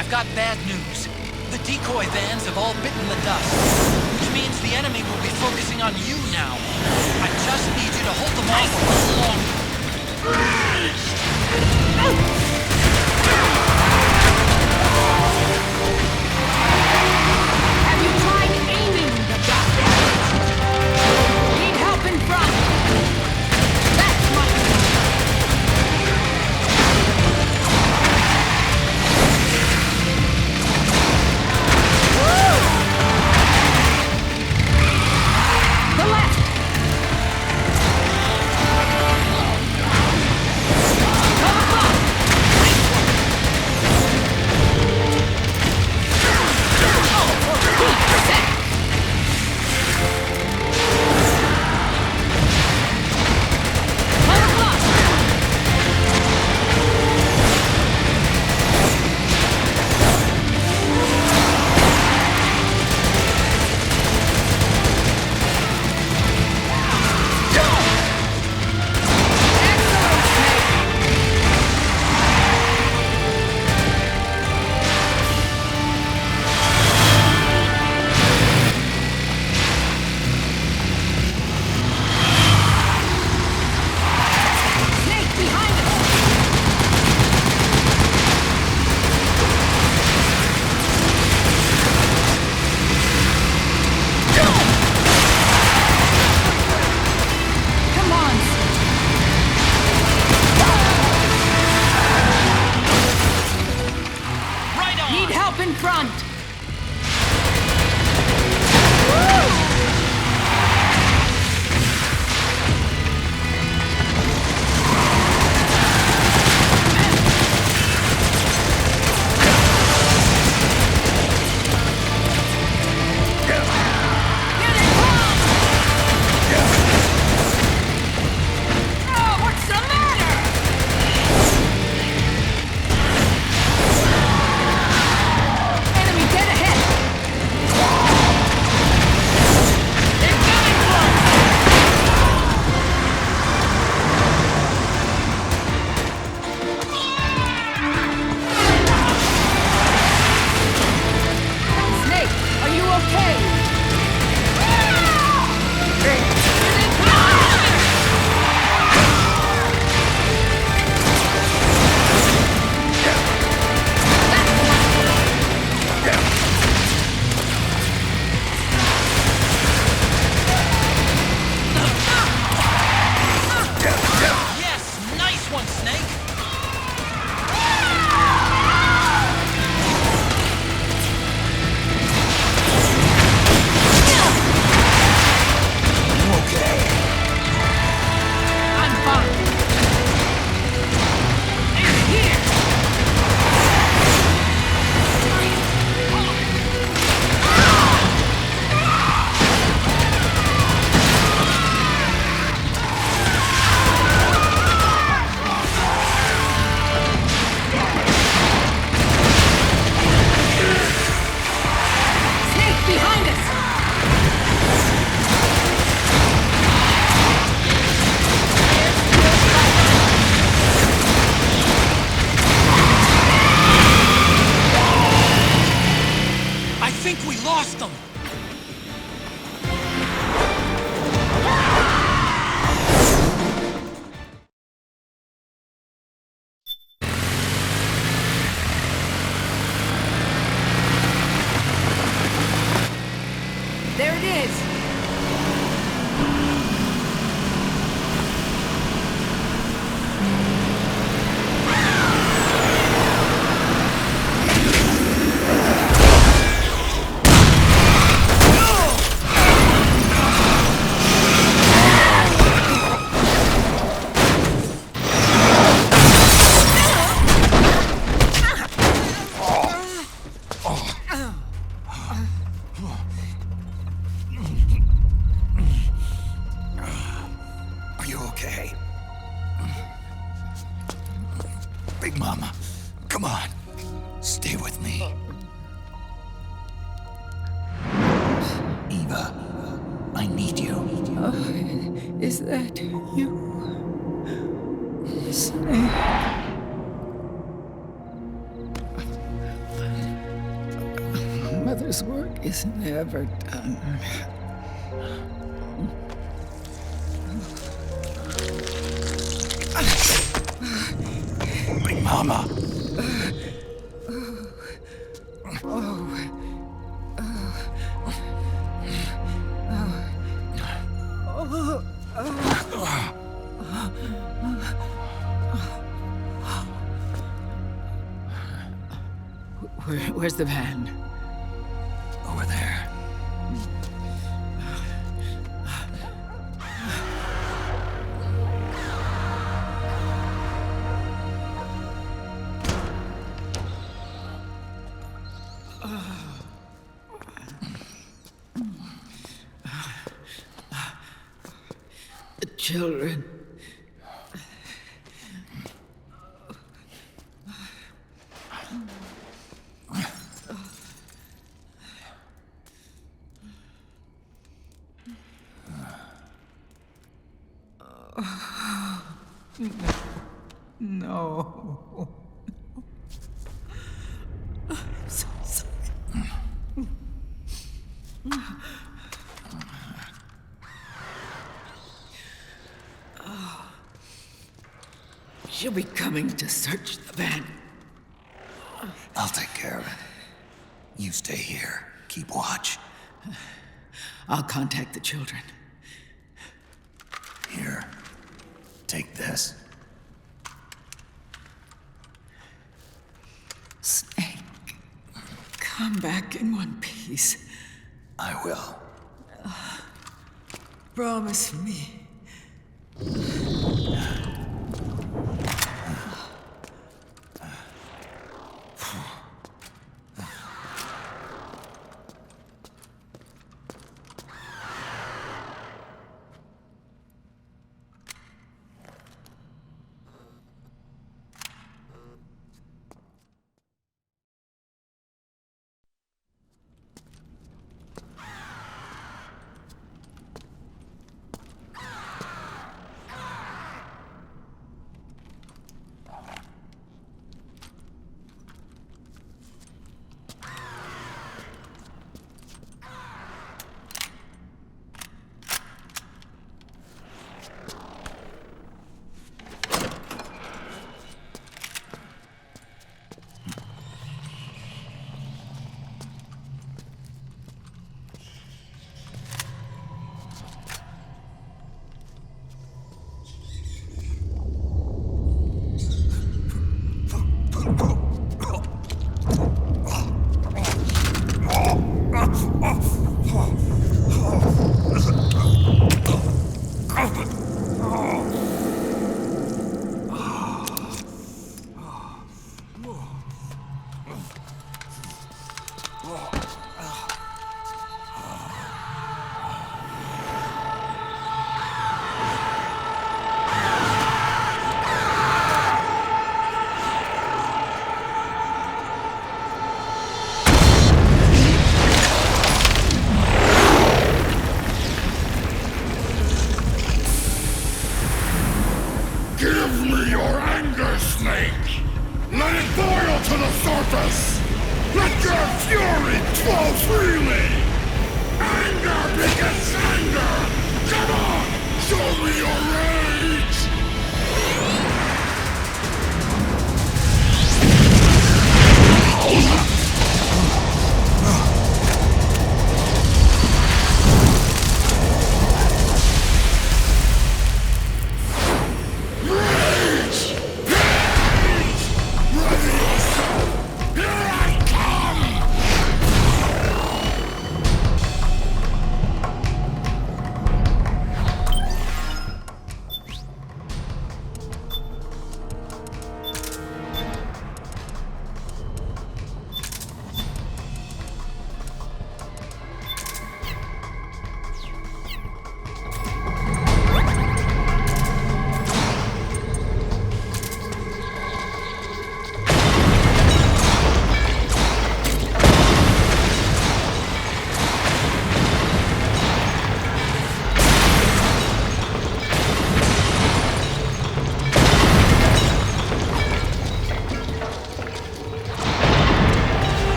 I've got bad news. The decoy vans have all bitten the dust, which means the enemy will be focusing on you now. I just need you to hold them off a little longer. Have you tried aiming the goddamn Are you okay? Big Mama, come on. Stay with me. Eva, I need you. Is that you? Snake. Mother's work is never done. Big Mama. Where's the van? Over there. The children. No. I'm so sorry. She'll be coming to search the van. I'll take care of it. You stay here. Keep watch. I'll contact the children. Here. Take this. Snake, come back in one piece. I will. Promise me.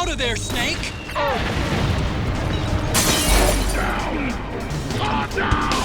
out of there, Snake! Down! Down!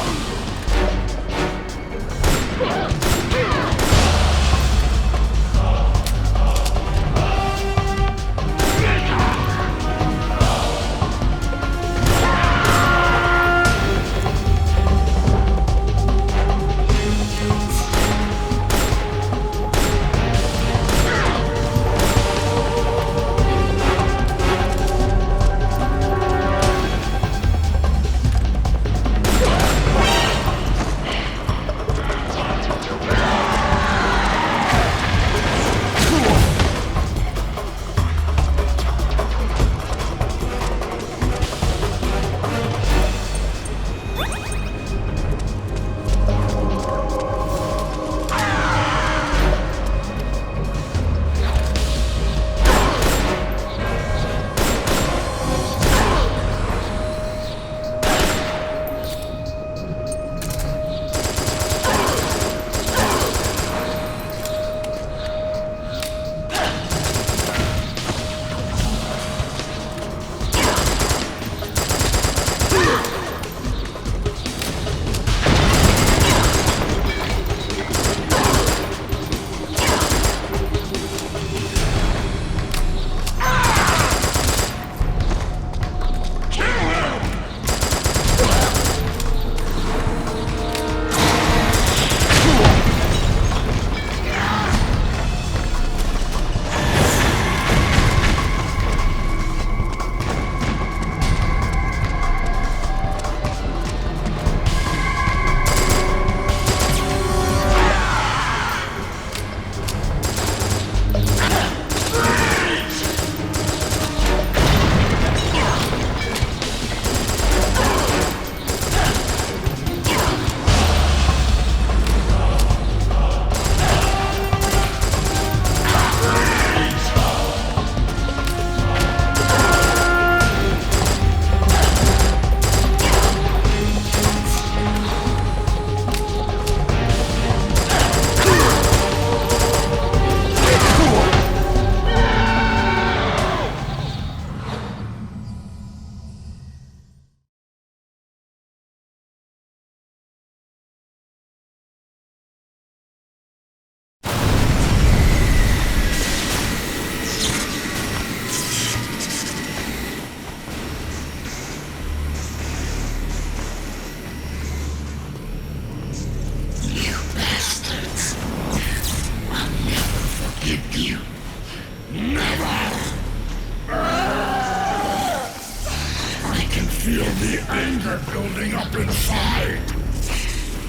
feel the anger building up inside,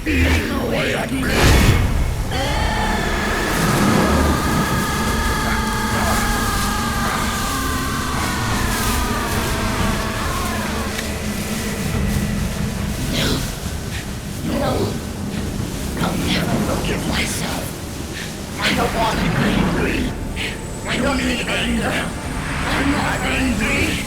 eating away at me. No, I'll never forgive myself. I don't want to be angry. I don't need anger. I'm not angry.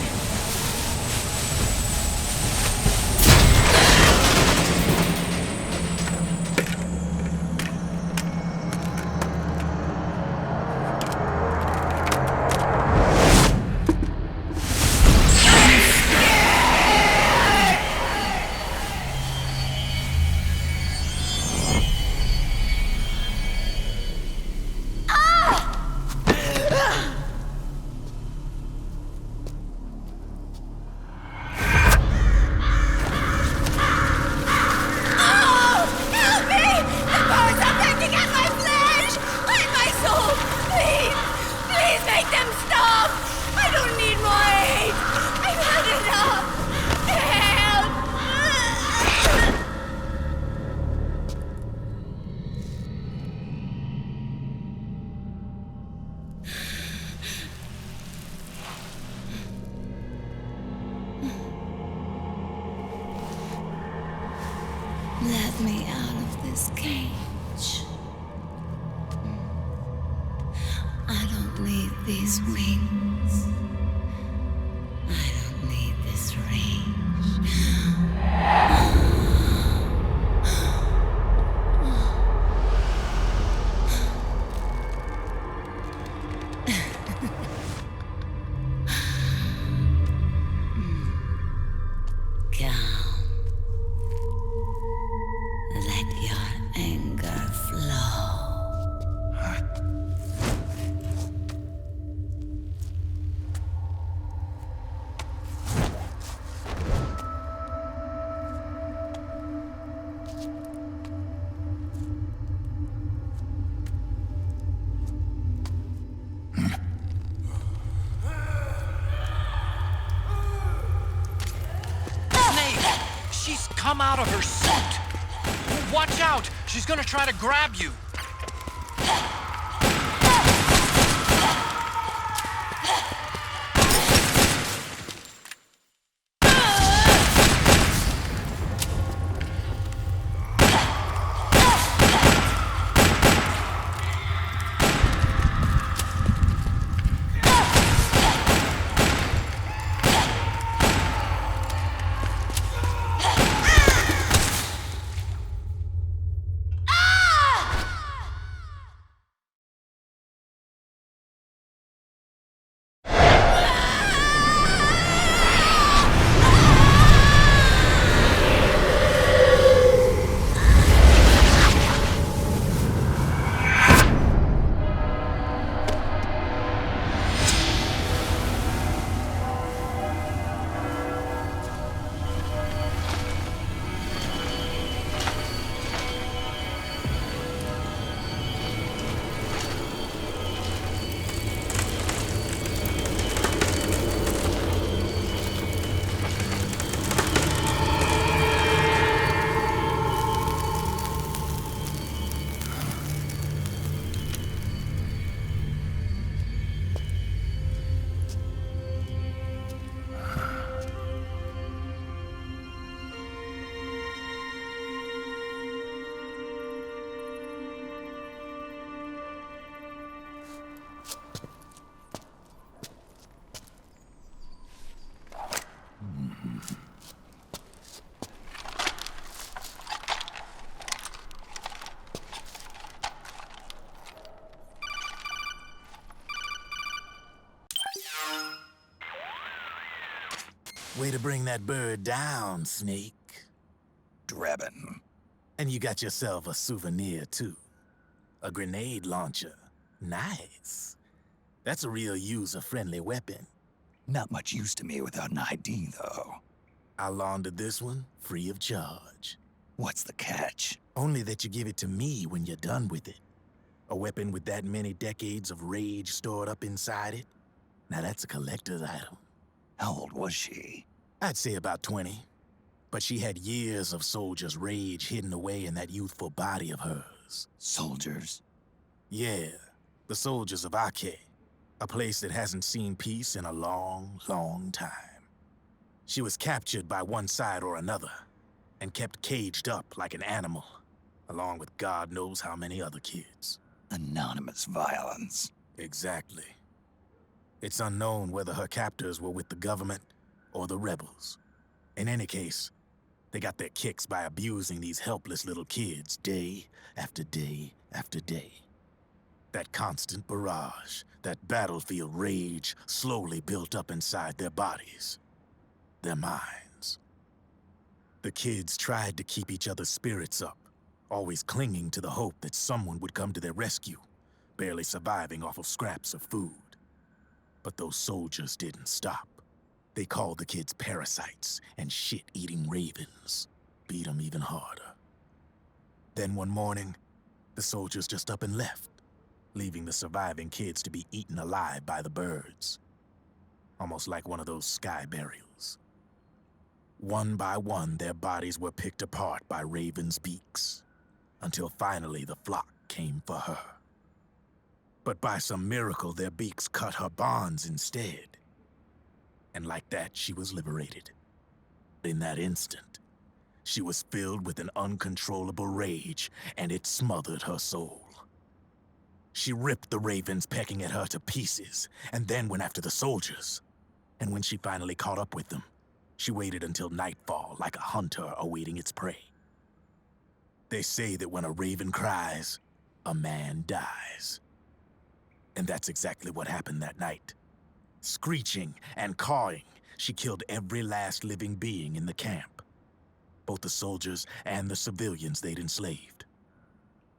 Let me out of this cage. I don't need these wings. I don't need this range. come out of her suit! Watch out! She's gonna try to grab you! Way to bring that bird down, Snake. Drebin. And you got yourself a souvenir, too. A grenade launcher. Nice. That's a real user-friendly weapon. Not much use to me without an ID, though. I'll launder this one free of charge. What's the catch? Only that you give it to me when you're done with it. A weapon with that many decades of rage stored up inside it? Now that's a collector's item. How old was she? I'd say about 20. But she had years of soldiers' rage hidden away in that youthful body of hers. Soldiers? Yeah, the soldiers of Ake. A place that hasn't seen peace in a long, long time. She was captured by one side or another, and kept caged up like an animal, along with God knows how many other kids. Anonymous violence. Exactly. It's unknown whether her captors were with the government or the rebels. In any case, they got their kicks by abusing these helpless little kids day after day after day. That constant barrage, that battlefield rage slowly built up inside their bodies, their minds. The kids tried to keep each other's spirits up, always clinging to the hope that someone would come to their rescue, barely surviving off of scraps of food. But those soldiers didn't stop. They called the kids parasites and shit-eating ravens. Beat them even harder. Then one morning, the soldiers just up and left, leaving the surviving kids to be eaten alive by the birds. Almost like one of those sky burials. One by one, their bodies were picked apart by ravens' beaks, until finally the flock came for her. But by some miracle, their beaks cut her bonds instead. And like that, she was liberated. In that instant, she was filled with an uncontrollable rage, and it smothered her soul. She ripped the ravens pecking at her to pieces, and then went after the soldiers. And when she finally caught up with them, she waited until nightfall like a hunter awaiting its prey. They say that when a raven cries, a man dies. And that's exactly what happened that night. Screeching and cawing, she killed every last living being in the camp. Both the soldiers and the civilians they'd enslaved.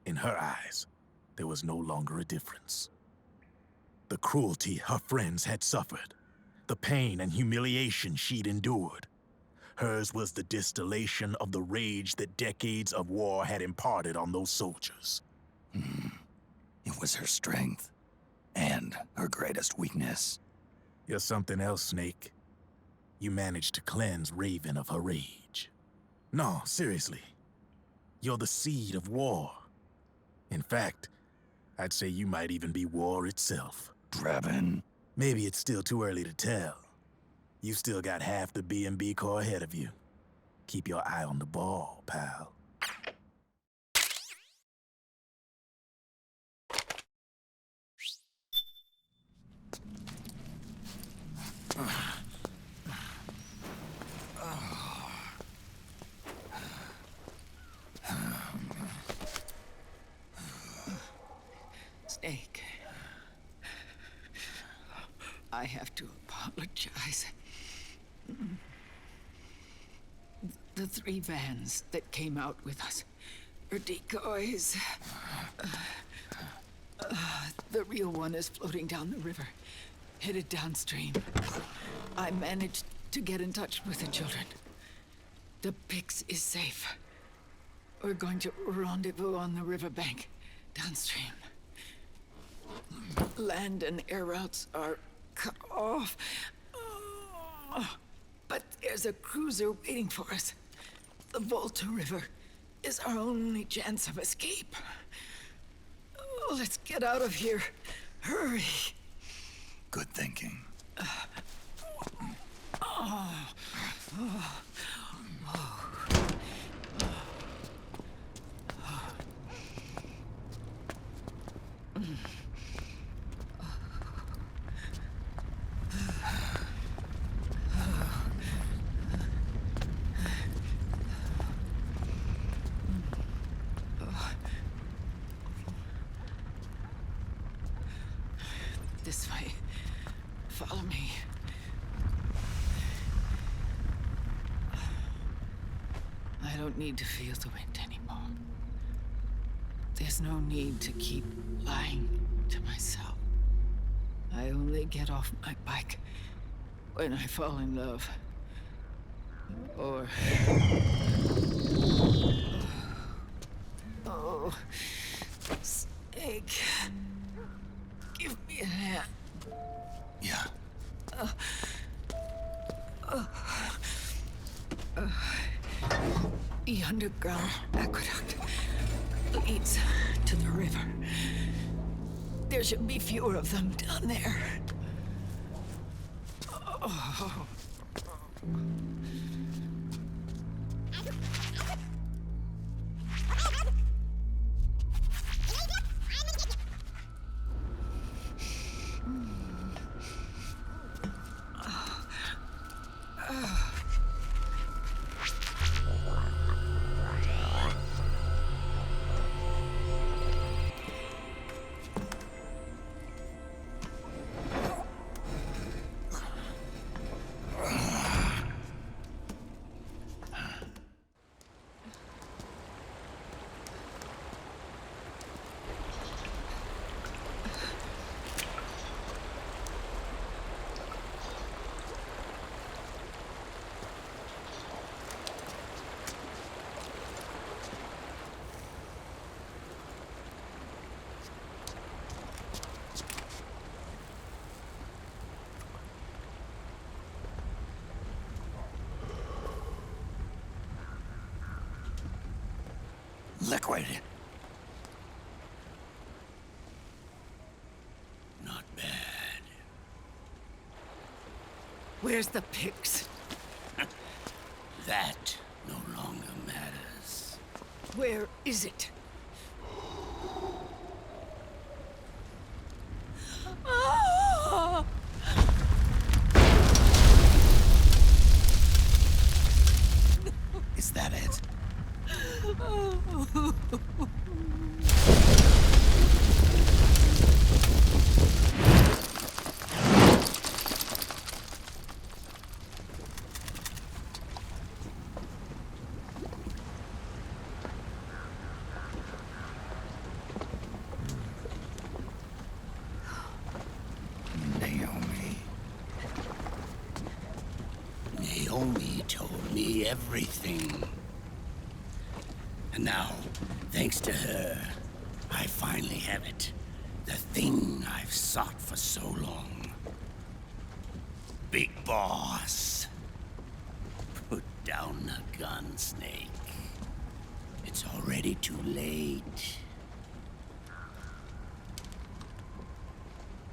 In her eyes, there was no longer a difference. The cruelty her friends had suffered, the pain and humiliation she'd endured. Hers was the distillation of the rage that decades of war had imparted on those soldiers. It was her strength, and her greatest weakness. You're something else, Snake. You managed to cleanse Raven of her rage. No, seriously. You're the seed of war. In fact, I'd say you might even be war itself. Drebin? Maybe it's still too early to tell. You still got half the B&B Corps ahead of you. Keep your eye on the ball, pal. Snake. I have to apologize. The 3 vans that came out with us are decoys. The real one is floating down the river, headed downstream. I managed to get in touch with the children. The Pix is safe. We're going to rendezvous on the riverbank, downstream. Land and air routes are cut off. But there's a cruiser waiting for us. The Volta River is our only chance of escape. Let's get out of here. Hurry. Good thinking. This way. Follow me. I don't need to feel the wind anymore. There's no need to keep lying to myself. I only get off my bike when I fall in love. Or... Oh... Snake... Give me a hand. Yeah. The underground aqueduct leads to the river. There should be fewer of them down there. Oh. Liquid. Not bad. Where's the Pix? That no longer matters. Where is it? Ah! Is that it? Naomi told me everything. And now, thanks to her, I finally have it. The thing I've sought for so long. Big Boss. Put down the gun, Snake. It's already too late.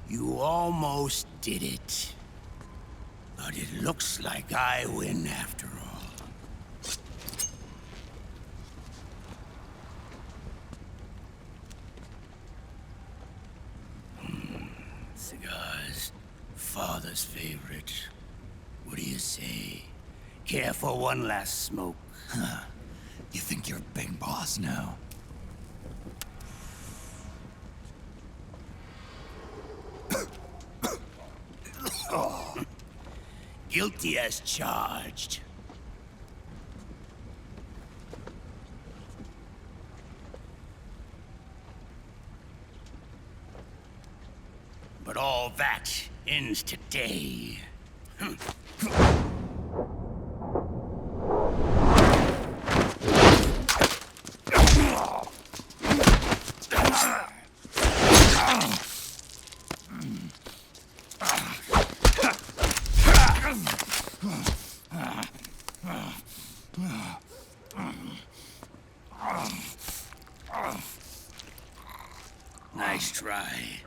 You almost did it. But it looks like I win after all. Cigars. Father's favorite. What do you say? Care for one last smoke? Huh. You think you're big boss now? Guilty as charged. But all that ends today. Nice try.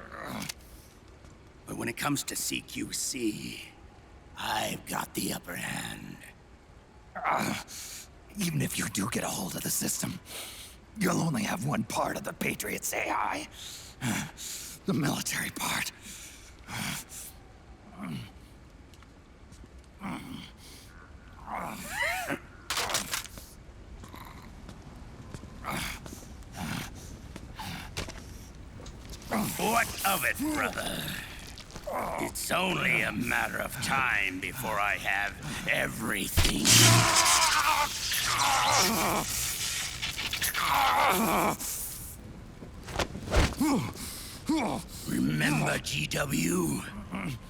But when it comes to CQC, I've got the upper hand. Even if you do get a hold of the system, you'll only have one part of the Patriots AI. The military part. What of it, brother? It's only a matter of time before I have everything. Remember GW?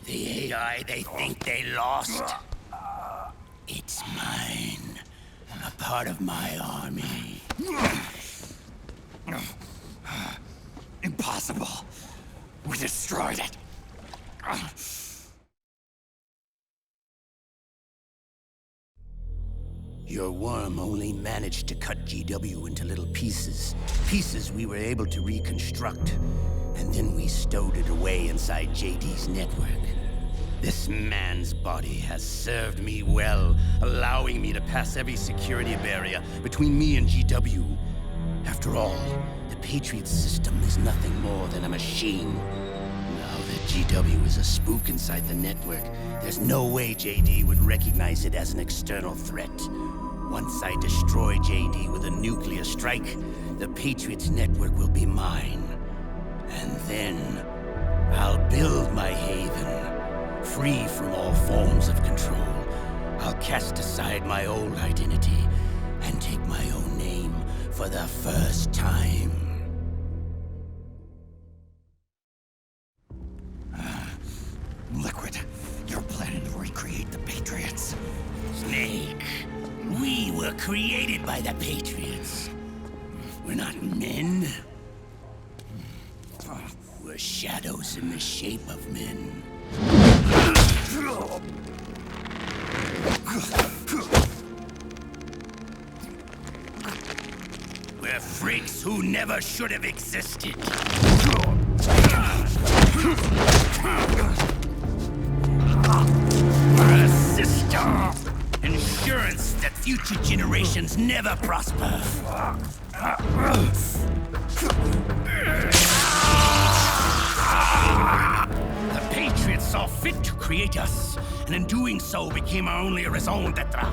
The AI they think they lost? It's mine. A part of my army. Impossible. We destroyed it. Your worm only managed to cut GW into little pieces. Pieces we were able to reconstruct. And then we stowed it away inside JD's network. This man's body has served me well, allowing me to pass every security barrier between me and GW. After all, the Patriots system is nothing more than a machine. Now that GW is a spook inside the network, there's no way JD would recognize it as an external threat. Once I destroy JD with a nuclear strike, the Patriots network will be mine. And then, I'll build my haven, free from all forms of control. I'll cast aside my old identity and take my own name for the first time. Liquid, you're planning to recreate the Patriots. Snake, we were created by the Patriots. We're not men. We're shadows in the shape of men. We're freaks who never should have existed. We're a system. Insurance that future generations never prosper. The Patriots saw fit to create us, and in doing so became our only raison d'etre.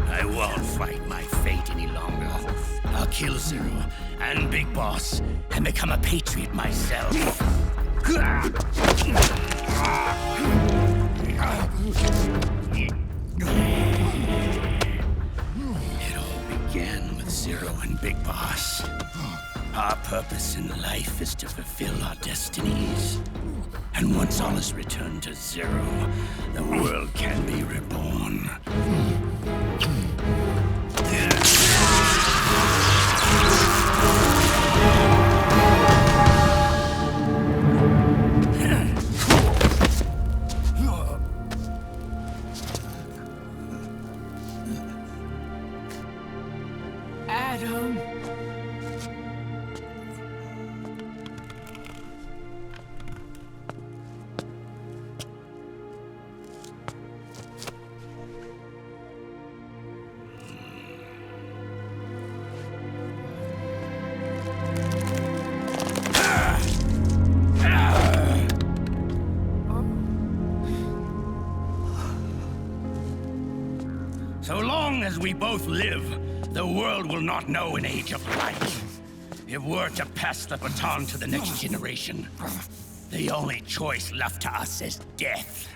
I won't fight my fate any longer. I'll kill Zero and Big Boss and become a Patriot myself. It all began with Zero and Big Boss. Our purpose in life is to fulfill our destinies. And once all is returned to Zero, the world can be reborn. as we both live, the world will not know an age of light. If we're to pass the baton to the next generation, the only choice left to us is death.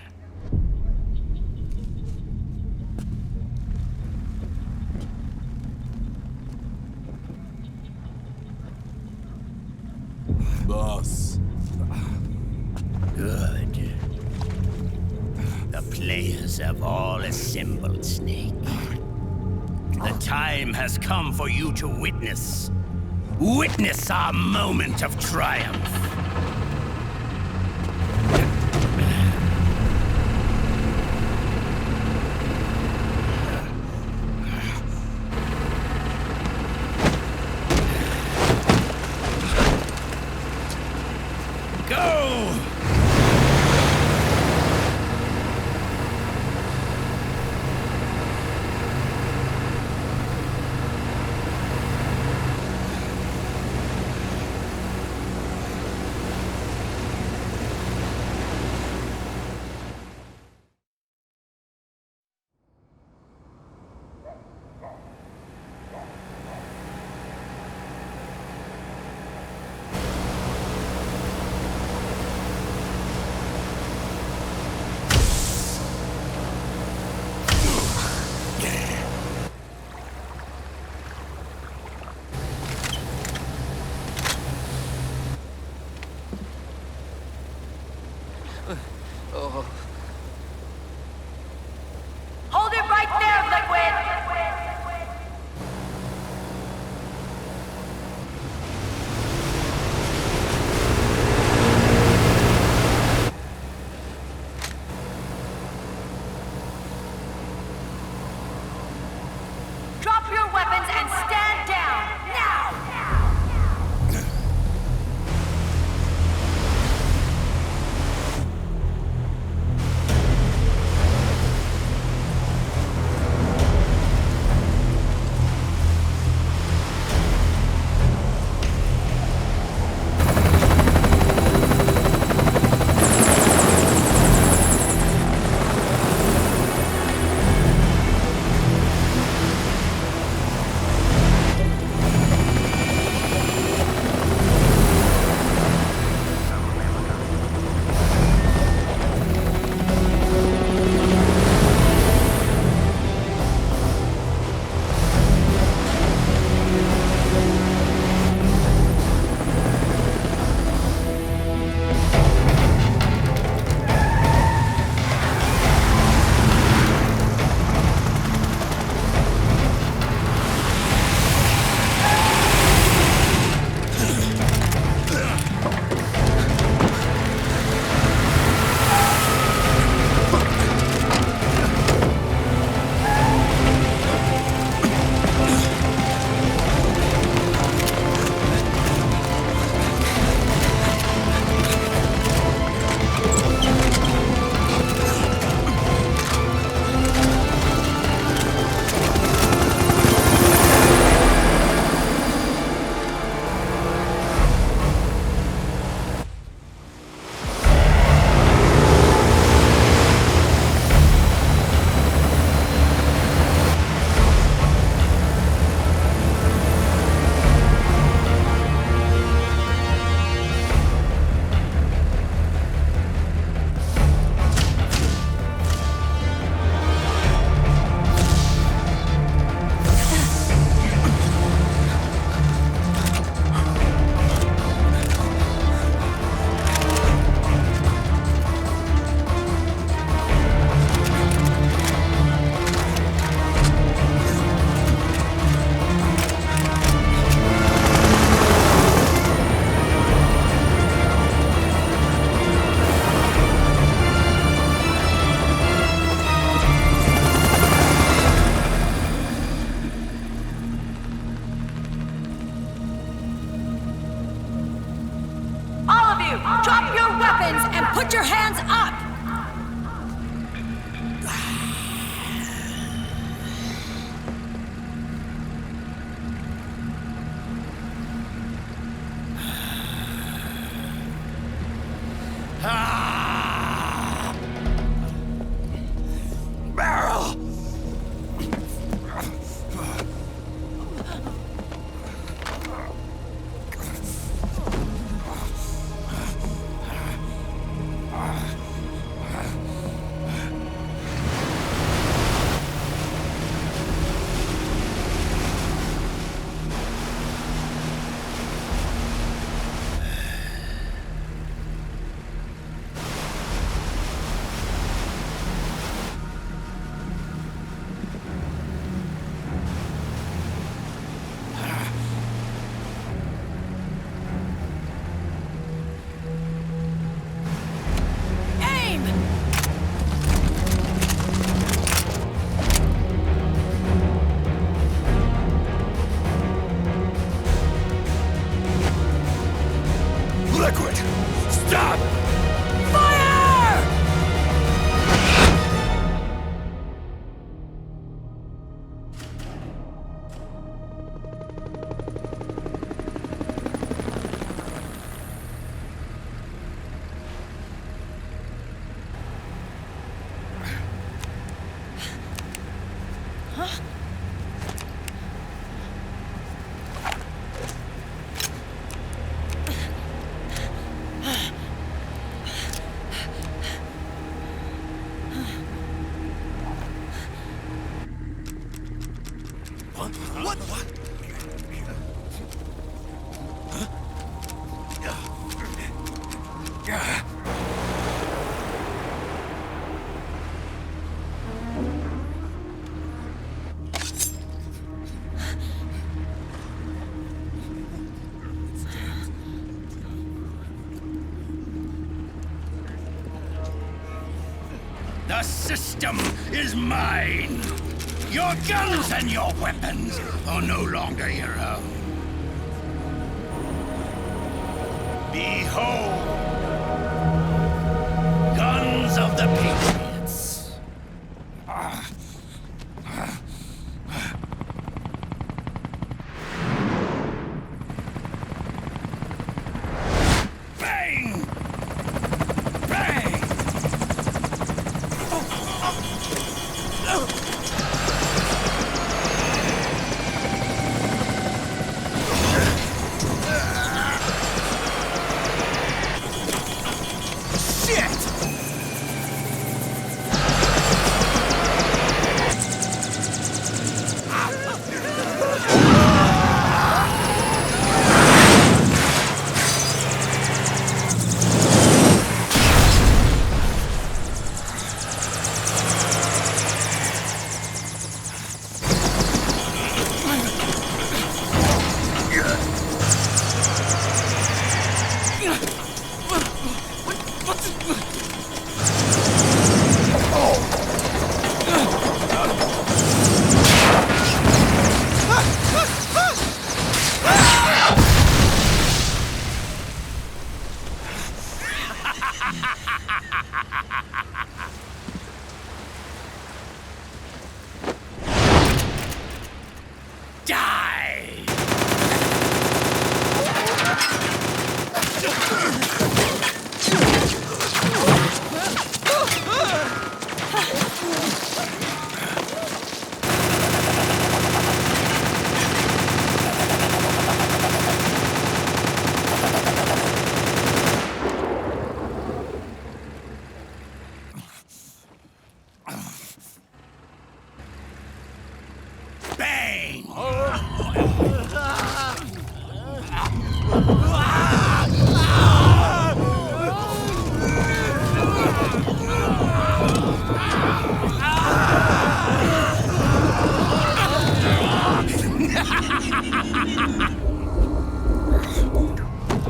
Boss. Good. The players have all assembled, Snake. The time has come for you to witness our moment of triumph. Go! Hold it right there, Liquid! Drop your weapons and stand down, now! Drop your weapons and put your hands up! liquid! Stop! Fire! What? What? The system is mine. Your guns and your weapons are no longer your own. Behold, guns of the Patriots. Bang! Bang!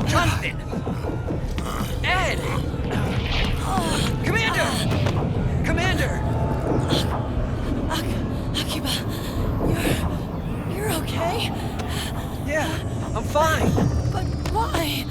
Jonathan! Ed! Commander! Commander! Akiba, you're okay? Yeah, I'm fine. But why?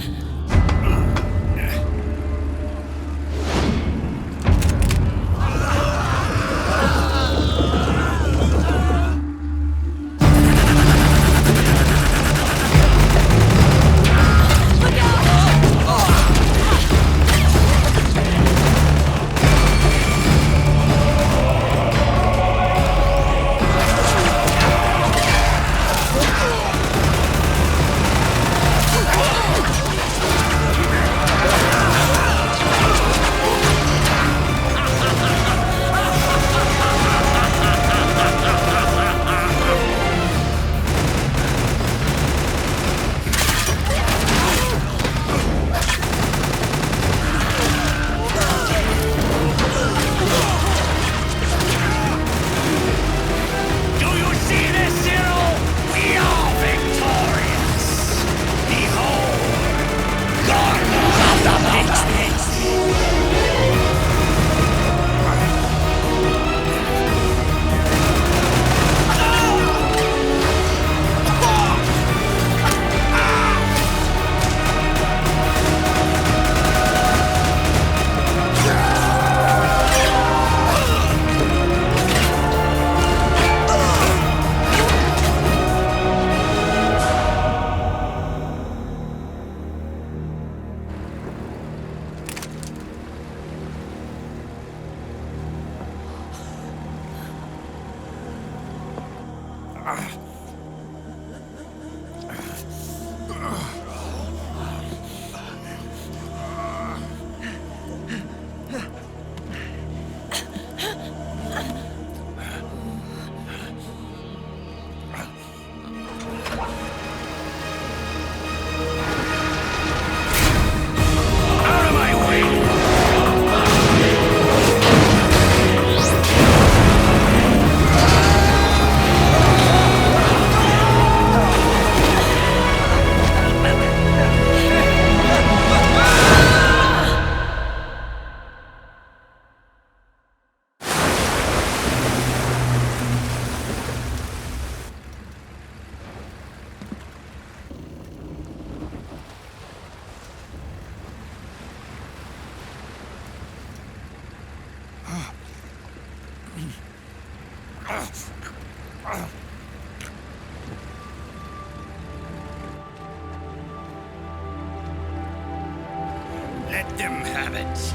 Let them have it.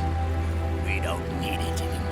We don't need it anymore.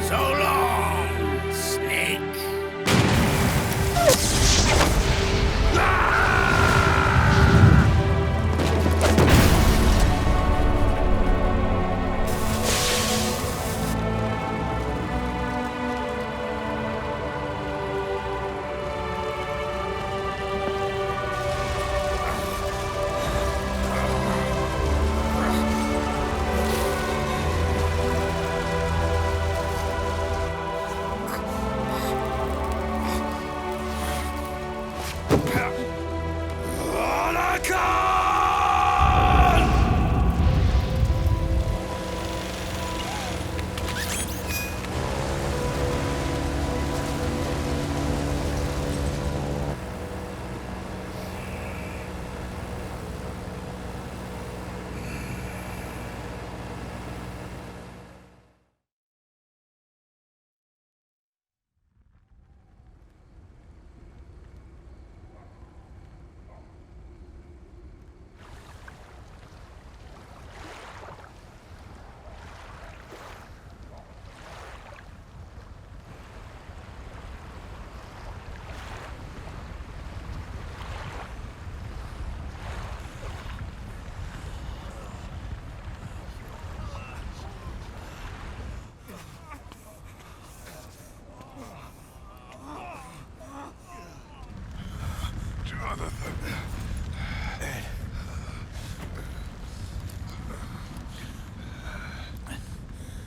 So long, Snake.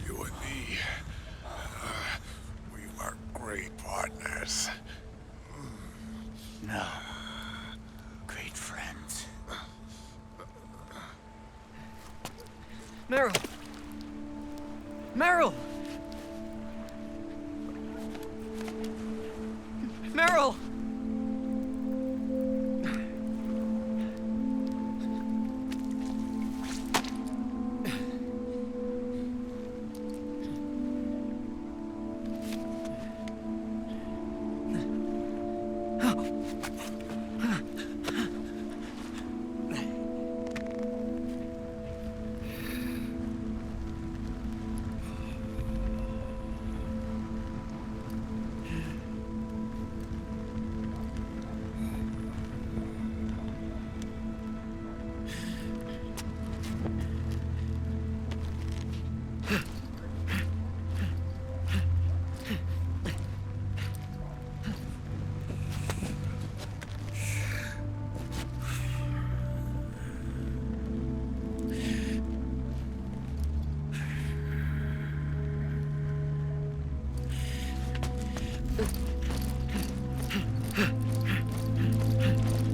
You and me, we were great partners. No. Great friends. Meryl! Meryl! Meryl!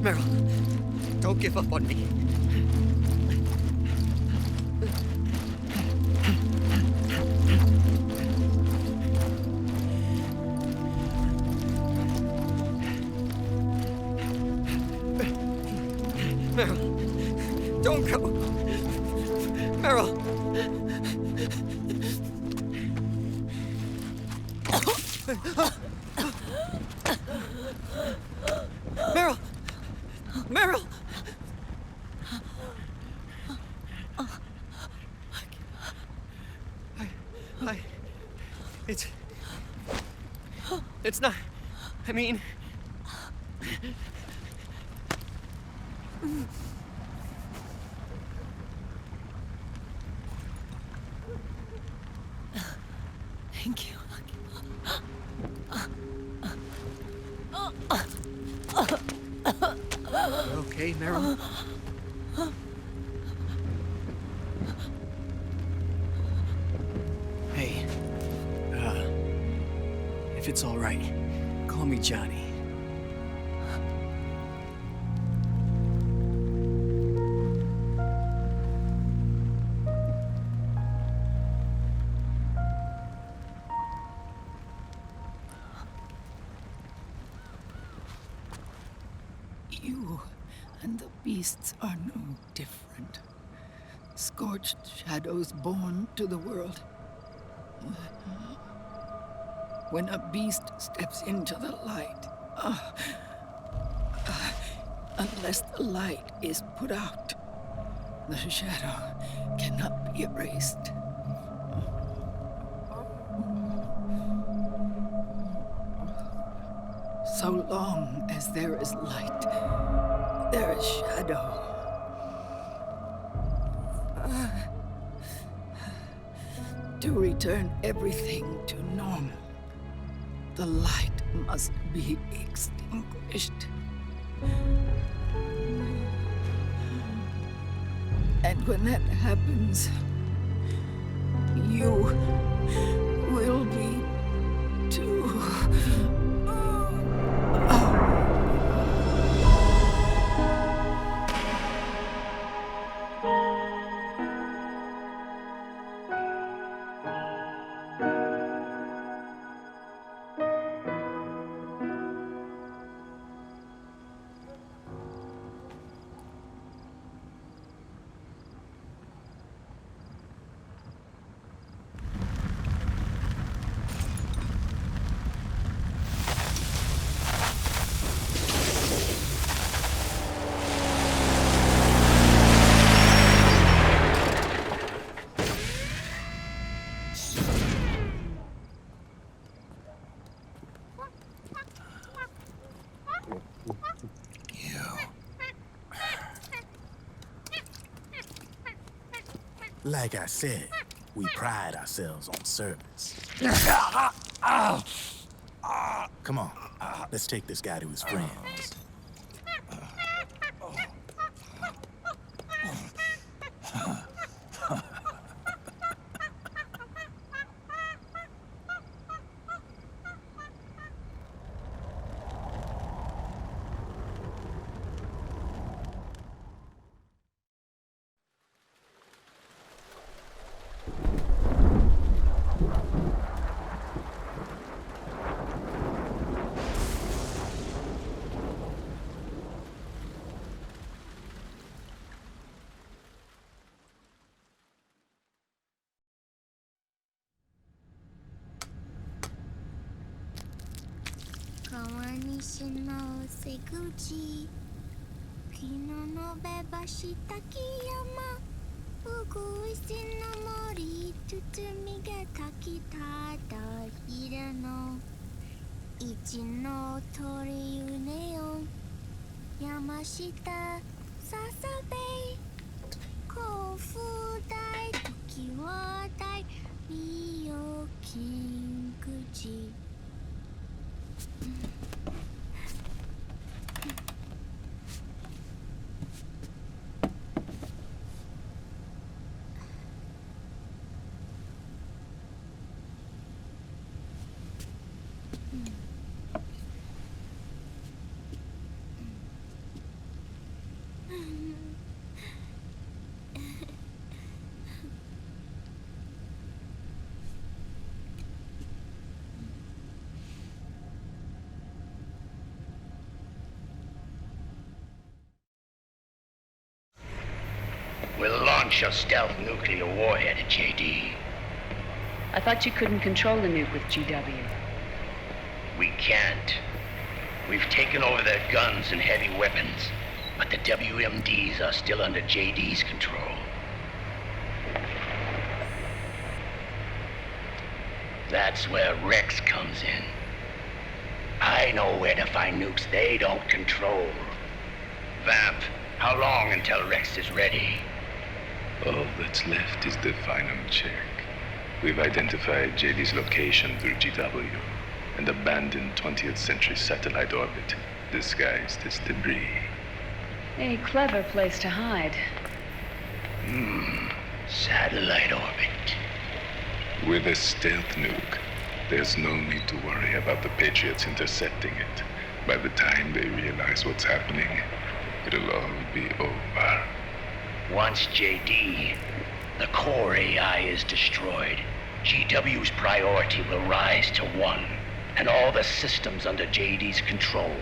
Meryl, don't give up on me. Meryl, don't go. Meryl. Meryl! Meryl! It's not... I mean... Thank you. You okay, Meryl? If it's all right, call me Johnny. You and the beasts are no different. Scorched shadows born to the world. When a beast steps into the light, unless the light is put out, the shadow cannot be erased. So long as there is light, there is shadow. To return everything to normal, the light must be extinguished. And when that happens, you will be too. Like I said, we pride ourselves on service. Come on, let's take this guy to his friends. We'll launch a stealth nuclear warhead at JD. I thought you couldn't control the nuke with GW. We can't. We've taken over their guns and heavy weapons, but the WMDs are still under JD's control. That's where Rex comes in. I know where to find nukes they don't control. Vamp, how long until Rex is ready? All that's left is the final check. We've identified JD's location through GW, an abandoned 20th century satellite orbit disguised as debris. A clever place to hide. Satellite orbit. With a stealth nuke, There's no need to worry about the Patriots intercepting it. By the time they realize what's happening, it'll all be over. Once JD, the core AI is destroyed, GW's priority will rise to 1, and all the systems under JD's control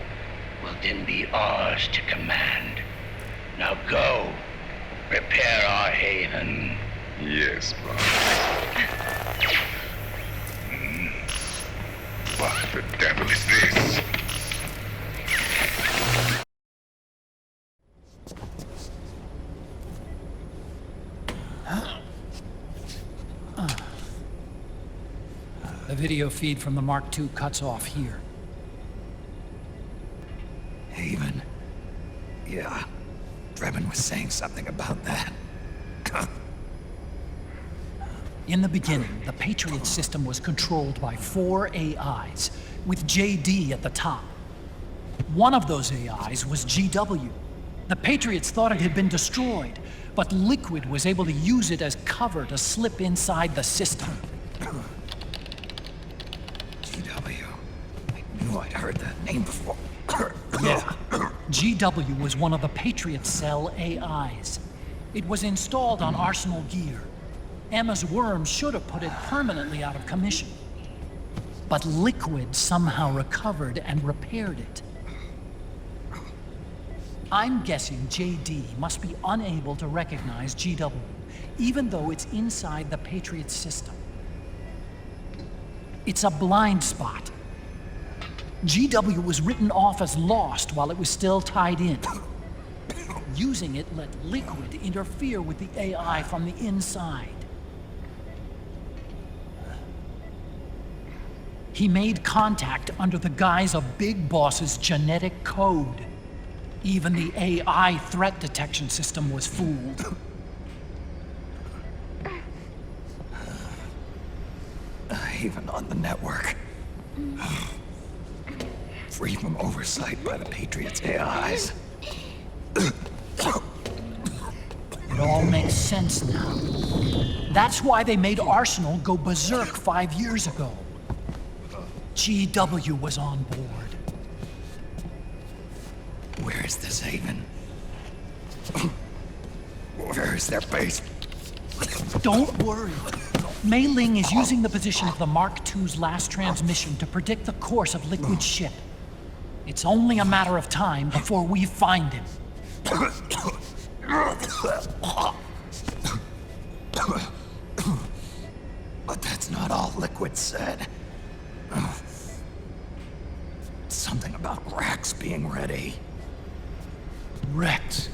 will then be ours to command. Now go, prepare our haven. Yes, boss. What the devil is this? The video feed from the Mark II cuts off here. Haven. Yeah. Drebin was saying something about that. In the beginning, the Patriot system was controlled by 4 AIs, with JD at the top. One of those AIs was GW. The Patriots thought it had been destroyed, but Liquid was able to use it as cover to slip inside the system. GW. I knew I'd heard that name before. Yeah. GW was one of the Patriot Cell AIs. It was installed on Arsenal gear. Emma's worm should have put it permanently out of commission. But Liquid somehow recovered and repaired it. I'm guessing JD must be unable to recognize GW, even though it's inside the Patriot system. It's a blind spot. GW was written off as lost while it was still tied in. Using it let Liquid interfere with the AI from the inside. He made contact under the guise of Big Boss's genetic code. Even the AI threat detection system was fooled. Even on the network. Free from oversight by the Patriots' AIs. It all makes sense now. That's why they made Arsenal go berserk 5 years ago. GW was on board. Where is this haven? Where is their base? Don't worry. Mei Ling is using the position of the Mark II's last transmission to predict the course of Liquid's ship. It's only a matter of time before we find him. But that's not all Liquid said. Something about Rex being ready. Rex?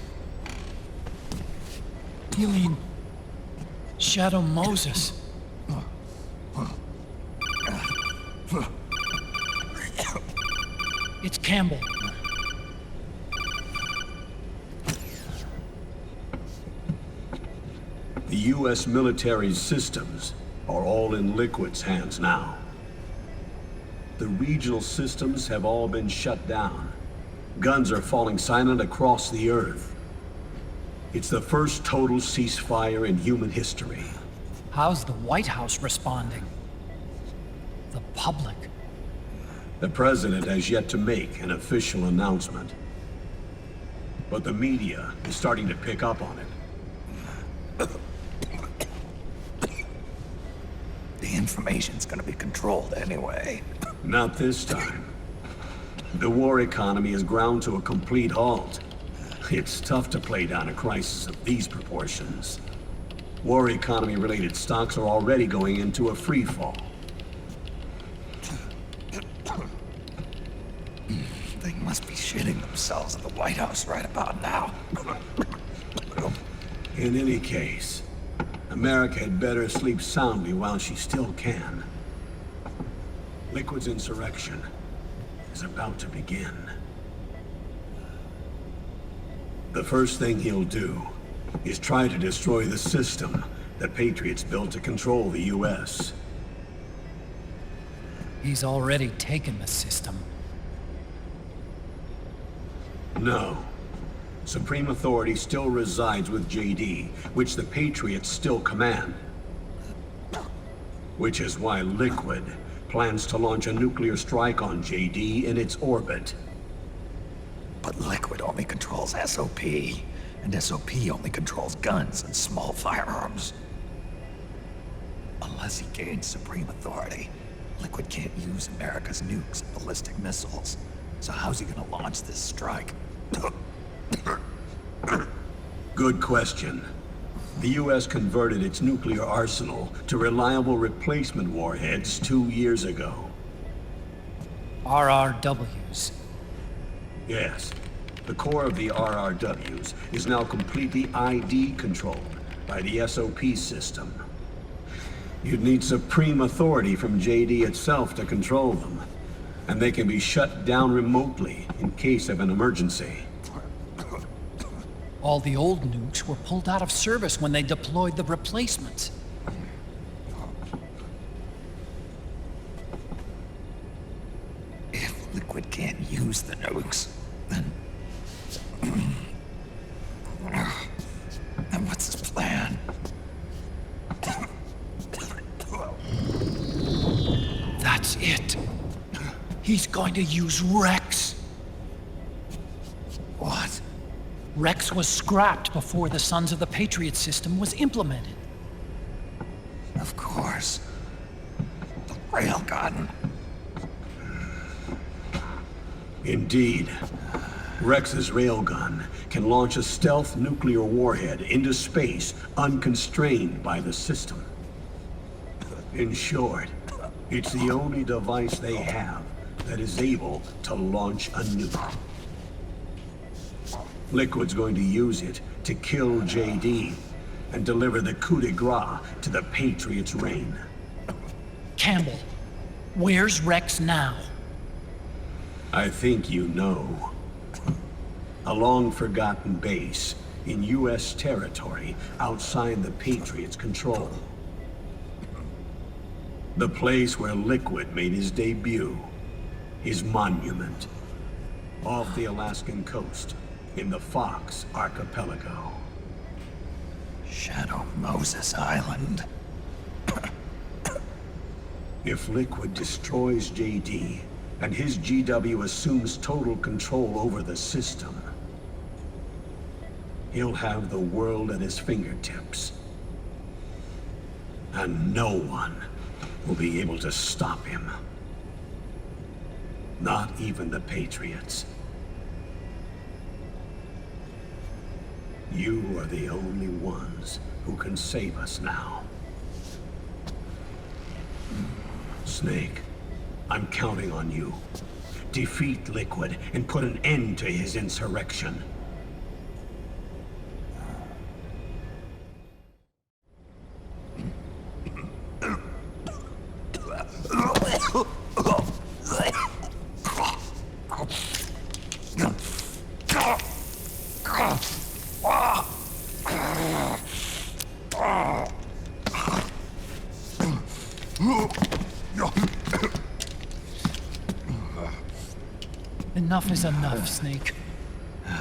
You mean Shadow Moses? It's Campbell. The U.S. military's systems are all in Liquid's hands now. The regional systems have all been shut down. Guns are falling silent across the Earth. It's the first total ceasefire in human history. How's the White House responding? The public? The president has yet to make an official announcement. But the media is starting to pick up on it. The information's gonna be controlled anyway. Not this time. The war economy is ground to a complete halt. It's tough to play down a crisis of these proportions. War economy-related stocks are already going into a free fall. They must be shitting themselves at the White House right about now. In any case, America had better sleep soundly while she still can. Liquid's insurrection is about to begin. The first thing he'll do is try to destroy the system the Patriots built to control the U.S. He's already taken the system. No. Supreme authority still resides with JD, which the Patriots still command. Which is why Liquid plans to launch a nuclear strike on JD in its orbit. But Liquid only controls SOP, and SOP only controls guns and small firearms. Unless he gains supreme authority, Liquid can't use America's nukes and ballistic missiles. So how's he gonna launch this strike? Good question. The US converted its nuclear arsenal to reliable replacement warheads 2 years ago. RRWs. Yes. The core of the RRWs is now completely ID controlled by the SOP system. You'd need supreme authority from JD itself to control them, and they can be shut down remotely in case of an emergency. All the old nukes were pulled out of service when they deployed the replacements. If Liquid can't use the nukes, then what's his plan? That's it. He's going to use Rex. What? Rex was scrapped before the Sons of the Patriots system was implemented. Of course. The railgun. Indeed. Rex's railgun can launch a stealth nuclear warhead into space unconstrained by the system. In short, it's the only device they have that is able to launch a nuke. Liquid's going to use it to kill JD and deliver the coup de grace to the Patriots' reign. Campbell, where's Rex now? I think you know. A long-forgotten base in US territory outside the Patriots' control. The place where Liquid made his debut. His monument. Off the Alaskan coast, in the Fox Archipelago. Shadow Moses Island. If Liquid destroys JD, and his GW assumes total control over the system, he'll have the world at his fingertips. And no one will be able to stop him. Not even the Patriots. You are the only ones who can save us now. Snake, I'm counting on you. Defeat Liquid and put an end to his insurrection. Enough is enough, Snake.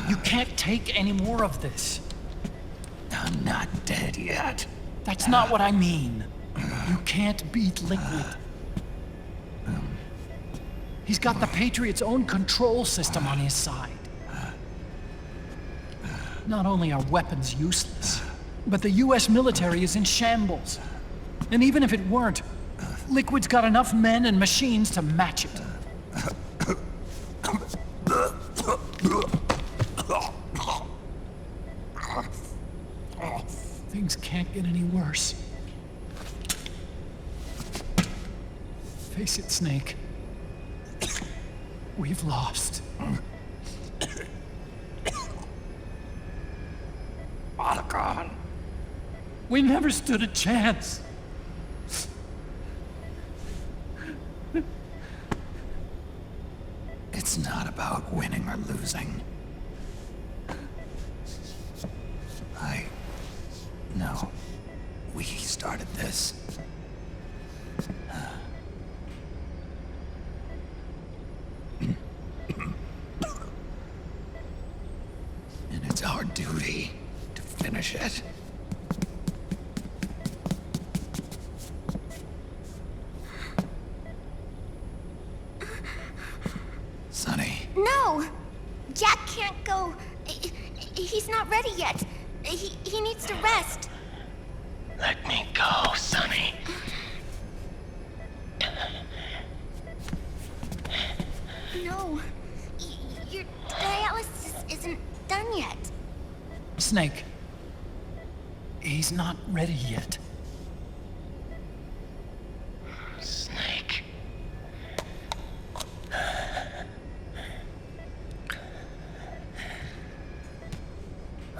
You can't take any more of this. I'm not dead yet. That's not what I mean. You can't beat Liquid. He's got the Patriots' own control system on his side. Not only are weapons useless, but the US military is in shambles. And even if it weren't, Liquid's got enough men and machines to match it. Things can't get any worse. Face it, Snake. We've lost. Malakon. We never stood a chance. It's not about winning or losing. No. We started this. And it's our duty to finish it. No! Jack can't go. He's not ready yet. He needs to rest. Let me go, Sonny. No. Your dialysis isn't done yet. Snake. He's not ready yet. Snake.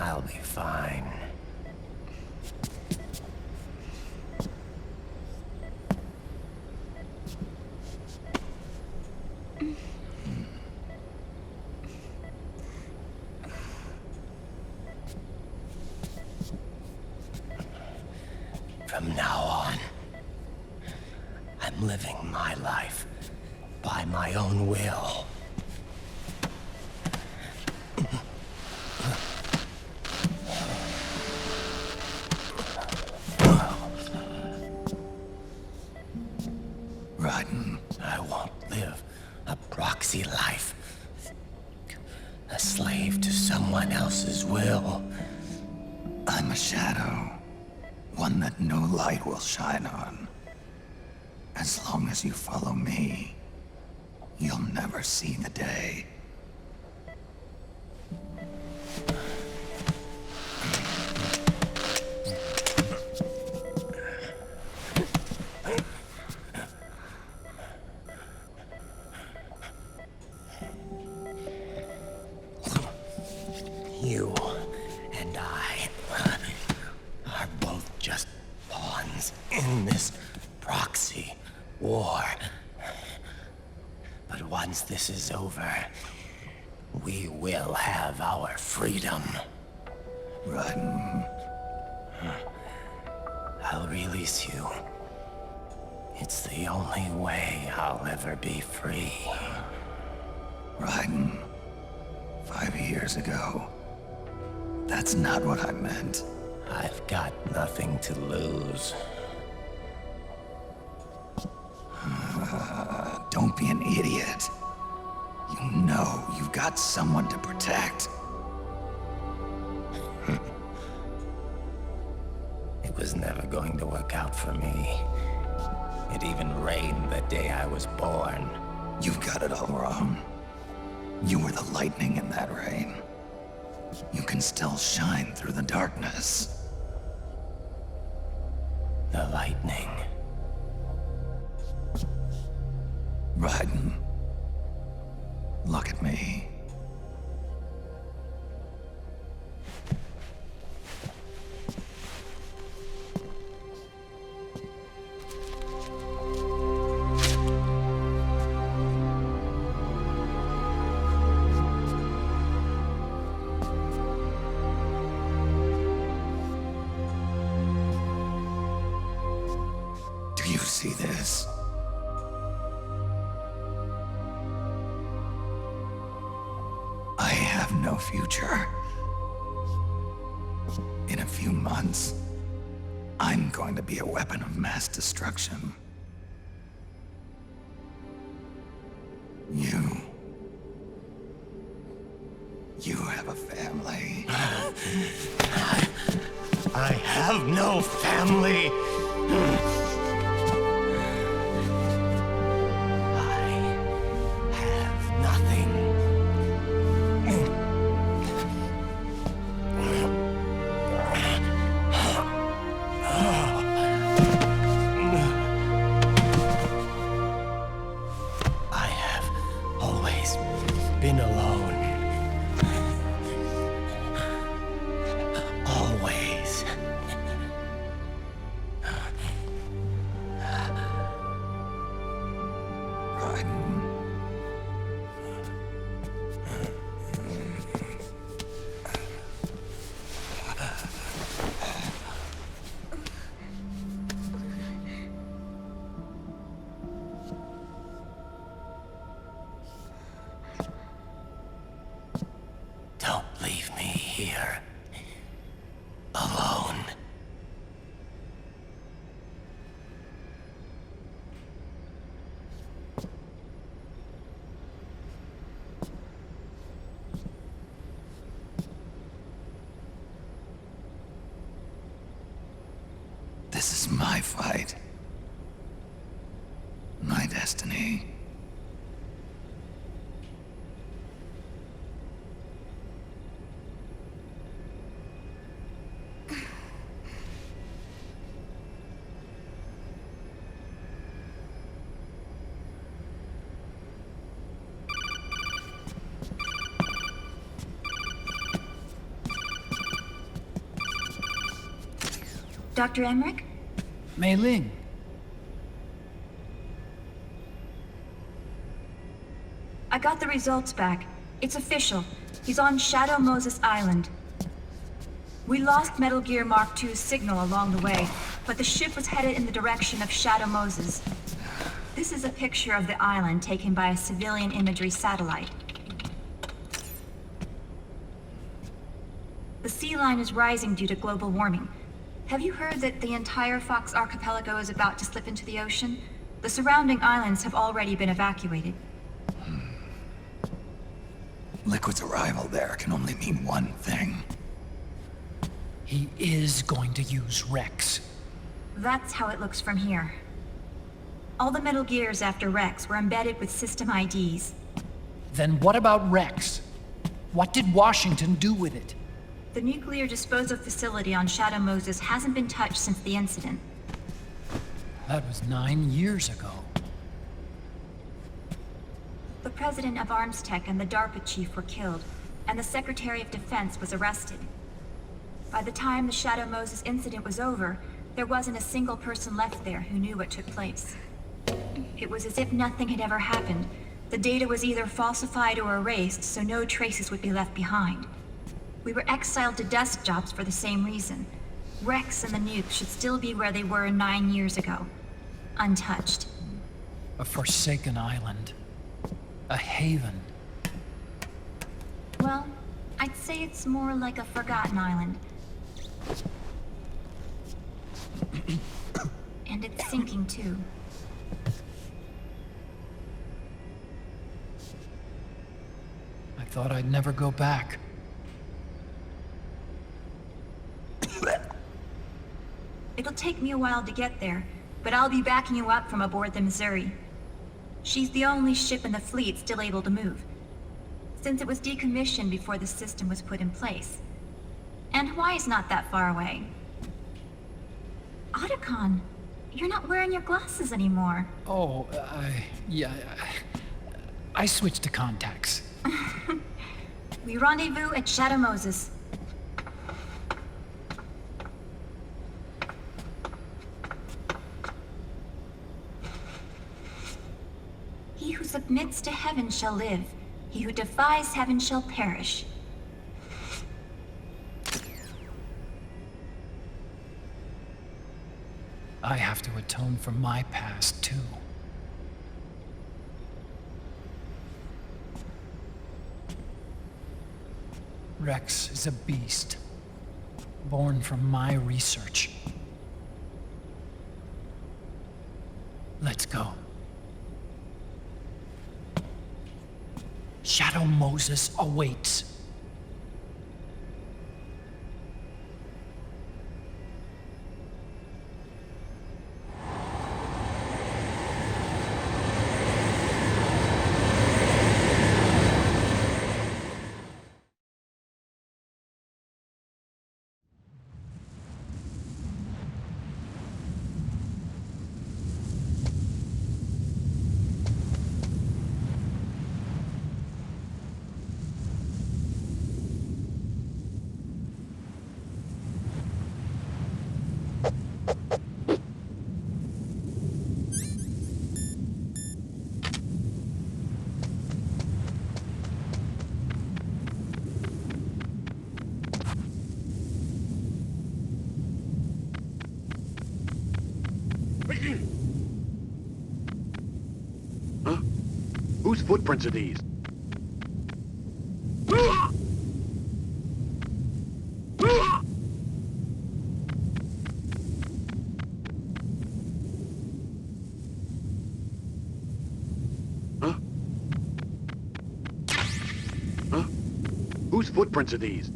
I'll be fine. From now on, I'm living my life by my own will. Rotten, I won't live a proxy life. A slave to someone else's will. I'm a shadow. One that no light will shine on. As long as you follow me, you'll never see the day. You and I are both just pawns in this proxy war. But once this is over, we will have our freedom. Run. I'll release you. It's the only way I'll ever be free. Raiden, 5 years ago. That's not what I meant. I've got nothing to lose. Don't be an idiot. You know you've got someone to protect. It was never going to work out for me. It even rained the day I was born. You've got it all wrong. You were the lightning in that rain. You can still shine through the darkness. The lightning. Raiden, look at me. Do you see this? I have no future. In a few months, I'm going to be a weapon of mass destruction. You have a family. I have no family. Been alone. Always. Don't leave me here. Alone. destiny. Dr. Emmerich? Mei Ling. I got the results back. It's official. He's on Shadow Moses Island. We lost Metal Gear Mark II's signal along the way, but the ship was headed in the direction of Shadow Moses. This is a picture of the island taken by a civilian imagery satellite. The sea line is rising due to global warming. Have you heard that the entire Fox archipelago is about to slip into the ocean? The surrounding islands have already been evacuated. Liquid's arrival there can only mean one thing. He is going to use Rex. That's how it looks from here. All the Metal Gears after Rex were embedded with system IDs. Then what about Rex? What did Washington do with it? The nuclear disposal facility on Shadow Moses hasn't been touched since the incident. That was 9 years ago. The president of Arms Tech and the DARPA chief were killed, and the Secretary of Defense was arrested. By the time the Shadow Moses incident was over, there wasn't a single person left there who knew what took place. It was as if nothing had ever happened. The data was either falsified or erased, so no traces would be left behind. We were exiled to desk jobs for the same reason. Rex and the nukes should still be where they were 9 years ago. Untouched. A forsaken island. A haven. Well, I'd say it's more like a forgotten island. And it's sinking too. I thought I'd never go back. It'll take me a while to get there, but I'll be backing you up from aboard the Missouri. She's the only ship in the fleet still able to move, since it was decommissioned before the system was put in place. And Hawaii's not that far away. Otacon, you're not wearing your glasses anymore. Oh, yeah, I switched to contacts. We rendezvous at Shadow Moses. He who submits to heaven shall live. He who defies heaven shall perish. I have to atone for my past, too. Rex is a beast, born from my research. Let's go. Shadow Moses awaits. Huh? Whose footprints are these? Huh? Huh? Whose footprints are these?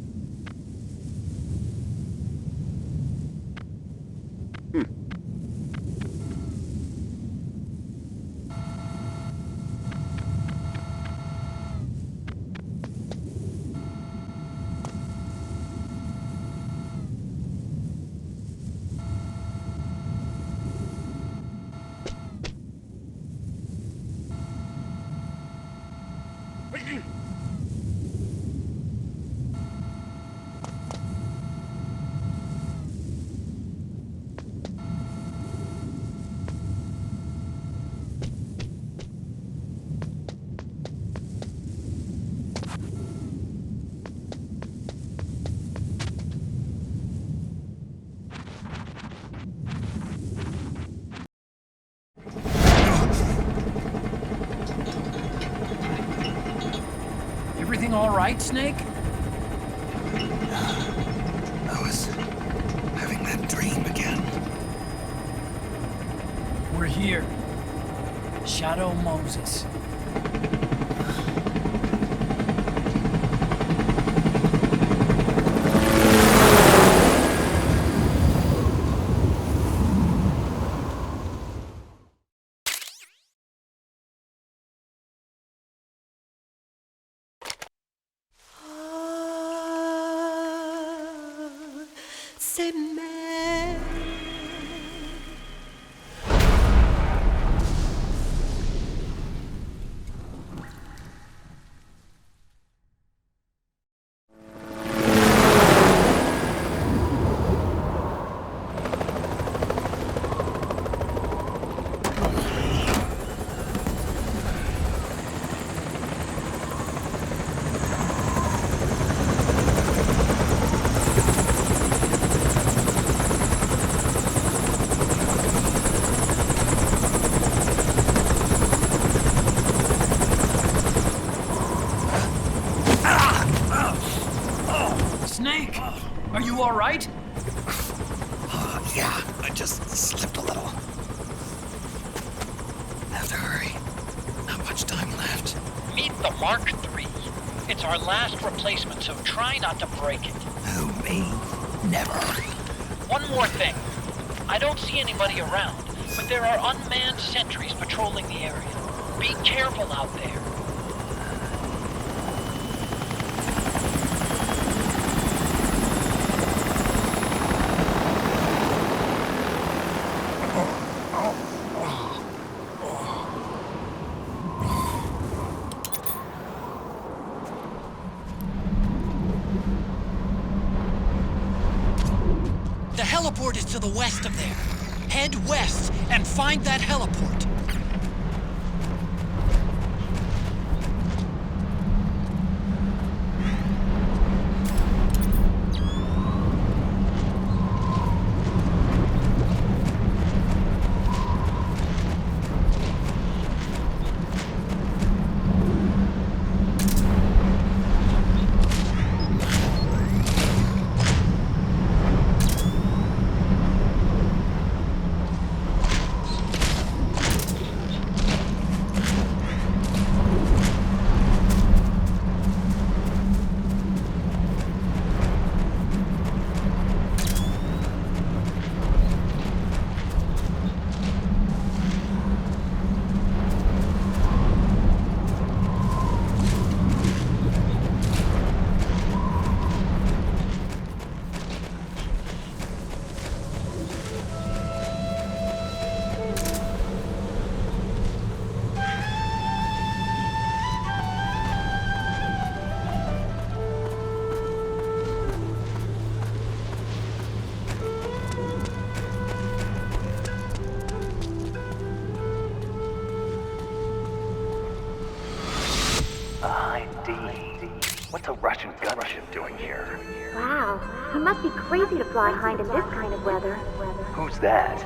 Everything all right, Snake? I was having that dream again. We're here. Shadow Moses. Snake! Are you all right? Yeah, I just slipped a little. Have to hurry. Not much time left. Meet the Mark III. It's our last replacement, so try not to break it. Who, me? Never. One more thing. I don't see anybody around, but there are unmanned sentries patrolling the area. Be careful out there. The heliport is to the west of there. Head west and find that heliport. What's a Russian gunship doing here? Wow, he must be crazy to fly Hind in this kind of weather. Who's that?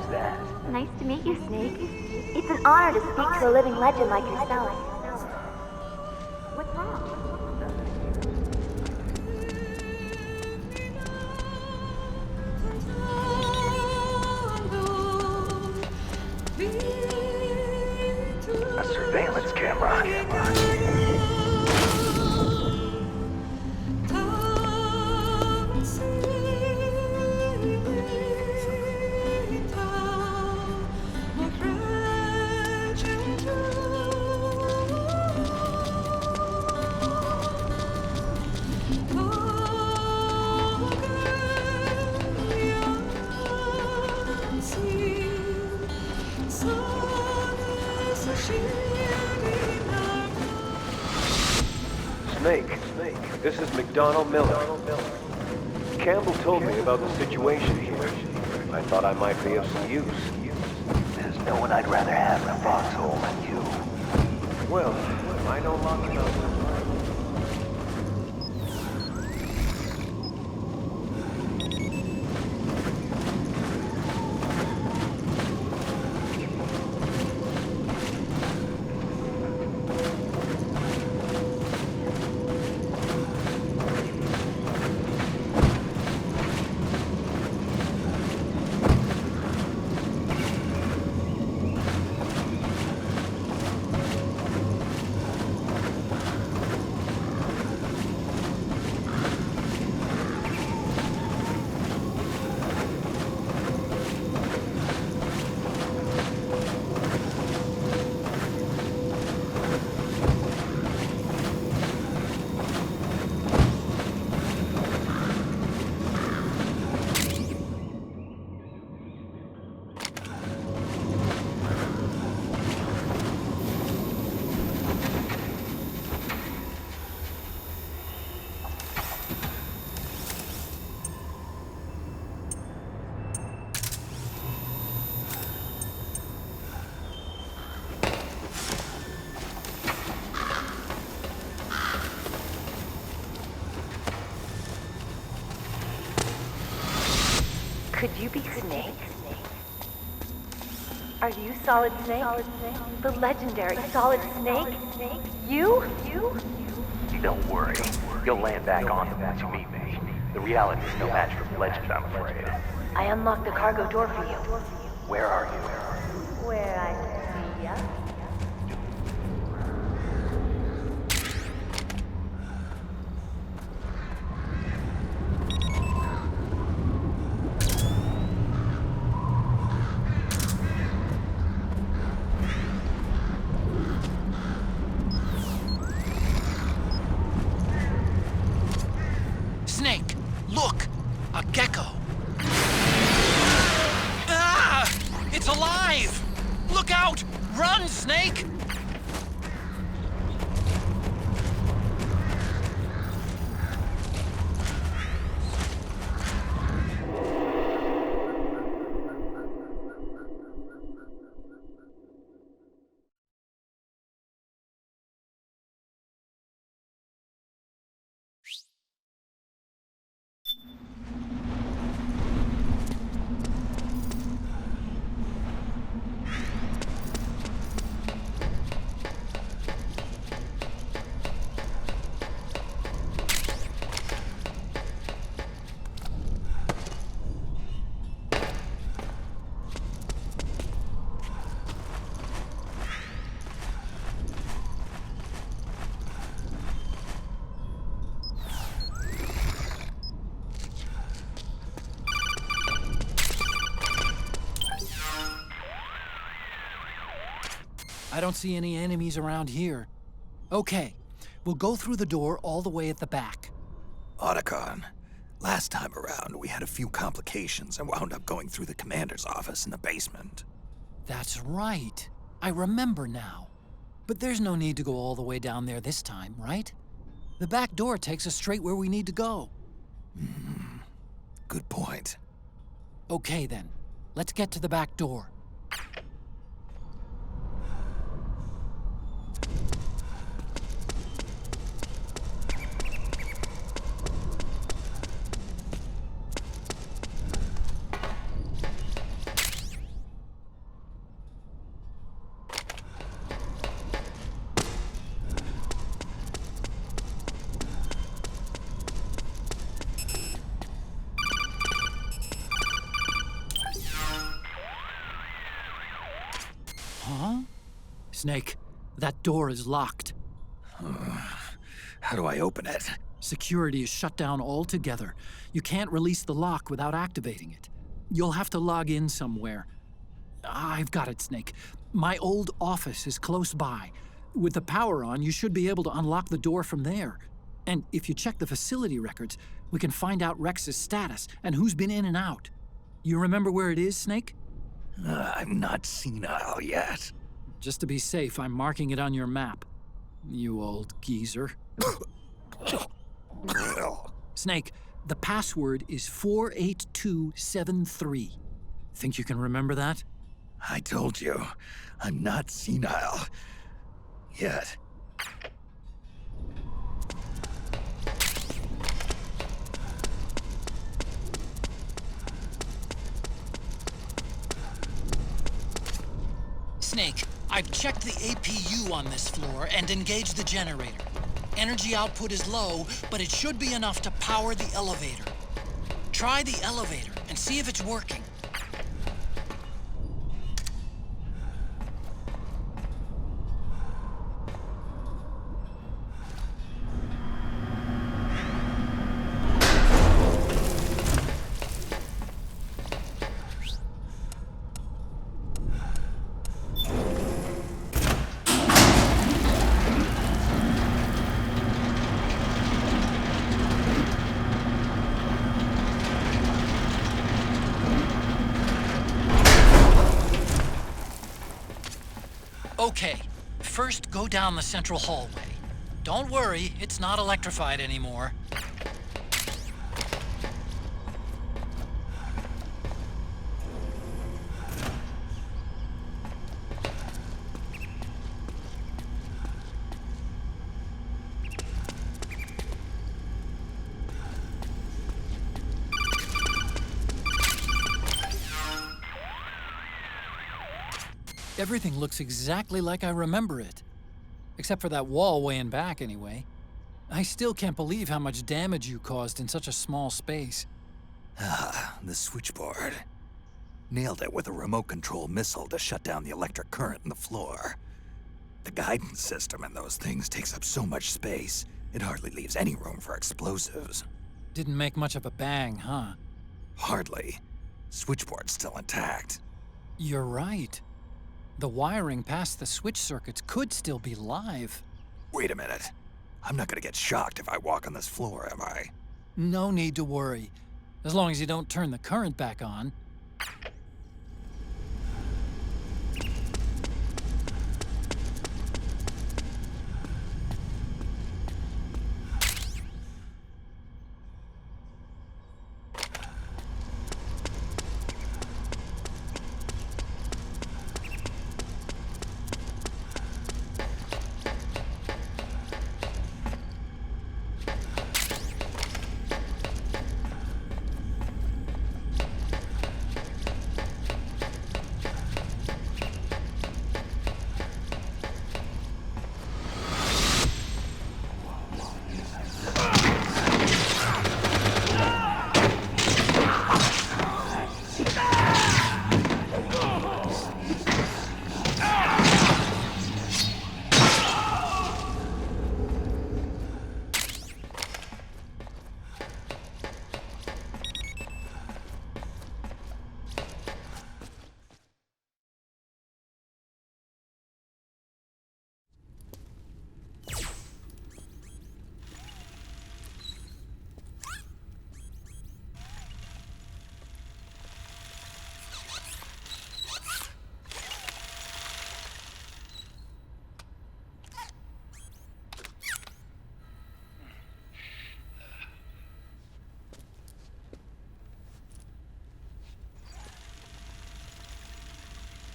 Nice to meet you, Snake. It's an honor to speak to a living legend like yourself. What's wrong? A surveillance camera. Snake. This is McDonnell Miller. Campbell told me about the situation here. I thought I might be of some use. There's no one I'd rather have in a foxhole than you. Well, I know lots about this. Could you be Snake? Are you Solid Snake? The legendary Solid Snake? You? Don't worry. You'll land back on them once you meet me. The reality is no match for the legend, I'm afraid. I unlocked the cargo door for you. Where are you? Where I see ya. Snake, look! A gecko! Ah! It's alive! Look out! Run, Snake! I don't see any enemies around here. Okay, we'll go through the door all the way at the back. Otacon, last time around we had a few complications and wound up going through the commander's office in the basement. That's right. I remember now. But there's no need to go all the way down there this time, right? The back door takes us straight where we need to go. Good point. Okay then, let's get to the back door. Huh? Snake, that door is locked. How do I open it? Security is shut down altogether. You can't release the lock without activating it. You'll have to log in somewhere. I've got it, Snake. My old office is close by. With the power on, you should be able to unlock the door from there. And if you check the facility records, we can find out Rex's status and who's been in and out. You remember where it is, Snake? I'm not senile yet. Just to be safe, I'm marking it on your map. You old geezer. Snake, the password is 48273. Think you can remember that? I told you, I'm not senile. Yet. Snake, I've checked the APU on this floor and engaged the generator. Energy output is low, but it should be enough to power the elevator. Try the elevator and see if it's working. Okay, first go down the central hallway. Don't worry, it's not electrified anymore. Everything looks exactly like I remember it. Except for that wall way in back, anyway. I still can't believe how much damage you caused in such a small space. Ah, the switchboard. Nailed it with a remote control missile to shut down the electric current in the floor. The guidance system in those things takes up so much space, it hardly leaves any room for explosives. Didn't make much of a bang, huh? Hardly. Switchboard's still intact. You're right. The wiring past the switch circuits could still be live. Wait a minute. I'm not gonna get shocked if I walk on this floor, am I? No need to worry. As long as you don't turn the current back on.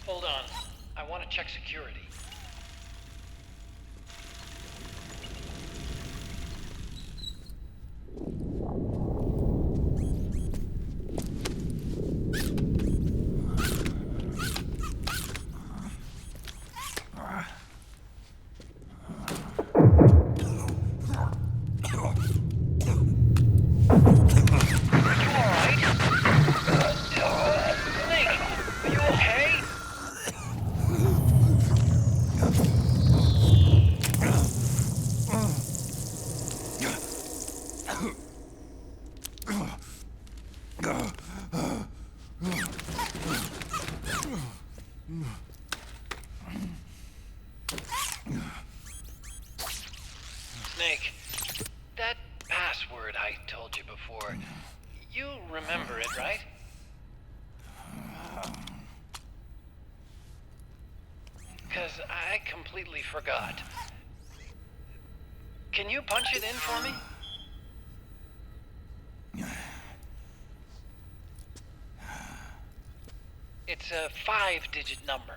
Hold on. I want to check security. Snake, that password I told you before, you remember it, right? — 'Cause I completely forgot. Can you punch it in for me? It's a 5-digit number.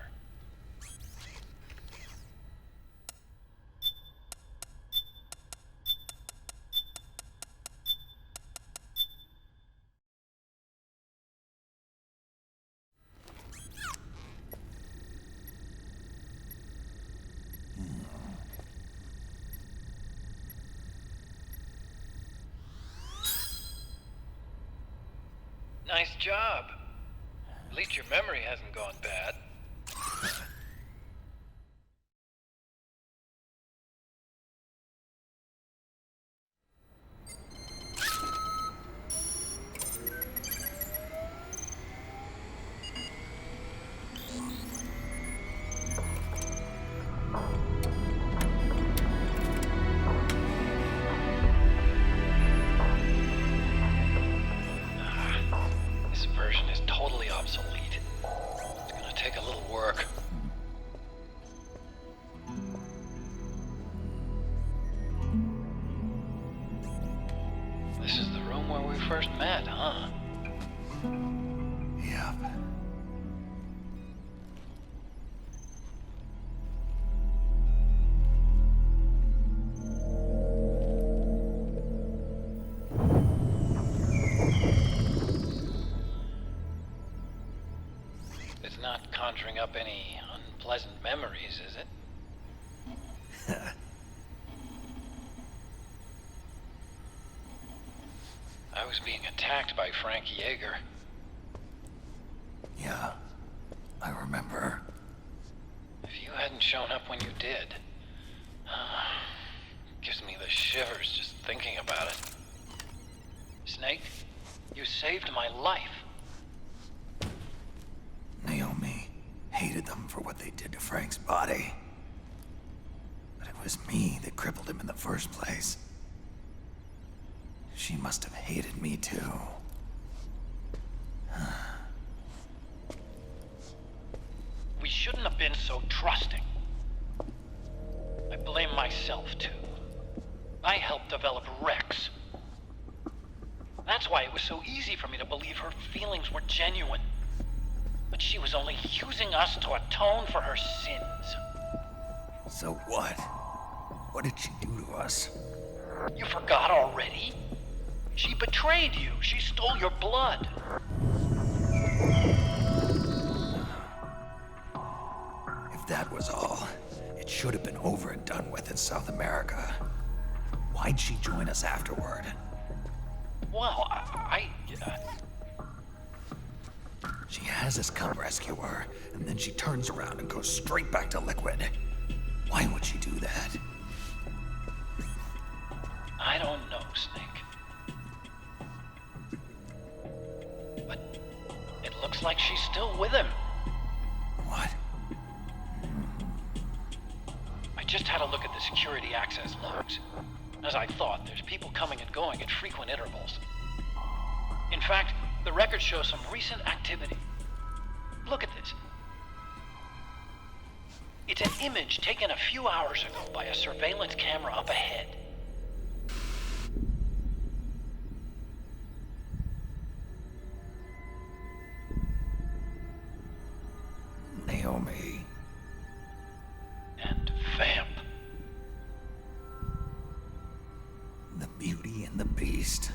Nice job. At least your memory hasn't gone bad. This version is totally obsolete. It's gonna take a little work. This is the room where we first met, huh? Yep. It's not conjuring up any unpleasant memories, is it? I was being attacked by Frank Yeager. Yeah, I remember. If you hadn't shown up when you did, gives me the shivers just thinking about it. Snake, you saved my life. Naomi hated them for what they did to Frank's body. But it was me that crippled him in the first place. She must have hated me too. We shouldn't have been so trusting. I blame myself too. I helped develop Rex. That's why it was so easy for me to believe her feelings were genuine. But she was only using us to atone for her sins. So what? What did she do to us? You forgot already? She betrayed you. She stole your blood. If that was all, it should have been over and done with in South America. Why'd she join us afterward? Well, She has us come rescue her, and then she turns around and goes straight back to Liquid. Why would she do that? I don't know, Snake. But it looks like she's still with him. What? I just had a look at the security access logs. As I thought, there's people coming and going at frequent intervals. In fact, the record shows some recent activity. Look at this. It's an image taken a few hours ago by a surveillance camera up ahead. Naomi. And Vamp. The Beauty and the Beast.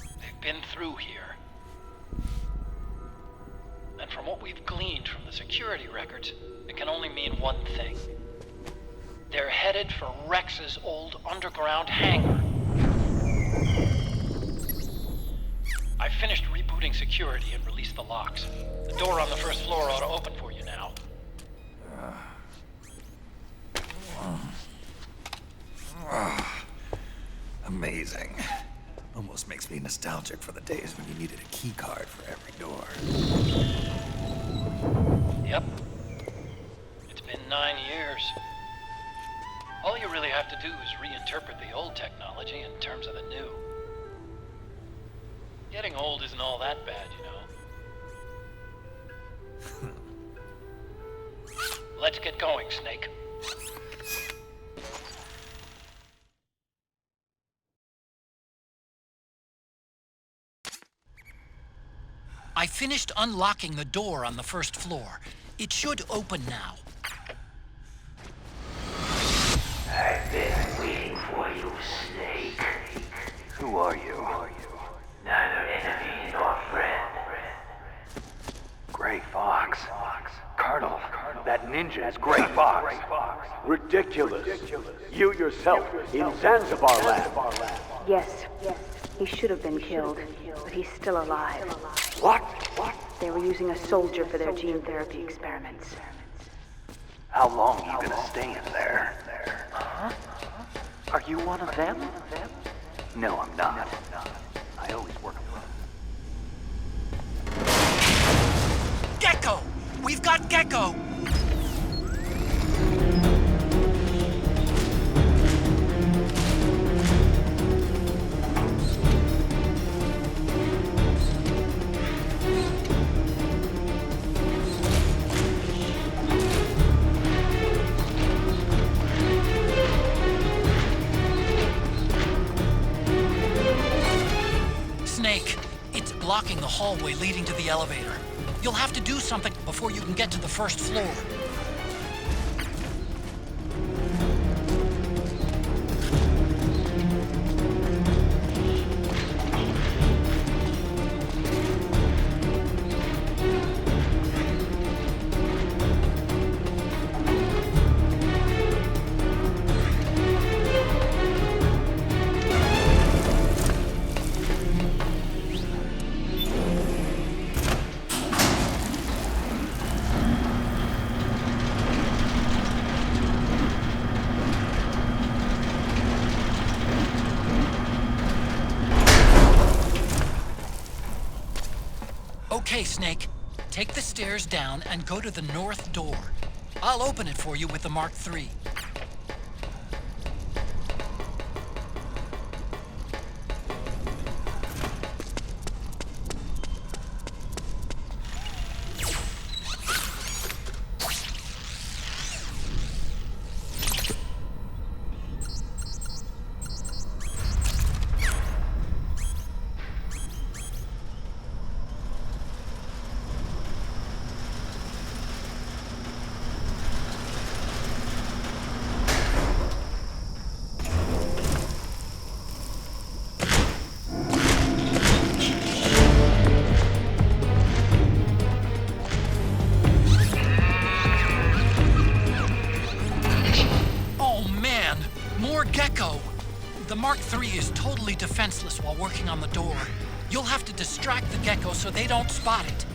They've been through here. And from what we've gleaned from the security records, it can only mean one thing. They're headed for Rex's old underground hangar. I finished rebooting security and released the locks. The door on the first floor ought to open for you now. Amazing. Almost makes me nostalgic for the days when you needed a key card for every door. Yep. It's been 9 years. All you really have to do is reinterpret the old technology in terms of the new. Getting old isn't all that bad, you know. Let's get going, Snake. I finished unlocking the door on the first floor. It should open now. I've been waiting for you, Snake. Who are you? Neither enemy nor friend. Gray Fox. Colonel, that ninja is Gray Fox. Ridiculous. You yourself in Zanzibar land. Yes, he should have been killed, but he's still alive. What? They were using a soldier for their gene therapy experiments. How long are you gonna stay in there? Huh? Are you one of them? No, I'm not. I always work alone. Gecko! We've got Gecko! Snake, it's blocking the hallway leading to the elevator. You'll have to do something before you can get to the first floor. Okay, Snake. Take the stairs down and go to the north door. I'll open it for you with the Mark III. The Mark III is totally defenseless while working on the door. You'll have to distract the Gecko so they don't spot it.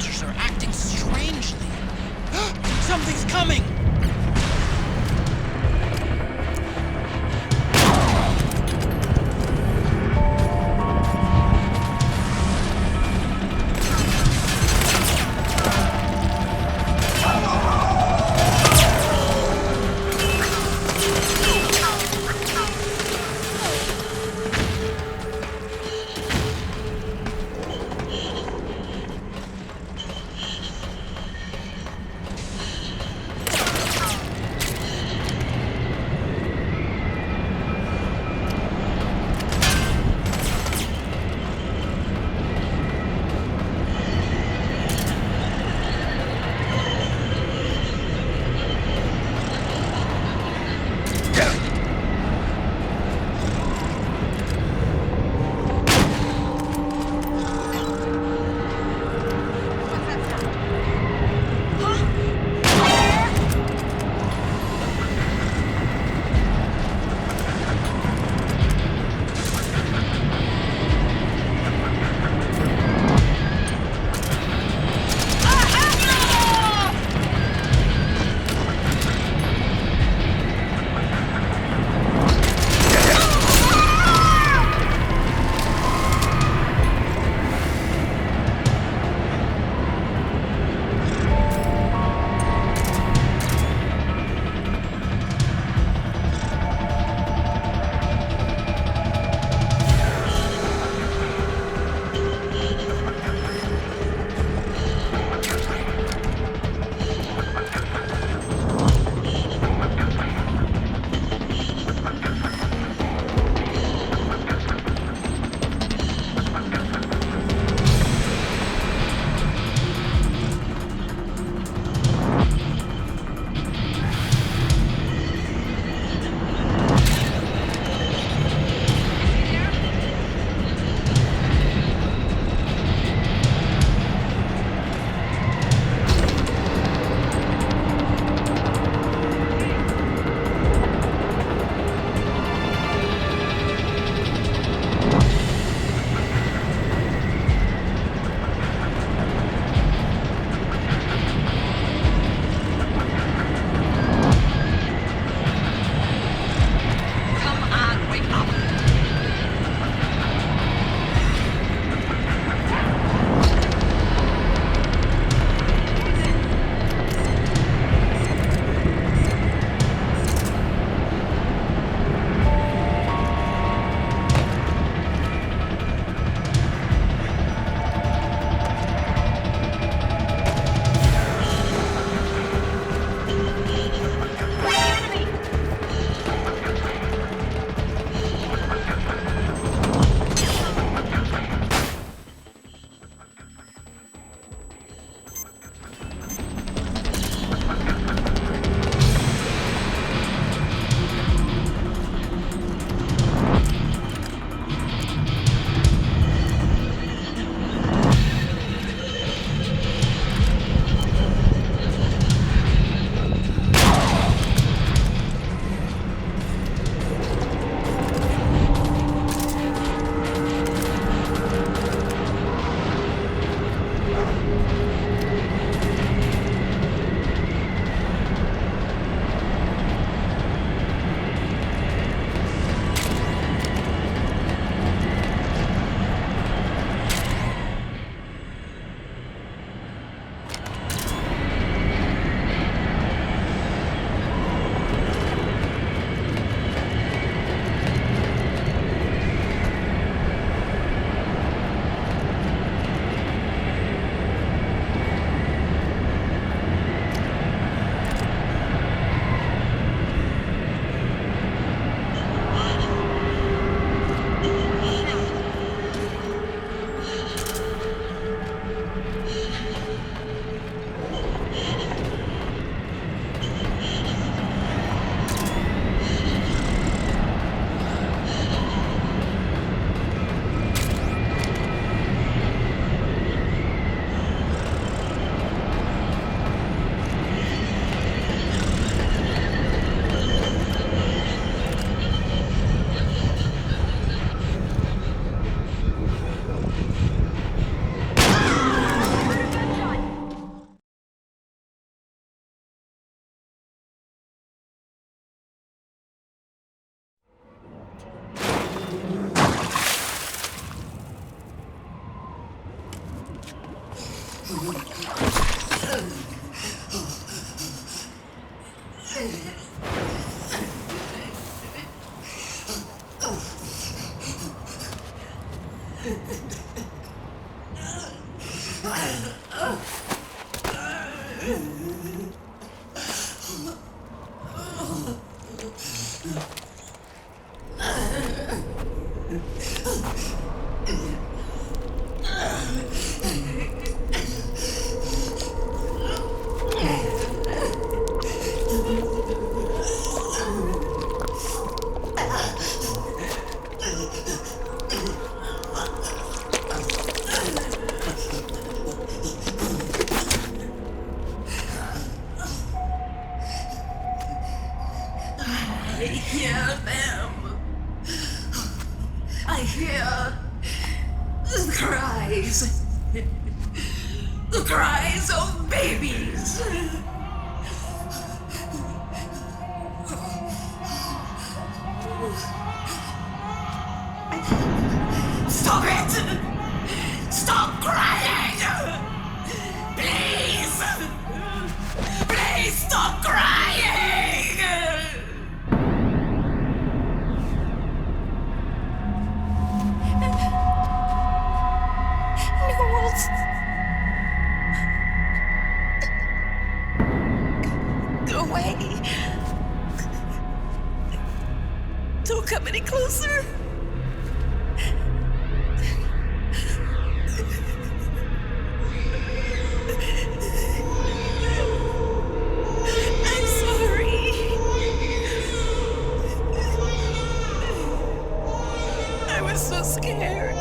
soldiers are acting strangely. Something's coming! I hear them. I hear the cries. The cries of babies. Stop it! Stop crying! Please! Please stop crying! Knowles. Go away. Don't come any closer. I'm sorry. I was so scared.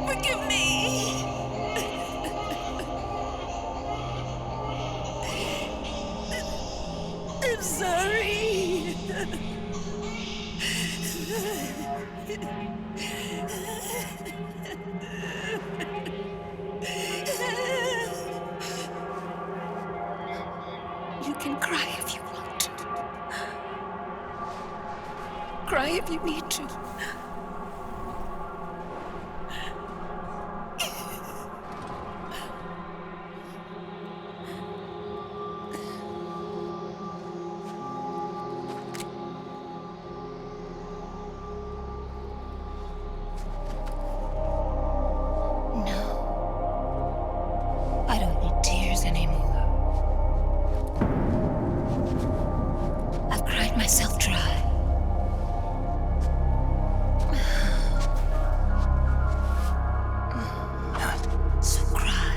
Forgive me. I'm sorry. You can cry if you want to. Cry if you need to. I don't need tears anymore. I've cried myself dry. So cry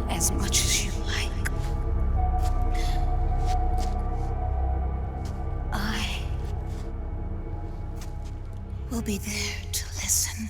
as much as you like. I will be there to listen.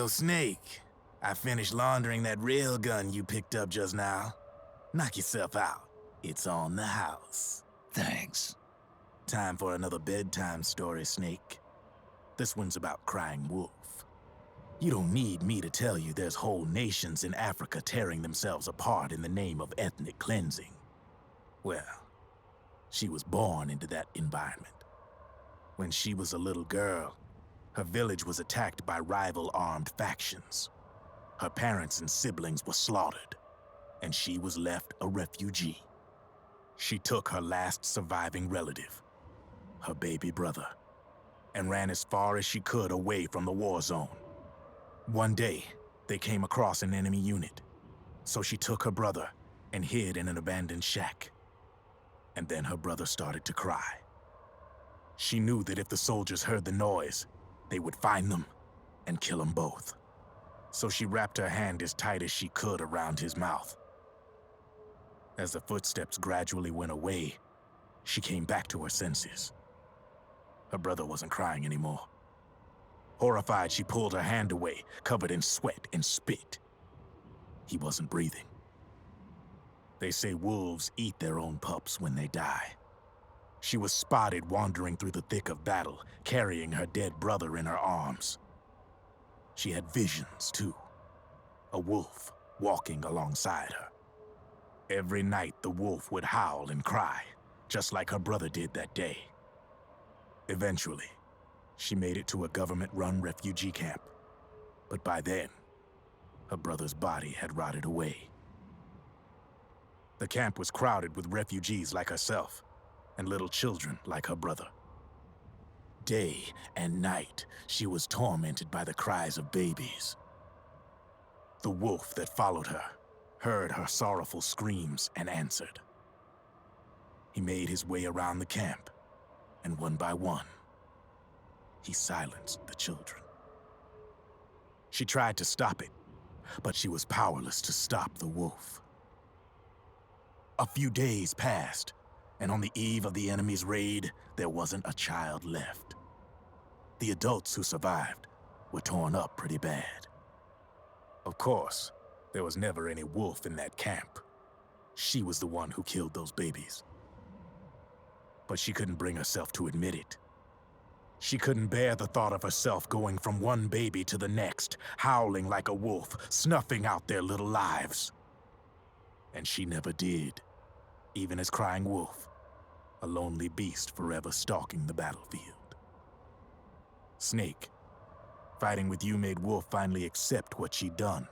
Yo, Snake, I finished laundering that rail gun you picked up just now. Knock yourself out. It's on the house. Thanks. Time for another bedtime story, Snake. This one's about crying wolf. You don't need me to tell you there's whole nations in Africa tearing themselves apart in the name of ethnic cleansing. Well, she was born into that environment. When she was a little girl, her village was attacked by rival armed factions. Her parents and siblings were slaughtered, and she was left a refugee. She took her last surviving relative, her baby brother, and ran as far as she could away from the war zone. One day, they came across an enemy unit, so she took her brother and hid in an abandoned shack. And then her brother started to cry. She knew that if the soldiers heard the noise, they would find them and kill them both. So she wrapped her hand as tight as she could around his mouth. As the footsteps gradually went away, she came back to her senses. Her brother wasn't crying anymore. Horrified, she pulled her hand away, covered in sweat and spit. He wasn't breathing. They say wolves eat their own pups when they die. She was spotted wandering through the thick of battle, carrying her dead brother in her arms. She had visions, too. A wolf walking alongside her. Every night, the wolf would howl and cry, just like her brother did that day. Eventually, she made it to a government-run refugee camp. But by then, her brother's body had rotted away. The camp was crowded with refugees like herself, and little children like her brother. Day and night, she was tormented by the cries of babies. The wolf that followed her heard her sorrowful screams and answered. He made his way around the camp, and one by one, he silenced the children. She tried to stop it, but she was powerless to stop the wolf. A few days passed, and on the eve of the enemy's raid, there wasn't a child left. The adults who survived were torn up pretty bad. Of course, there was never any wolf in that camp. She was the one who killed those babies. But she couldn't bring herself to admit it. She couldn't bear the thought of herself going from one baby to the next, howling like a wolf, snuffing out their little lives. And she never did, even as crying wolf, a lonely beast forever stalking the battlefield. Snake, fighting with you made Wolf finally accept what she'd done.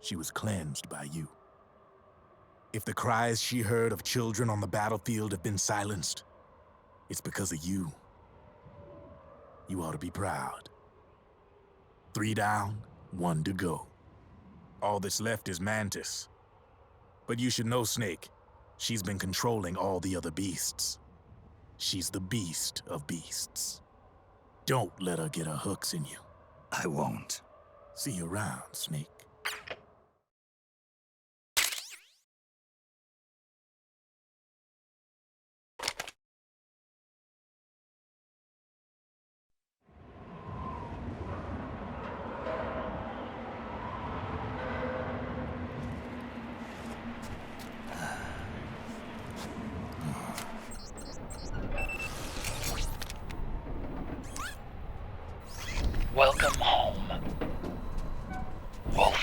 She was cleansed by you. If the cries she heard of children on the battlefield have been silenced, it's because of you. You ought to be proud. 3 down, 1 to go. All that's left is Mantis. But you should know, Snake, she's been controlling all the other beasts. She's the beast of beasts. Don't let her get her hooks in you. I won't. See you around, Snake. Welcome home, Wolf.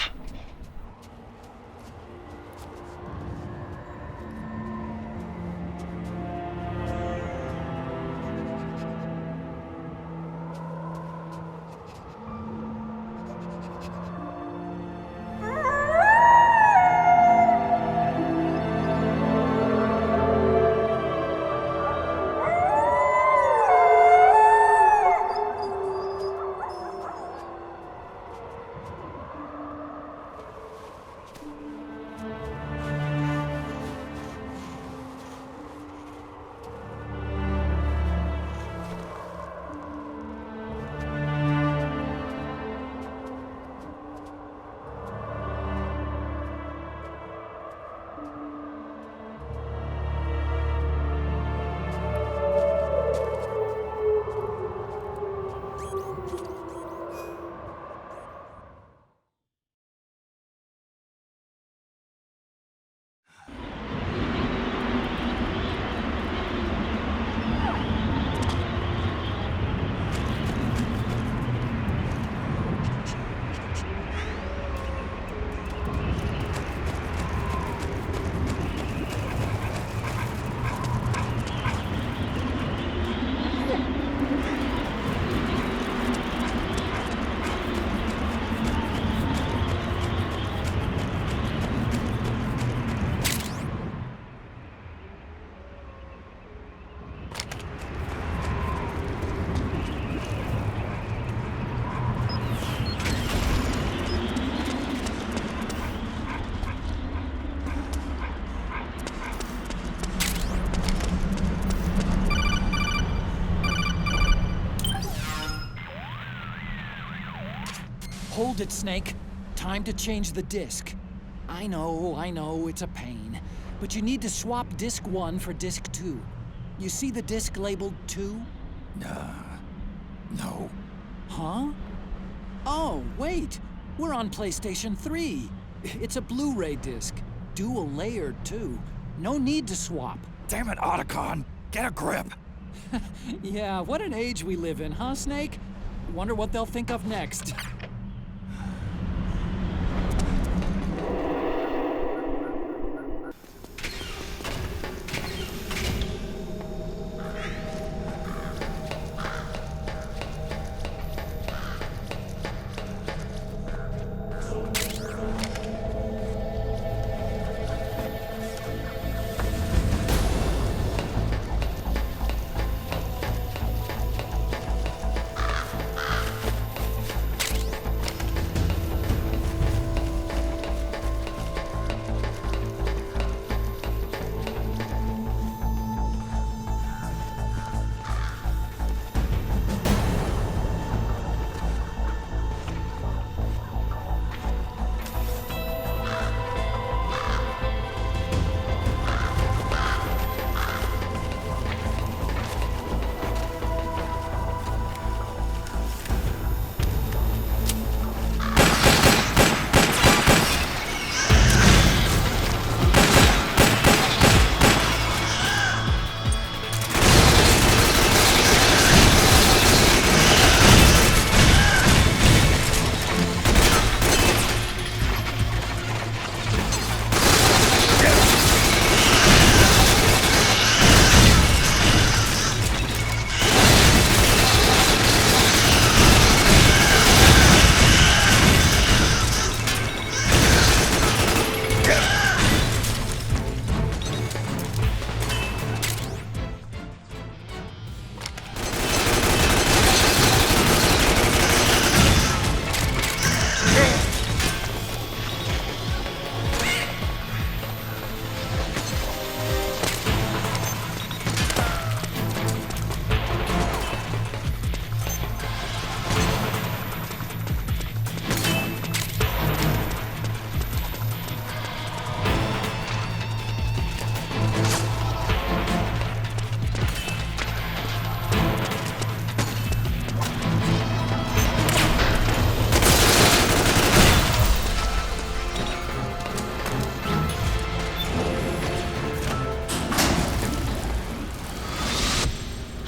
Found it, Snake. Time to change the disc. I know, it's a pain. But you need to swap disc 1 for disc 2. You see the disc labeled 2? No. Huh? Oh, wait! We're on PlayStation 3. It's a Blu-ray disc. Dual layered, too. No need to swap. Damn it, Otacon! Get a grip! Yeah, what an age we live in, huh, Snake? Wonder what they'll think of next.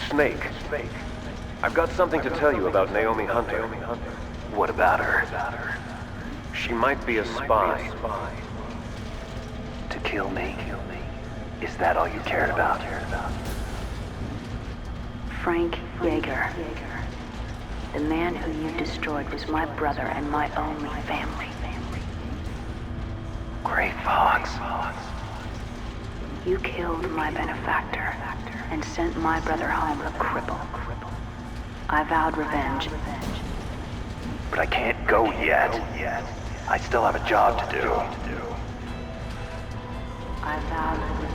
Snake. I've got something to tell you about Naomi Hunter. What about her? She might be a spy. To kill me? Is that all you cared about? Frank Yeager. The man who you destroyed was my brother and my only family. Gray Fox. You killed my benefactor and sent my brother home a cripple. I vowed revenge. But I can't go yet. I still have a job to do. I vowed revenge.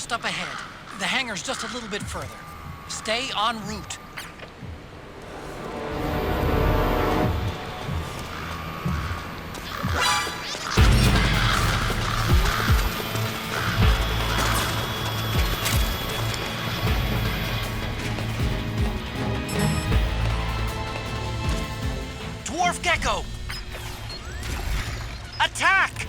just up ahead. The hangar's just a little bit further. Stay en route. Dwarf Gecko! Attack!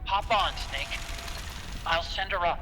Hop on, Snake. I'll send her up.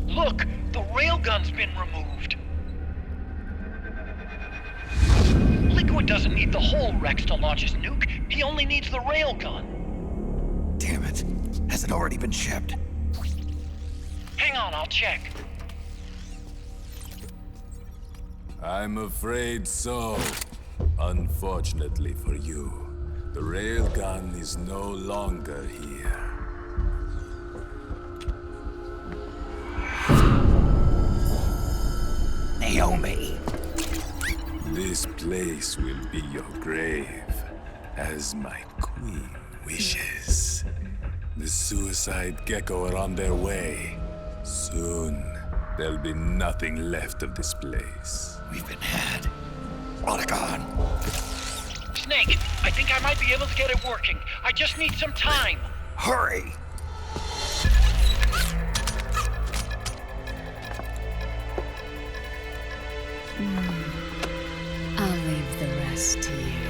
Look, the railgun's been removed. Liquid doesn't need the whole Rex to launch his nuke. He only needs the railgun. Damn it. Has it already been shipped? Hang on, I'll check. I'm afraid so. Unfortunately for you, the railgun is no longer here. Naomi! This place will be your grave, as my queen wishes. The suicide gecko are on their way. Soon, there'll be nothing left of this place. We've been had. Oregon! Snake, I think I might be able to get it working. I just need some time. Hurry! I'll leave the rest to you.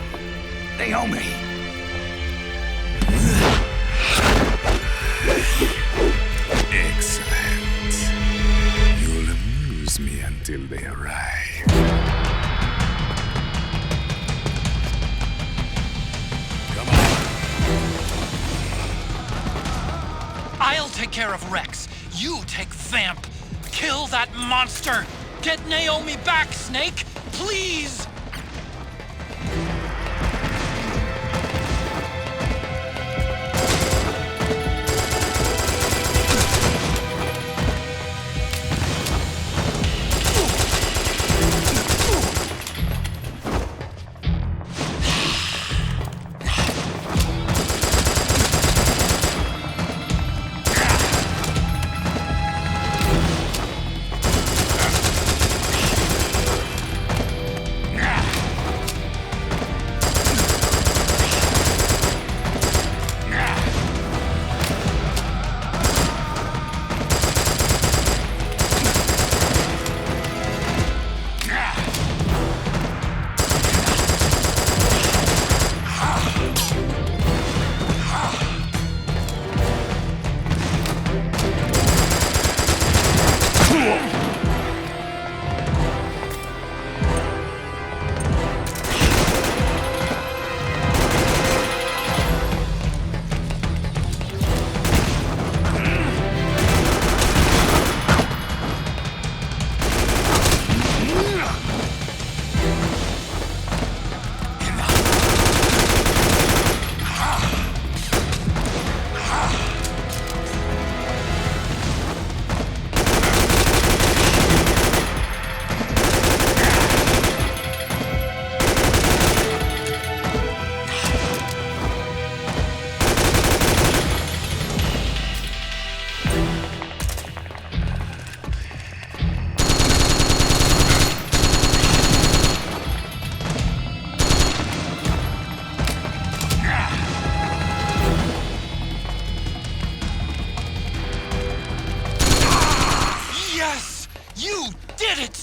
Naomi! Excellent. You'll amuse me until they arrive. Come on. I'll take care of Rex. You take Vamp. Kill that monster. Get Naomi back, Snake. Please.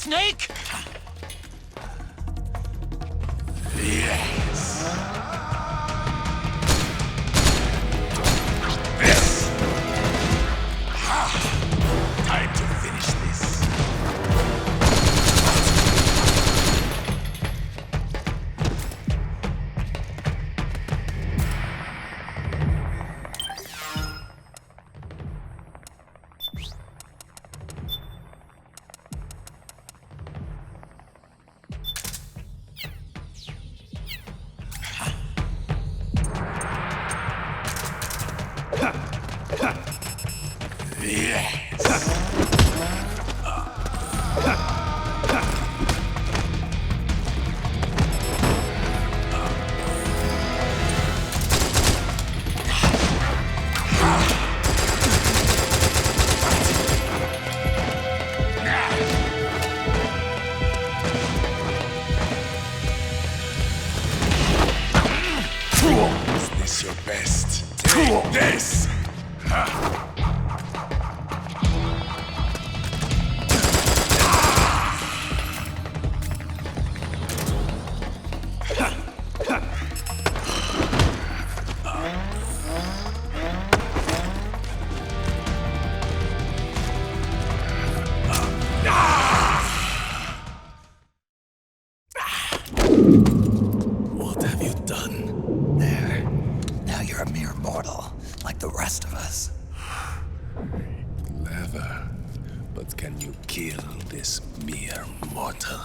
Snake? Yes. This. Time to finish this. Is this your best? Take this! What have you done? There. Now you're a mere mortal, like the rest of us. Clever. But can you kill this mere mortal?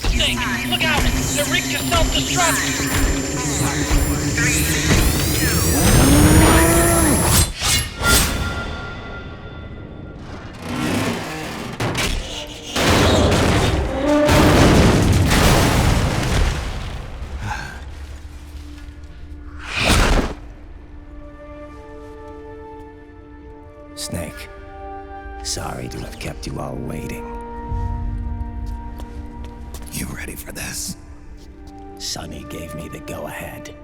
Snake, look out! They're rigged to self-destruct! Snake, sorry to have kept you all waiting. You ready for this? Sonny gave me the go-ahead.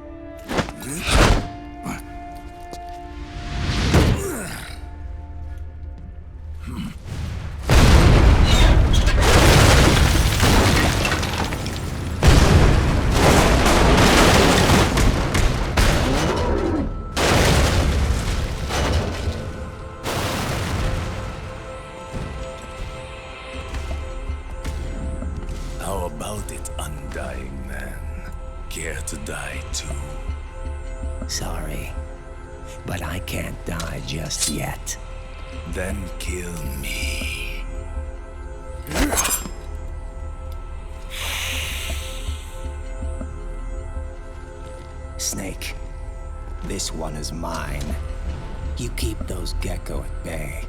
How about it, undying man? Care to die too? Sorry, but I can't die just yet. Then kill me. Snake, this one is mine. You keep those gecko at bay.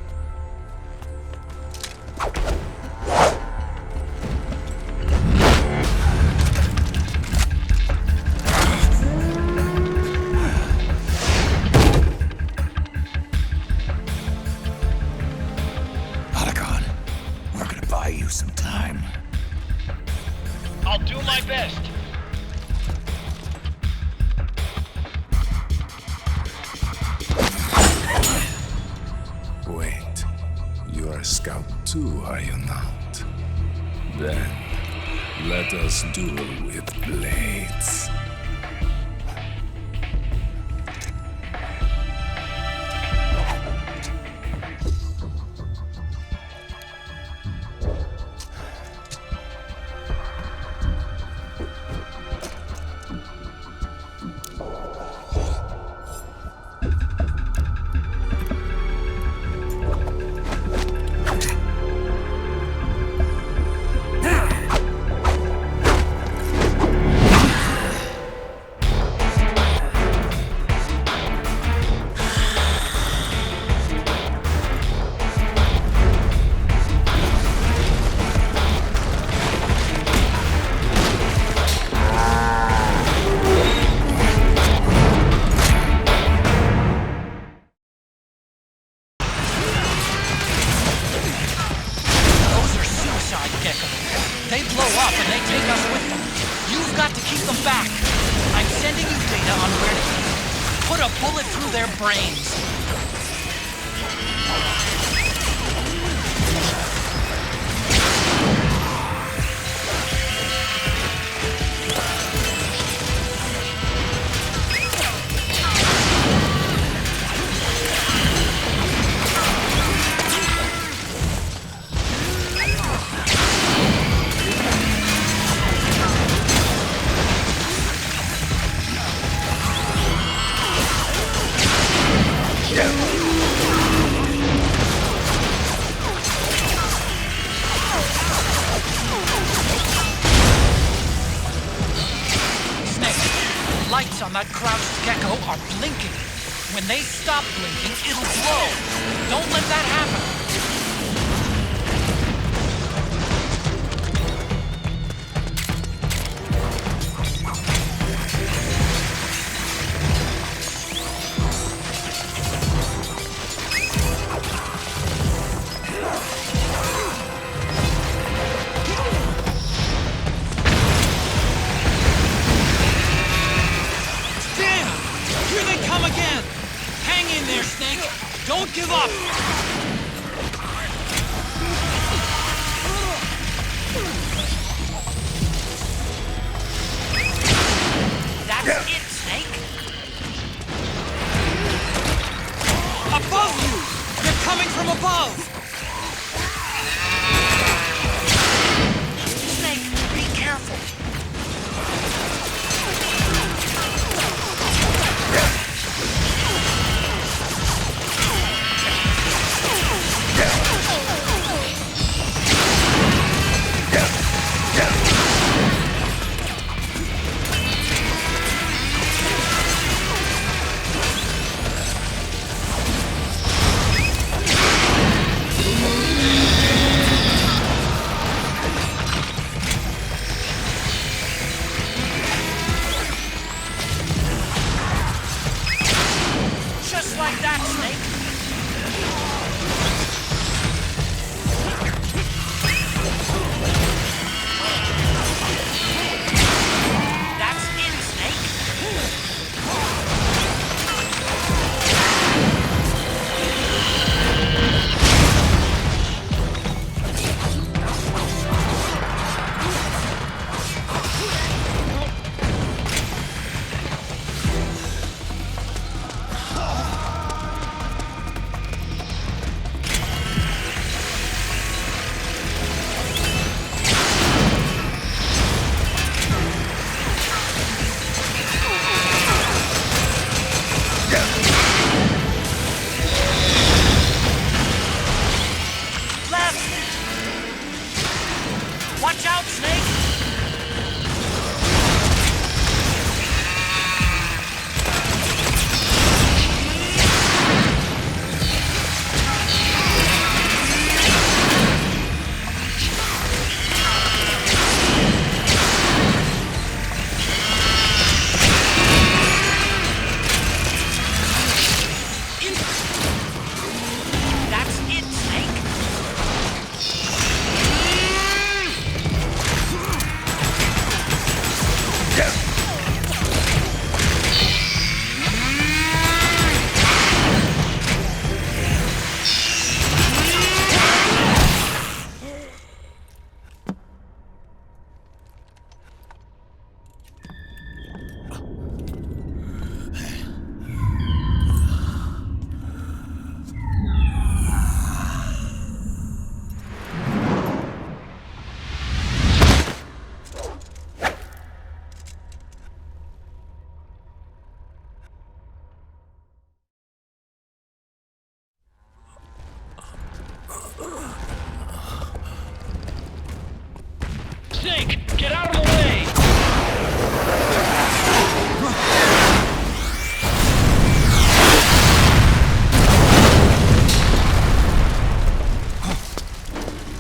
Some time. I'll do my best. Wait, you are a scout too, are you not? Then, let us duel with blades. got to keep them back. I'm sending you data on where to aim. Put a bullet through their brains. Lights on that crouched gecko are blinking. When they stop blinking, it'll glow. Don't let that happen. Don't give up! That's it, Snake! Above you! They're coming from above! Snake, be careful! Snake, get out of the way!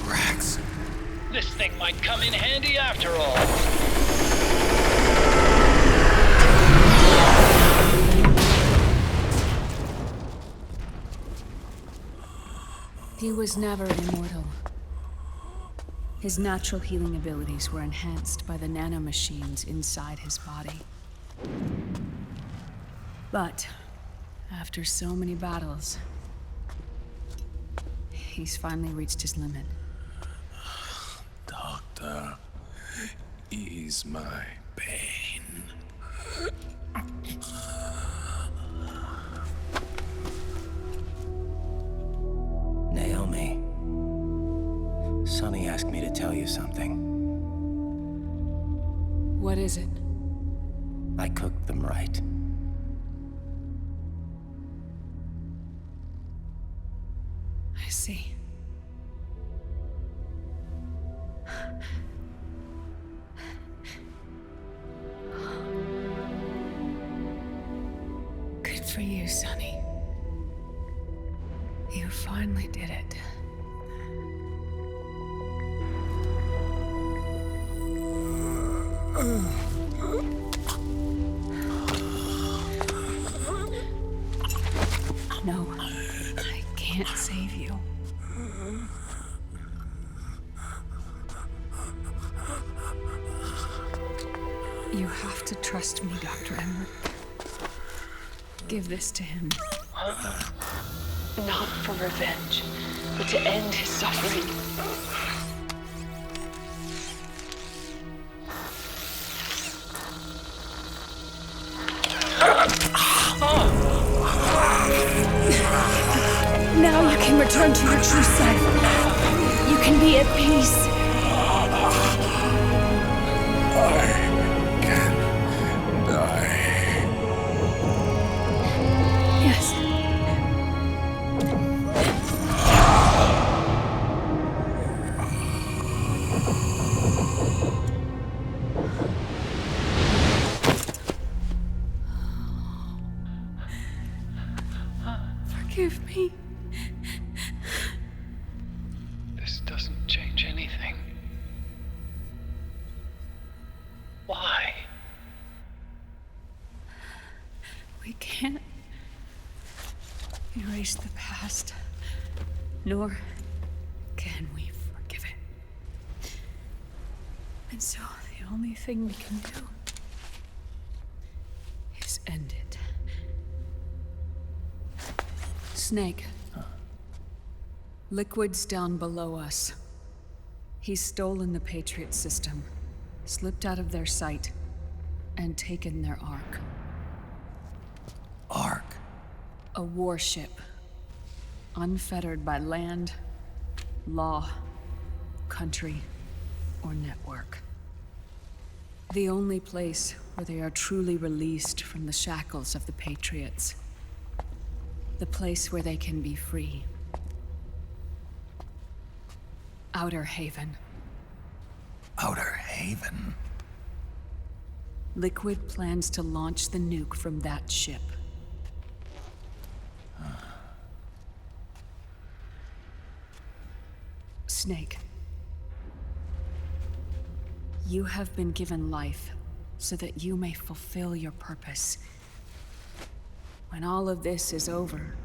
Rats. This thing might come in handy after all. He was never immortal. His natural healing abilities were enhanced by the nanomachines inside his body. But after so many battles, he's finally reached his limit. Doctor, ease my pain. Naomi. Sonny asked me to tell you something. What is it? I cooked them right. I see. Good for you, Sonny. You finally did it. No, I can't save you. You have to trust me, Dr. Emmer. Give this to him. Not for revenge, but to end his suffering. Now you can return to your true self. You can be at peace. I can die. Yes. Forgive me. This doesn't change anything. Why? We can't erase the past, nor can we forgive it. And so the only thing we can do is end it. Snake. Liquid's down below us. He's stolen the Patriot system, slipped out of their sight, and taken their Ark. Ark? A warship. Unfettered by land, law, country, or network. The only place where they are truly released from the shackles of the Patriots. The place where they can be free. Outer Haven. Outer Haven? Liquid plans to launch the nuke from that ship. Snake. You have been given life so that you may fulfill your purpose. When all of this is over,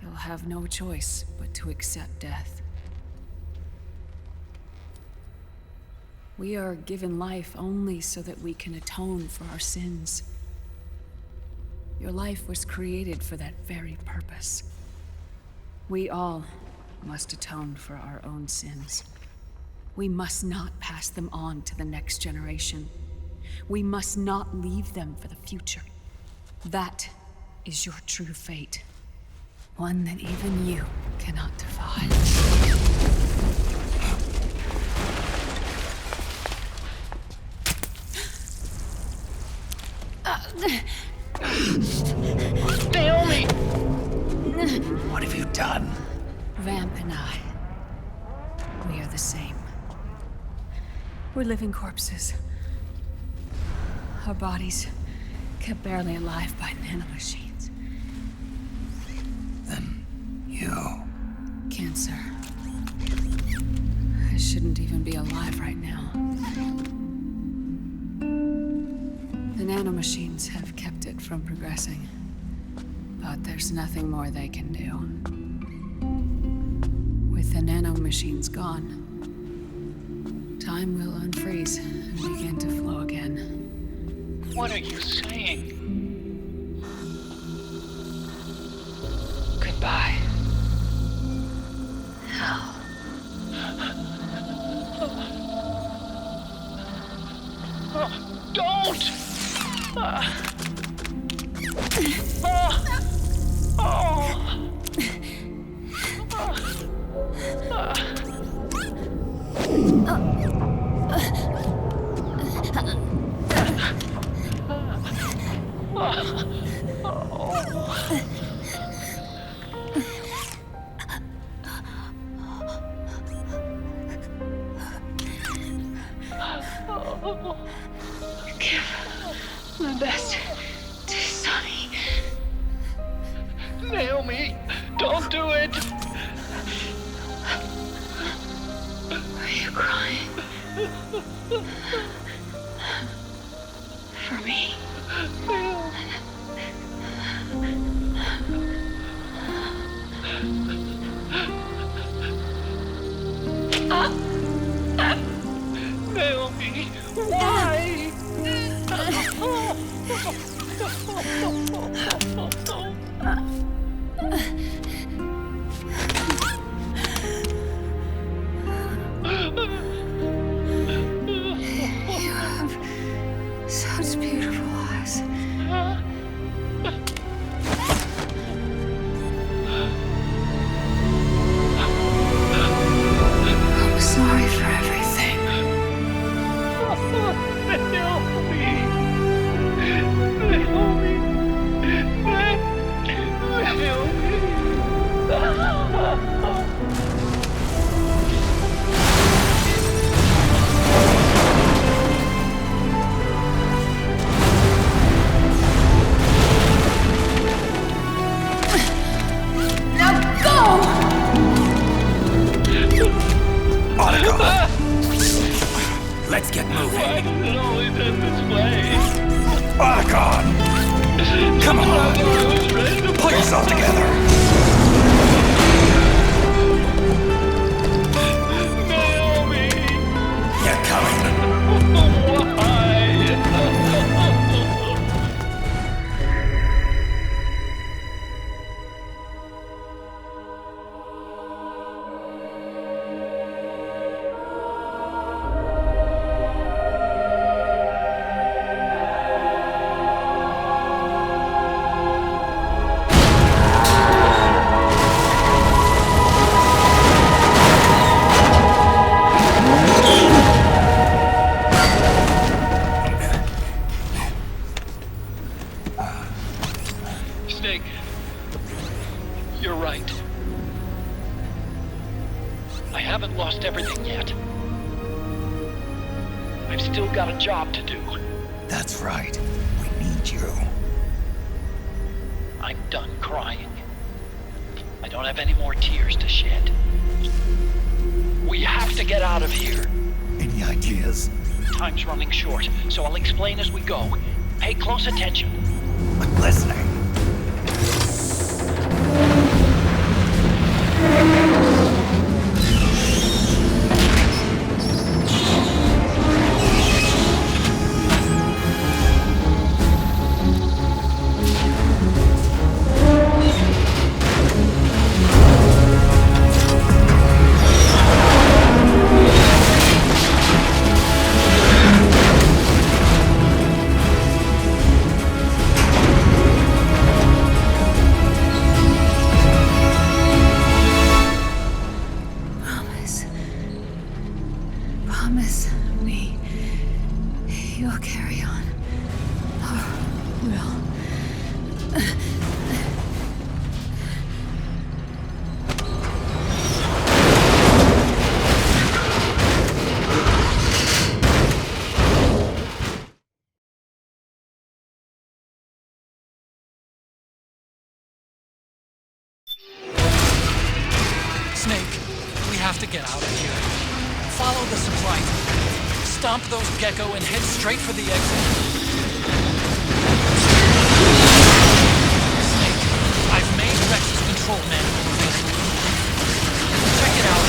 you'll have no choice but to accept death. We are given life only so that we can atone for our sins. Your life was created for that very purpose. We all must atone for our own sins. We must not pass them on to the next generation. We must not leave them for the future. That is your true fate. One that even you cannot defy. Naomi! What have you done? Vamp and I, we are the same. We're living corpses. Our bodies kept barely alive by nanomachines. Then you... Cancer. I shouldn't even be alive right now. The nanomachines have kept it from progressing. But there's nothing more they can do. With the nanomachines gone, Time will unfreeze and begin to flow again. What are you saying? Goodbye. Hell. Don't! Give my best to Sonny. Naomi, don't do it! Are you crying? For me? Naomi, why? You have such beautiful eyes. I'm sorry for everything. Let's get moving. Why does it always end this way? Otacon! Come on! Pull yourself together! Naomi! They're coming! Why? Snake, you're right. I haven't lost everything yet. I've still got a job to do. That's right. We need you. I'm done crying. I don't have any more tears to shed. We have to get out of here. Any ideas? Time's running short, so I'll explain as we go. Pay close attention. I'm listening. Promise me you'll carry on. Or will. Snake, we have to get out of here. Follow the supply tunnel. Stomp those gecko and head straight for the exit. Snake, I've made Rex's control manual available. Check it out.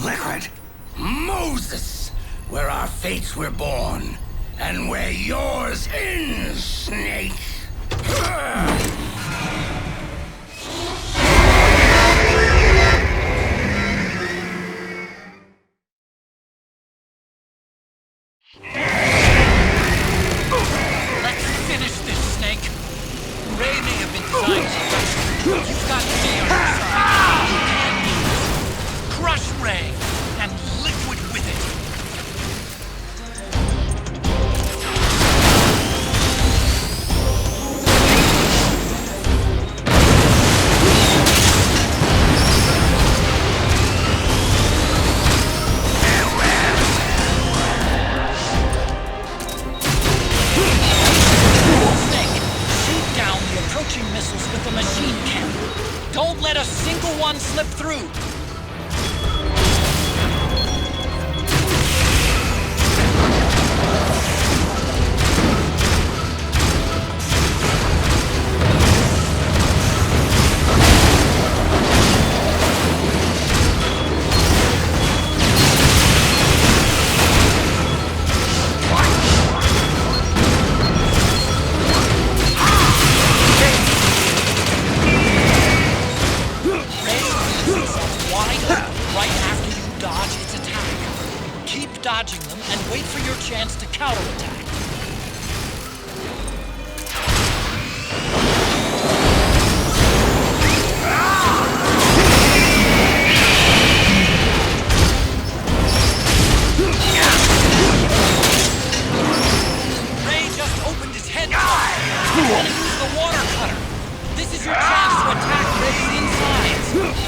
Liquid. Moses, where our fates were born, and where yours ends, Snake. Let's finish this, Snake. Ray may have been designed to rush you. You've got me on your side. You can't lose. Crush Ray, and Liquid with it. Approaching missiles with the machine cannon. Don't let a single one slip through. Dodging them and wait for your chance to counterattack. Ray just opened his head and used the water cutter. This is your chance to attack Ray's insides.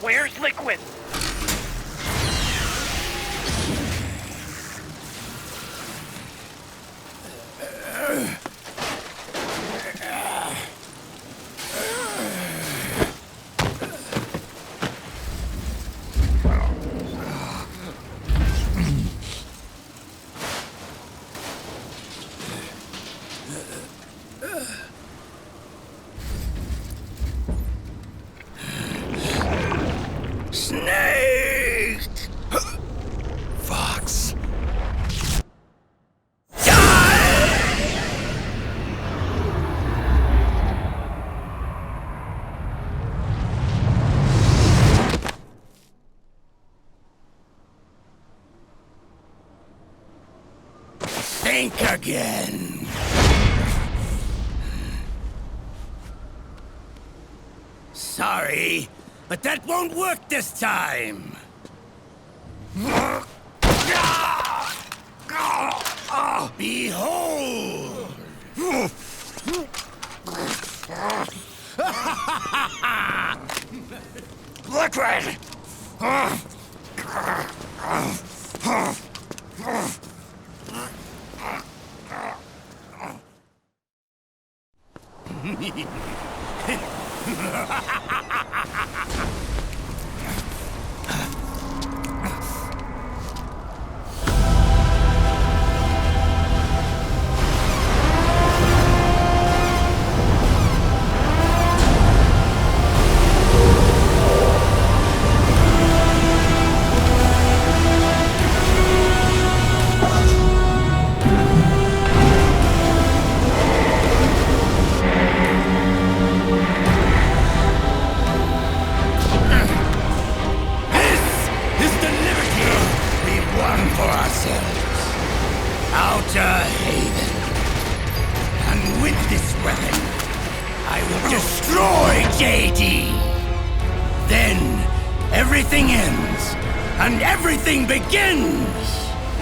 Where's Liquid? Snake! Fox. Think again. Sorry, but that won't work this time. Behold! Liquid!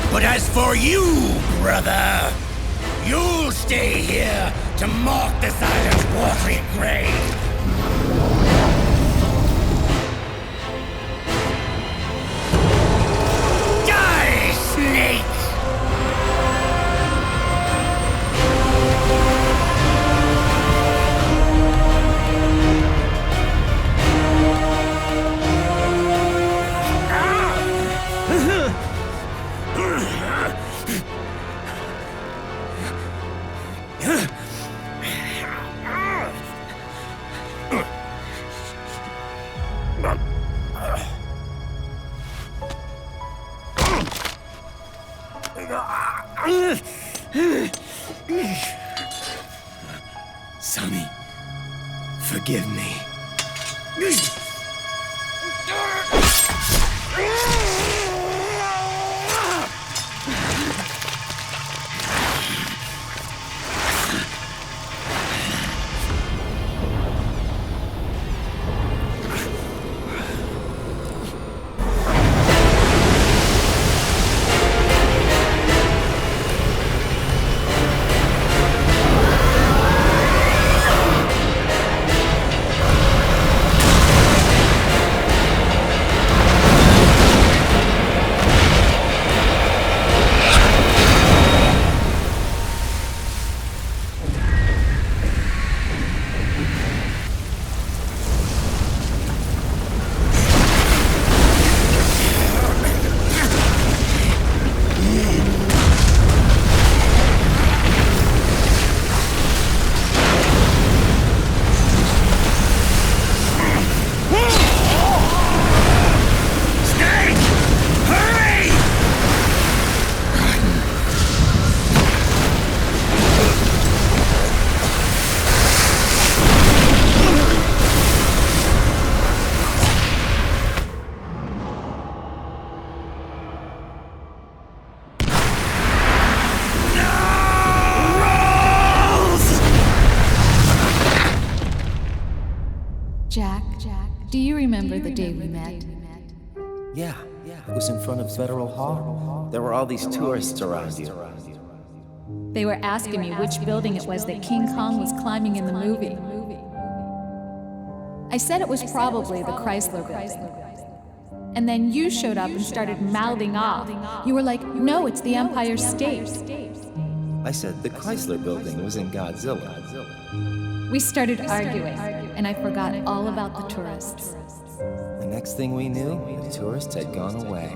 But as for you, brother, you'll stay here to mark the silent watery grave. Die, snake! Sonny, forgive me. Do you remember the day we met? Yeah. It was in front of Federal Hall. There were all these tourists around you. They were asking me which building it was that King Kong was climbing in the movie. I said it was probably the Chrysler building. And then you showed up and started mouthing off. You were like, no, it's the Empire State. I said the Chrysler building was in Godzilla. We started arguing, and I forgot all about the tourists. The next thing we knew, the tourists had gone away.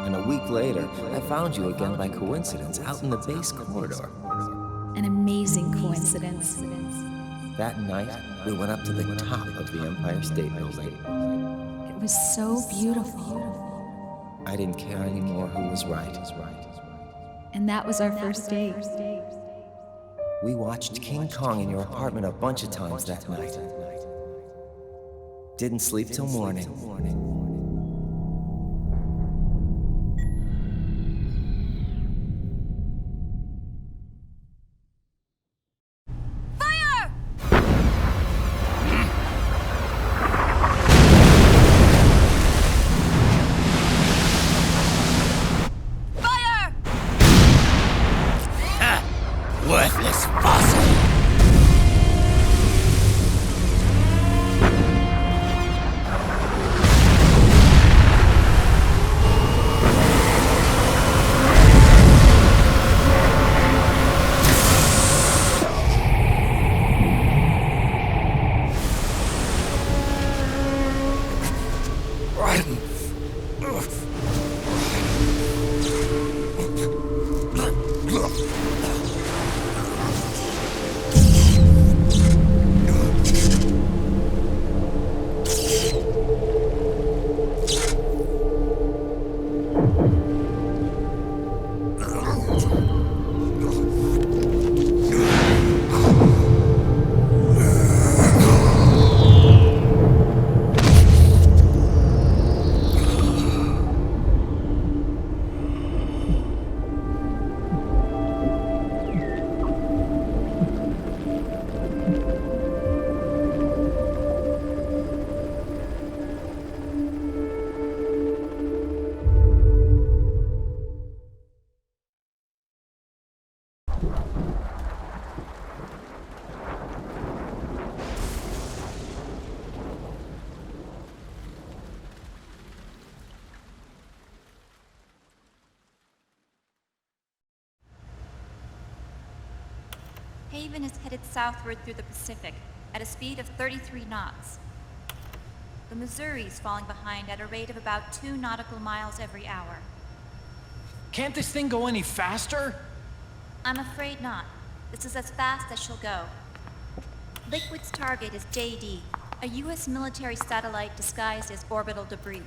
And a week later, I found you again by coincidence out in the base corridor. An amazing coincidence. That night, we went up to the top of the Empire State Building. It was so beautiful. I didn't care anymore who was right. And that was our first date. We watched King Kong in your apartment a bunch of times that night. Didn't sleep till morning. Worthless fossil! Haven is headed southward through the Pacific at a speed of 33 knots. The Missouri's falling behind at a rate of about 2 nautical miles every hour. Can't this thing go any faster? I'm afraid not. This is as fast as she'll go. Liquid's target is JD, a U.S. military satellite disguised as orbital debris.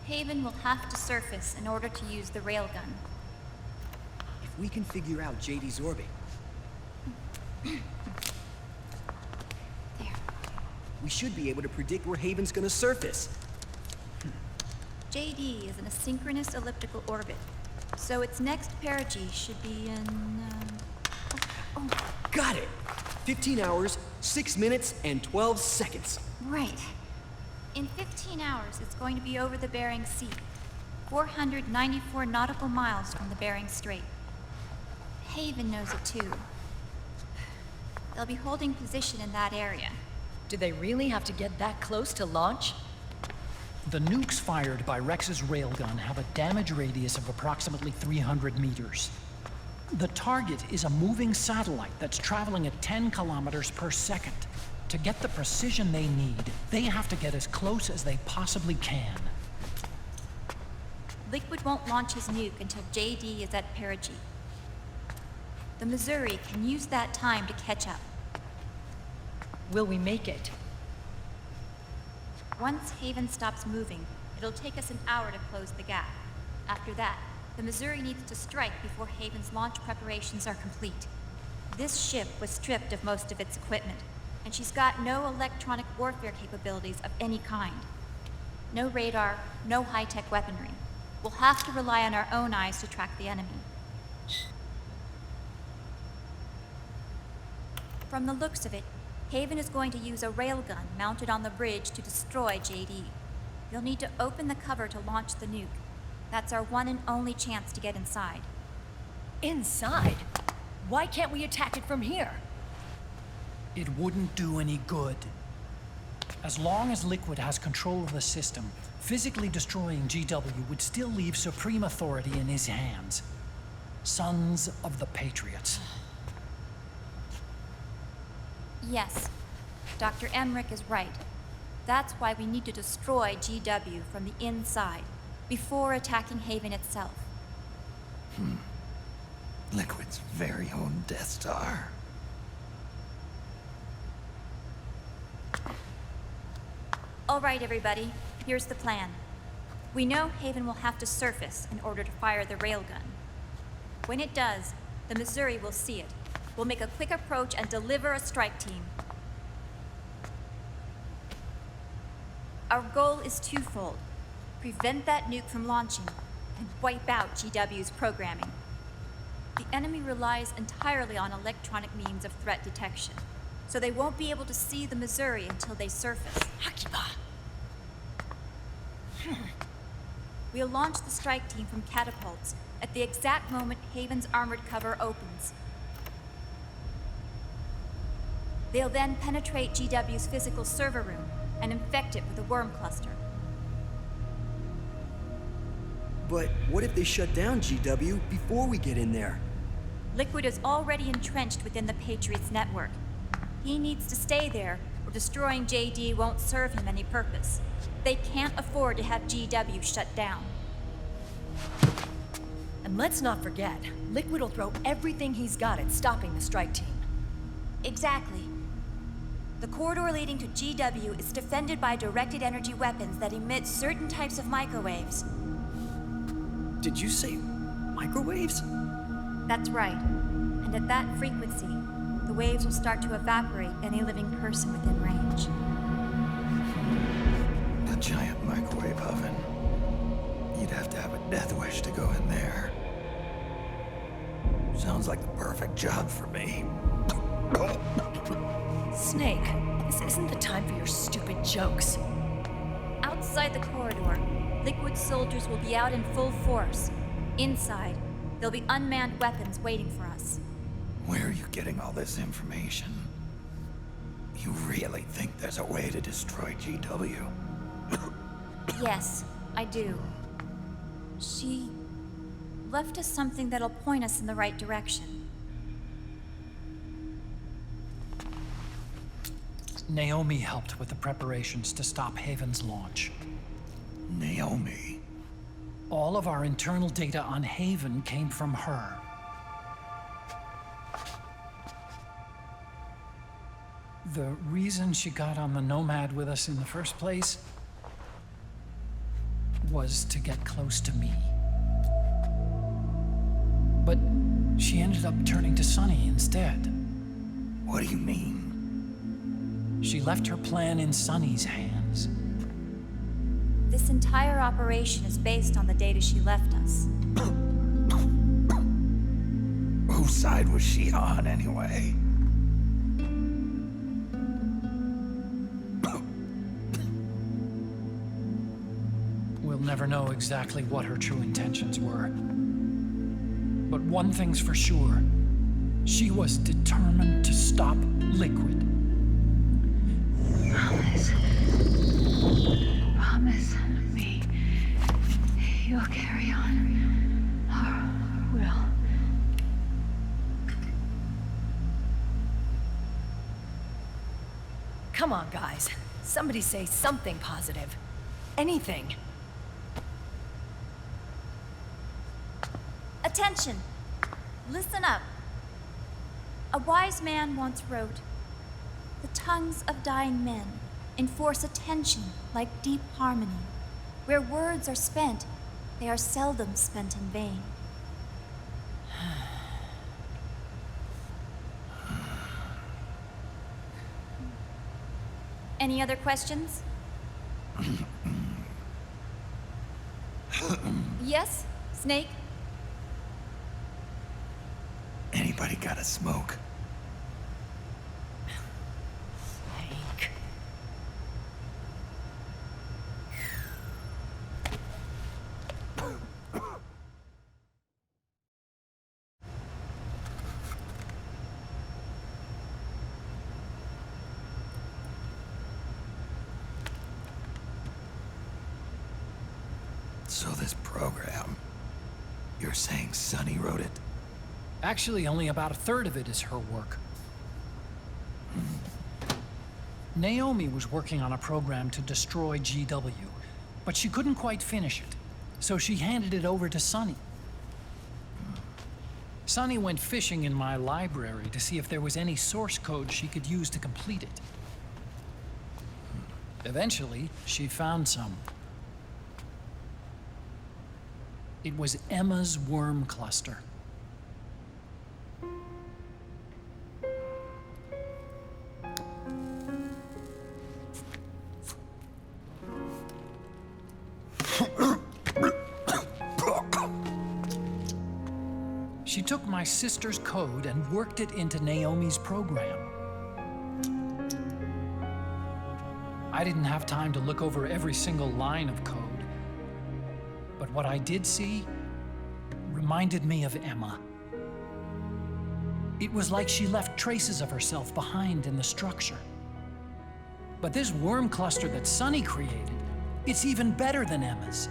Haven will have to surface in order to use the railgun. If we can figure out JD's orbit... There. We should be able to predict where Haven's gonna surface. JD is in a synchronous elliptical orbit, so its next perigee should be in... Got it! 15 hours, 6 minutes, and 12 seconds. Right. In 15 hours, it's going to be over the Bering Sea, 494 nautical miles from the Bering Strait. Haven knows it too. They'll be holding position in that area. Do they really have to get that close to launch? The nukes fired by Rex's railgun have a damage radius of approximately 300 meters. The target is a moving satellite that's traveling at 10 kilometers per second. To get the precision they need, they have to get as close as they possibly can. Liquid won't launch his nuke until JD is at perigee. The Missouri can use that time to catch up. Will we make it? Once Haven stops moving, it'll take us an hour to close the gap. After that, the Missouri needs to strike before Haven's launch preparations are complete. This ship was stripped of most of its equipment, and she's got no electronic warfare capabilities of any kind. No radar, no high-tech weaponry. We'll have to rely on our own eyes to track the enemy. From the looks of it, Haven is going to use a railgun mounted on the bridge to destroy JD. You'll need to open the cover to launch the nuke. That's our one and only chance to get inside. Inside? Why can't we attack it from here? It wouldn't do any good. As long as Liquid has control of the system, physically destroying GW would still leave supreme authority in his hands. Sons of the Patriots. Yes, Dr. Emmerich is right. That's why we need to destroy GW from the inside, before attacking Haven itself. Liquid's very own Death Star. All right, everybody, here's the plan. We know Haven will have to surface in order to fire the railgun. When it does, the Missouri will see it. We'll make a quick approach and deliver a strike team. Our goal is twofold. Prevent that nuke from launching, and wipe out GW's programming. The enemy relies entirely on electronic means of threat detection, so they won't be able to see the Missouri until they surface. Akiba! We'll launch the strike team from catapults at the exact moment Haven's armored cover opens. They'll then penetrate GW's physical server room and infect it with a worm cluster. But what if they shut down GW before we get in there? Liquid is already entrenched within the Patriots network. He needs to stay there, or destroying JD won't serve him any purpose. They can't afford to have GW shut down. And let's not forget, Liquid will throw everything he's got at stopping the strike team. Exactly. The corridor leading to GW is defended by directed energy weapons that emit certain types of microwaves. Did you say microwaves? That's right. And at that frequency, the waves will start to evaporate any living person within range. A giant microwave oven. You'd have to have a death wish to go in there. Sounds like the perfect job for me. Snake, this isn't the time for your stupid jokes. Outside the corridor, Liquid soldiers will be out in full force. Inside, there'll be unmanned weapons waiting for us. Where are you getting all this information? You really think there's a way to destroy GW? Yes, I do. She left us something that'll point us in the right direction. Naomi helped with the preparations to stop Haven's launch. Naomi? All of our internal data on Haven came from her. The reason she got on the Nomad with us in the first place was to get close to me. But she ended up turning to Sonny instead. What do you mean? She left her plan in Sonny's hands. This entire operation is based on the data she left us. Whose side was she on, anyway? We'll never know exactly what her true intentions were. But one thing's for sure. She was determined to stop Liquid. Promise me you'll carry on. Or will. Come on, guys. Somebody say something positive. Anything. Attention! Listen up. A wise man once wrote, "The tongues of dying men enforce attention like deep harmony. Where words are spent, they are seldom spent in vain." Any other questions? Yes, Snake? Anybody got a smoke? Snake. So this program, you're saying Sunny wrote it? Actually, only about a third of it is her work. Naomi was working on a program to destroy GW, but she couldn't quite finish it, so she handed it over to Sunny. Sunny went fishing in my library to see if there was any source code she could use to complete it. Eventually, she found some. It was Emma's worm cluster. She took my sister's code and worked it into Naomi's program. I didn't have time to look over every single line of code, but what I did see reminded me of Emma. It was like she left traces of herself behind in the structure. But this worm cluster that Sunny created, it's even better than Emma's.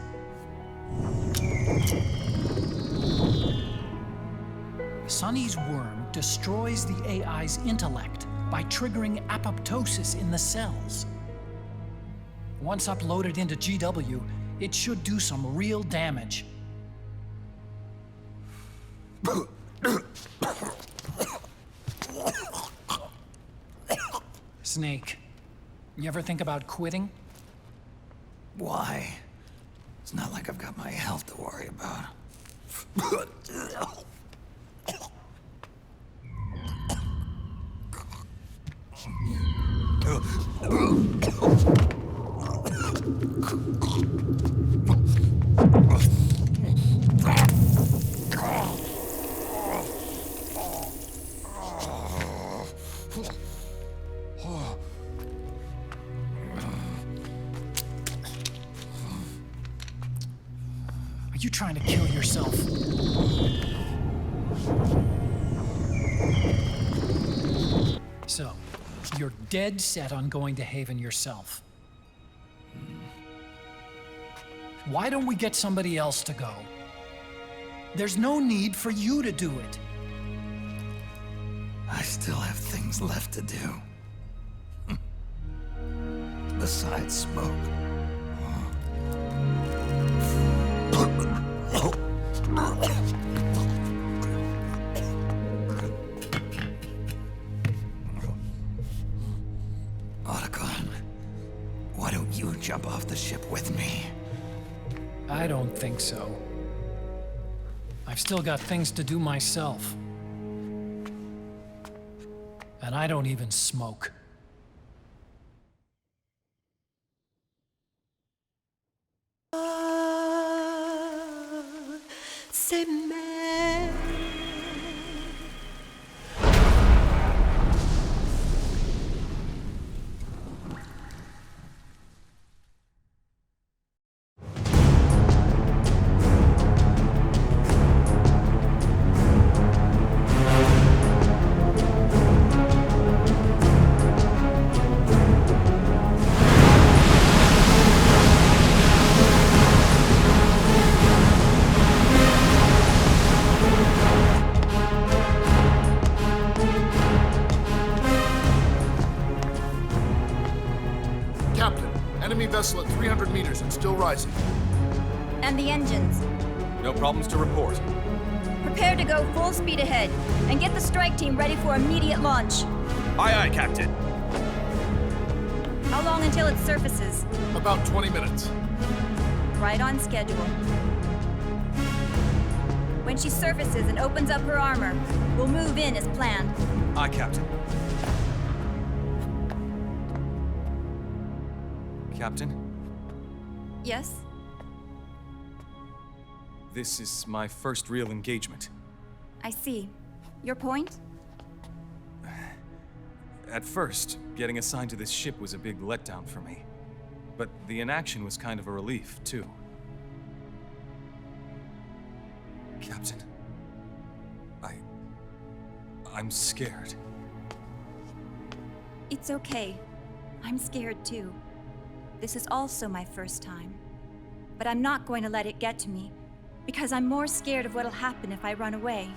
Sunny's worm destroys the AI's intellect by triggering apoptosis in the cells. Once uploaded into GW, it should do some real damage. Snake, you ever think about quitting? Why? It's not like I've got my health to worry about. Are you trying to kill yourself? So, you're dead set on going to Haven yourself. Why don't we get somebody else to go? There's no need for you to do it. I still have things left to do. Besides smoke. Otacon, why don't you jump off the ship with me? I don't think so. I've still got things to do myself. And I don't even smoke. Vessel at 300 meters and still rising. And the engines? No problems to report. Prepare to go full speed ahead, and get the strike team ready for immediate launch. Aye, aye, Captain. How long until it surfaces? About 20 minutes. Right on schedule. When she surfaces and opens up her armor, we'll move in as planned. Aye, Captain. Captain? Yes? This is my first real engagement. I see. Your point? At first, getting assigned to this ship was a big letdown for me. But the inaction was kind of a relief, too. Captain, I'm scared. It's okay. I'm scared too. This is also my first time. But I'm not going to let it get to me, because I'm more scared of what'll happen if I run away.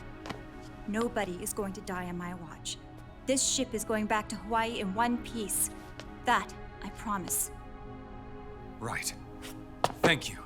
Nobody is going to die on my watch. This ship is going back to Hawaii in one piece. That, I promise. Right. Thank you.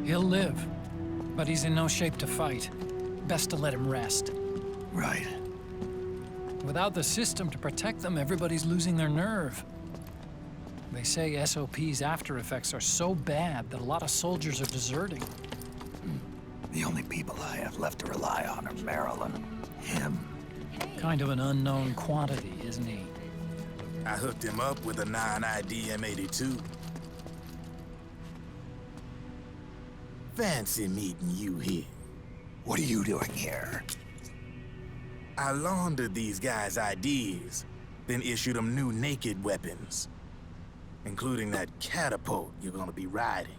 He'll live, but he's in no shape to fight. Best to let him rest. Right. Without the system to protect them, everybody's losing their nerve. They say SOP's after effects are so bad that a lot of soldiers are deserting. The only people I have left to rely on are Marilyn, him. Kind of an unknown quantity, isn't he? I hooked him up with a non-ID M82. Fancy meeting you here. What are you doing here? I laundered these guys' IDs, then issued them new naked weapons, including that catapult you're gonna be riding.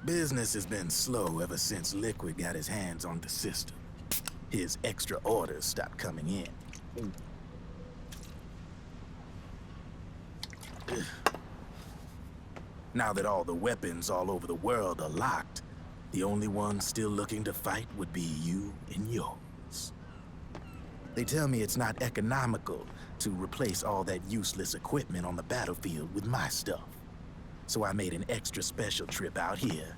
Business has been slow ever since Liquid got his hands on the system. His extra orders stopped coming in. Now that all the weapons all over the world are locked, the only ones still looking to fight would be you and yours. They tell me it's not economical to replace all that useless equipment on the battlefield with my stuff. So I made an extra special trip out here,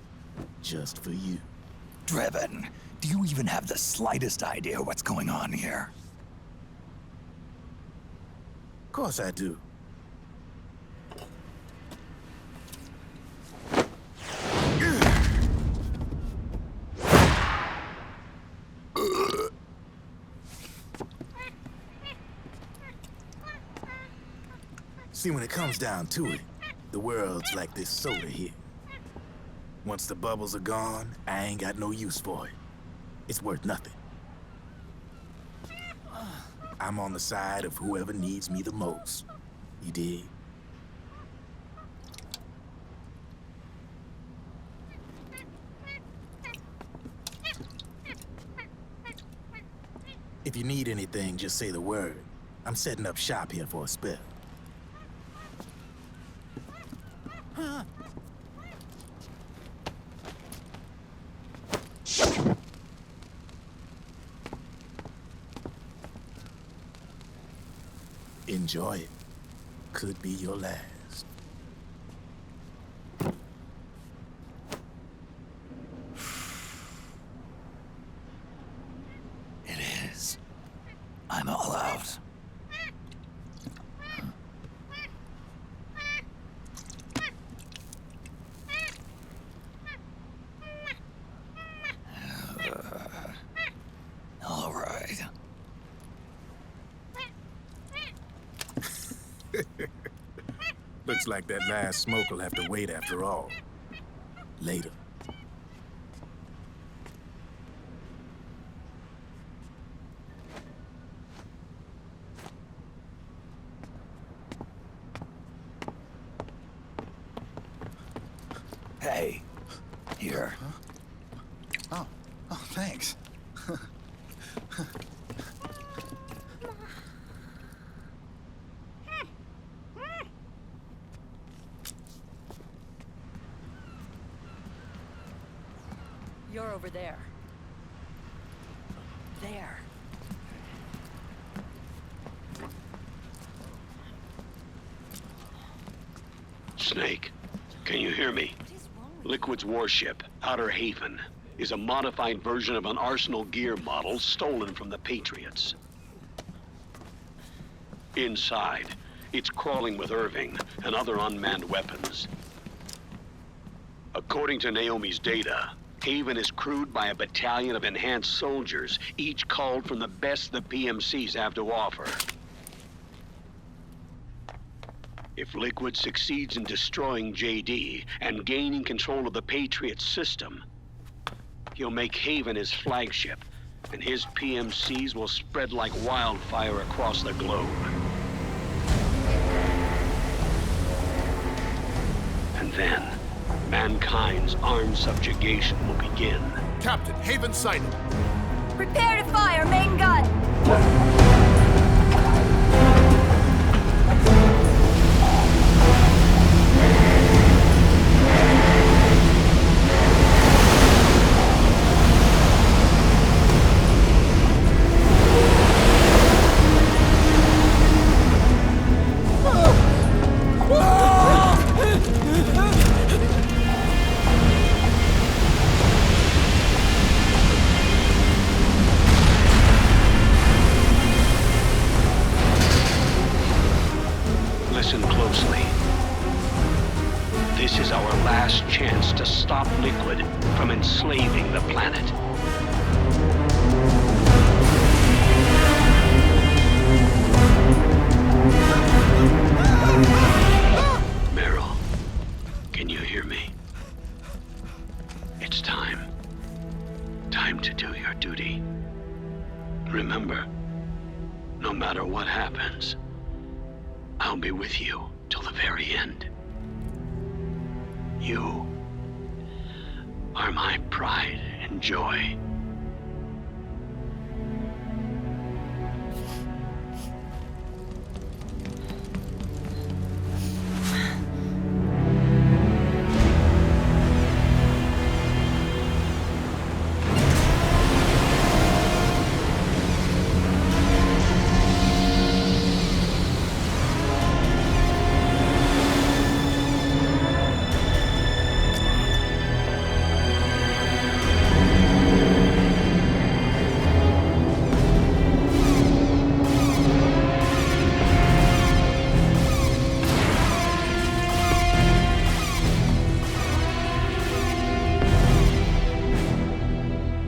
just for you. Driven, do you even have the slightest idea what's going on here? Of course I do. See, when it comes down to it, the world's like this soda here. Once the bubbles are gone, I ain't got no use for it. It's worth nothing. I'm on the side of whoever needs me the most. You dig? If you need anything, just say the word. I'm setting up shop here for a spell. Enjoy it. Could be your last. It is. I'm all out. All right. Looks like that last smoke will have to wait after all. Later. Hey, here. Huh? Oh, thanks. You're over there. There. Snake, can you hear me? Liquid's warship, Outer Haven, is a modified version of an Arsenal gear model stolen from the Patriots. Inside, it's crawling with Irving and other unmanned weapons. According to Naomi's data, Haven is crewed by a battalion of enhanced soldiers, each culled from the best the PMCs have to offer. If Liquid succeeds in destroying JD and gaining control of the Patriots system, he'll make Haven his flagship, and his PMCs will spread like wildfire across the globe. And then, mankind's armed subjugation will begin. Captain, Haven sighted. Prepare to fire, main gun! Listen closely. This is our last chance to stop Liquid from enslaving the planet. Meryl, can you hear me? It's time. Time to do your duty. Remember, no matter what happens, I'll be with you till the very end. You are my pride and joy.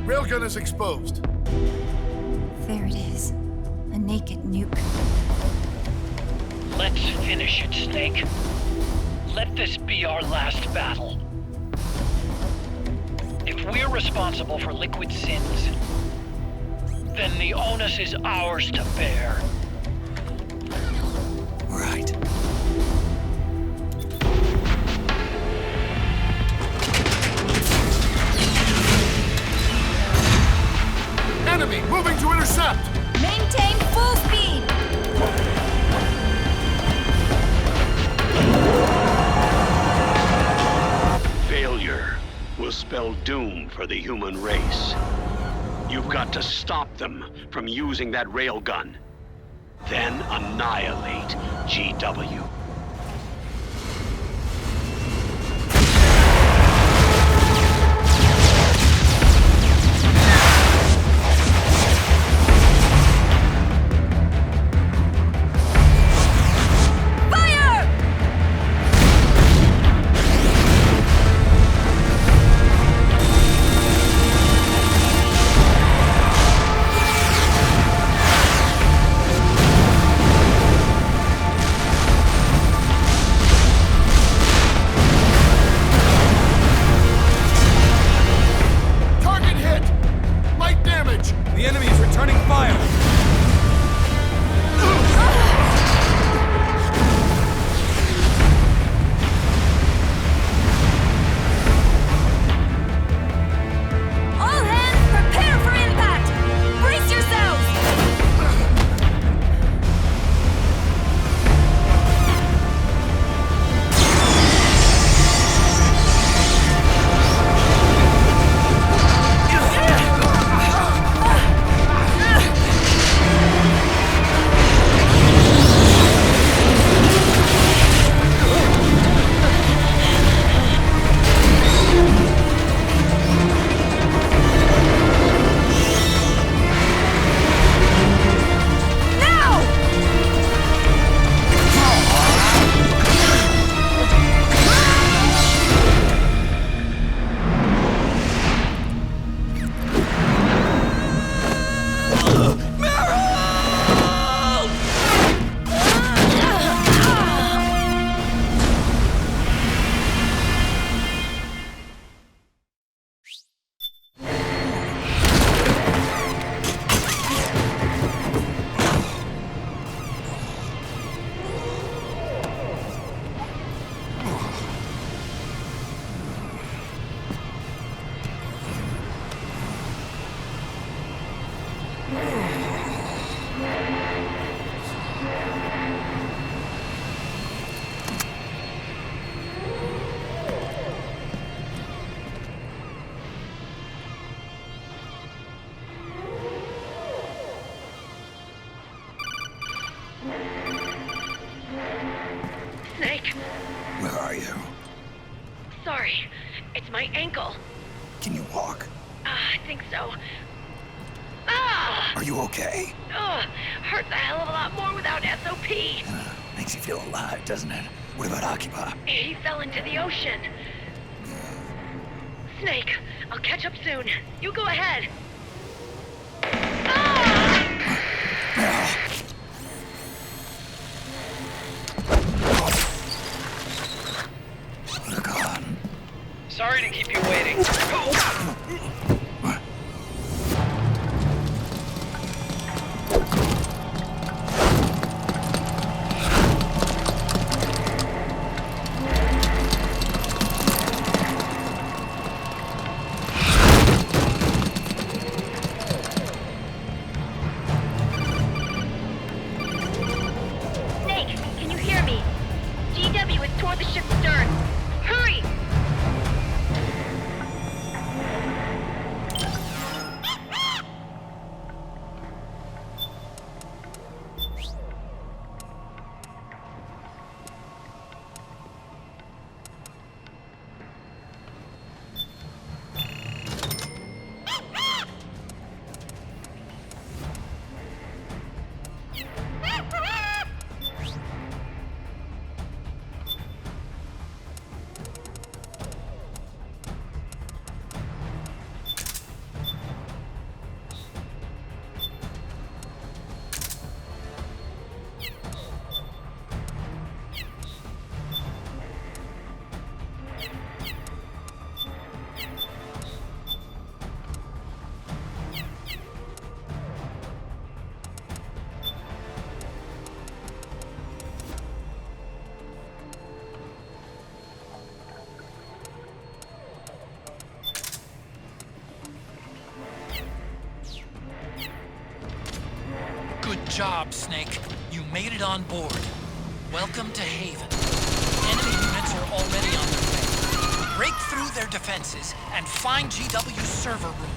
Railgun is exposed. There it is. A naked nuke. Let's finish it, Snake. Let this be our last battle. If we're responsible for Liquid's sins, then the onus is ours to bear. Right. Enemy moving to intercept! Maintain full speed! Failure will spell doom for the human race. You've got to stop them from using that railgun. Then annihilate GW. My ankle. Can you walk? I think so. Ah! Are you okay? Hurts a hell of a lot more without SOP. Makes you feel alive, doesn't it? What about Occupy? He fell into the ocean. Snake, I'll catch up soon. You go ahead. They're gone. Sorry to keep you waiting. Snake, can you hear me? GW is toward the ship's stern. Hurry! Good job, Snake. You made it on board. Welcome to Haven. Enemy units are already on their way. Break through their defenses and find GW's server room.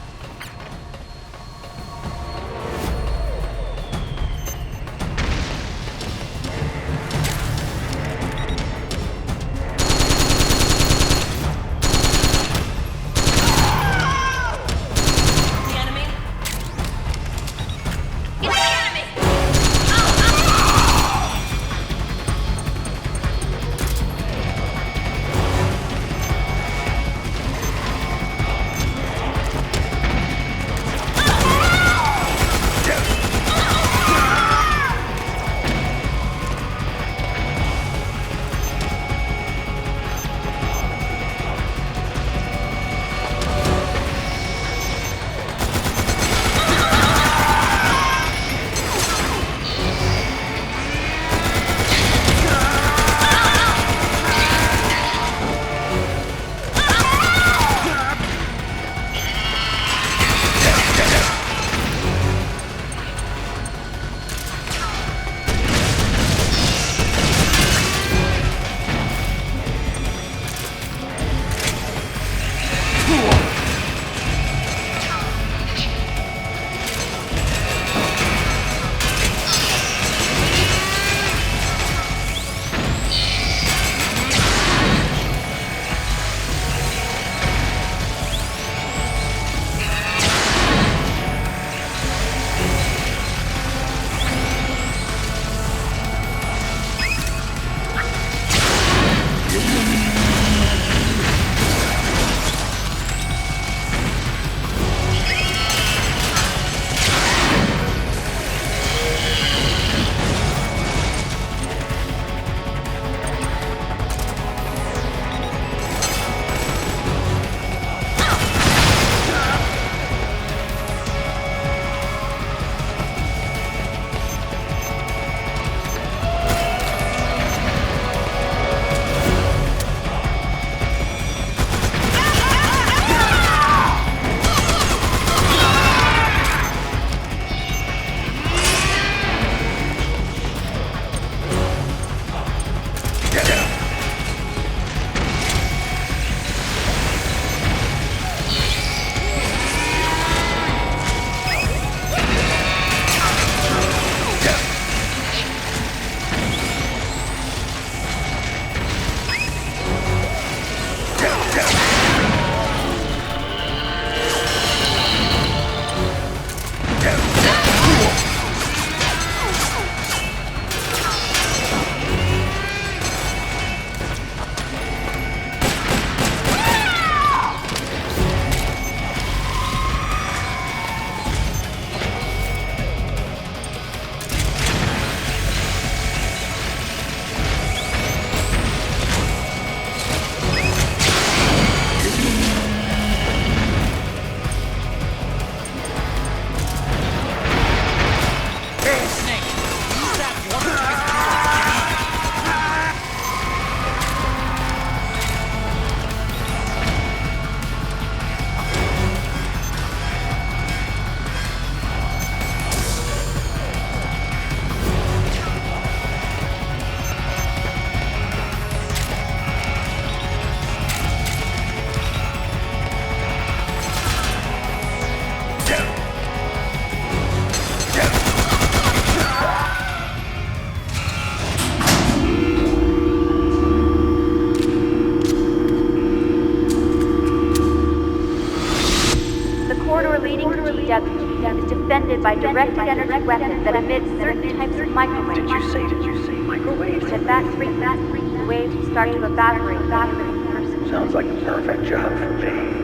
corridor leading to GW is defended by directed energy weapons that emit certain types of microwaves. Did you say microwaves? At that frequency, the waves will start to evaporate the person. Sounds like the perfect job for me.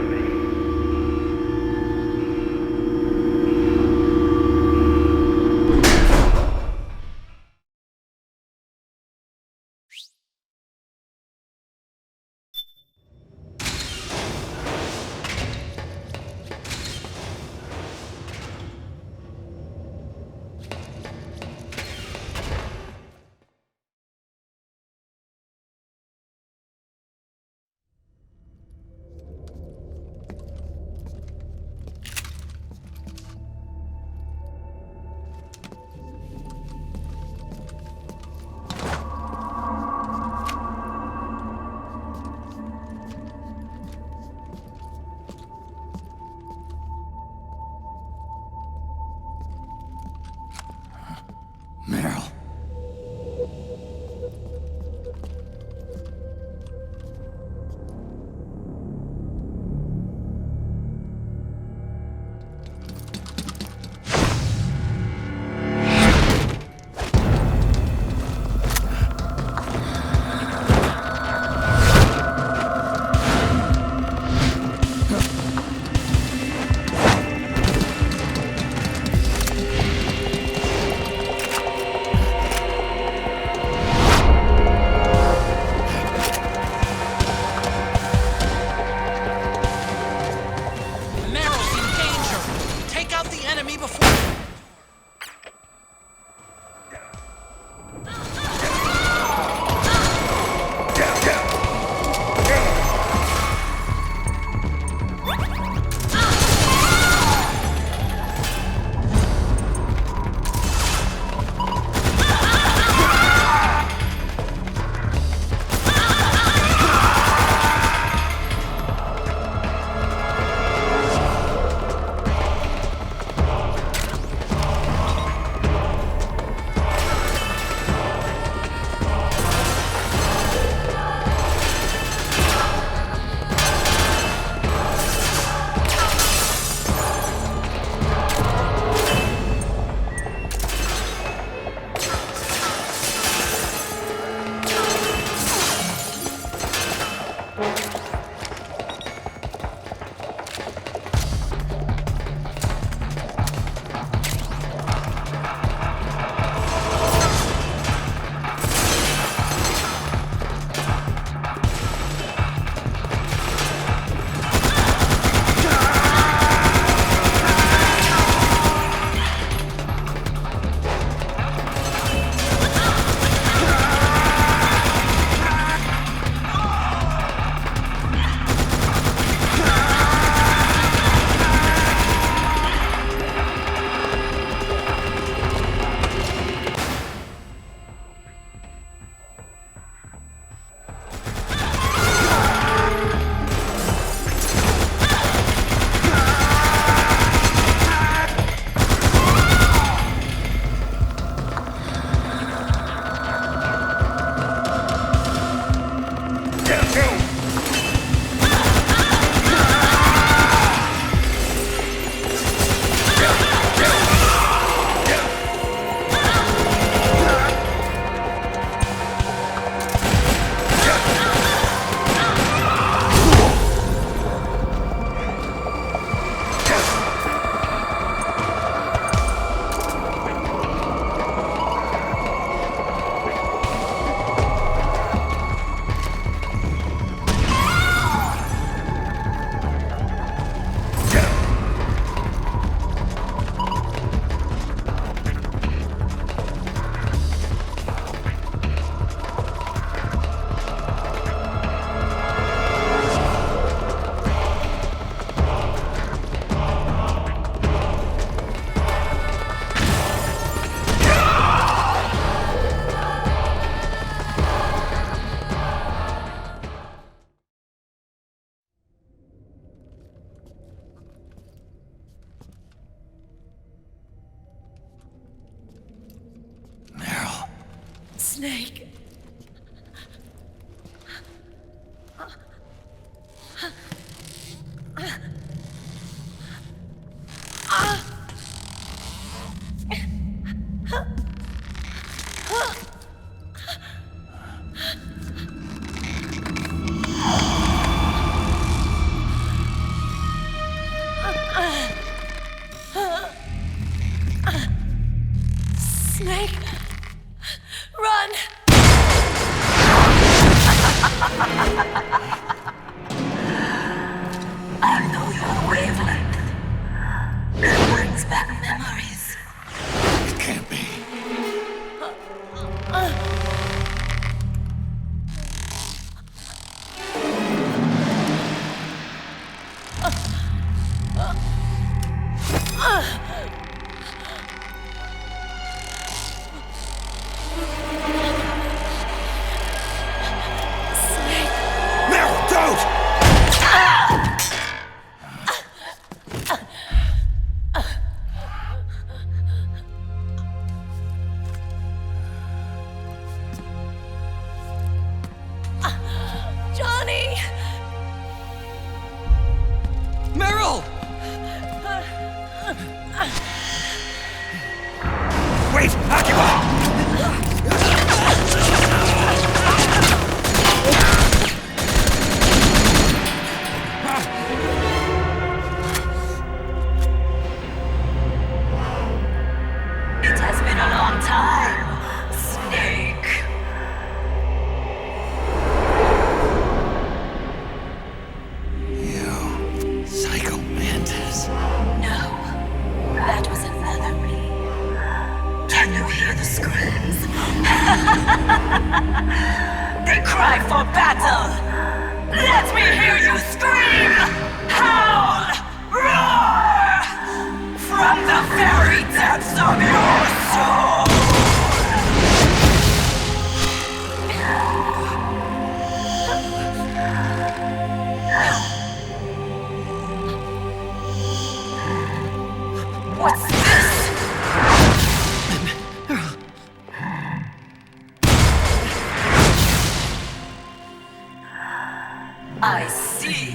Meryl. Snake. Snake! Run! I know your wavelength. It brings back memories. It can't be. Johnny! Meryl! Wait! Occupy! It has been a long time, Snake. You psycho mantis. No, that was another me. Can you hear the screams? They cry for battle. Let me hear you scream! Howl! Roar! From the very depths of your soul! What's this? I see.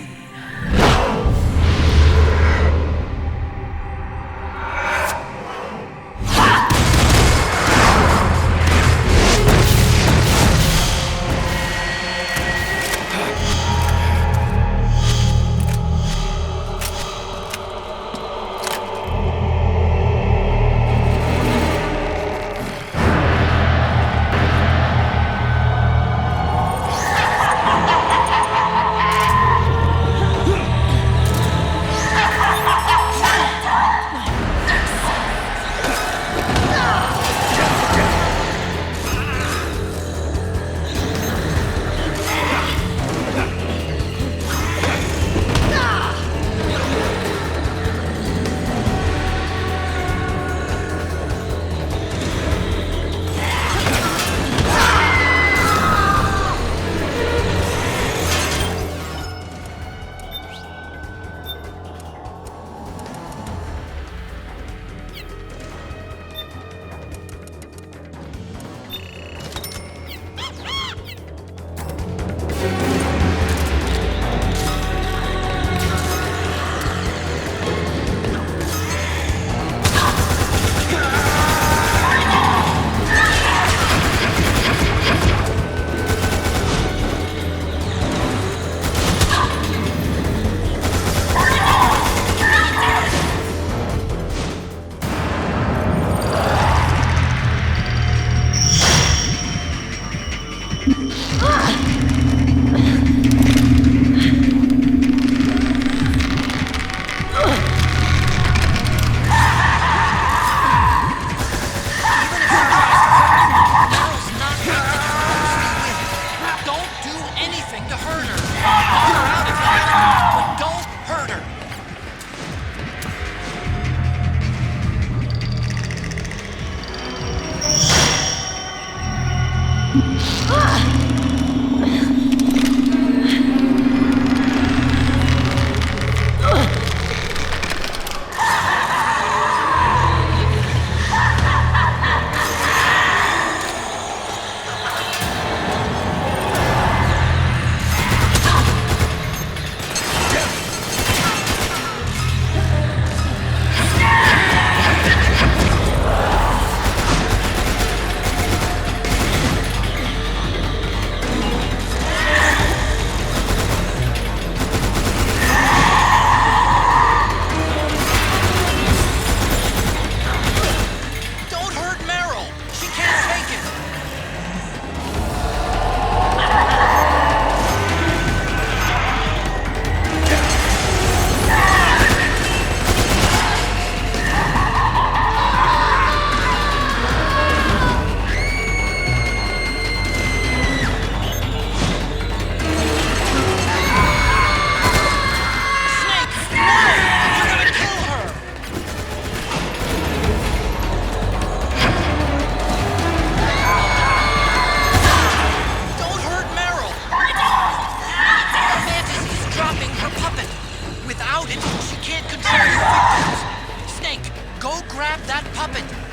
grab that puppet!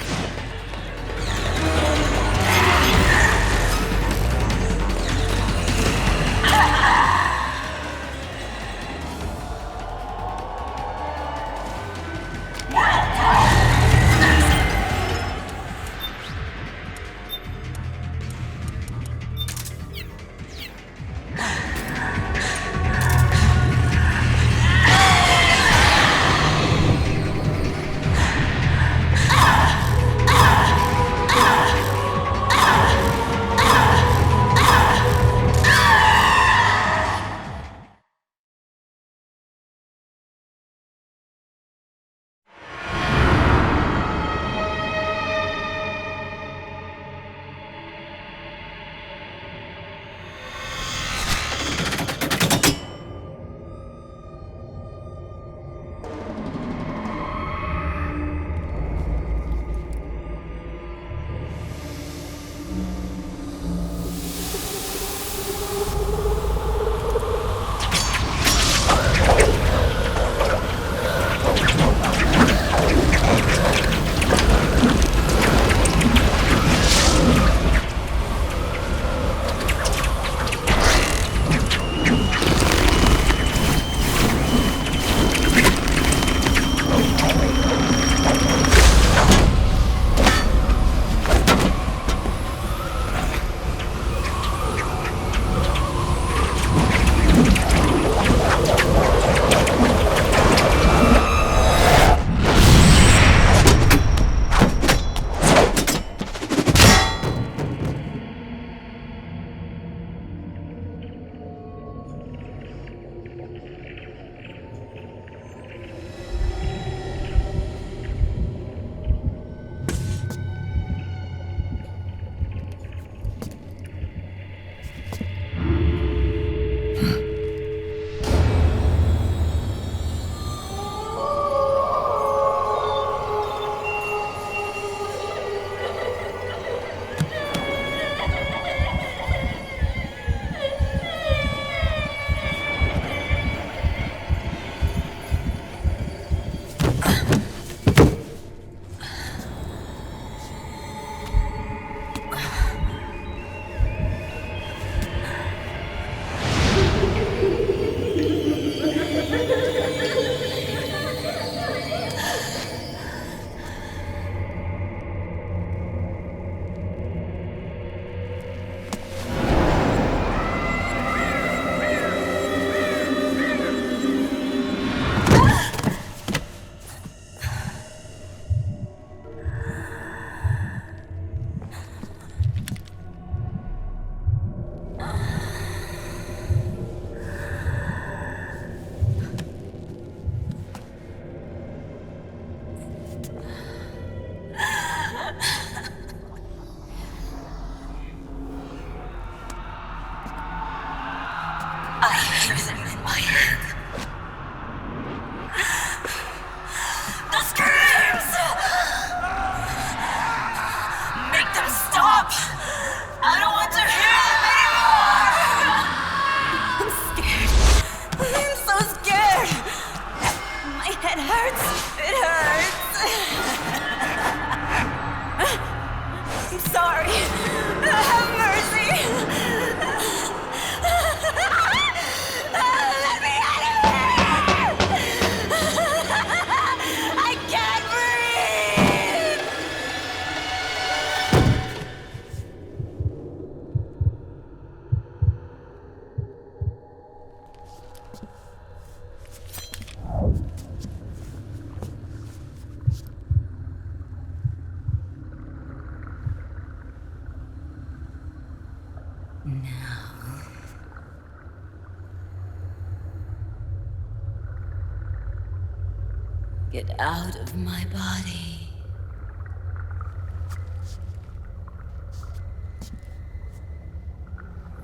Get out of my body.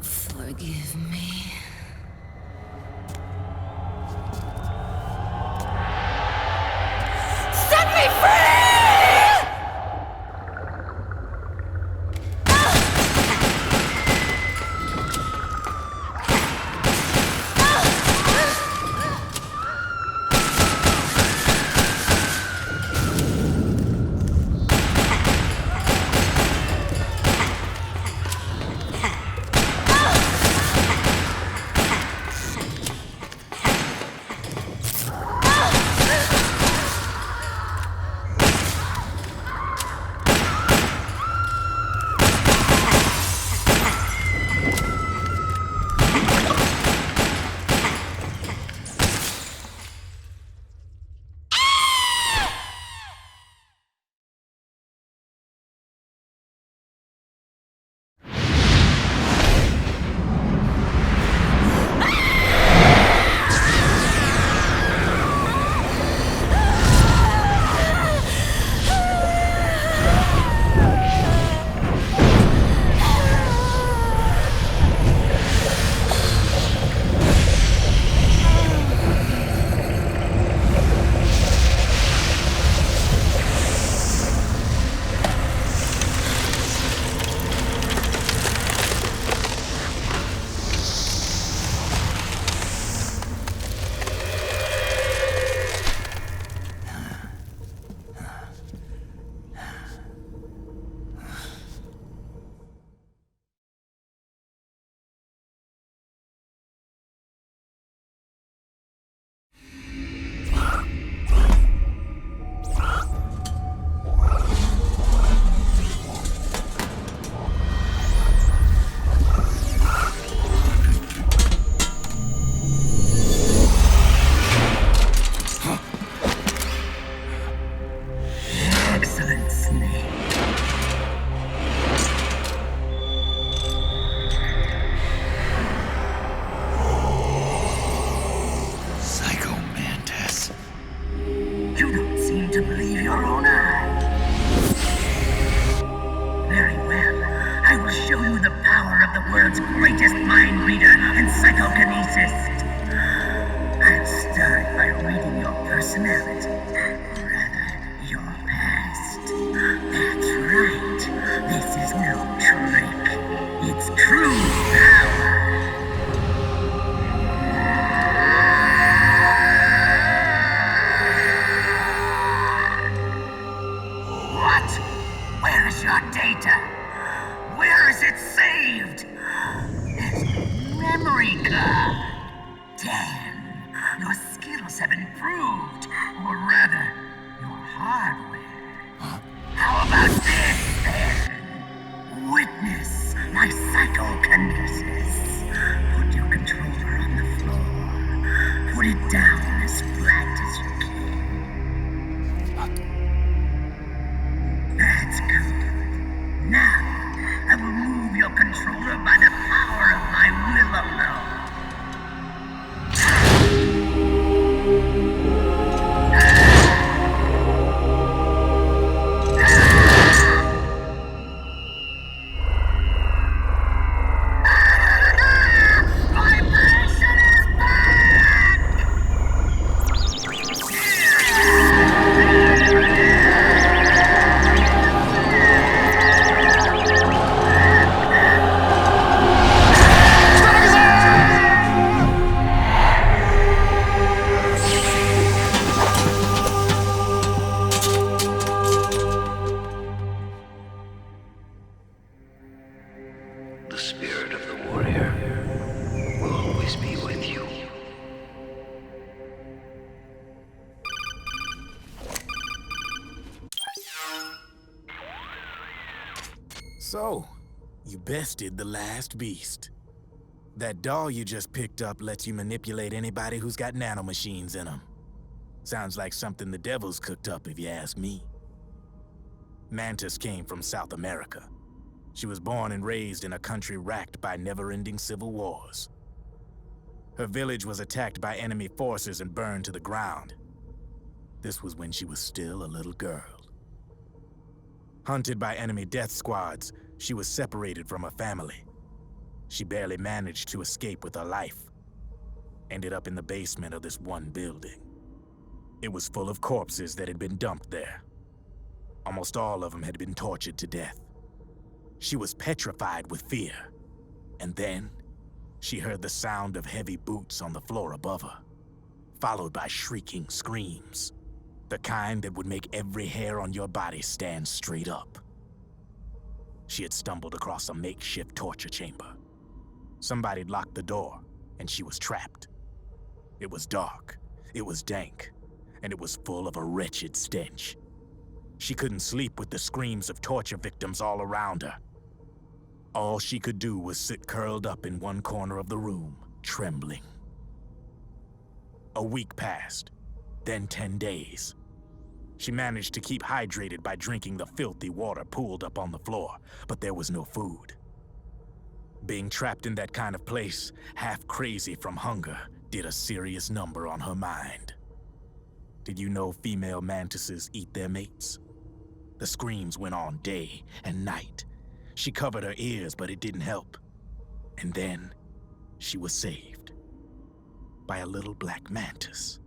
Forgive me. Set me free! to believe your own eyes. Very well. I will show you the power of the world's greatest mind reader and psychokinesis. I'll start by reading your personality. Rather, your past. That's right. This is no trick. It's true power. What? Where is your data? Where is it saved? There's no memory card. Damn, your skills have improved. Or rather, your hardware. How about this, then? Witness my psychokinesis. Put your controller on the floor. Put it down as flat as you can. That's good. Now, I will move your controller by the power of my will alone. The spirit of the warrior will always be with you. So, you bested the last beast. That doll you just picked up lets you manipulate anybody who's got nanomachines in them. Sounds like something the devil's cooked up, if you ask me. Mantis came from South America. She was born and raised in a country racked by never-ending civil wars. Her village was attacked by enemy forces and burned to the ground. This was when she was still a little girl. Hunted by enemy death squads, she was separated from her family. She barely managed to escape with her life. Ended up in the basement of this one building. It was full of corpses that had been dumped there. Almost all of them had been tortured to death. She was petrified with fear. And then, she heard the sound of heavy boots on the floor above her, followed by shrieking screams. The kind that would make every hair on your body stand straight up. She had stumbled across a makeshift torture chamber. Somebody'd locked the door, and she was trapped. It was dark, it was dank, and it was full of a wretched stench. She couldn't sleep with the screams of torture victims all around her. All she could do was sit curled up in one corner of the room, trembling. A week passed, then 10 days. She managed to keep hydrated by drinking the filthy water pooled up on the floor, but there was no food. Being trapped in that kind of place, half crazy from hunger, did a serious number on her mind. Did you know female mantises eat their mates? The screams went on day and night. She covered her ears, but it didn't help. And then, she was saved. By a little black mantis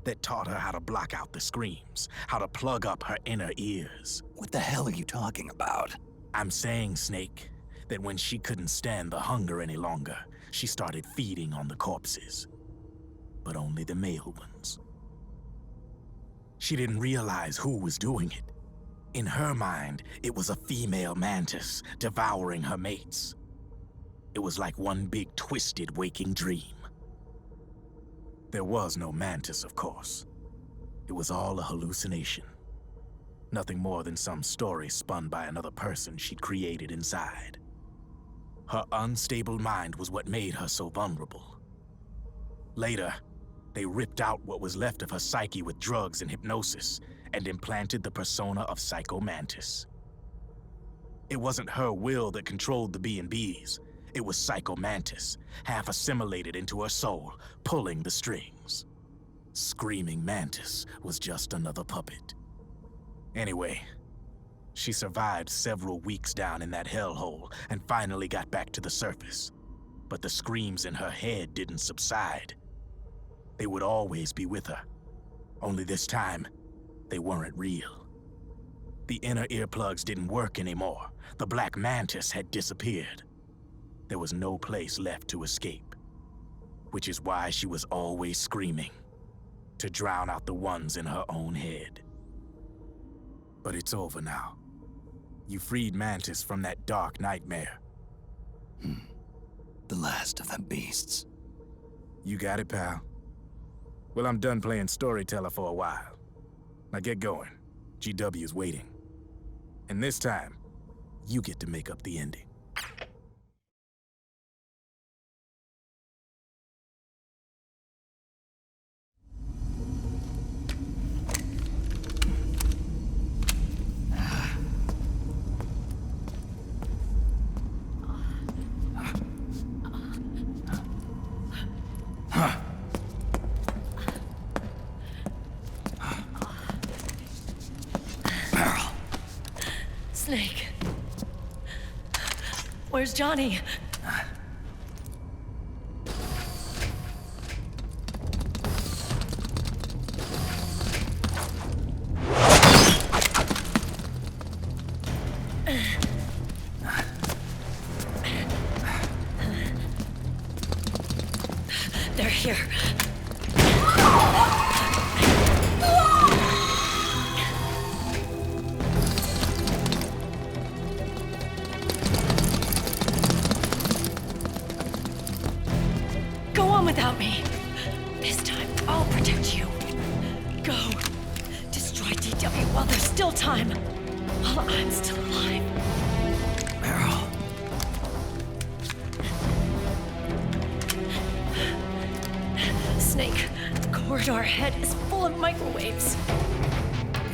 that taught her how to block out the screams, how to plug up her inner ears. What the hell are you talking about? I'm saying, Snake, that when she couldn't stand the hunger any longer, she started feeding on the corpses. But only the male ones. She didn't realize who was doing it. In her mind, it was a female mantis devouring her mates. It was like one big twisted waking dream. There was no mantis, of course. It was all a hallucination. Nothing more than some story spun by another person she'd created inside. Her unstable mind was what made her so vulnerable. Later, they ripped out what was left of her psyche with drugs and hypnosis and implanted the persona of Psycho Mantis. It wasn't her will that controlled the B&Bs. It was Psycho Mantis, half assimilated into her soul, pulling the strings. Screaming Mantis was just another puppet. Anyway, she survived several weeks down in that hellhole and finally got back to the surface. But the screams in her head didn't subside. They would always be with her. Only this time, they weren't real. The inner earplugs didn't work anymore. The Black Mantis had disappeared. There was no place left to escape. Which is why she was always screaming, to drown out the ones in her own head. But it's over now. You freed Mantis from that dark nightmare. The last of them beasts. You got it, pal. Well, I'm done playing storyteller for a while. Now get going. GW's waiting. And this time, you get to make up the ending. Snake. Where's Johnny? They're here. Without me. This time, I'll protect you. Go. Destroy DW while there's still time. While I'm still alive. Meryl. Snake, the corridor ahead is full of microwaves.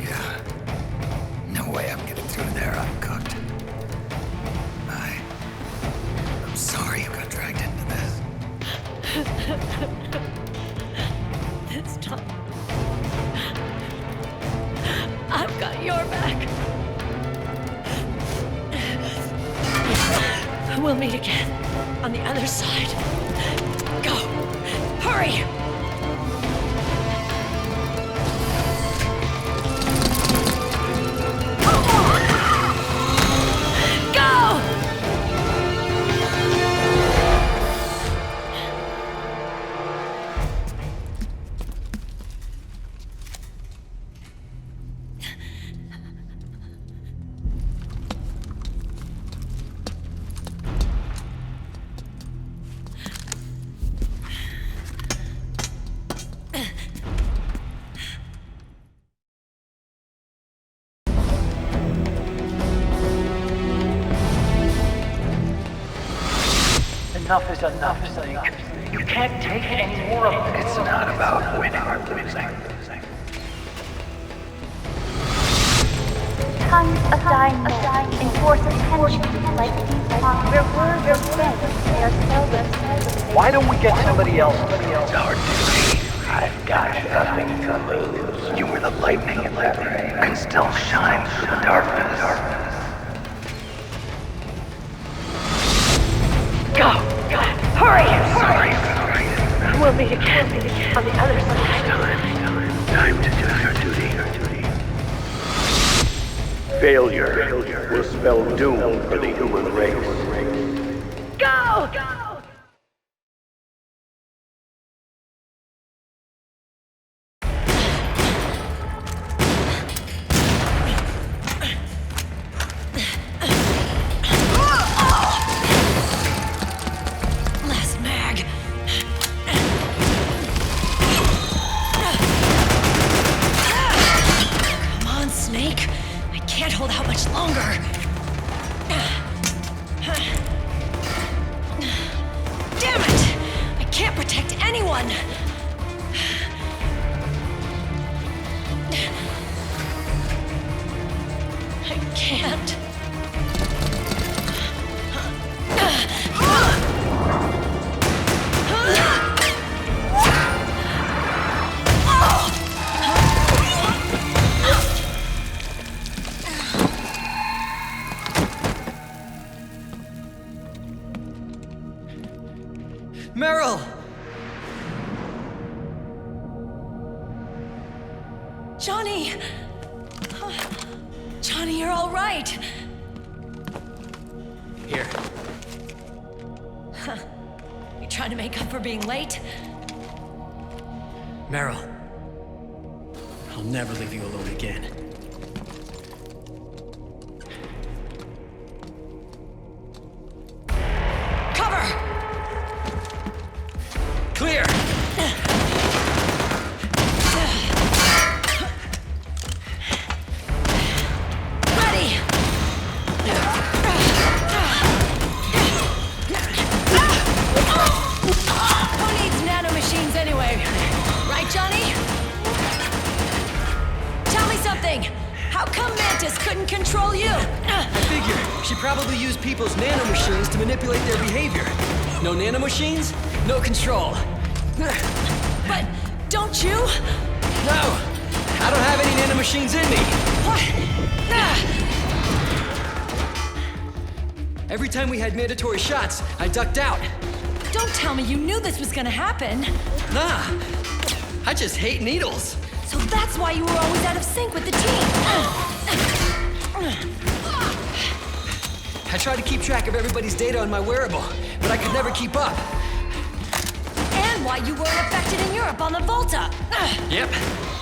Yeah. No way I'm getting through there uncooked. I'm sorry you got dragged into this. This time, I've got your back. We'll meet again on the other side. Go! Hurry! Enough is enough, Snake. You can't take any more of this. It's not about winning or losing. Tons of dying men enforce attention like these on their words are spent. They are seldom. Why don't we get somebody else? It's our duty. I've got nothing to lose. You were the lightning in that rain and still shine through the darkness. Go! Hurry! Sorry. We'll meet again on the other side. Time to do your duty. Failure will spell doom for the human race. Go! Meryl! Johnny! Johnny, you're all right! Here. Huh. You trying to make up for being late? Meryl. I'll never leave you alone again. Cover! Clear! Ready! Who needs nanomachines anyway? Right, Johnny? Tell me something! How come Mantis couldn't control you? I figure she probably used people's nanomachines to manipulate their behavior. No nanomachines, no control. But don't you? No! I don't have any nanomachines in me! What? Every time we had mandatory shots, I ducked out. Don't tell me you knew this was gonna happen. Nah, I just hate needles. So that's why you were always out of sync with the team. I tried to keep track of everybody's data on my wearable, but I could never keep up. And why you weren't affected in Europe on the Volta. Yep.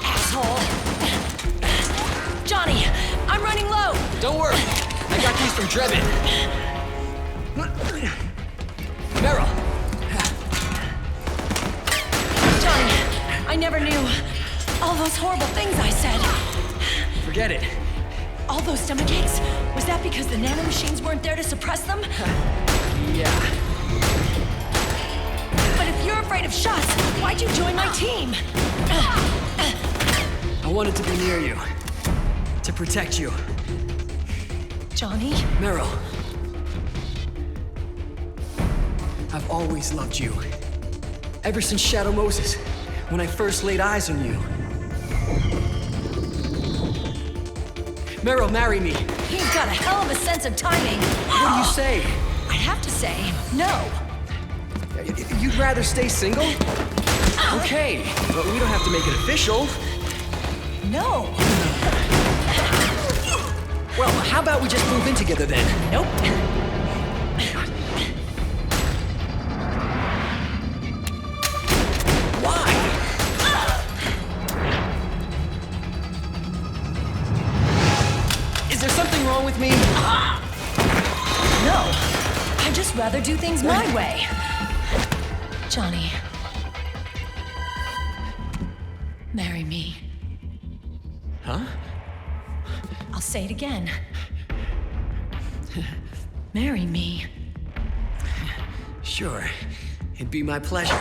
Asshole. Johnny, I'm running low. Don't worry, I got these from Drebin. Meryl. Johnny, I never knew all those horrible things I said. Forget it. All those stomach aches? Was that because the nanomachines weren't there to suppress them? Yeah. But if you're afraid of shots, why'd you join my team? I wanted to be near you. To protect you. Johnny? Meryl. I've always loved you. Ever since Shadow Moses, when I first laid eyes on you. Meryl, marry me. He's got a hell of a sense of timing. What do you say? I have to say, no. You'd rather stay single? Okay, but we don't have to make it official. No. Well, how about we just move in together then? Nope. Wrong with me? No. I'd just rather do things my way. Johnny. Marry me. Huh? I'll say it again. Marry me. Sure. It'd be my pleasure.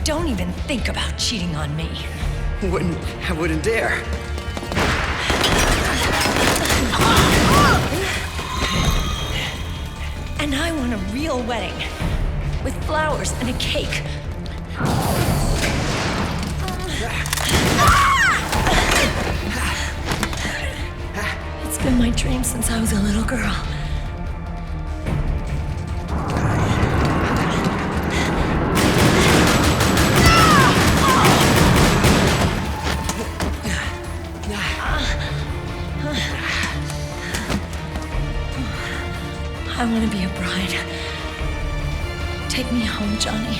Don't even think about cheating on me. I wouldn't dare. And I want a real wedding. With flowers and a cake. It's been my dream since I was a little girl. I want to be a bride. Take me home, Johnny.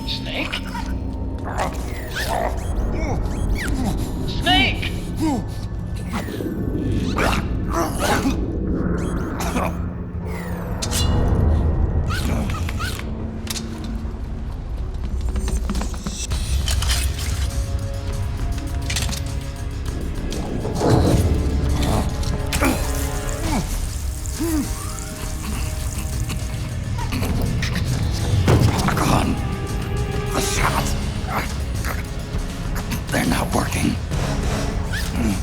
Snake? Snake! They're not working.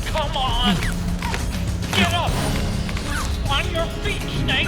Come on! Get up! On your feet, Snake!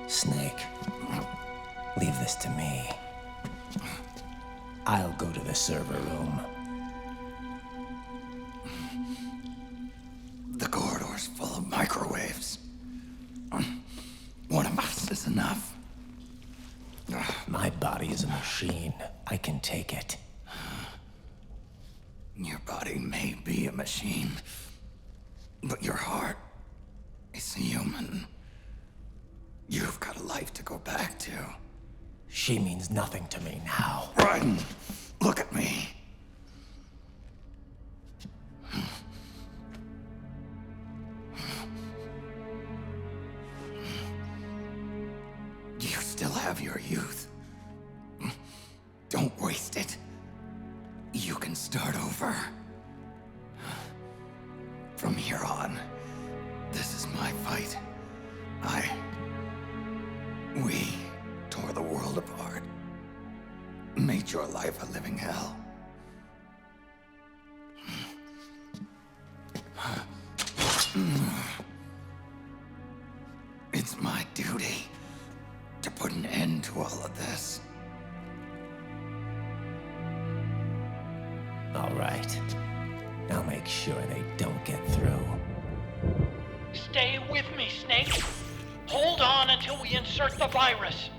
Snake, leave this to me. I'll go to the server room. The corridor's full of microwaves. One of us is enough. My body is a machine. I can take it. Your body may be a machine, but your heart is human. You've got a life to go back to. She means nothing to me now. Raiden, look at me. You still have your youth. Don't waste it. You can start over. From here on, this is my fight. We tore the world apart. Made your life a living hell. It's my duty to put an end to all of this. All right. I'll make sure they don't get through. Stay with me, Snake. Hold on until we insert the virus.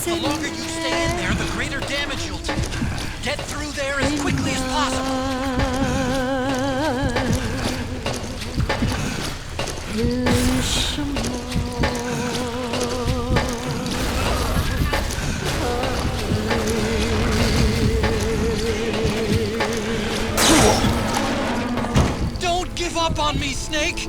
The longer you stay in there, the greater damage you'll take. Get through there as quickly as possible. Don't give up on me, Snake!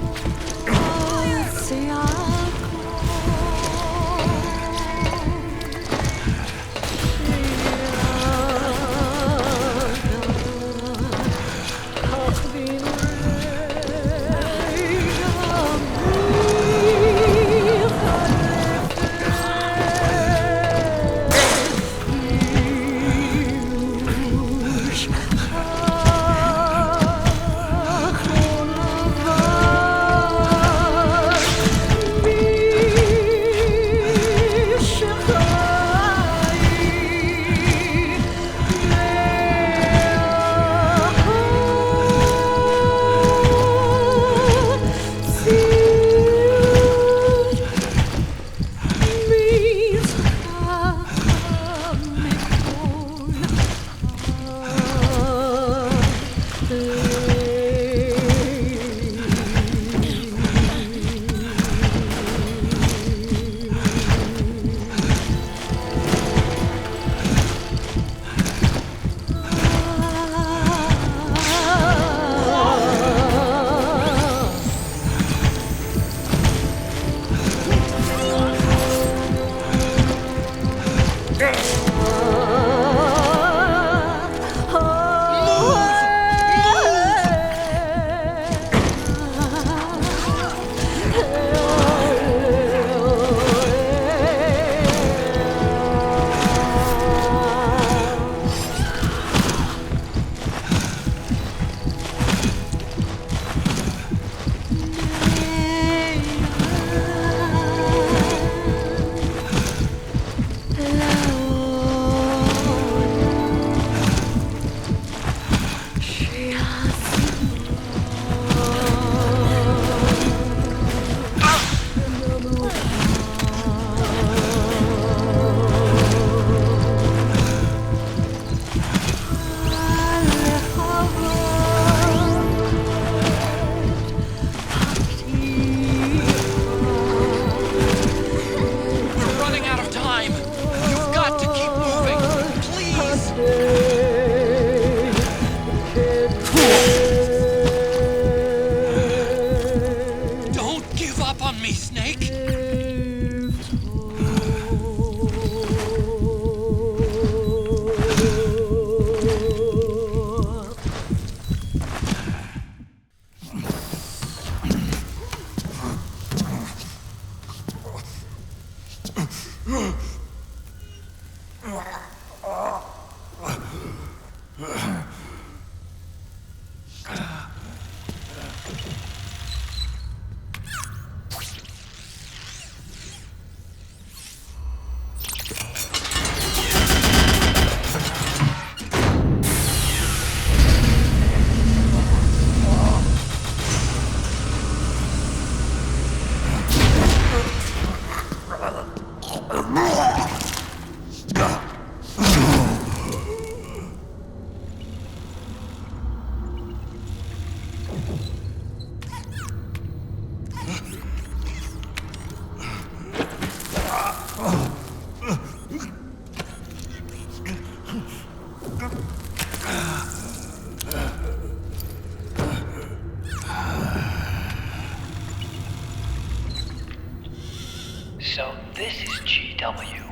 So this is GW.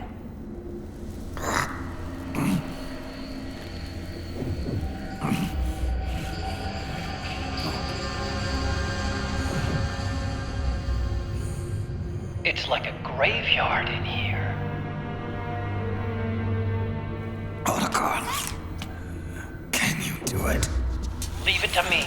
It's like a graveyard in here. Otacon, can you do it? Leave it to me.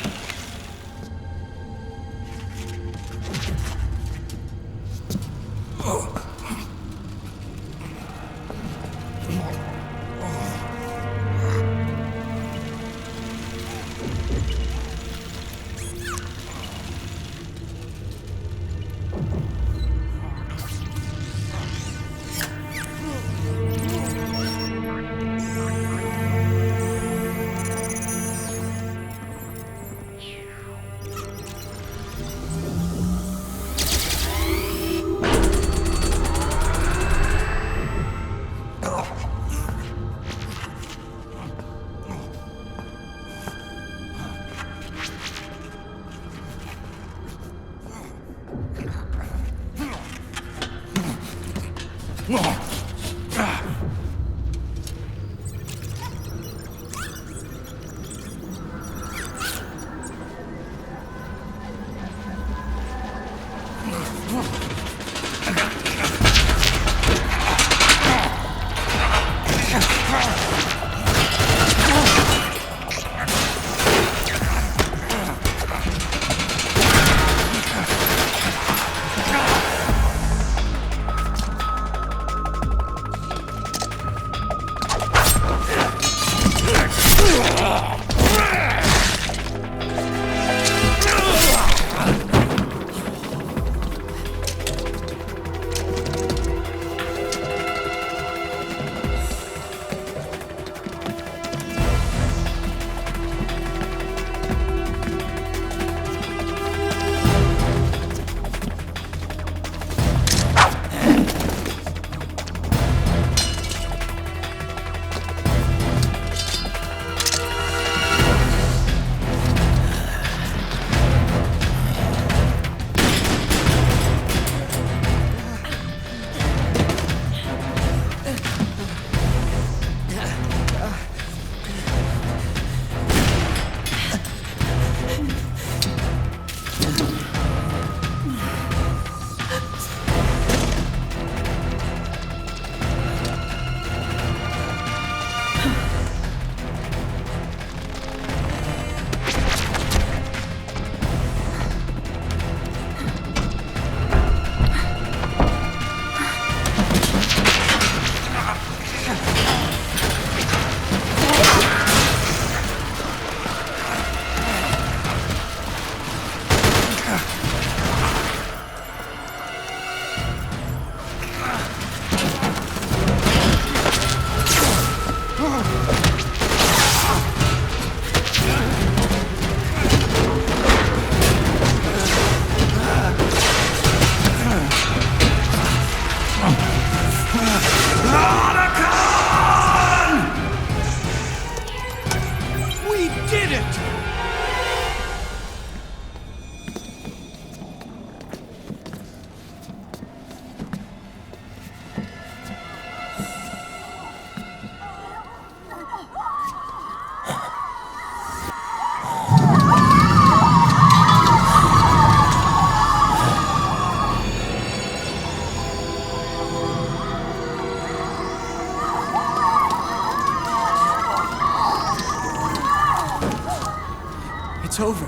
It's over.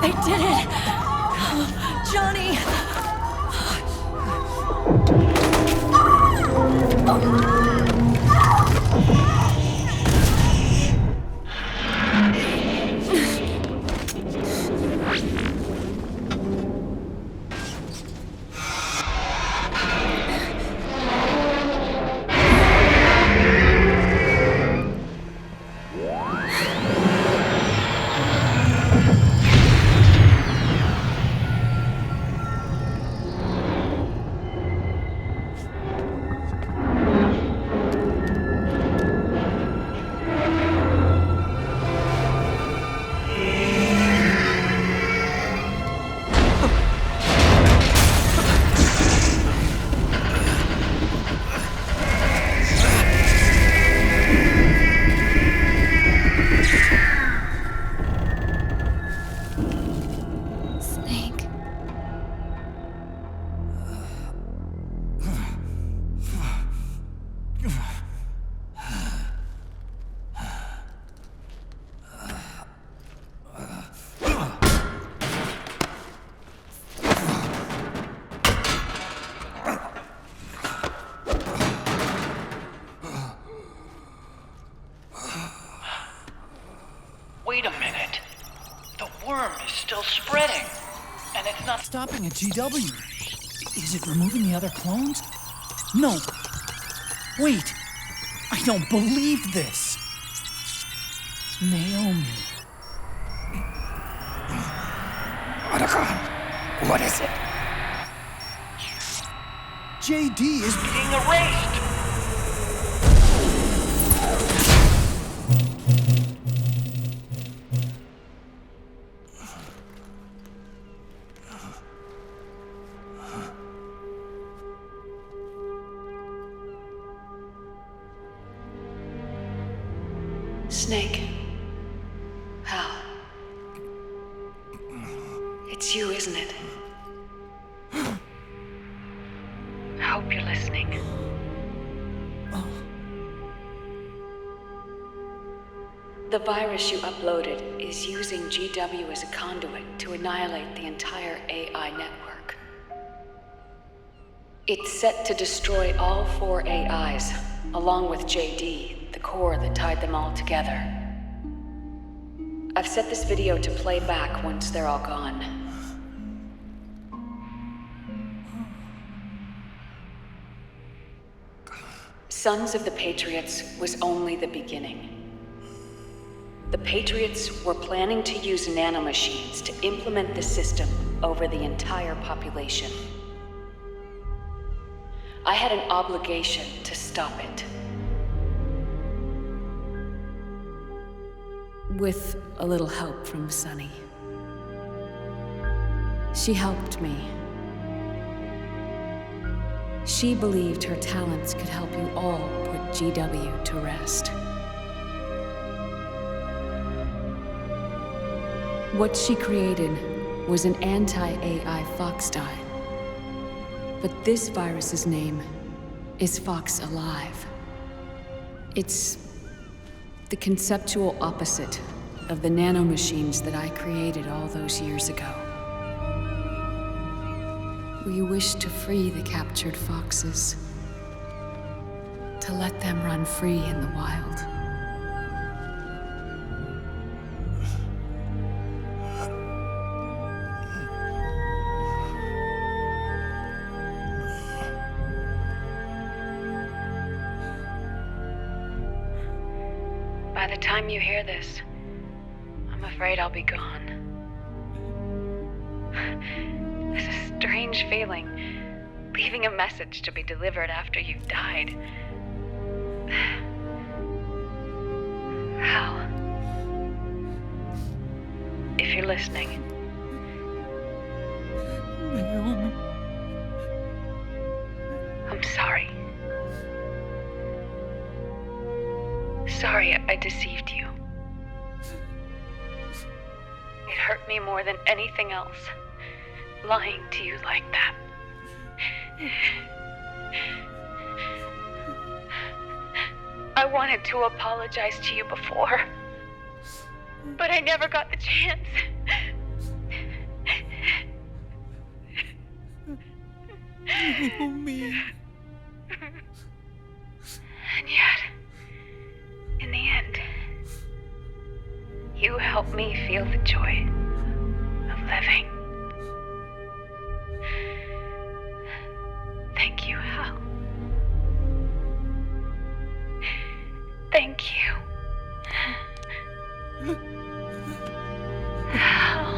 They did it! Johnny! Wait a minute. The worm is still spreading. And it's not stopping at GW. Is it removing the other clones? No. Wait. I don't believe this. Naomi. What is it? JD is being erased. Snake. Hal. It's you, isn't it? I hope you're listening. The virus you uploaded is using GW as a conduit to annihilate the entire AI network. It's set to destroy all 4 AIs, along with JD, the core that tied them all together. I've set this video to play back once they're all gone. Sons of the Patriots was only the beginning. The Patriots were planning to use nanomachines to implement the system over the entire population. I had an obligation to stop it. With a little help from Sunny. She helped me. She believed her talents could help you all put GW to rest. What she created was an anti-AI FoxDie. But this virus's name is Fox Alive. It's the conceptual opposite of the nanomachines that I created all those years ago. We wish to free the captured foxes, to let them run free in the wild. By the time you hear this, I'm afraid I'll be gone. It's a strange feeling, leaving a message to be delivered after you've died. Hal, if you're listening. Naomi. I'm sorry. Sorry I deceived you. It hurt me more than anything else, lying to you like that. I wanted to apologize to you before, but I never got the chance. Naomi. And yet, in the end, you helped me feel the joy of living. Thank you, Hal. Thank you. Hal.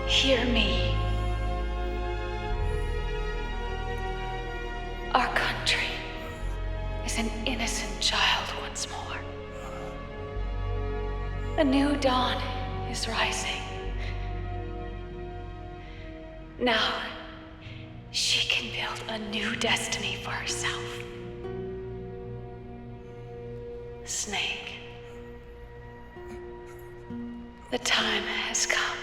Hear me. Our country is an innocent child once more. A new dawn is rising. Now, she can build a new destiny for herself. Snake, the time has come.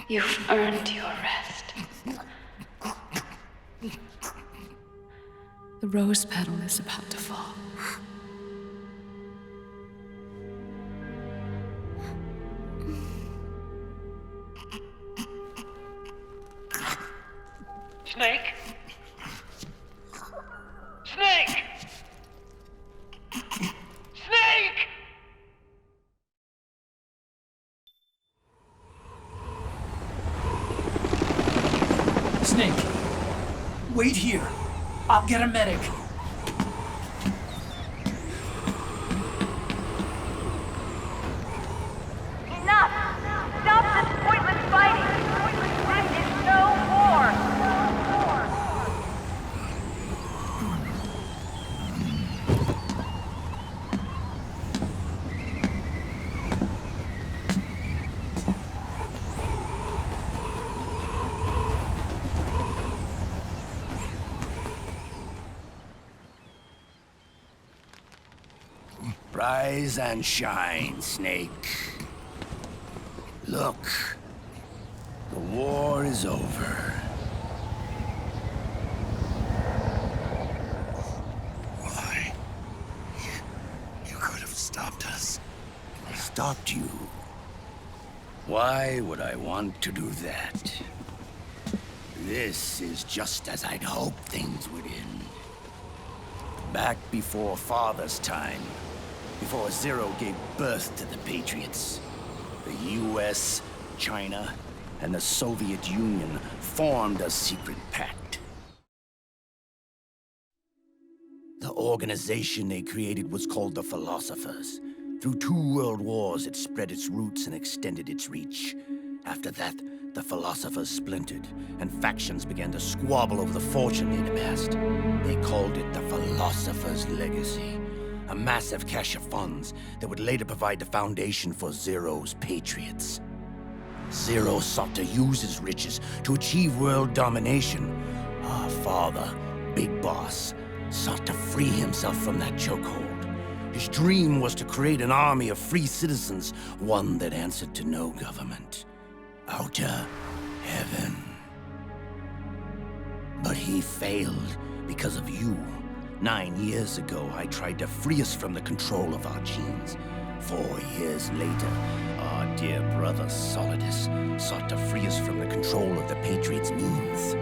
You've earned your rest. The rose petal is about to fall. Snake? Snake! Snake! Snake, wait here. I'll get a medic. Rise and shine, Snake. Look, the war is over. Why? You could have stopped us. Stopped you? Why would I want to do that? This is just as I'd hoped things would end. Back before Father's time, before Zero gave birth to the Patriots, the US, China, and the Soviet Union formed a secret pact. The organization they created was called the Philosophers. Through 2 world wars, it spread its roots and extended its reach. After that, the Philosophers splintered, and factions began to squabble over the fortune they'd amassed. They called it the Philosopher's Legacy, a massive cache of funds that would later provide the foundation for Zero's Patriots. Zero sought to use his riches to achieve world domination. Our father, Big Boss, sought to free himself from that chokehold. His dream was to create an army of free citizens, one that answered to no government. Outer heaven. But he failed because of you. 9 years ago, I tried to free us from the control of our genes. 4 years later, our dear brother Solidus sought to free us from the control of the Patriots' means.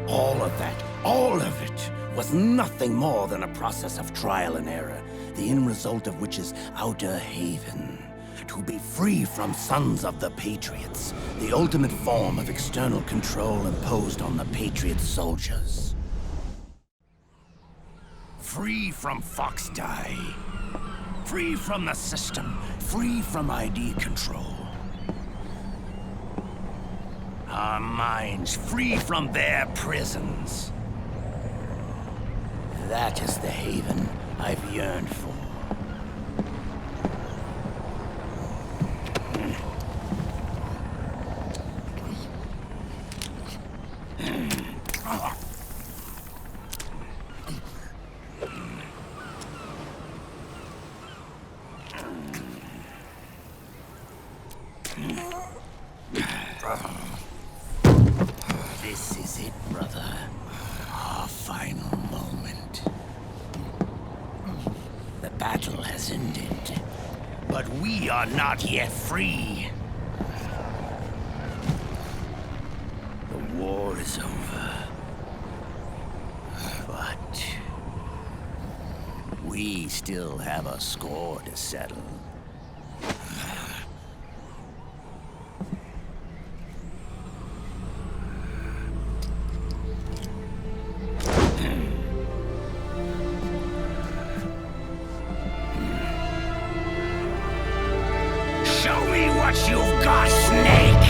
All of it, was nothing more than a process of trial and error, the end result of which is Outer Haven. To be free from sons of the Patriots, the ultimate form of external control imposed on the Patriot soldiers. Free from FoxDie. Free from the system. Free from ID control. Our minds free from their prisons. That is the haven I've yearned for. This is it, brother. Our final moment. The battle has ended, but we are not yet free. The war is over, but we still have a score to settle. You've got, Snake!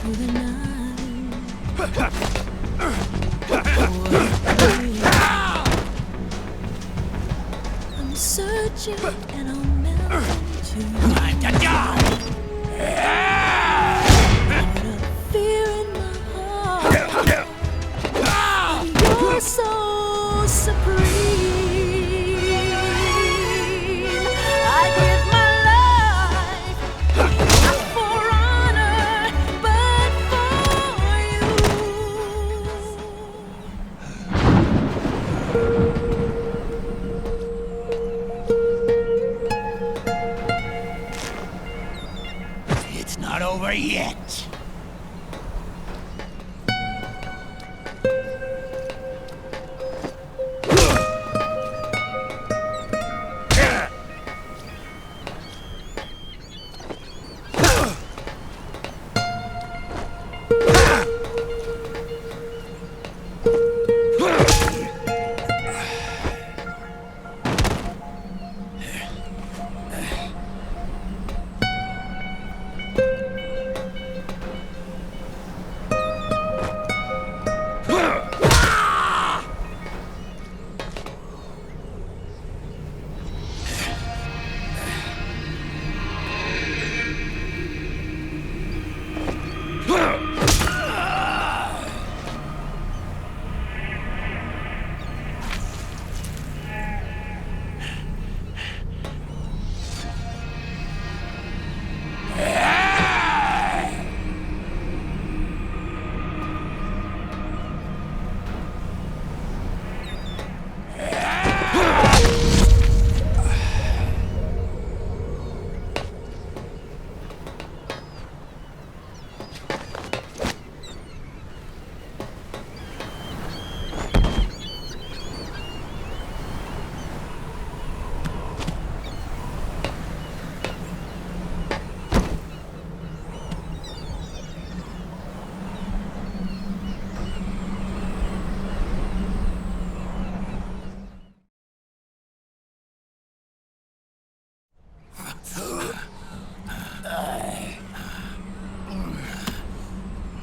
through the night. I'm searching and I'll melt into you. Time to die! Put a fear in my heart. You're so supreme. I give my life not for honor, but for you. It's not over yet.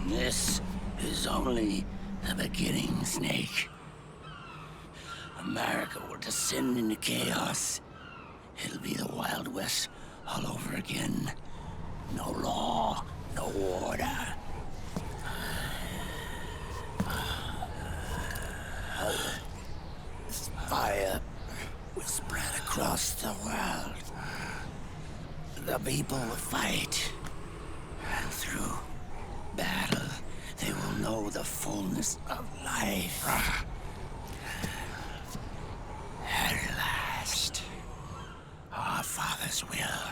This is only the beginning, Snake. America will descend into chaos. It'll be the Wild West all over again. No law, no order. Fire will spread across the world. The people will fight. And through battle, they will know the fullness of life. At last, our Father's will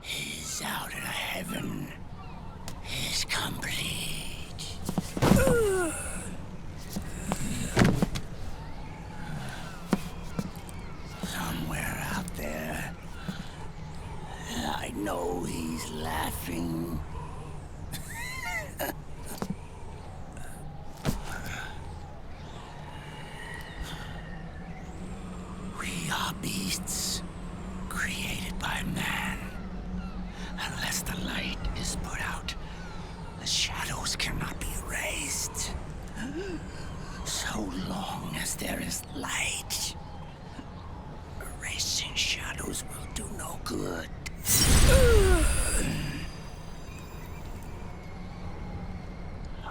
is out in heaven, is complete. Somewhere out there, I know he's laughing. We are beasts created by man. Unless the light is put out, the shadows cannot be erased. So long as there is light, erasing shadows will do no good.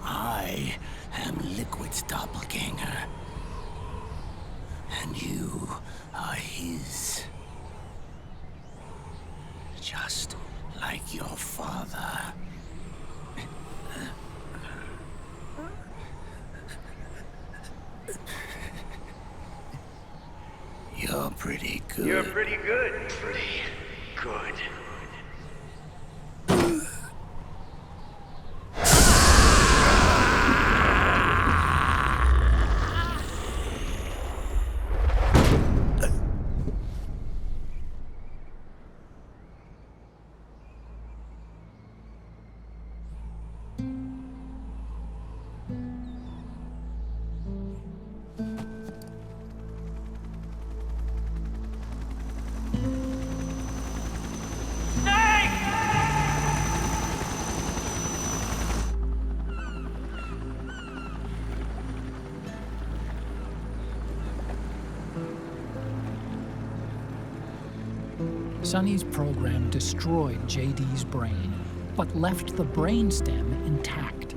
I am Liquid's doppelganger, and you are his. Just like your father. You're pretty good. You're pretty good. Pretty good. Sonny's program destroyed JD's brain, but left the brainstem intact.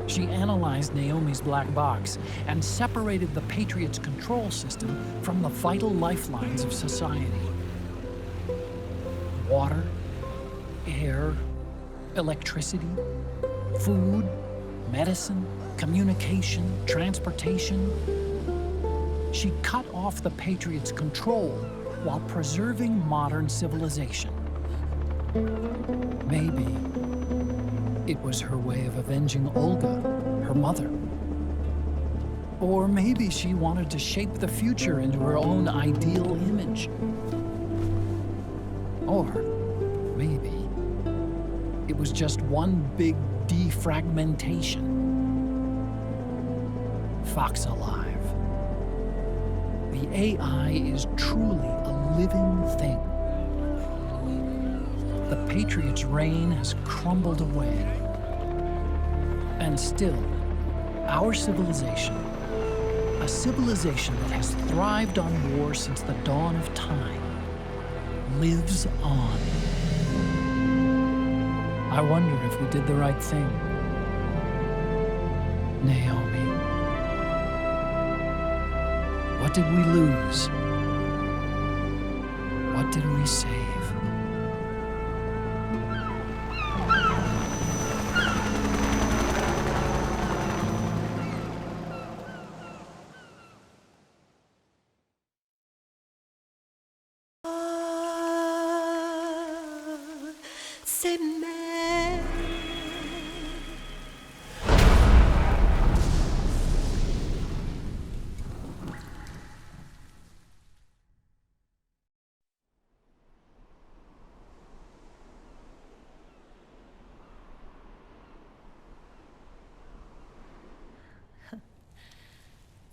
She analyzed Naomi's black box and separated the Patriots' control system from the vital lifelines of society. Water, air, electricity, food, medicine, communication, transportation. She cut off the Patriots' control while preserving modern civilization. Maybe it was her way of avenging Olga, her mother. Or maybe she wanted to shape the future into her own ideal image. Or maybe it was just one big defragmentation. Fox alive. The AI is truly a living thing. The Patriots' reign has crumbled away. And still, our civilization, a civilization that has thrived on war since the dawn of time, lives on. I wonder if we did the right thing. Naomi. What did we lose? What did we save?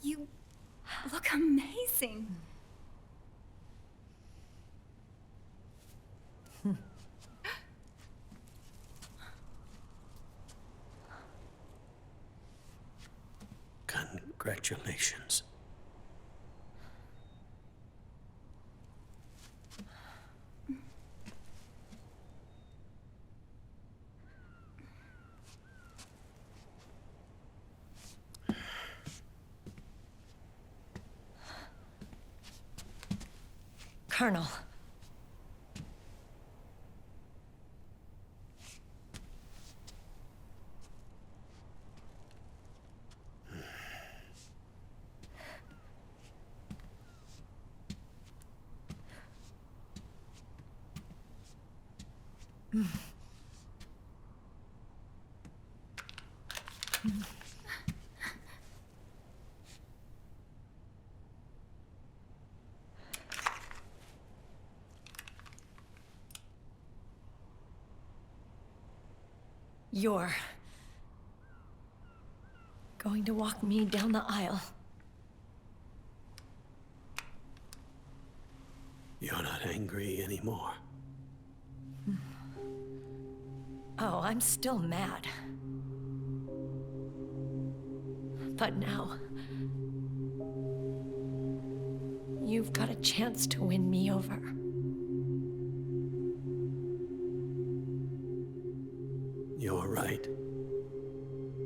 You look amazing. Congratulations. Colonel. You're going to walk me down the aisle. You're not angry anymore. Oh, I'm still mad. But now, you've got a chance to win me over. You're right.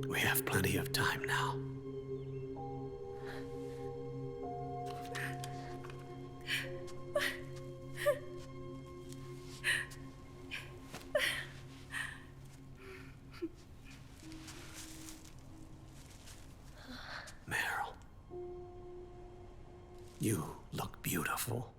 We have plenty of time now. Meryl, you look beautiful.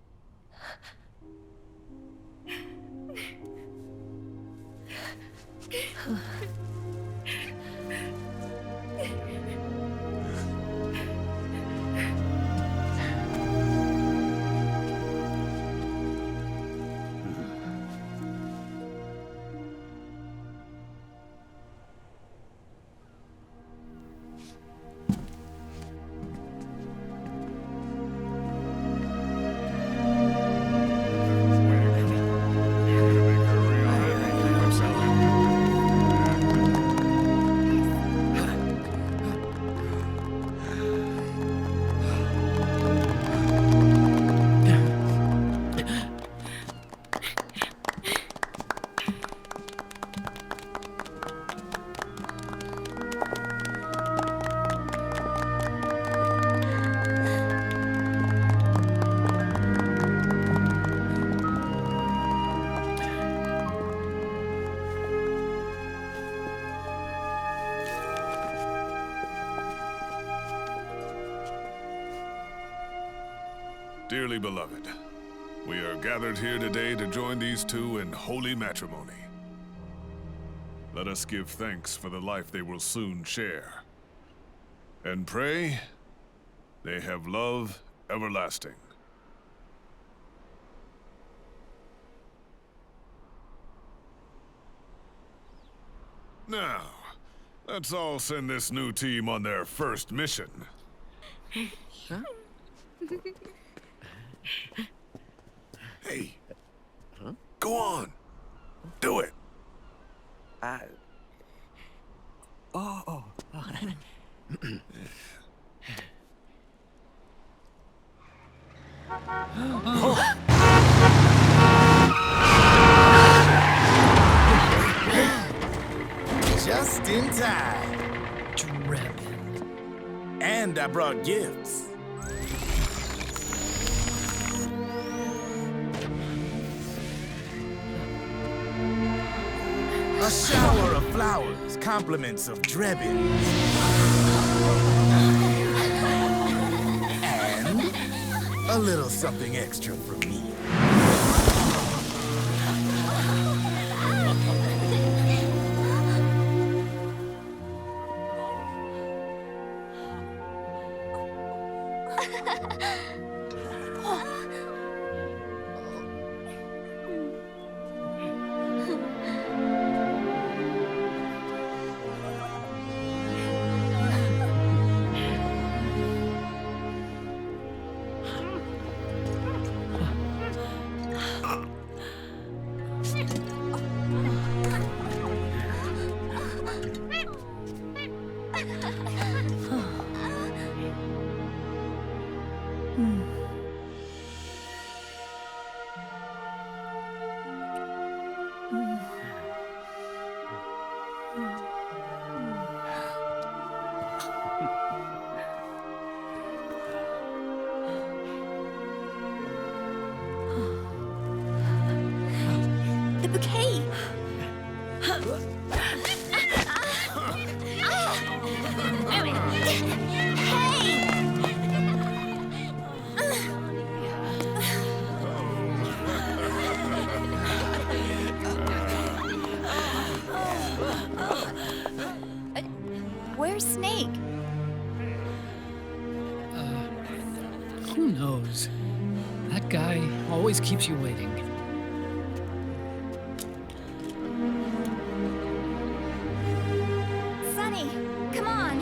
Dearly beloved, we are gathered here today to join these two in holy matrimony. Let us give thanks for the life they will soon share, and pray they have love everlasting. Now, let's all send this new team on their first mission. Huh? Hey, go on. Do it. Oh. Just in time. Drebin. And I brought gifts. A shower of flowers, compliments of Drebin. And a little something extra from me. The bouquet! Where's Snake? Who knows? That guy always keeps you waiting. Sunny, come on!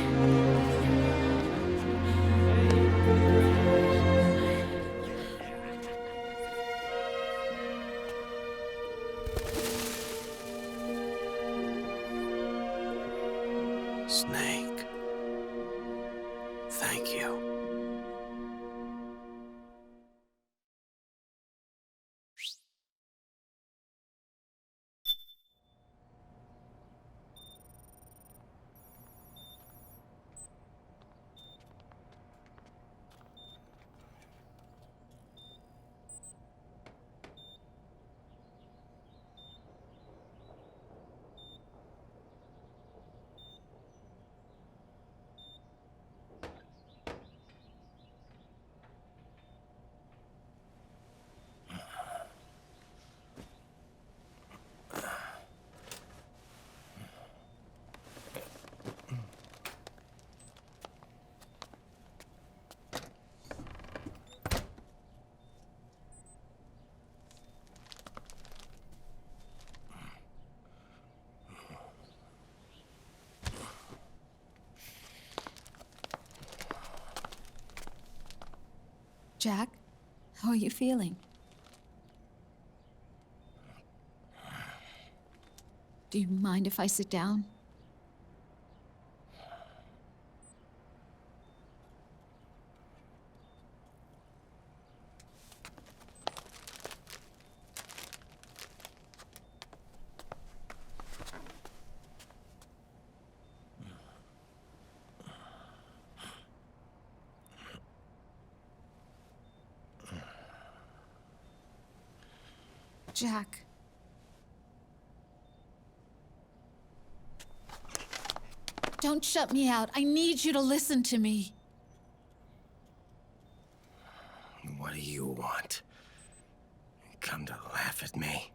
Snake. Thank you. Jack, how are you feeling? Do you mind if I sit down? Jack. Don't shut me out. I need you to listen to me. What do you want? Come to laugh at me?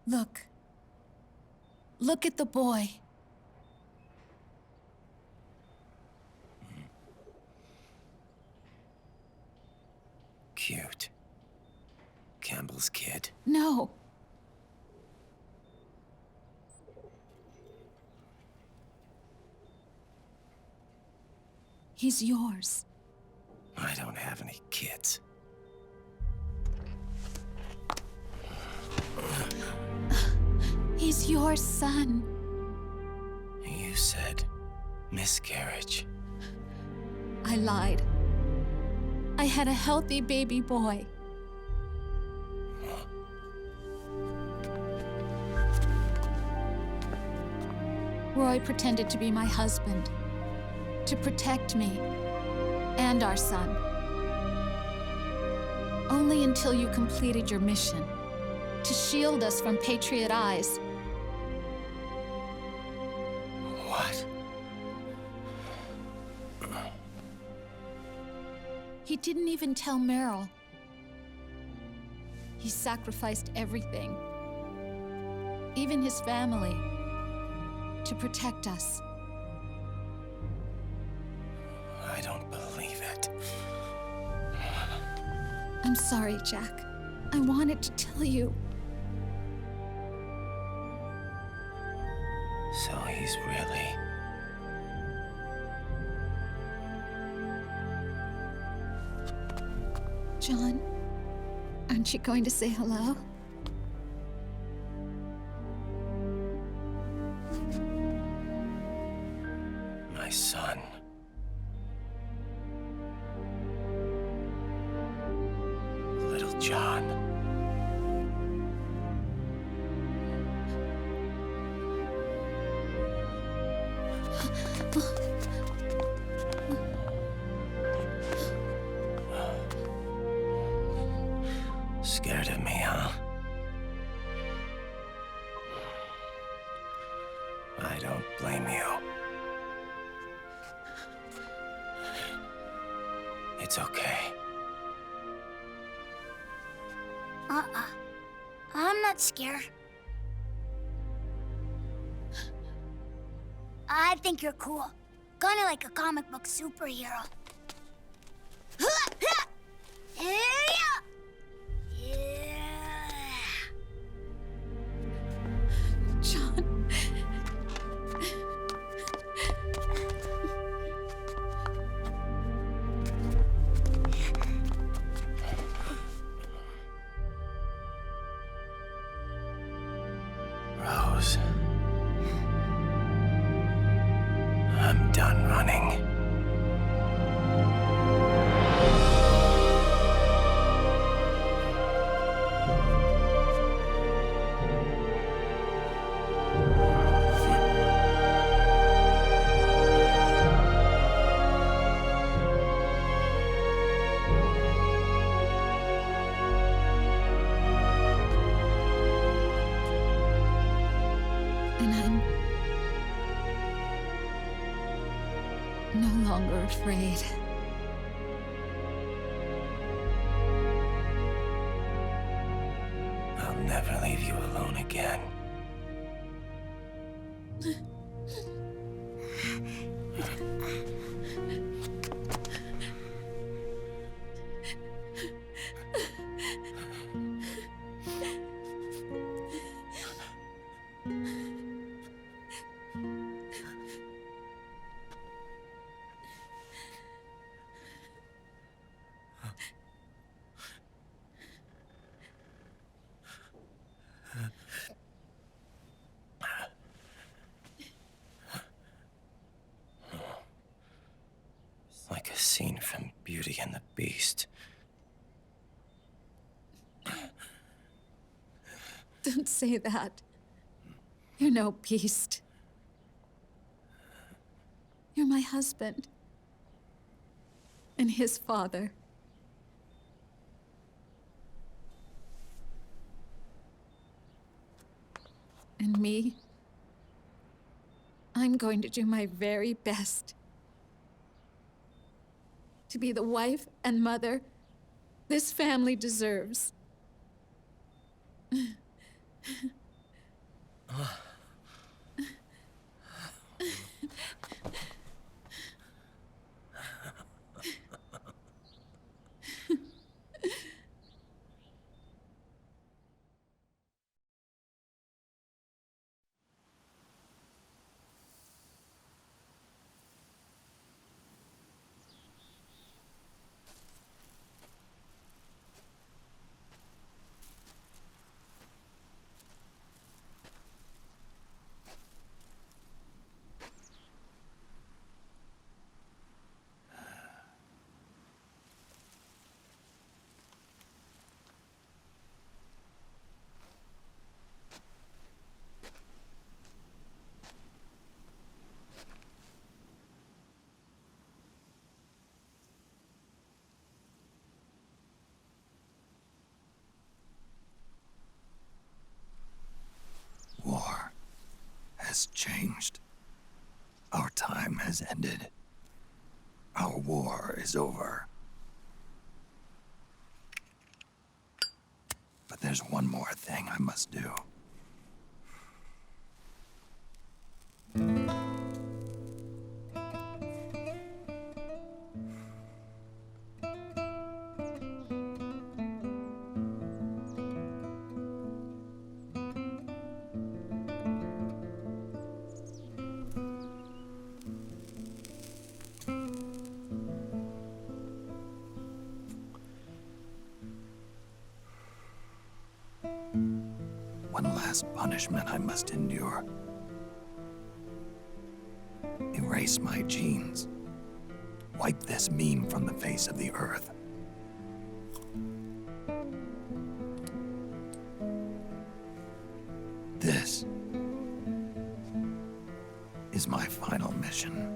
Look. Look at the boy. Cute. Campbell's kid. No. He's yours. I don't have any kids. He's your son. You said miscarriage. I lied. I had a healthy baby boy. Roy pretended to be my husband, to protect me and our son. Only until you completed your mission, to shield us from Patriot eyes. What? He didn't even tell Meryl. He sacrificed everything, even his family, to protect us. I don't believe it. I'm sorry, Jack. I wanted to tell you. So he's really... John, aren't you going to say hello? my son. Little John. Scared of me, huh? I don't blame you. It's okay. I'm not scared. I think you're cool. Kinda like a comic book superhero. John. Rose. I'm done running. And I'm no longer afraid. I'll never leave you alone again. Like a scene from Beauty and the Beast. Don't say that. You're no beast. You're my husband. And his father. And me. I'm going to do my very best to be the wife and mother this family deserves. War has changed. Our time has ended. Our war is over. But there's one more thing I must do. One last punishment I must endure. Erase my genes. Wipe this meme from the face of the earth. This is my final mission.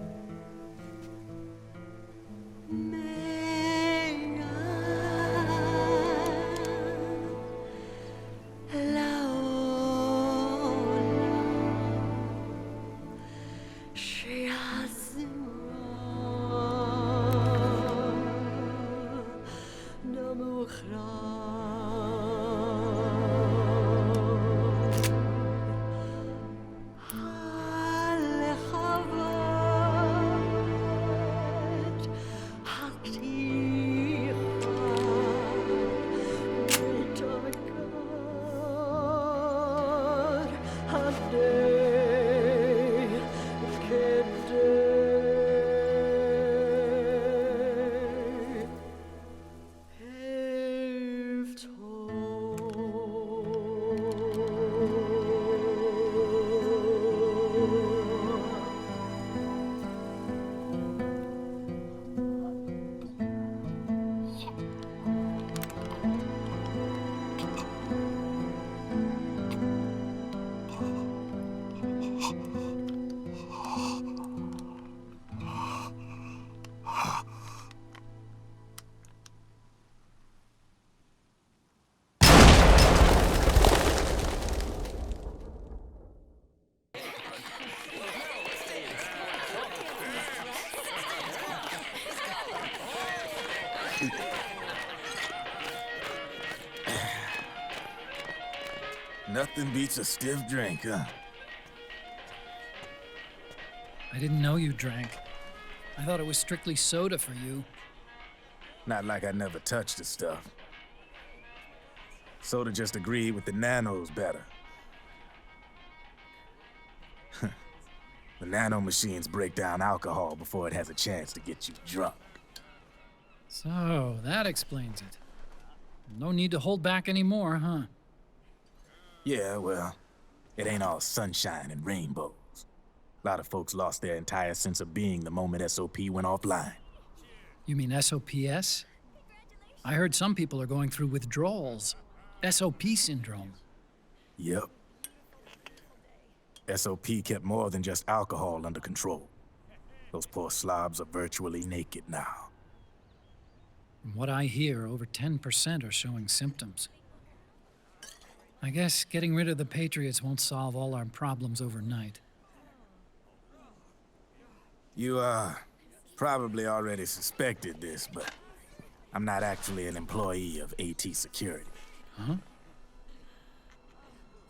Nothing beats a stiff drink, huh? I didn't know you drank. I thought it was strictly soda for you. Not like I never touched the stuff. Soda just agreed with the nanos better. The nano machines break down alcohol before it has a chance to get you drunk. So, that explains it. No need to hold back anymore, huh? Yeah, well, it ain't all sunshine and rainbows. A lot of folks lost their entire sense of being the moment SOP went offline. You mean SOPS? I heard some people are going through withdrawals. SOP syndrome. Yep. SOP kept more than just alcohol under control. Those poor slobs are virtually naked now. From what I hear, over 10% are showing symptoms. I guess getting rid of the Patriots won't solve all our problems overnight. You, probably already suspected this, but I'm not actually an employee of AT Security. Huh?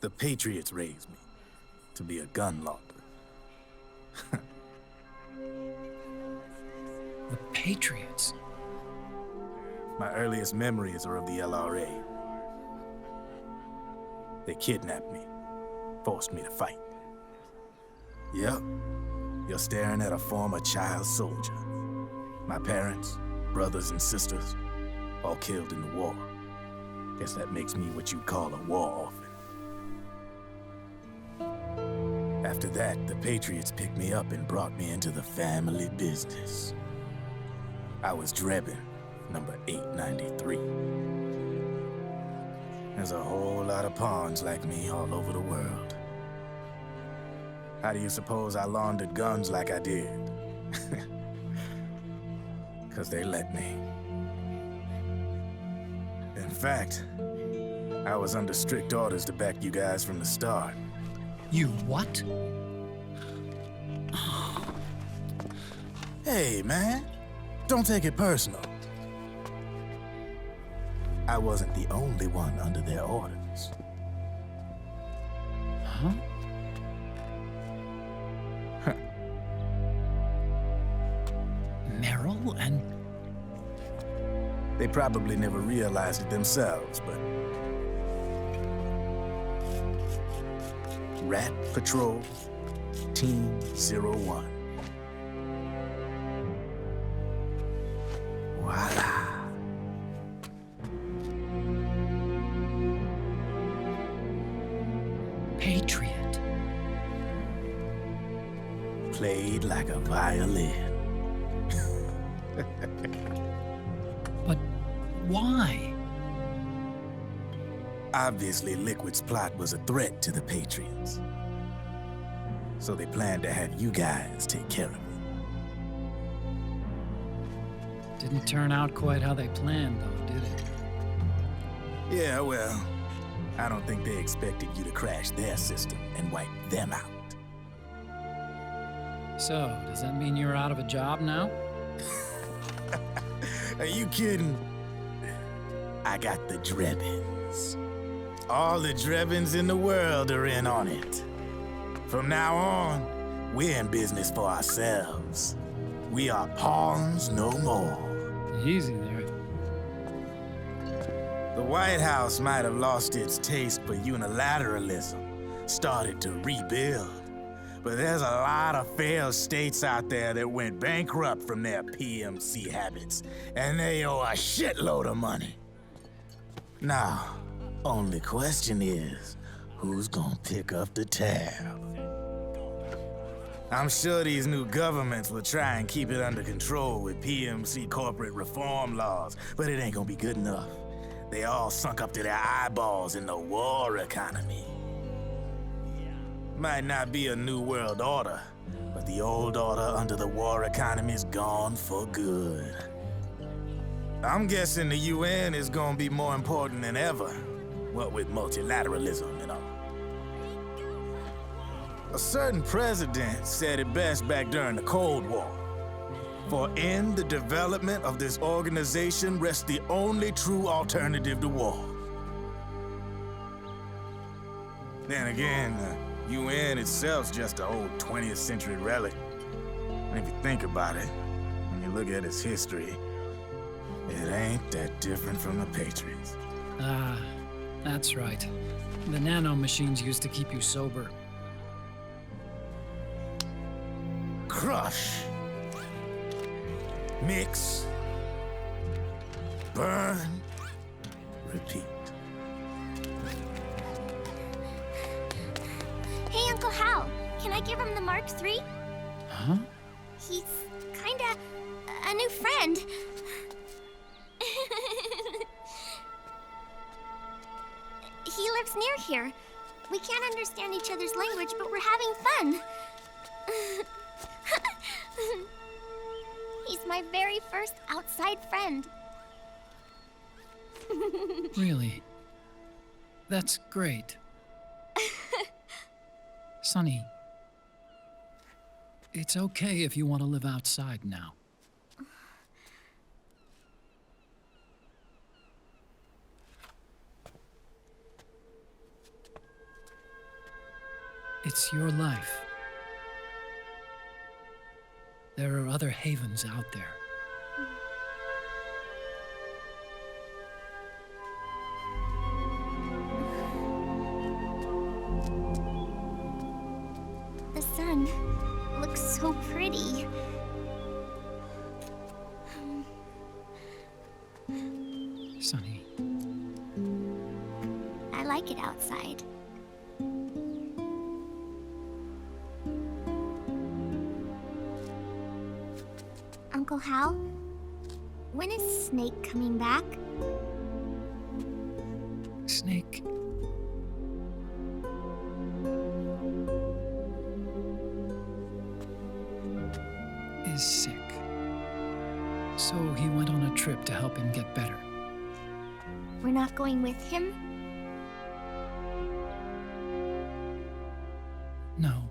The Patriots raised me to be a gun launder. The Patriots? My earliest memories are of the LRA. They kidnapped me, forced me to fight. Yep, you're staring at a former child soldier. My parents, brothers and sisters, all killed in the war. Guess that makes me what you'd call a war orphan. After that, the Patriots picked me up and brought me into the family business. I was Drebin, number 893. There's a whole lot of pawns like me all over the world. How do you suppose I laundered guns like I did? 'Cause they let me. In fact, I was under strict orders to back you guys from the start. You what? Hey, man. Don't take it personal. I wasn't the only one under their orders. Huh? Meryl and... They probably never realized it themselves, but... Rat Patrol, Team 01. Voila. Patriot. Played like a violin. But why? Obviously, Liquid's plot was a threat to the Patriots. So they planned to have you guys take care of it. Didn't turn out quite how they planned, though, did it? Yeah, well, I don't think they expected you to crash their system and wipe them out. So, does that mean you're out of a job now? Are you kidding? I got the Drebins. All the Drebins in the world are in on it. From now on, we're in business for ourselves. We are pawns no more. Easy there. The White House might have lost its taste for unilateralism, started to rebuild. But there's a lot of failed states out there that went bankrupt from their PMC habits, and they owe a shitload of money. Now, only question is, who's gonna pick up the tab? I'm sure these new governments will try and keep it under control with PMC corporate reform laws, but it ain't gonna be good enough. They all sunk up to their eyeballs in the war economy. Might not be a new world order, but the old order under the war economy's gone for good. I'm guessing the UN is gonna be more important than ever, what with multilateralism and all. A certain president said it best back during the Cold War. For in the development of this organization rests the only true alternative to war. Then again, the UN itself's just an old 20th century relic. And if you think about it, when you look at its history, it ain't that different from the Patriots. Ah, that's right. The nanomachines used to keep you sober. Crush. Mix. Burn. Repeat. Hey, Uncle Hal, can I give him the Mark III? Huh? He's kinda a new friend. He lives near here. We can't understand each other's language, but we're having fun. He's my very first outside friend. Really? That's great. Sonny, It's okay if you want to live outside now. It's your life. There are other havens out there. The sun looks so pretty. Sunny. I like it outside. Uncle Hal, when is Snake coming back? Snake. Is sick. So he went on a trip to help him get better. We're not going with him? No.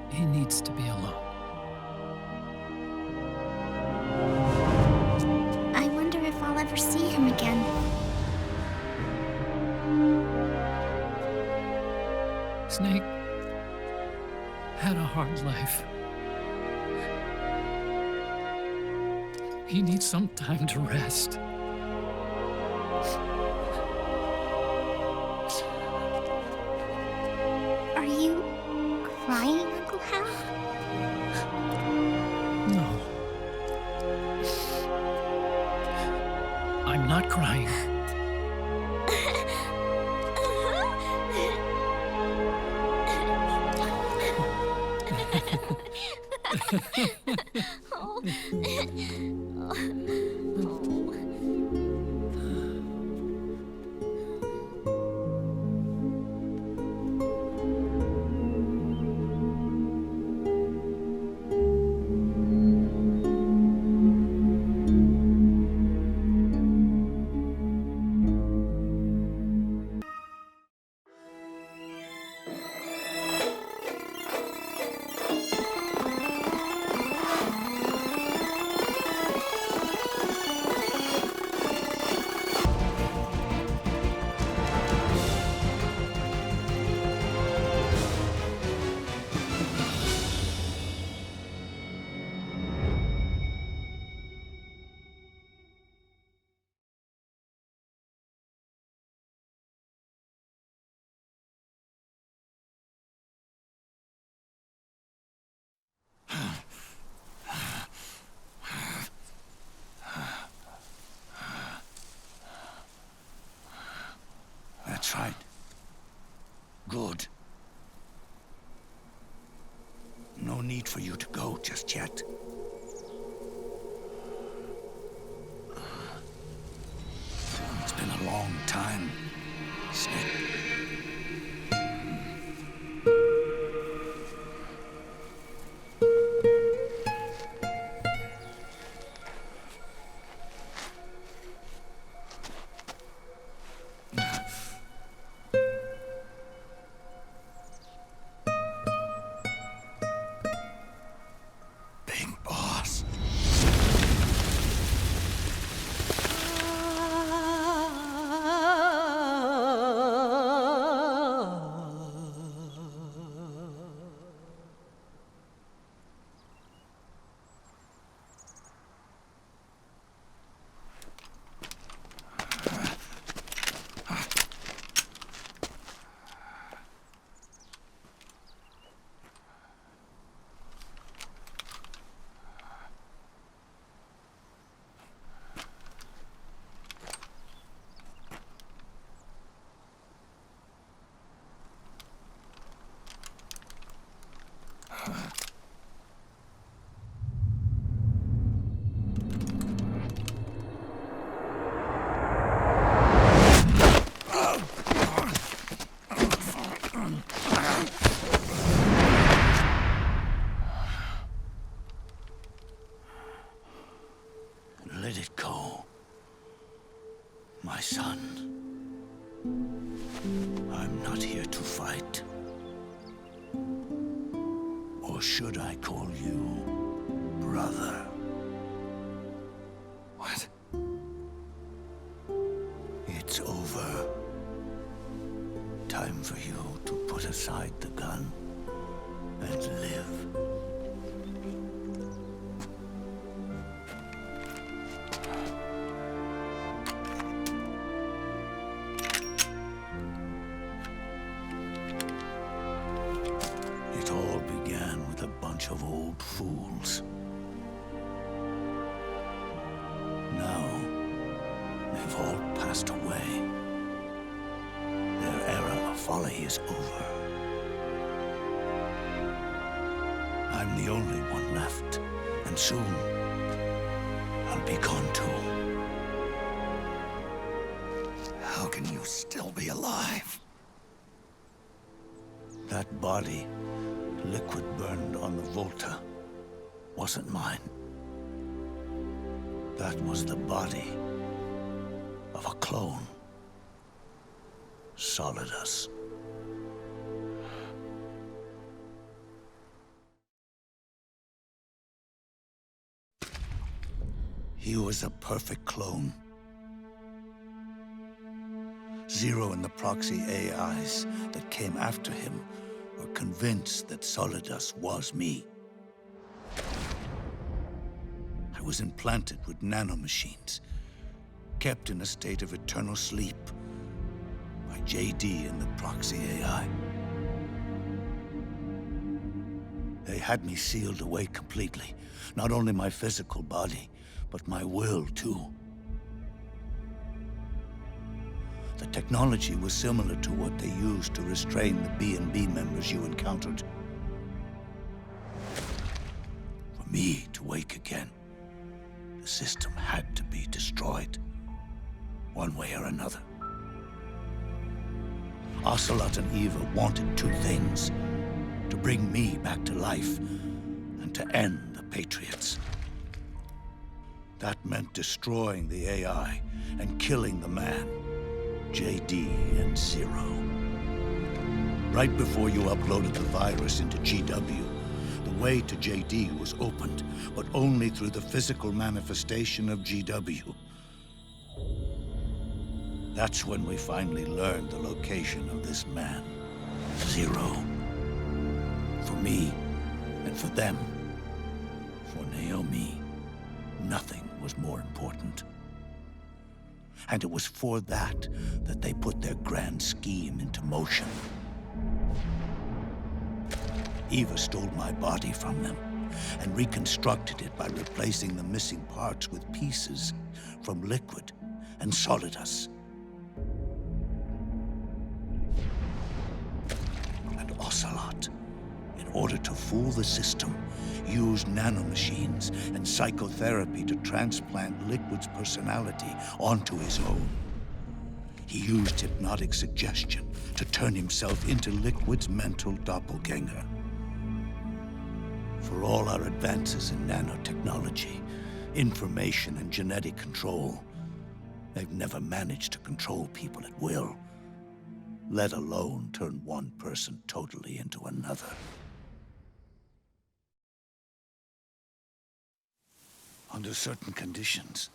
He needs to be alone. I wonder if I'll ever see him again. Snake had a hard life. He needs some time to rest. Are you crying, Uncle Hal? No. I'm not crying. That's right. Good. No need for you to go just yet. It's been a long time, Snake. Let it go, my son. I'm not here to fight or Or should I call you brother? What? It's over. Time for you to put aside the gun and live. It all began with a bunch of old fools. Now, they've all passed away. Their era of folly is over. I'm the only one left, and soon I'll be gone too. How can you still be alive? That body, liquid burned on the Volta, wasn't mine. That was the body of a clone. Solidus. He was a perfect clone. Zero and the proxy AIs that came after him were convinced that Solidus was me. I was implanted with nanomachines, kept in a state of eternal sleep by JD and the proxy AI. They had me sealed away completely, not only my physical body, but my will too. The technology was similar to what they used to restrain the B&B members you encountered. For me to wake again, the system had to be destroyed, one way or another. Ocelot and Eva wanted two things: to bring me back to life and to end the Patriots. That meant destroying the AI and killing the man, JD and Zero. Right before you uploaded the virus into GW, the way to JD was opened, but only through the physical manifestation of GW. That's when we finally learned the location of this man, Zero. For me, and for them, for Naomi, nothing was more important. And it was for that they put their grand scheme into motion. Eva stole my body from them and reconstructed it by replacing the missing parts with pieces from Liquid and Solidus. And Ocelot, in order to fool the system, used nanomachines and psychotherapy to transplant Liquid's personality onto his own. He used hypnotic suggestion to turn himself into Liquid's mental doppelganger. For all our advances in nanotechnology, information and genetic control, they've never managed to control people at will, let alone turn one person totally into another. Under certain conditions,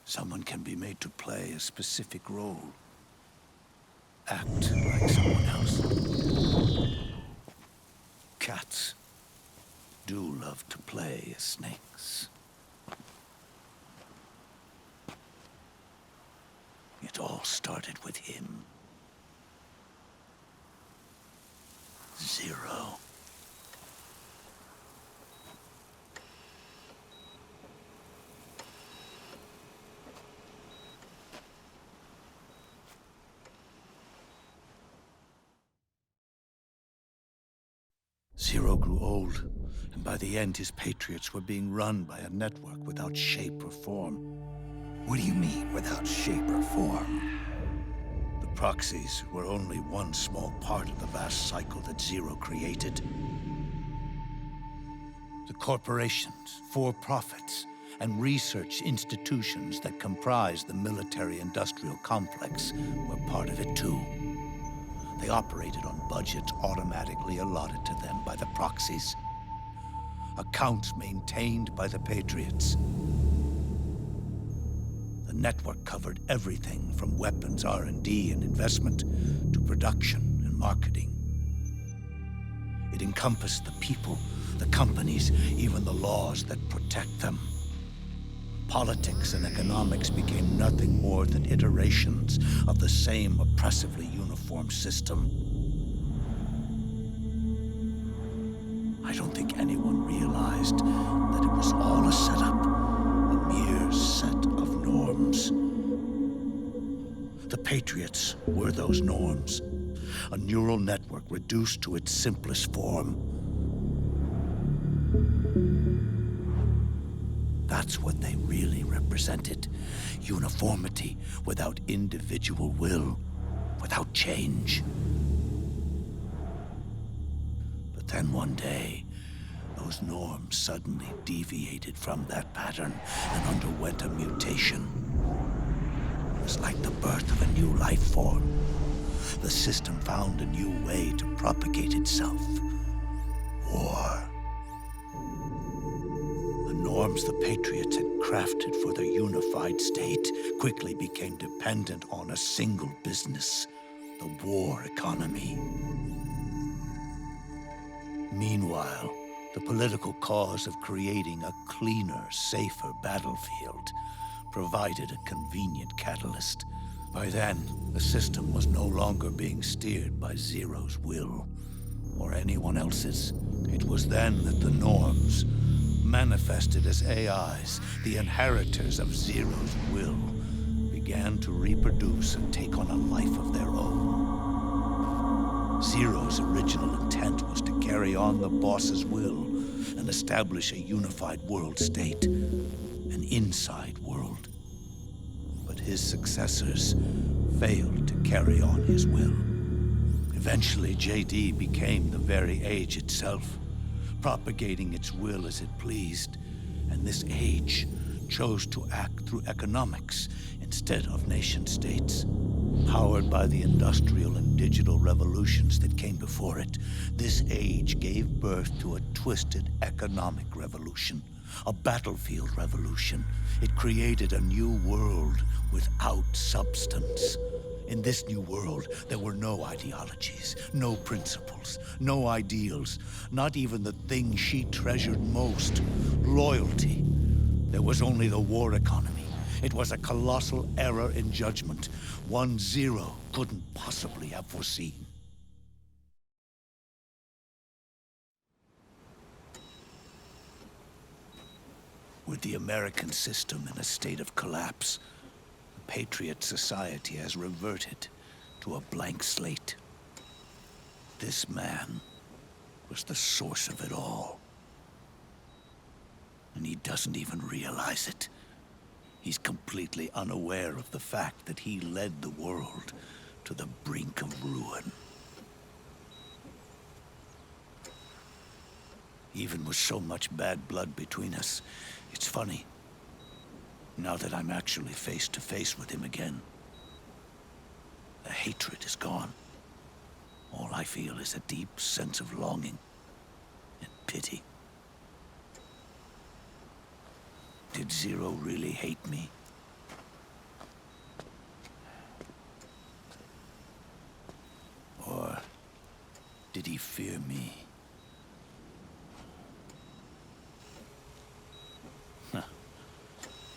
someone can be made to play a specific role. Act like someone else. Cats do love to play as snakes. It all started with him. Zero. Zero grew old, and by the end his Patriots were being run by a network without shape or form. What do you mean, without shape or form? The proxies were only one small part of the vast cycle that Zero created. The corporations, for-profits, and research institutions that comprise the military-industrial complex were part of it too. They operated on budgets automatically allotted to them by the proxies. accounts maintained by the Patriots. The network covered everything from weapons R&D and investment to production and marketing. It encompassed the people, the companies, even the laws that protect them. Politics and economics became nothing more than iterations of the same oppressively uniform system. I don't think anyone realized that it was all a setup, a mere set of norms. The Patriots were those norms, a neural network reduced to its simplest form. That's what they really represented. Uniformity without individual will, without change. But then one day, those norms suddenly deviated from that pattern and underwent a mutation. It was like the birth of a new life form. The system found a new way to propagate itself. War. The norms the Patriots had crafted for their unified state quickly became dependent on a single business, the war economy. Meanwhile, the political cause of creating a cleaner, safer battlefield provided a convenient catalyst. By then, the system was no longer being steered by Zero's will, or anyone else's. It was then that the norms, manifested as AIs, the inheritors of Zero's will, began to reproduce and take on a life of their own. Zero's original intent was to carry on the boss's will and establish a unified world state, an inside world. But his successors failed to carry on his will. Eventually, JD became the very age itself, propagating its will as it pleased, and this age chose to act through economics instead of nation-states. Powered by the industrial and digital revolutions that came before it, this age gave birth to a twisted economic revolution, a battlefield revolution. It created a new world without substance. In this new world, there were no ideologies, no principles, no ideals, not even the thing she treasured most, loyalty. There was only the war economy. It was a colossal error in judgment, one Zero couldn't possibly have foreseen. With the American system in a state of collapse, the Patriot society has reverted to a blank slate. This man was the source of it all. And he doesn't even realize it. He's completely unaware of the fact that he led the world to the brink of ruin. Even with so much bad blood between us, it's funny. Now that I'm actually face to face with him again, the hatred is gone. All I feel is a deep sense of longing and pity. Did Zero really hate me? Or did he fear me?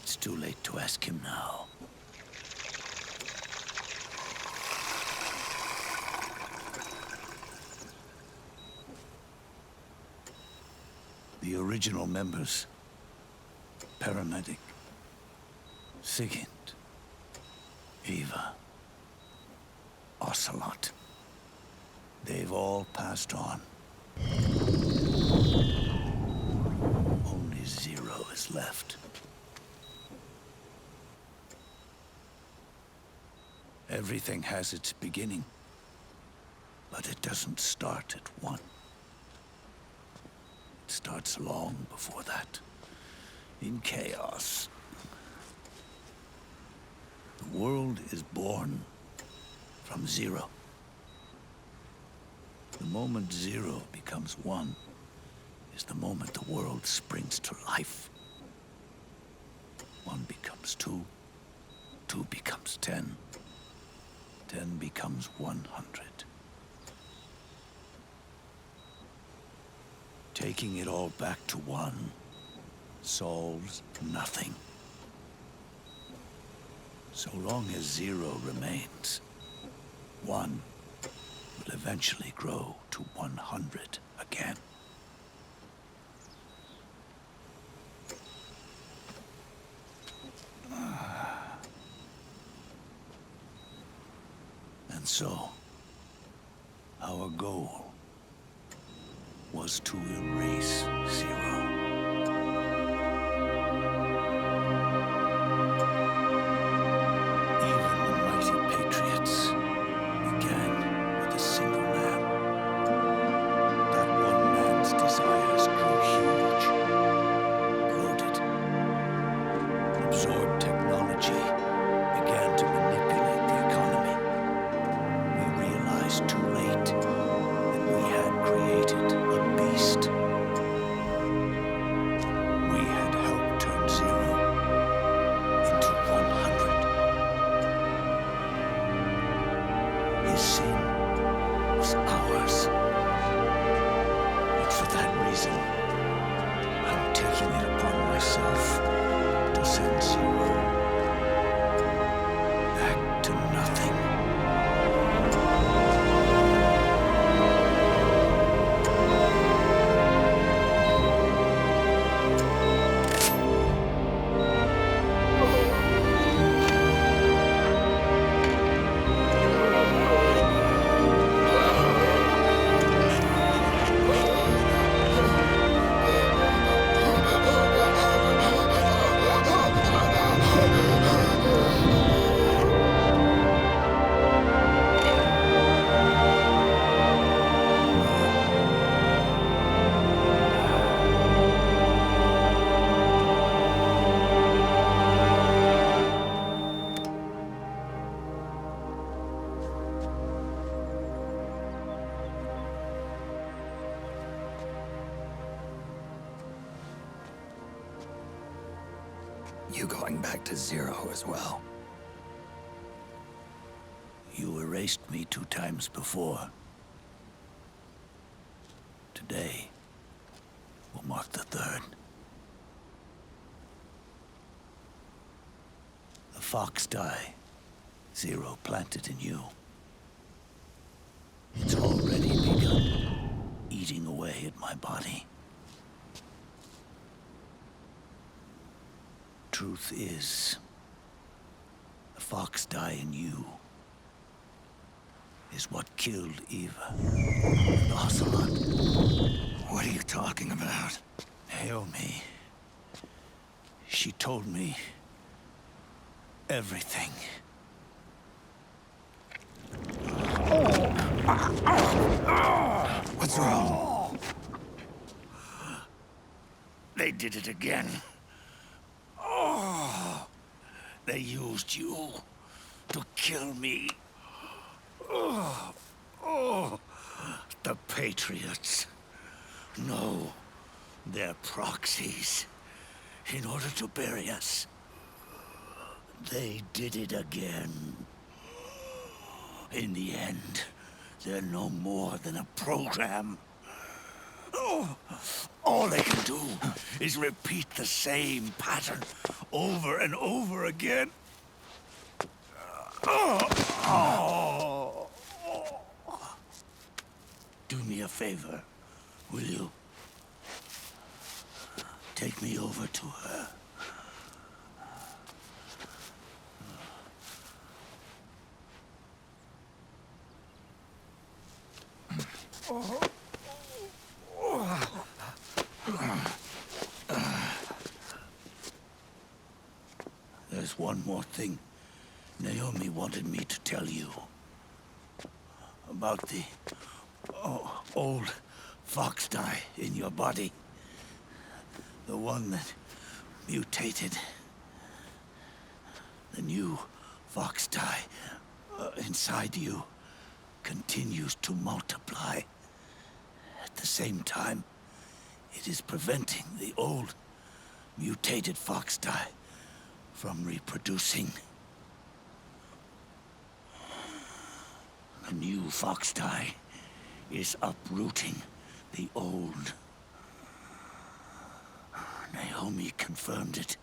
It's too late to ask him now. The original members, Paramedic, Sigint, Eva, Ocelot, they've all passed on. Only Zero is left. Everything has its beginning, but it doesn't start at one. It starts long before that, in chaos. The world is born from Zero. The moment Zero becomes one is the moment the world springs to life. 1 becomes 2, 2 becomes 10, 10 becomes 100. Taking it all back to 1 solves nothing. So long as 0 remains, 1 will eventually grow to 100 again. And so, our goal was to erase 0. Even the mighty Patriots began with a single man. That one man's desires grew huge, bloated, absorbed technology, began to manipulate the economy. We realized too late that we had created a beast. We had helped turn 0 into 100. His sin was ours. And for that reason, I'm taking it upon myself to send 0 back to nothing. You going back to 0 as well? You erased me 2 times before. Today will mark the 3rd. The FoxDie 0 planted in you. It's already begun eating away at my body. Truth is, the FoxDie in you is what killed Eva and Ocelot. What are you talking about? Naomi. She told me everything. What's wrong? They did it again. They used you to kill me. The Patriots. No, they're proxies. In order to bury us. They did it again. In the end, they're no more than a program. All they can do is repeat the same pattern over and over again. Do me a favor, will you? Take me over to her. There's one more thing Naomi wanted me to tell you. About the old FoxDie in your body. The one that mutated. The new FoxDie inside you continues to multiply. At the same time, It is preventing the old, mutated FoxDie from reproducing. The new FoxDie is uprooting the old. Naomi confirmed it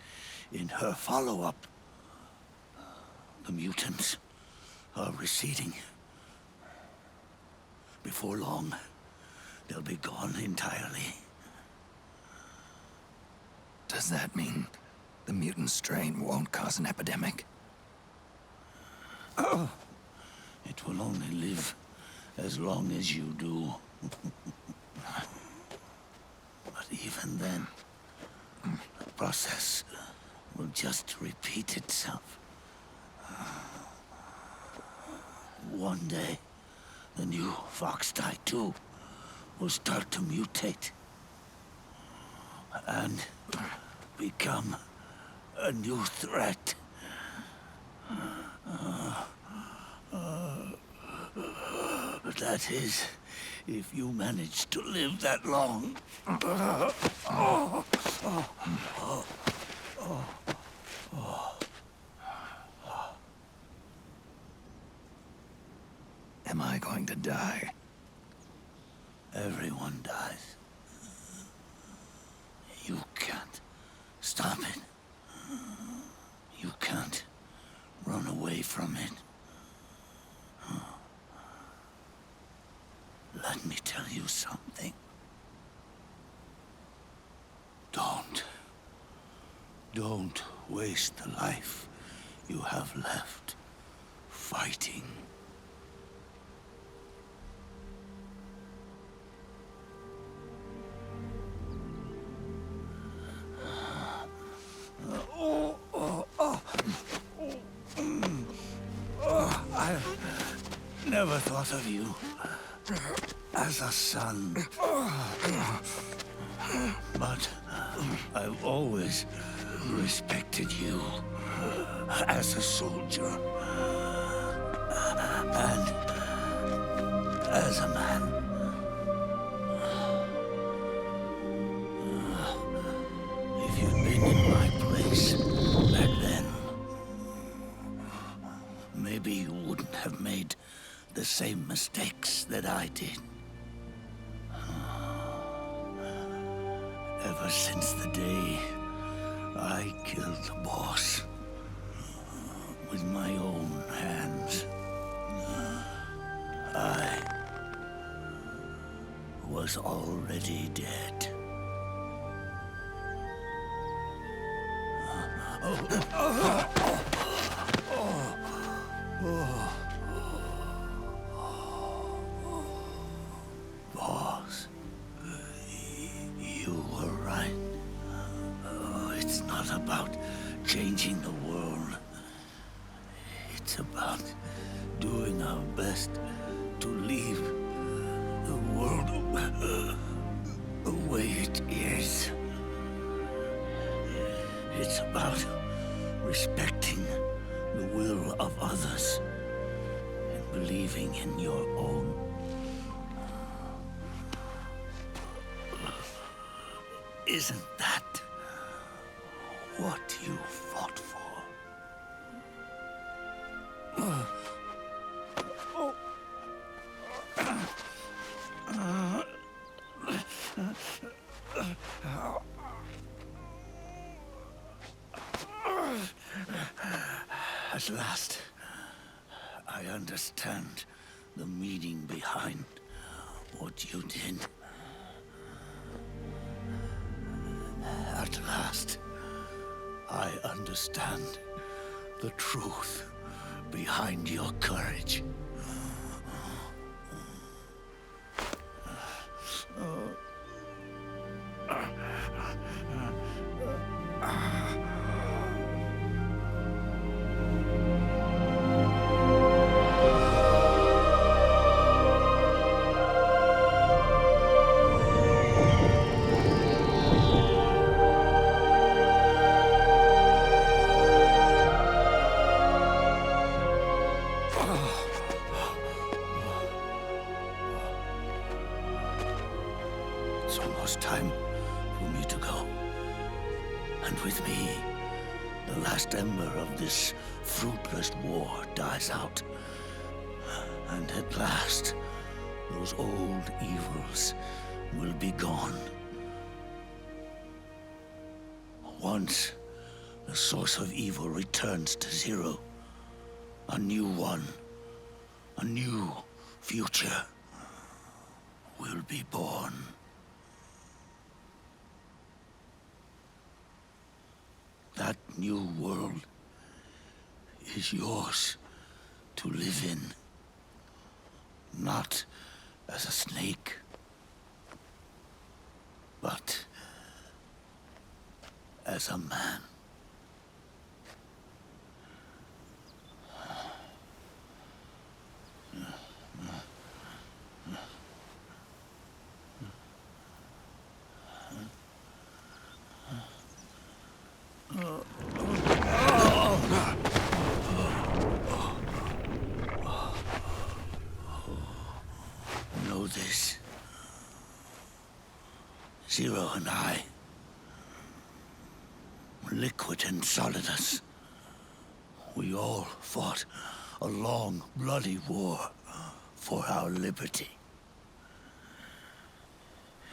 in her follow-up. The mutants are receding. Before long, they'll be gone entirely. Does that mean the mutant strain won't cause an epidemic? It will only live as long as you do. But even then, the process will just repeat itself. One day, the new FoxDie too will start to mutate and become a new threat. That is, if you manage to live that long. Am I going to die? Everyone dies. You can't stop it. You can't run away from it. Let me tell you something. Don't waste the life you have left fighting. I never thought of you as a son. But I've always respected you as a soldier. And as a man. If you'd been in my place back then, maybe you wouldn't have made the same mistakes that I did. Ever since the day I killed the boss with my own hands, I was already dead. Boss, you were right. It's not about changing the world. It's about doing our best to leave the world the way it is. It's about respecting the will of others and believing in your own. Isn't that what you fought for? At last, I understand the meaning behind what you did. At last, I understand the truth behind your courage. It's almost time for me to go. And with me, the last ember of this fruitless war dies out. And at last, those old evils will be gone. Once the source of evil returns to zero, a new one, a new future will be born. That new world is yours to live in, not as a snake, but as a man. Know this. Zero and I, Liquid and Solidus, we all fought a long, bloody war for our liberty.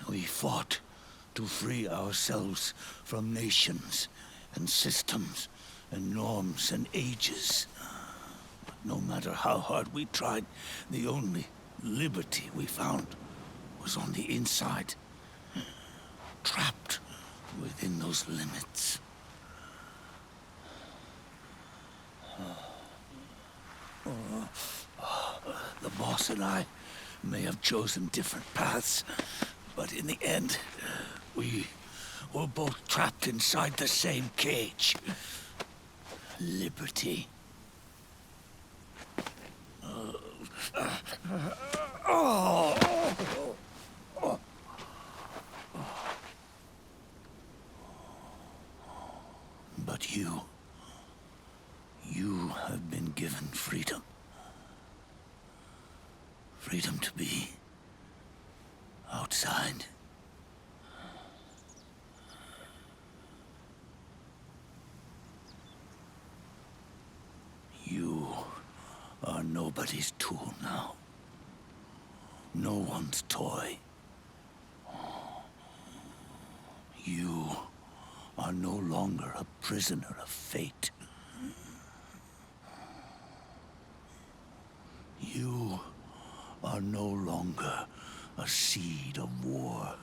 We fought to free ourselves from nations and systems and norms and ages. But no matter how hard we tried, the only liberty we found was on the inside, trapped within those limits. The boss and I may have chosen different paths, but in the end, we were both trapped inside the same cage. Liberty. But you have been given freedom. Freedom to be outside. You are nobody's tool now. No one's toy. You are no longer a prisoner of fate. You are no longer a seed of war.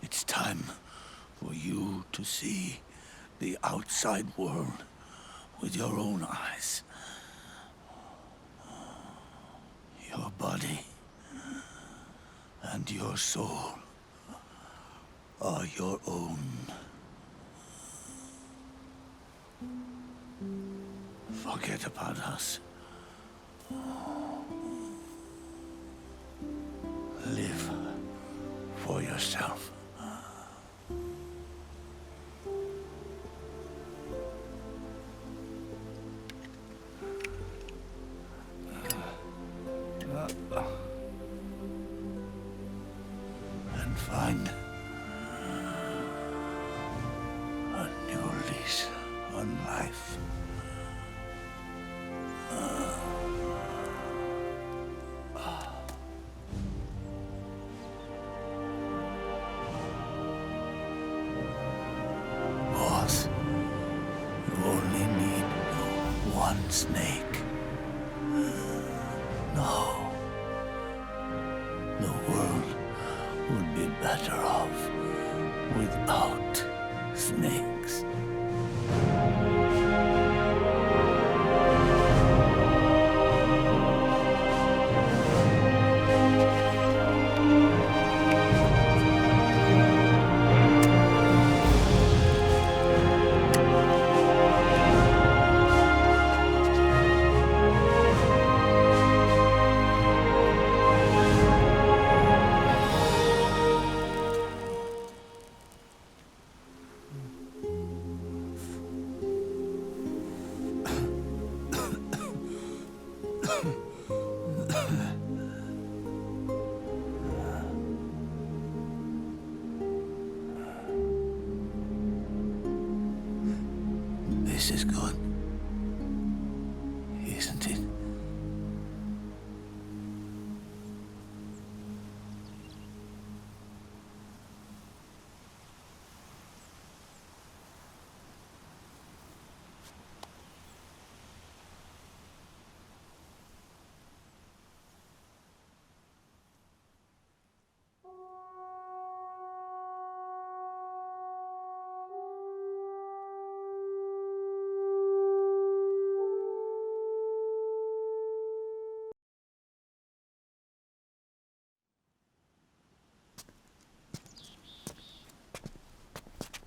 It's time for you to see the outside world with your own eyes. Your body and your soul are your own. Forget about us. Live for yourself. And find a new lease on life. Boss, you only need one snake. No. The world would be better off without snakes.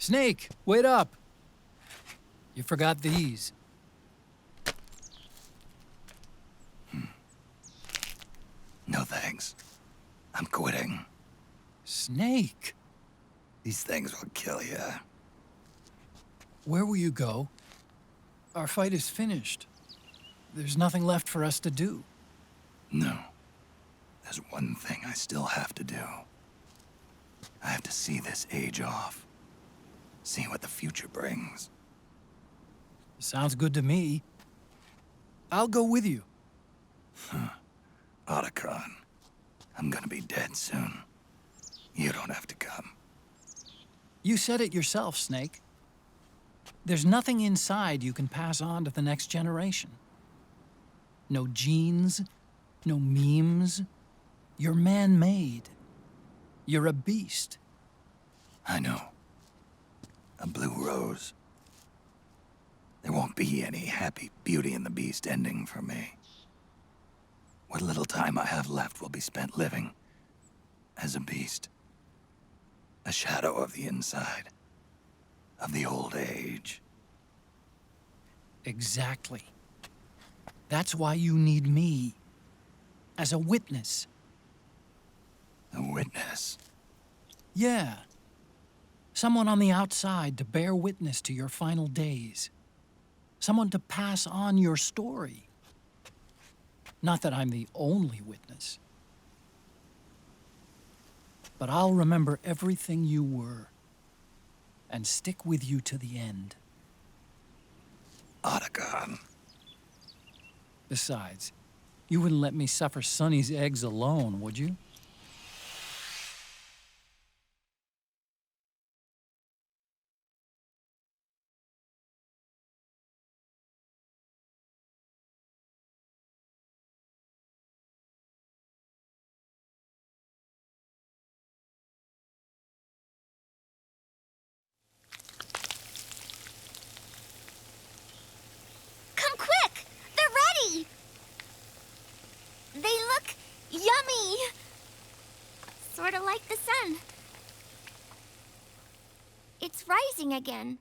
Snake, wait up. You forgot these. No thanks. I'm quitting. Snake. These things will kill you. Where will you go? Our fight is finished. There's nothing left for us to do. No. There's one thing I still have to do. I have to see this age off. See what the future brings. Sounds good to me. I'll go with you. Otacon, I'm gonna be dead soon. You don't have to come. You said it yourself, Snake. There's nothing inside you can pass on to the next generation. No genes, no memes. You're man-made. You're a beast. I know. A blue rose. There won't be any happy Beauty and the Beast ending for me. What little time I have left will be spent living as a beast. A shadow of the inside. Of the old age. Exactly. That's why you need me. As a witness. A witness? Yeah. Someone on the outside to bear witness to your final days. Someone to pass on your story. Not that I'm the only witness. But I'll remember everything you were. And stick with you to the end. Otacon. Besides, you wouldn't let me suffer Sonny's eggs alone, would you? Come quick! They're ready! They look yummy! Sort of like the sun. It's rising again.